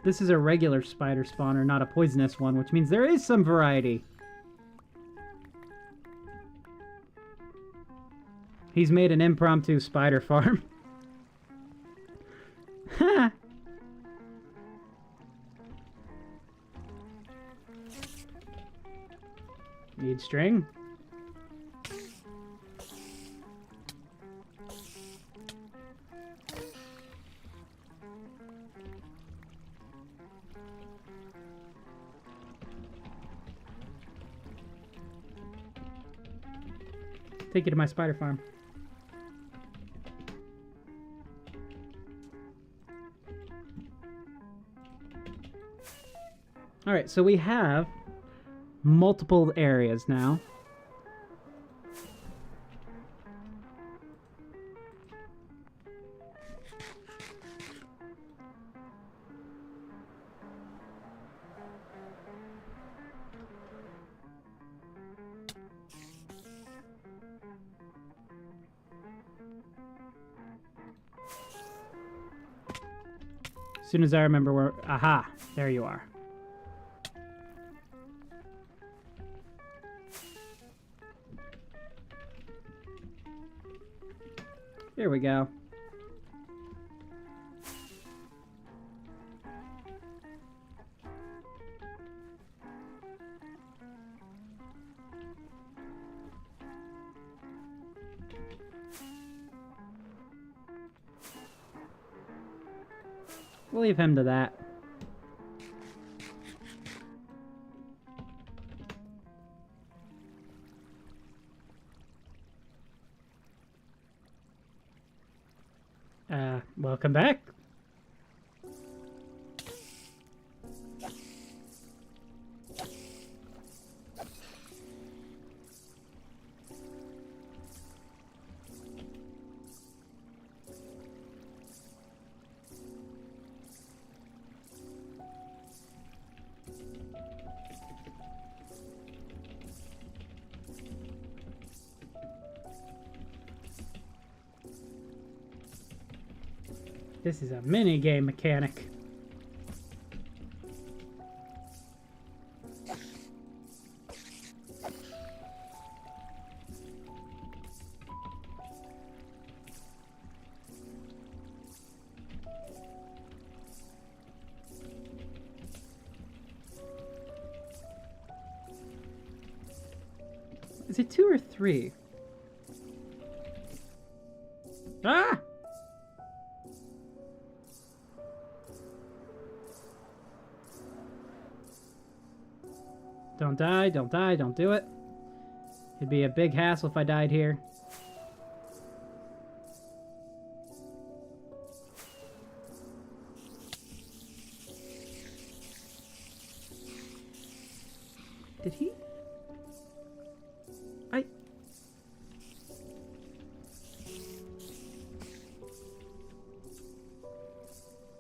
This is a regular spider spawner, not a poisonous one, which means there is some variety. He's made an impromptu spider farm. Ha! Need string? Take you to my spider farm. Alright, so we have multiple areas now. As soon as I remember where... Aha! There you are. Here we go. We'll leave him to that. Welcome back. This is a mini game mechanic. Is it 2 or 3? Ah! Don't die, don't die, don't do it. It'd be a big hassle if I died here. Did he?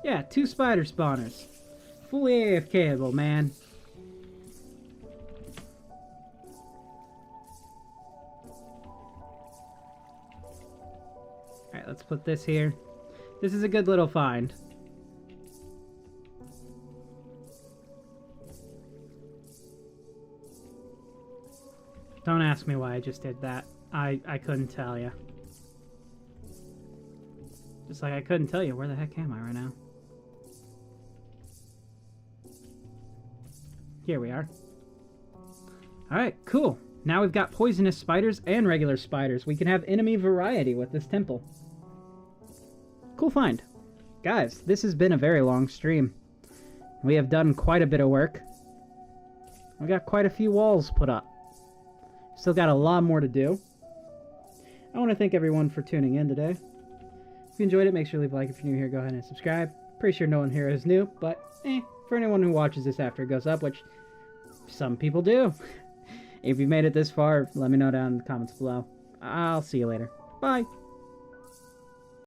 Yeah, 2 spider spawners. Fully AFKable, man. Alright, let's put this here. This is a good little find. Don't ask me why I just did that. I couldn't tell you. Just like I couldn't tell you where the heck am I right now. Here we are. Alright, cool. Now we've got poisonous spiders and regular spiders. We can have enemy variety with this temple. Cool find. Guys, this has been a very long stream. We have done quite a bit of work. We got quite a few walls put up. Still got a lot more to do. I want to thank everyone for tuning in today. If you enjoyed it, make sure to leave a like. If you're new here, go ahead and subscribe. Pretty sure no one here is new, but for anyone who watches this after it goes up, which some people do. If you made it this far, let me know down in the comments below. I'll see you later. Bye!